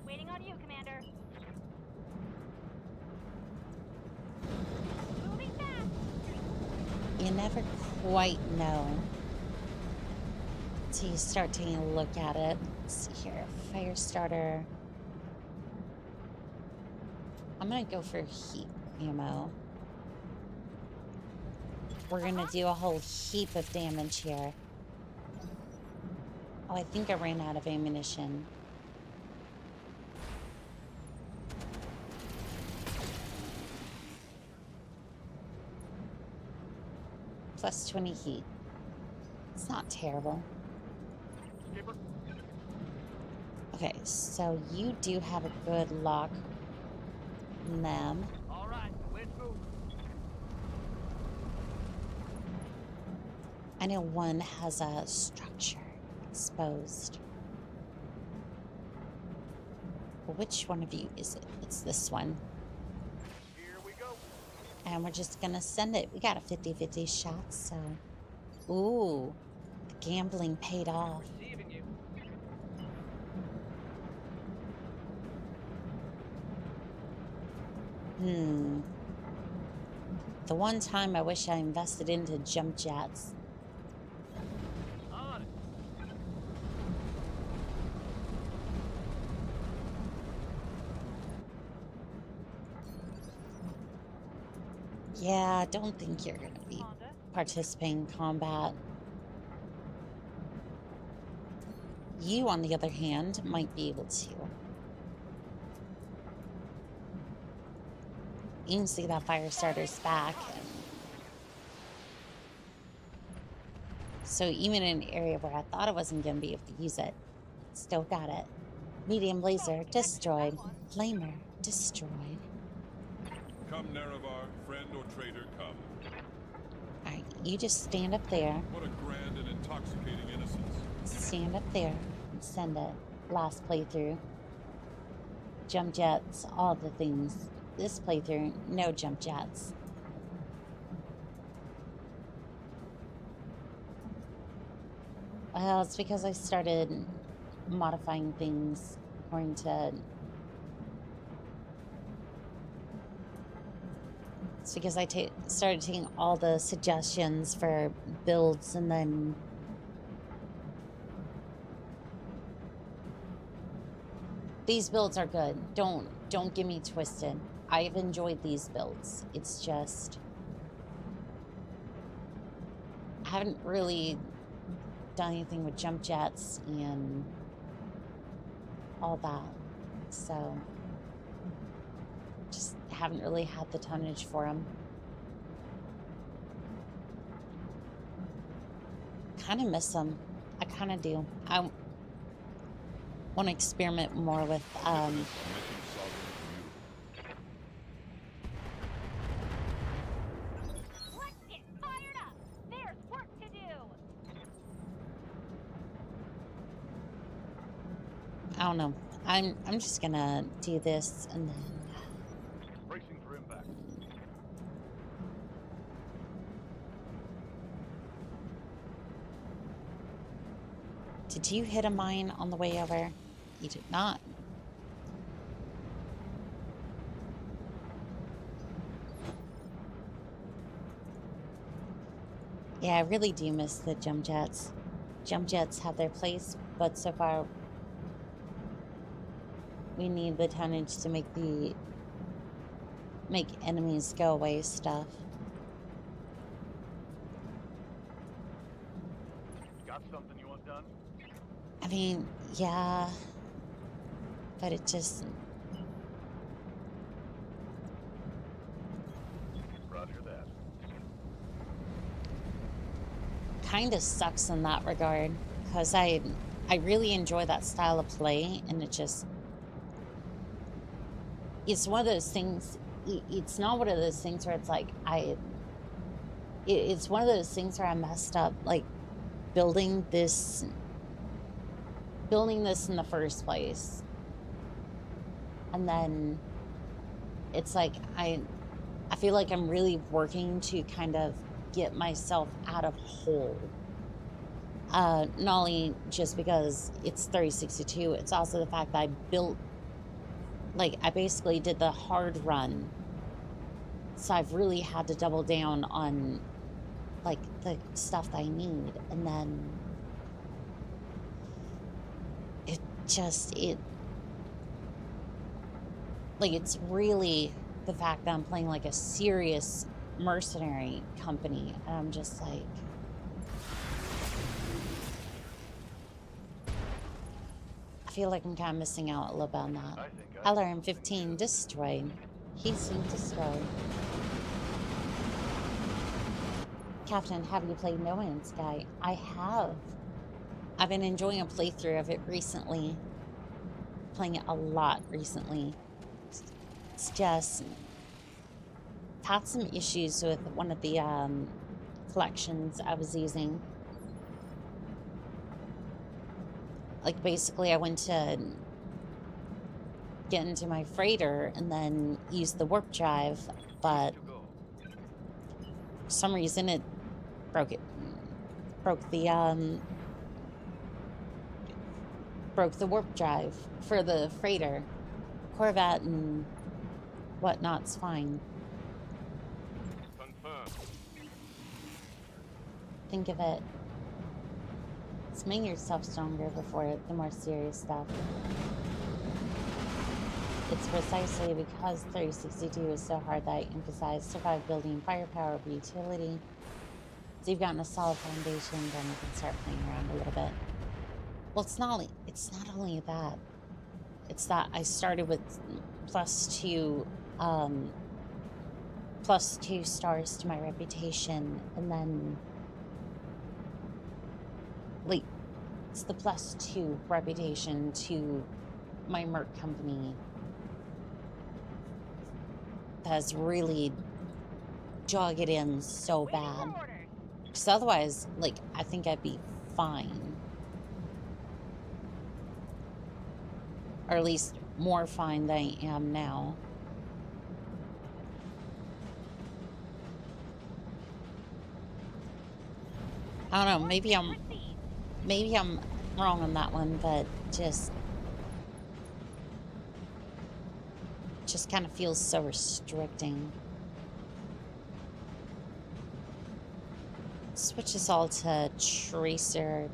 D: Waiting on you, Commander. Moving fast.
B: You never quite know until you start taking a look at it. Let's see here. Fire starter. I'm gonna go for heat ammo. We're gonna do a whole heap of damage here. Oh, I think I ran out of ammunition. Plus 20 heat. It's not terrible.
G: Skipper.
B: Okay, so you do have a good lock on them.
E: All right, let's move.
B: I know one has a structure exposed. But which one of you is it? It's this one.
G: Here we go.
B: And we're just gonna send it. We got a 50-50 shot, so. Ooh, the gambling paid off.
E: Receiving you.
B: The one time I wish I invested into jump jets.
E: On it.
B: Yeah, I don't think you're gonna be
F: Commander.
B: participating in combat. You, on the other hand, might be able to. You can see that fire starter's back. So even in an area where I thought I wasn't going to be able to use it, still got it. Medium laser destroyed. Flamer destroyed.
L: Come, Nerevar, friend or traitor, come.
B: Alright, you just stand up there.
L: What a grand and intoxicating innocence.
B: Stand up there and send it. Last playthrough. Jump jets, all the things. This playthrough, no jump jets. Well, it's because I started modifying things according to... It's because I started taking all the suggestions for builds, and then these builds are good. Don't get me twisted. I've enjoyed these builds. It's just I haven't really done anything with jump jets and all that, so just haven't really had the tonnage for them. Kind of miss them. I kind of do. I want to experiment more with
D: Let's get fired up! There's work to do!
B: I don't know. I'm just gonna do this and then
G: Bracing for impact.
B: Did you hit a mine on the way over? You did not. Yeah, I really do miss the jump jets. Jump jets have their place, but so far we need the tonnage to make enemies go away stuff.
G: Got something you want done?
B: I mean, yeah, but it just...
G: Roger that.
B: kind of sucks in that regard, because I really enjoy that style of play, and it's one of those things. It's not one of those things where it's like it's one of those things where I messed up, like building this in the first place, and then it's like I feel like I'm really working to kind of get myself out of hole. Not only just because it's 3062, it's also the fact that I built, like, I basically did the hard run, so I've really had to double down on, like, the stuff that I need, and then it's really the fact that I'm playing like a serious mercenary company, and I'm just like, I feel like I'm kind of missing out a little bit on that. LRM-15 destroyed. He's been destroyed. Captain, have you played No Man's Sky? I have. I've been enjoying a playthrough of it recently. Playing it a lot recently. It's just had some issues with one of the collections I was using. Like, basically I went to get into my freighter and then used the warp drive, but for some reason it broke the warp drive for the freighter. Corvette and whatnot's fine.
H: Confirmed.
B: Think of it. It's making yourself stronger before the more serious stuff. It's precisely because 3062 is so hard that I emphasize survive building firepower over utility. So you've gotten a solid foundation, then you can start playing around a little bit. Well, it's not only that. It's that I started with +2 stars to my reputation, and then it's the +2 reputation to my merc company that's really dug it in so bad. Because otherwise, like, I think I'd be fine. Or at least more fine than I am now. I don't know, maybe I'm wrong on that one, but just kind of feels so restricting. Switch us all to Tracer.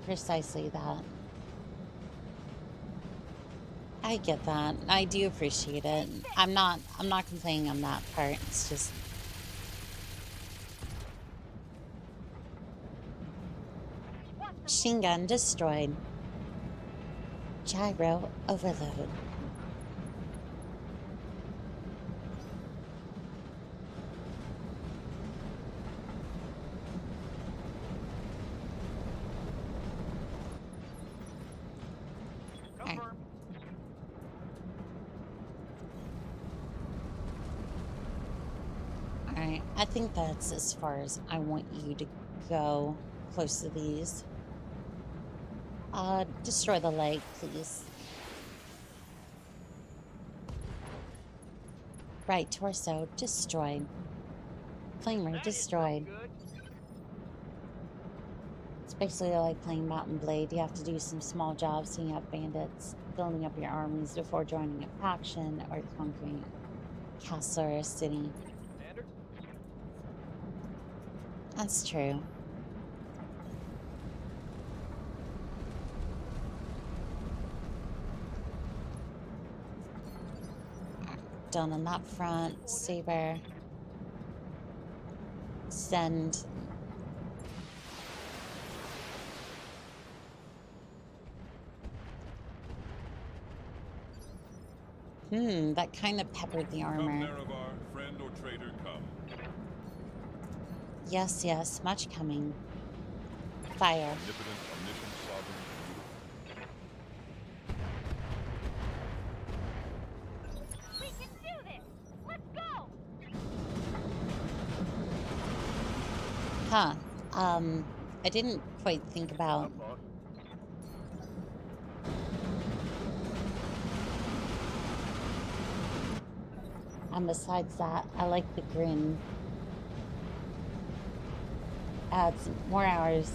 B: Precisely that. I get that. I do appreciate it. I'm not complaining on that part. It's just machine gun destroyed. Gyro overload. Alright, I think that's as far as I want you to go, close to these. Destroy the leg, please. Right torso, destroyed. Flamer, destroyed. It's basically like playing Mountain Blade. You have to do some small jobs, seeing out bandits, building up your armies before joining a faction or conquering a castle or a city. That's true. Done on that front. Saber. Send. That kind of peppered the armor.
L: Come, Nerevar, friend or traitor, come.
B: Yes, yes, much coming. Fire.
L: Omnipotent, omniscient, sovereign,
D: We can do this! Let's go!
B: Huh. I didn't quite think about... And besides that, I like the grin. Adds more hours.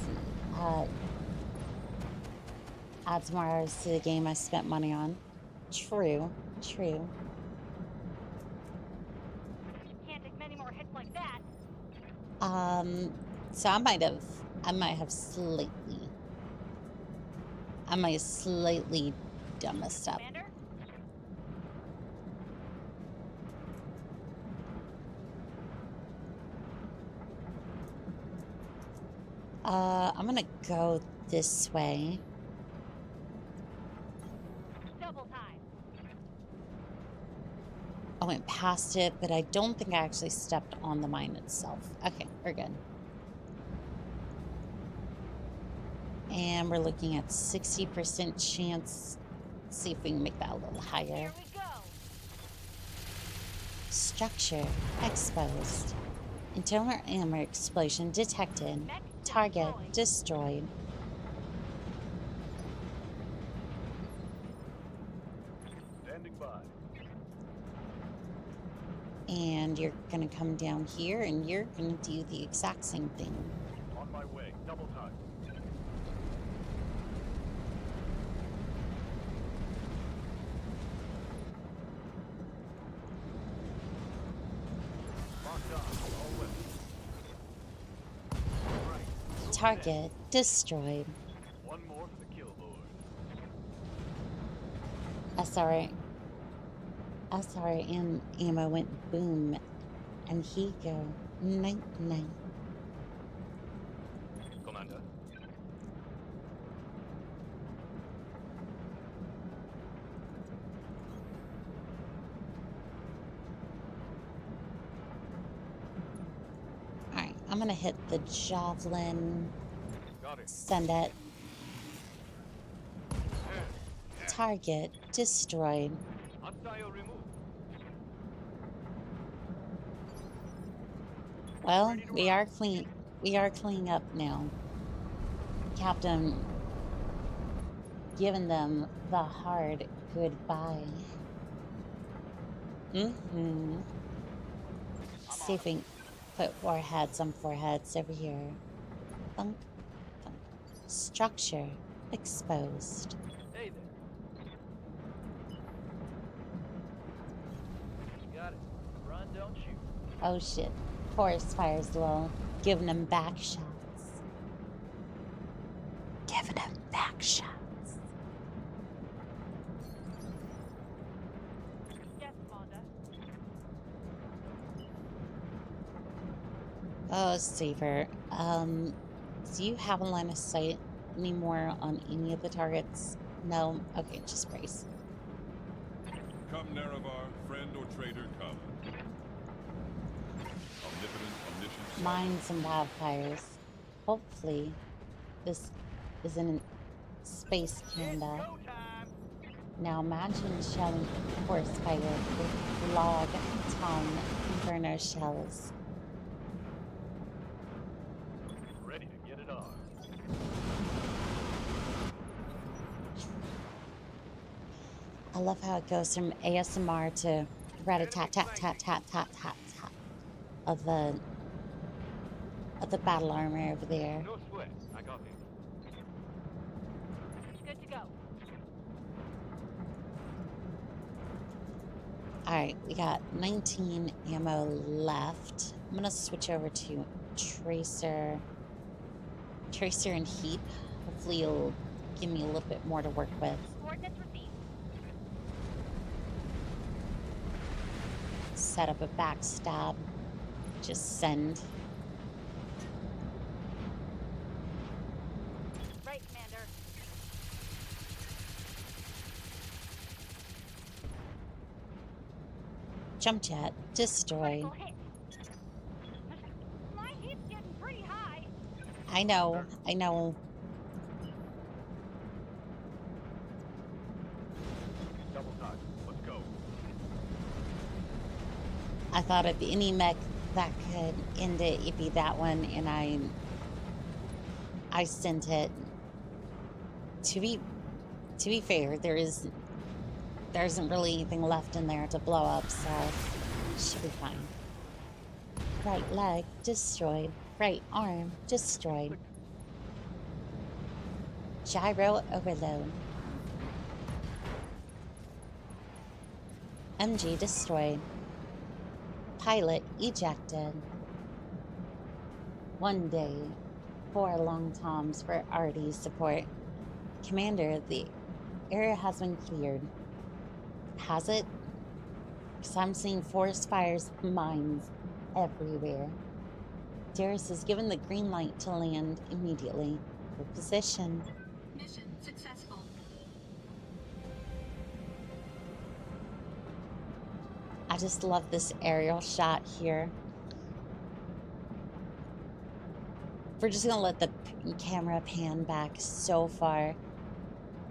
B: Adds more hours to the game I spent money on. True. True.
D: Can't take many more hits like that.
B: So I might have slightly done this up.
D: Commander?
B: I'm gonna go this way.
D: Double time.
B: I went past it, but I don't think I actually stepped on the mine itself. Okay, we're good. And we're looking at 60% chance. Let's see if we can make that a little higher.
D: Here we go.
B: Structure exposed. Internal armor explosion detected.
D: Mech
B: Target destroyed.
G: Standing by.
B: And you're gonna come down here and you're gonna do the exact same thing.
G: On my way. Double time. Locked on. All weapons. Right.
B: Target destroyed.
G: One more for the kill board.
B: SR and ammo went boom. And he go night night.
H: Commander.
B: I'm gonna hit the javelin.
G: Got it.
B: Send it. Target destroyed.
G: Hostile removed.
B: Well, we are clean. We are cleaning up now. Captain giving them the hard goodbye. Mm-hmm. See if we can put foreheads on foreheads over here. Thunk, thunk. Structure exposed.
E: Hey there. You got it. Run, don't shoot.
B: Oh shit. Forest fires low. Giving them back shots. Giving them back shots.
F: Yes, Commander.
B: Oh, Saver. Do you have a line of sight anymore on any of the targets? No? Okay, just brace.
L: Come, Nerevar, friend or traitor, come. Omnipotent, omniscient.
B: Mines and wildfires. Hopefully, this isn't space Canada. Now imagine shelling forest fire with log ton inferno shells.
G: Ready to get it on.
B: I love how it goes from ASMR to rat-a-tat-tat-tat-tat-tat-tat of the battle armor over there.
G: No sweat. I got this.
F: Good to go.
B: Alright, we got 19 ammo left. I'm gonna switch over to Tracer. Tracer and Heap. Hopefully you'll give me a little bit more to work with.
D: Coordinates received.
B: Set up a backstab. Just send.
D: Right, Commander.
B: Jump jet. Destroy.
D: Critical hit. My hit's getting pretty high.
B: I know. I know.
G: Double time. Let's go.
B: I thought of any mech that could end it, it'd be that one, and I sent it. To be fair, there isn't really anything left in there to blow up, so it should be fine. Right leg destroyed. Right arm destroyed. Gyro overload. MG destroyed. Pilot ejected. One day. 4 long toms for RD support. Commander, the area has been cleared. Has it? Because I'm seeing forest fires, mines everywhere. Darius has given the green light to land immediately. For position.
I: Mission successful.
B: I just love this aerial shot here. We're just gonna let the camera pan back so far.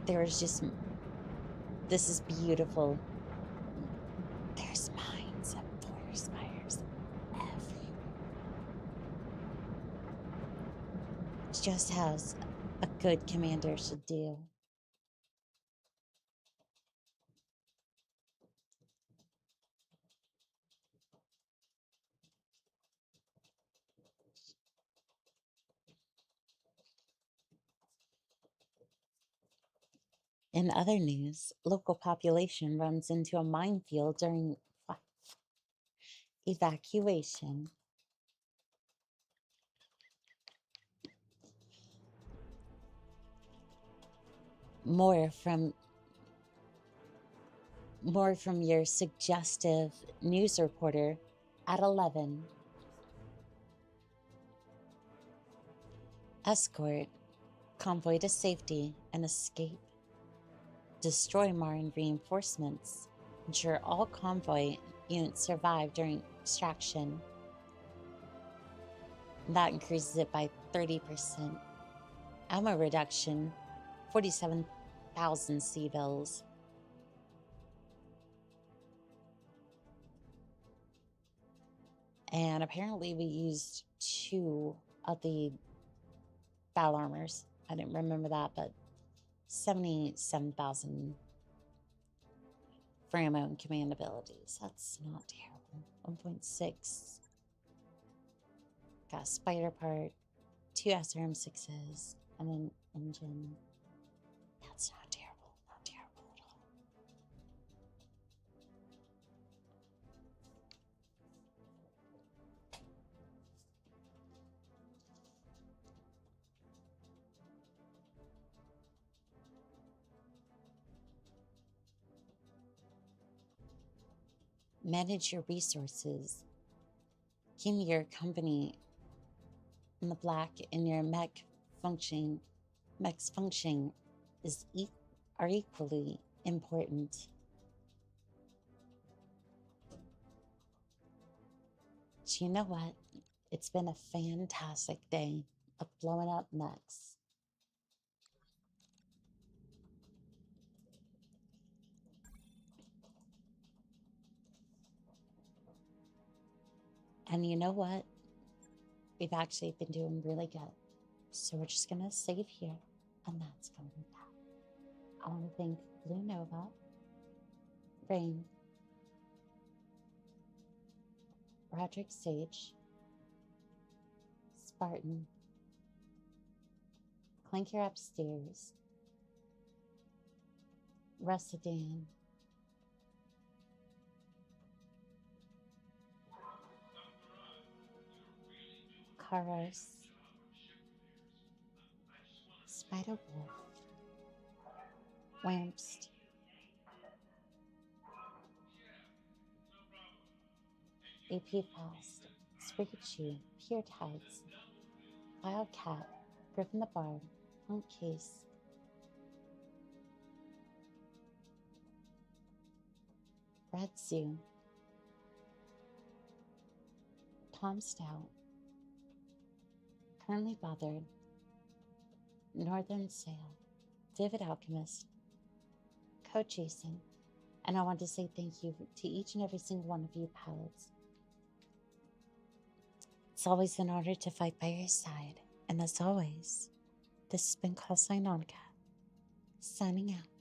B: There's just... This is beautiful. There's mines and forest fires everywhere. Just as a good commander should do. In other news, local population runs into a minefield during evacuation. More from your suggestive news reporter at 11. Escort convoy to safety and escape. Destroy Marin reinforcements. Ensure all convoy units survive during extraction. And that increases it by 30%. Ammo reduction, 47,000 C-bills. And apparently we used 2 of the battle armors. I didn't remember that, but 77,000 for ammo and command abilities. That's not terrible. 1.6. Got a spider part, 2 SRM6s, and an engine. That's not terrible. Not terrible at all. Manage your resources. Keeping your company in the black and your mech's function are equally important. But you know what? It's been a fantastic day of blowing up mechs. And you know what? We've actually been doing really good. So we're just going to save here, and that's going to be that. I want to thank Blue Nova, Rain, Roderick Sage, Spartan, Clinker Upstairs, Russadan, Karos, Spider Wolf, Wamst, AP Fast, Spikachu, Pure Tides, Wildcat, Griffin the Bard, Punk Case, Red Zoo, Tom Stout, Currently Bothered, Northern Sail, Vivid Alchemist, Coach Jason, and I want to say thank you to each and every single one of you pilots. It's always an honor to fight by your side, and as always, this has been Callsign Onica, signing out.